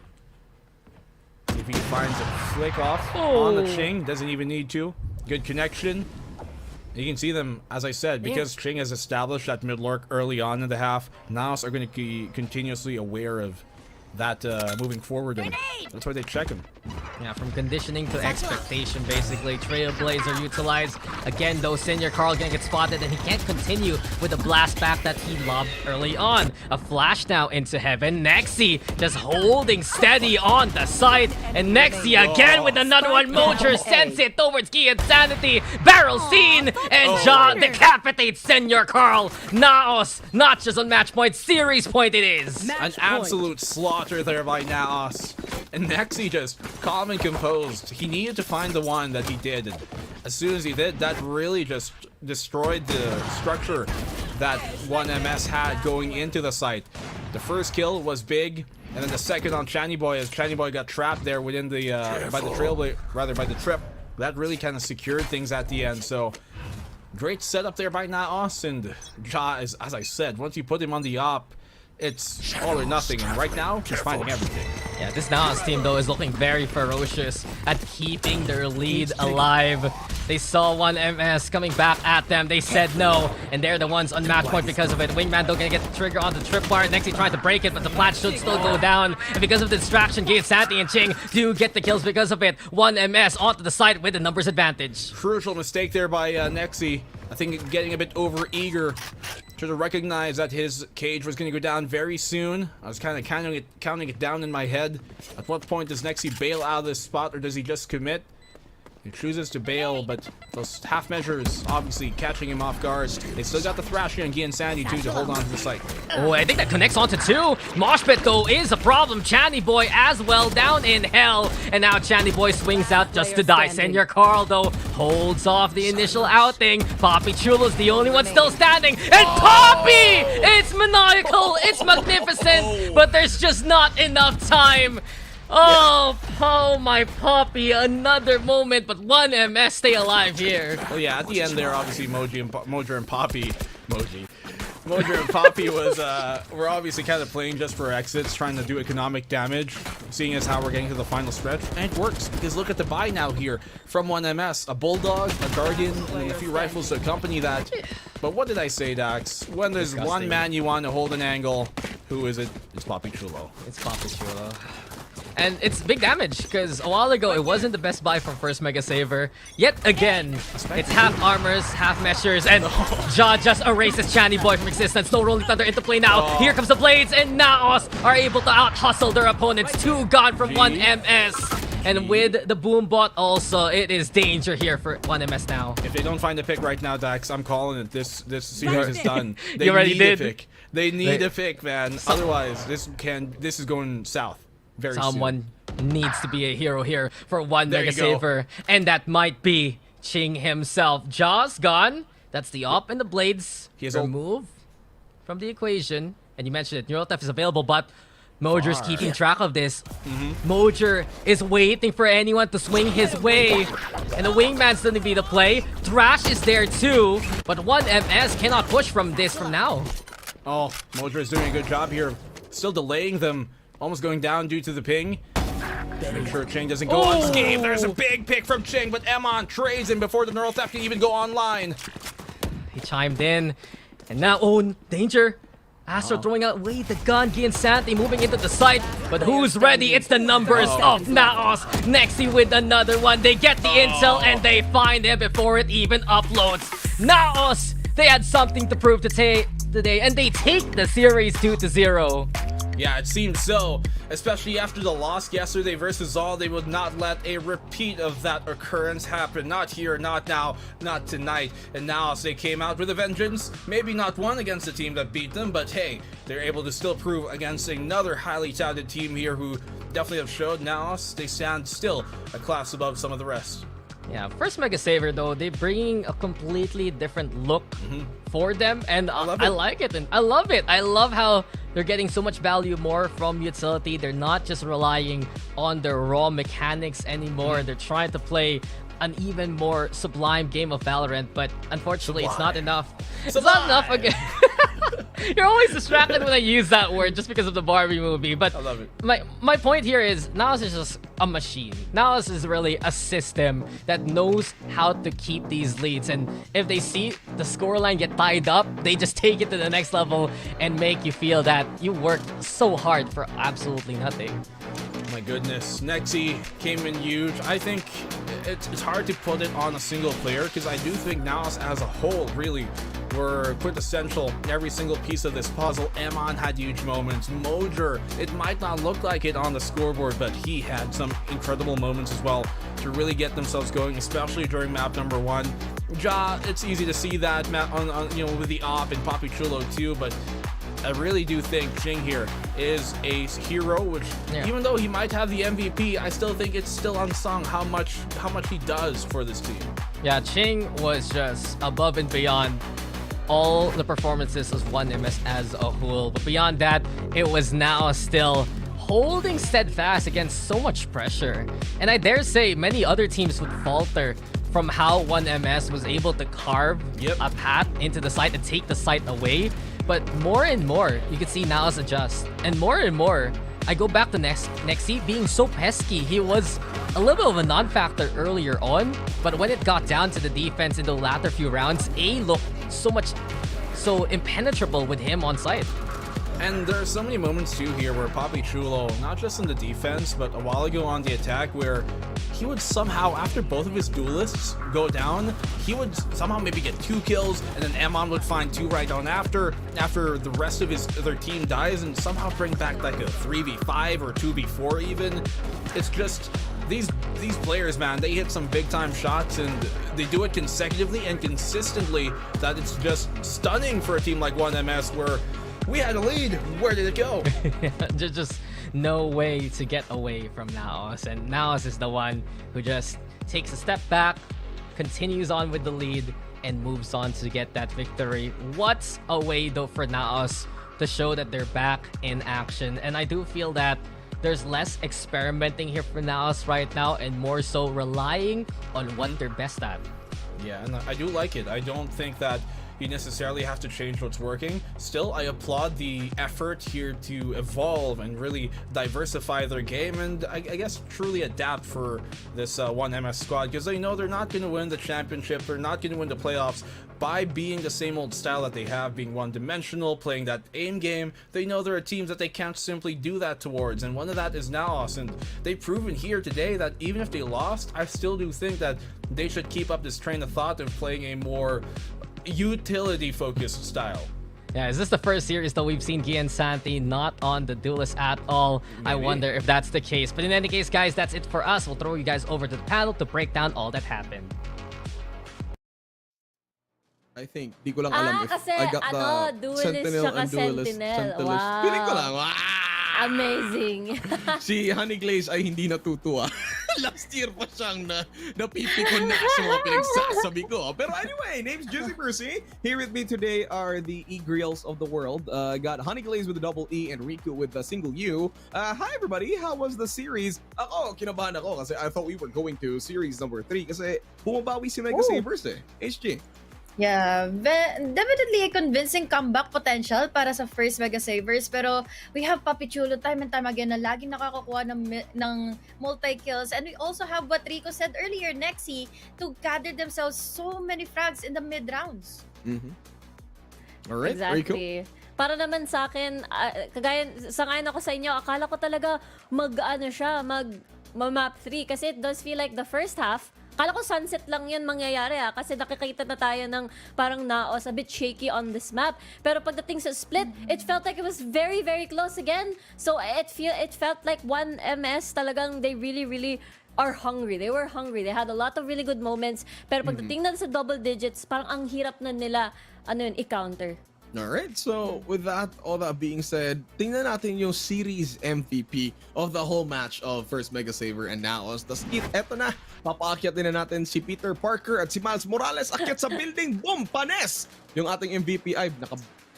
If he finds a flick off on the Ching, doesn't even need to. Good connection. You can see them, as I said, because Ching has established that mid lurk early on in the half. NAOS are going to be continuously aware of that moving forward, and that's why they check him. Yeah, from conditioning to expectation, basically. Trailblazer utilized. Again, though, Senior Carl gonna get spotted, and he can't continue with the blast back that he lobbed early on. A flash now into heaven. Nexi just holding steady on the side, and Nexi again with another one. Mojer sends it towards Key Insanity. Barrel seen, and Ja decapitates Senior Carl. NAOS, not just on match point, series point it is. An absolute slaughter there by NAOS. And Nexi just calm and composed. He needed to find the one that he did. And as soon as he did, that really just destroyed the structure that 1MS had going into the site. The first kill was big, and then the second on Channy Boy, as Channy Boy got trapped there within the by the trip. That really kind of secured things at the end. So great setup there by NAOS, and Ja is, as I said, once you put him on the op, it's all or nothing, and right now, he's finding everything. Yeah, this NAOS team, though, is looking very ferocious at keeping their lead alive. They saw 1MS coming back at them. They said no, and they're the ones on match point because of it. Wingman, though, gonna get the trigger on the tripwire. Nexi trying to break it, but the plant should still go down. And because of the distraction, Gabe, Santi, and Ching do get the kills because of it. 1MS onto the side with the numbers advantage. Crucial mistake there by Nexi. I think getting a bit over-eager. Should have recognized that his cage was going to go down very soon. I was kind of counting it down in my head. At what point does Nexi bail out of this spot, or does he just commit? He chooses to bail, but those half measures obviously catching him off guard. They still got the thrashing on Gian Sandy too to hold on to the site. Oh, I think that connects onto two. Moshpit, though, is a problem. Channy Boy as well down in hell. And now Channy Boy swings out just to die. Senior Carl, though, holds off the initial outing. Poppy Chulo's the only one still standing. And Poppy! It's maniacal, it's magnificent, but there's just not enough time. Oh, my Poppy, another moment, but 1MS stay alive here. Well, yeah, at the end there, obviously, Mojer and Poppy were obviously kind of playing just for exits, trying to do economic damage, seeing as how we're getting to the final stretch. And it works, because look at the buy now here from 1MS. A Bulldog, a Guardian, and a few rifles to accompany that. But what did I say, Dax? When there's one man you want to hold an angle, who is it? It's Poppy Chulo. It's Poppy Chulo. And it's big damage, because a while ago, it wasn't the best buy from first MegaSaver. Yet again, it's half armors, half measures, and Ja just erases Channy Boy from existence. No Rolling Thunder into play now. Here comes the Blades, and NAOS are able to out-hustle their opponents. Two gone from 1MS. And with the boom bot also, it is danger here for 1MS now. If they don't find a pick right now, Dax, I'm calling it. This series is done. They you already need did. a pick. They need a pick, man. Otherwise, this is going south. Someone needs to be a hero here for one There you MegaSaver, and that might be Ching himself. Jaws gone. That's the op, and the Blades He has remove from the equation. And you mentioned it, Neural Theft is available, but Mojer's keeping track of this. Mojer is waiting for anyone to swing his way. And the wingman's gonna be the play. Thrash is there too, but 1MS cannot push from this from now. Oh, Mojer is doing a good job here. Still delaying them. Almost going down due to the ping. Make sure Ching doesn't go unscathed. There's a big pick from Ching, but Emon trades him before the Neural Theft can even go online. He chimed in. And now, danger. Astro throwing away the gun. Gian Santi moving into the site. But who's ready? It's the numbers of Naos. Nexi with another one. They get the intel and they find him before it even uploads. Naos! They had something to prove today, and they take the series 2-0. Yeah, it seems so. Especially after the loss yesterday versus ZOL, they would not let a repeat of that occurrence happen. Not here, not now, not tonight. And now as they came out with a vengeance, maybe not one against the team that beat them, but hey, they're able to still prove against another highly talented team here who definitely have showed now they stand still a class above some of the rest. Yeah, first MegaSaver though, they're bringing a completely different look for them, and I like it, and I love it. I love how they're getting so much value more from utility. They're not just relying on their raw mechanics anymore. They're trying to play an even more sublime game of Valorant, but unfortunately it's not enough. It's not enough again. You're always distracted when I use that word just because of the Barbie movie, but I love it. My point here is NAOS is just a machine. NAOS is really a system that knows how to keep these leads, and if they see the scoreline get tied up, they just take it to the next level and make you feel that you worked so hard for absolutely nothing. My goodness, Nexi came in huge. I think it's hard to put it on a single player because I do think NAOS as a whole really were quintessential. Every single piece of this puzzle. Emon had huge moments. Mojer, it might not look like it on the scoreboard, but he had some incredible moments as well to really get themselves going, especially during map number 1. Ja, it's easy to see that on with the op and Papi Chulo too, but I really do think Ching here is a hero, which even though he might have the MVP, I still think it's still unsung how much he does for this team. Yeah, Ching was just above and beyond all the performances as 1MS as a whole. But beyond that, it was now still holding steadfast against so much pressure. And I dare say many other teams would falter from how 1MS was able to carve a path into the site and take the site away. But more and more, you can see NAOS adjust. And more, I go back to Nexi being so pesky. He was a little bit of a non-factor earlier on, but when it got down to the defense in the latter few rounds, A looked so impenetrable with him on site. And there are so many moments too here where Papi Chulo, not just in the defense, but a while ago on the attack, where he would somehow, after both of his duelists go down, he would somehow maybe get 2 kills, and then Emon would find 2 right on after the rest of their team dies, and somehow bring back like a 3v5 or 2v4 even. It's just these players, man, they hit some big time shots and they do it consecutively and consistently that it's just stunning for a team like 1MS where we had a lead. Where did it go? There's just no way to get away from NAOS, and NAOS is the one who just takes a step back, continues on with the lead, and moves on to get that victory. What's a way though for NAOS to show that they're back in action? And I do feel that there's less experimenting here for NAOS right now and more so relying on what they're best at. Yeah, and I do like it. I don't think that you necessarily have to change what's working. Still, I applaud the effort here to evolve and really diversify their game and I guess truly adapt for this 1MS squad, because they know they're not going to win the championship, they're not going to win the playoffs by being the same old style that they have, being one-dimensional, playing that aim game. They know there are teams that they can't simply do that towards, and one of that is NAOS, and they've proven here today that even if they lost, I still do think that they should keep up this train of thought of playing a more utility-focused style. Yeah, is this the first series that we've seen Gian Santi not on the duelist at all? Maybe. I wonder if that's the case. But in any case, guys, that's it for us. We'll throw you guys over to the panel to break down all that happened. I think, di ko lang alam if kasi I got the duelist Sentinel tsaka and Duelist. Sentinel. Wow. Piling ko lang, wow! Amazing. Si Honey Glaze ay hindi natutuwa. Last year pa siyang napipikon na sa mga pinagsasabi ko. Pero anyway, name's Jesse Percy. Here with me today are the E-Grills of the world. Got Honey Glaze with a double E and Riku with a single U. Hi everybody, how was the series? Ako, kinabahan ako kasi I thought we were going to series number 3 kasi bumabawi si MegaSavers eh. HG. Yeah, definitely a convincing comeback potential para sa first MegaSavers. Pero we have Papi Chulo time and time again na laging nakakakuha ng multi-kills. And we also have what Rico said earlier, Nexi, to gather themselves so many frags in the mid-rounds. Alright, Exactly. Rico? Para naman sa akin, sangayon ako sa inyo, akala ko talaga mag-map 3 kasi it does feel like the first half, akala ko sunset lang yun mangyayari kasi nakikita na tayo ng parang NAOS a bit shaky on this map. Pero pagdating sa split, it felt like it was very, very close again. So it felt like 1MS talagang they really are hungry. They were hungry. They had a lot of really good moments. Pero pagdating na sa double digits, parang ang hirap na nila i-counter. Alright, so with that, all that being said, tingnan natin yung series MVP of the whole match of first MegaSaver and NAOS. Tas eto na, papaakyatin na natin si Peter Parker at si Miles Morales akyat sa building. Boom! Panes! Yung ating MVP ay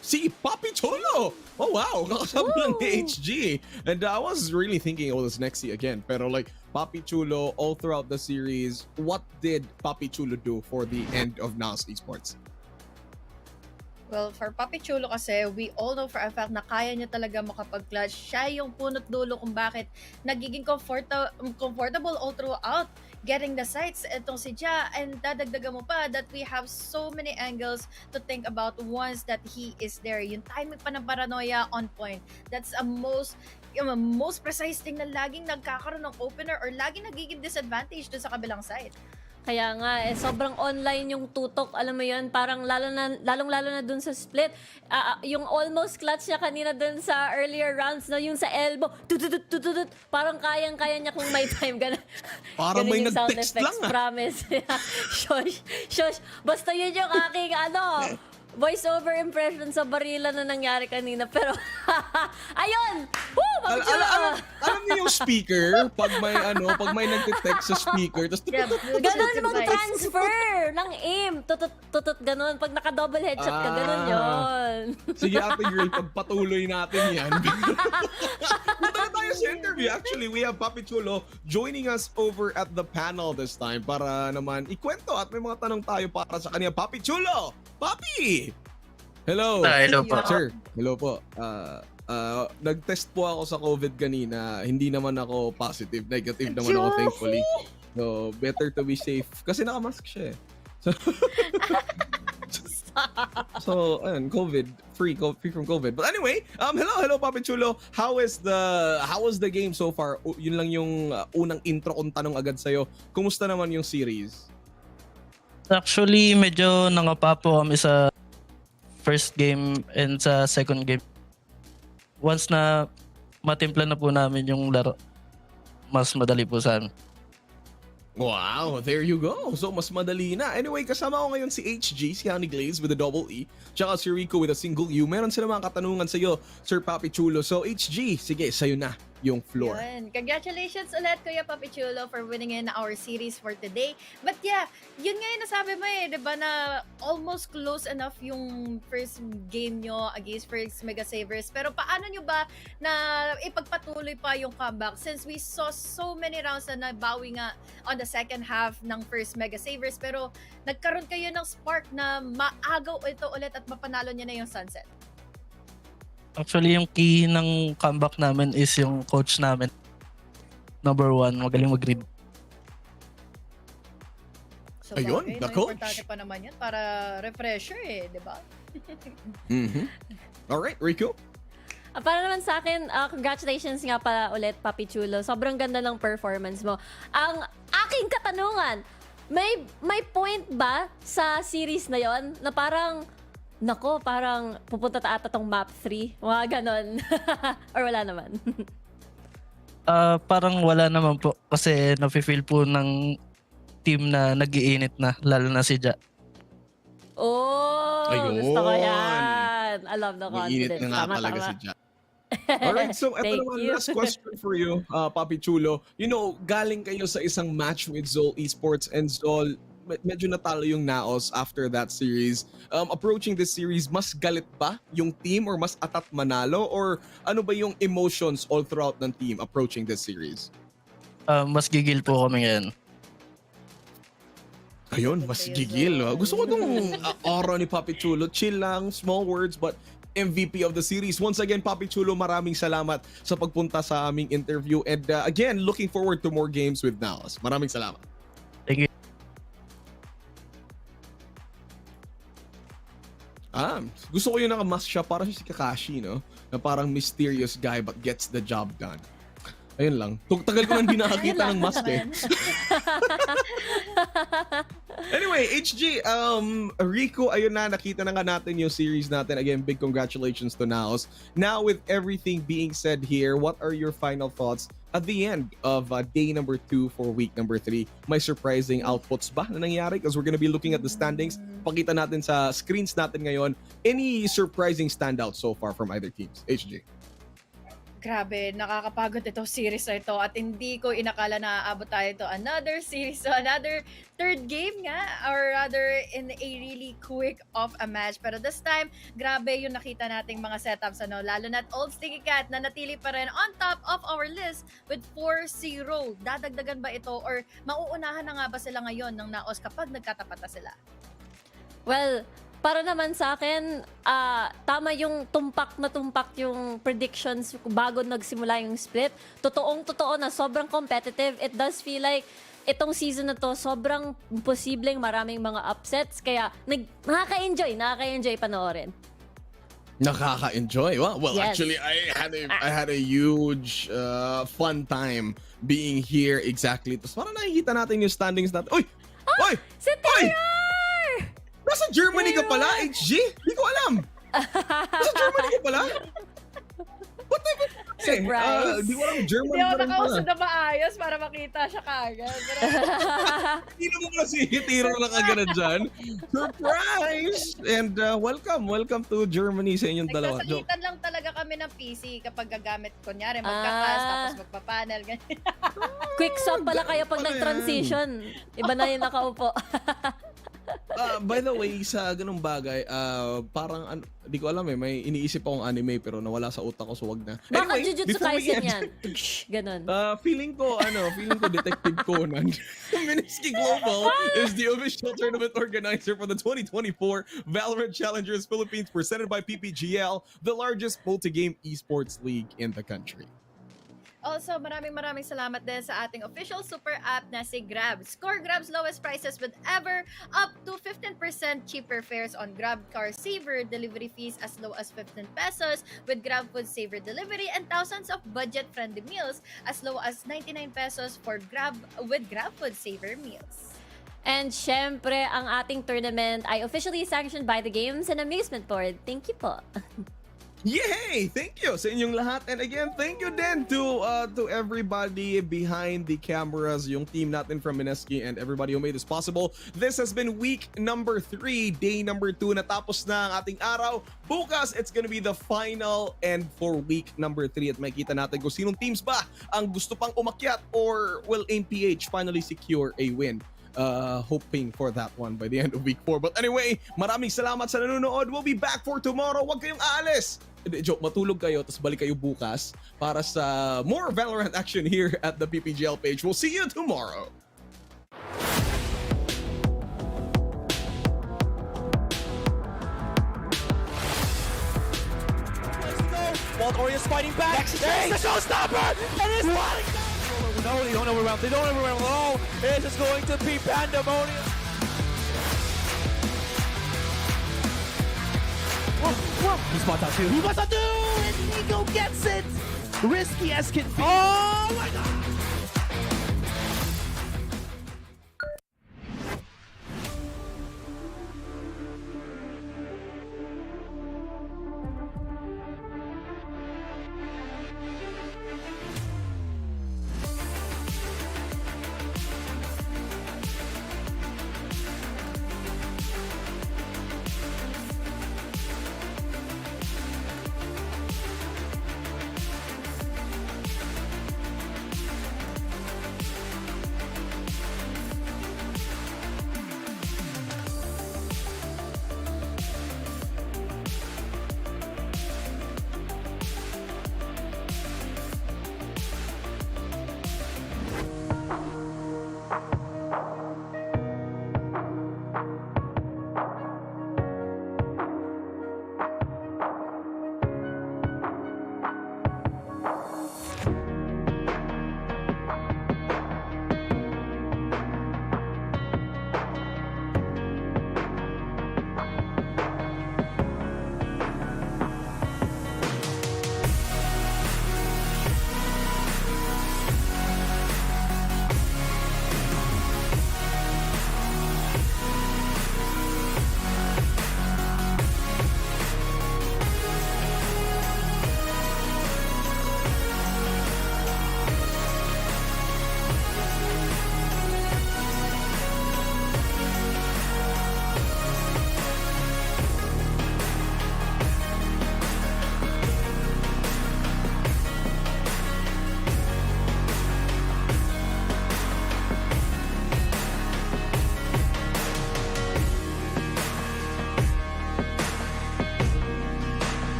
si Papi Chulo! Oh wow! Kakasama lang ni HG. And I was really thinking it was Nexi again. Pero like, Papi Chulo all throughout the series, what did Papi Chulo do for the end of NAOS Esports? Well, for Papi Chulo kasi, we all know for a fact na kaya niya talaga makapag-clutch. Siya yung punot dulo kung bakit nagiging comfortable all throughout getting the sights. Itong si Ja, and dadagdagan mo pa that we have so many angles to think about once that he is there. Yung timing pa ng paranoia on point. That's a most precise thing na laging nagkakaroon ng opener or laging nagiging disadvantage doon sa kabilang side. Kaya nga, sobrang online yung tutok, alam mo yun, parang lalong-lalo na dun sa split. Yung almost clutch niya kanina dun sa earlier rounds, no, yung sa elbow, tututut, parang kayang-kaya niya kung may time. Parang may nag-text lang Promise. Shush. Basta yun yung aking, voice-over impression sa barila na nangyari kanina. Pero, ayun! Woo! Alam niyo yung speaker, pag may nagte-text sa speaker, tapos ganun mag-transfer ng aim. Tutut, ganun. Pag naka-double headshot ka, ganun yun. Sige, ate girl, pagpatuloy natin yan. Punta na tayo sa interview. Actually, we have Papi Chulo joining us over at the panel this time para naman ikwento at may mga tanong tayo para sa kanya. Papi Chulo! Papi! Hello! Hello po. Sir, hello po. Nag-test po ako sa COVID kanina. Hindi naman ako positive. Negative naman ako, thankfully. So, better to be safe. Kasi naka-mask siya eh. So, ayun, free from COVID. But anyway, hello Papi Chulo. How was the game so far? Yun lang yung unang intro kong tanong agad sa'yo. Kumusta naman yung series? Actually, medyo nangapa po kami sa first game and sa second game. Once na matimpla na po namin yung laro, mas madali po sa amin. Wow, there you go. So, mas madali na. Anyway, kasama ko ngayon si HG, si Honey Glaze with a double E, tsaka si Rico with a single U. Meron sila mga katanungan sa'yo, Sir Papi Chulo. So, HG, sige, sa'yo na yung floor. Yun. Congratulations ulit, Kuya Papi Chulo, for winning in our series for today. But yeah, yun nga yung nasabi mo eh, di ba, na almost close enough yung first game nyo against first MegaSavers. Pero paano nyo ba na ipagpatuloy pa yung comeback since we saw so many rounds na nabawi nga on the second half ng first MegaSavers, pero nagkaroon kayo ng spark na maagaw ito ulit at mapanalo nyo na yung sunset? Actually, yung key ng comeback namin is yung coach namin. Number 1, magaling mag-read. So, ayun, bagay, the coach. Importante pa naman yun para refresher eh, di ba? Alright, Rico? Para naman sa akin, congratulations nga pala ulit, Papi Chulo. Sobrang ganda ng performance mo. Ang aking katanungan, may point ba sa series na yon na parang parang pupunta ata tong map 3. Mga ganon. Or wala naman? Parang wala naman po. Kasi nafe-feel po ng team na nag-iinit na. Lalo na si Ja. Oh! Ayun. Gusto ko yan. I love the confidence. Mainit na nga talaga si Ja. Alright, so ito Thank naman, you. last question for you, Papi Chulo. You know, galing kayo sa isang match with ZOL Esports and ZOL, medyo natalo yung NAOS after that series. Approaching this series, mas galit ba yung team or mas atat manalo? Or ano ba yung emotions all throughout ng team approaching this series? Mas gigil po kami ngayon. Ayun, mas gigil. Gusto ko tong aura ni Papi Chulo. Chill lang, small words, but MVP of the series. Once again, Papi Chulo, maraming salamat sa pagpunta sa aming interview. And again, looking forward to more games with NAOS. Maraming salamat. Thank you. Gusto ko yung naka-mask siya, parang si Kakashi, no? Na parang mysterious guy but gets the job done. Ayun lang. Tagal ko nang di nakakita ng mask eh. Anyway, HG, Rico, ayun na, nakita na nga natin yung series natin. Again, big congratulations to NAOS. Now, with everything being said here, what are your final thoughts at the end of day number 2 for week number 3? May surprising outputs ba na nangyari? Because we're gonna be looking at the standings. Pakita natin sa screens natin ngayon. Any surprising standouts so far from either teams? HG. Grabe, nakakapagod itong series na ito at hindi ko inakala na aabot tayo to another series, so another third game nga, or rather in a really quick of a match. Pero this time, grabe yung nakita nating mga setups, ano, lalo na't Old Sticky Cat na natili pa rin on top of our list with 4-0. Dadagdagan ba ito or mauunahan na nga ba sila ngayon ng NAOS kapag nagkatapat na sila? Well, para naman sa akin, tama yung tumpak yung predictions bago nagsimula yung split. Totoong-totoo na sobrang competitive. It does feel like itong season na to, sobrang posibleng maraming mga upsets. Kaya nakaka-enjoy panoorin. Nakaka-enjoy. Well, Yes. actually, I had a huge fun time being here exactly. Tapos parang nakikita natin yung standings natin. Uy! Uy! Si Taylor! Nasa Germany ka pala, HG? Hindi ko alam. Nasa Germany ka pala? What type of... Surprise. Di ko alam, Germany Hindi ako ka rin pala. nakausad na maayos para makita siya kagad. Hindi naman kasi hitiro na kagana dyan. Surprise! And welcome to Germany sa inyong dalawa. Joke. Nagsasagitan lang talaga kami ng PC kapag gagamit, kunyari, magkakas, tapos magpapanel, ganyan. Quick swap pala kayo pag nag-transition. Iba na yung nakaupo. By the way, sa ganung bagay, parang, di ko alam eh, may iniisip akong anime pero nawala sa utak ko, so wag na. Baka Anyway, Jujutsu before we Kaisen end, yan. Ganon. feeling ko Detective Conan. Miniski Global is the official tournament organizer for the 2024 VALORANT Challengers Philippines, presented by PPGL, the largest multi-game esports league in the country. Also, maraming salamat din sa ating official super app na si Grab. Score Grab's lowest prices with ever, up to 15% cheaper fares on Grab Car Saver, delivery fees as low as 15 pesos with Grab Food Saver delivery, and thousands of budget-friendly meals as low as 99 pesos for Grab with Grab Food Saver meals. And syempre, ang ating tournament ay officially sanctioned by the Games and Amusement Board. Thank you po. Yay! Thank you sa inyong lahat. And again, thank you din to everybody behind the cameras, yung team natin from Mineski and everybody who made this possible. This has been week number 3, day number 2. Natapos na ang ating araw. Bukas, it's gonna be the final and for week number 3. At makita natin kung sinong teams ba ang gusto pang umakyat or will MPH finally secure a win. Hoping for that one by the end of week 4. But anyway, maraming salamat sa nanonood. We'll be back for tomorrow. Huwag kayong aalis. Joke, matulog kayo tapos balik kayo bukas para sa more Valorant action here at the PPGL page. We'll see you tomorrow. Walt Orioles fighting back. There's the showstopper. And it's falling down. No, they don't overwhelm. They don't overwhelm at all. This is going to be pandemonium. Whoa. He spots out two. He spots out two. And Nico gets it. Risky as can be. Oh my God.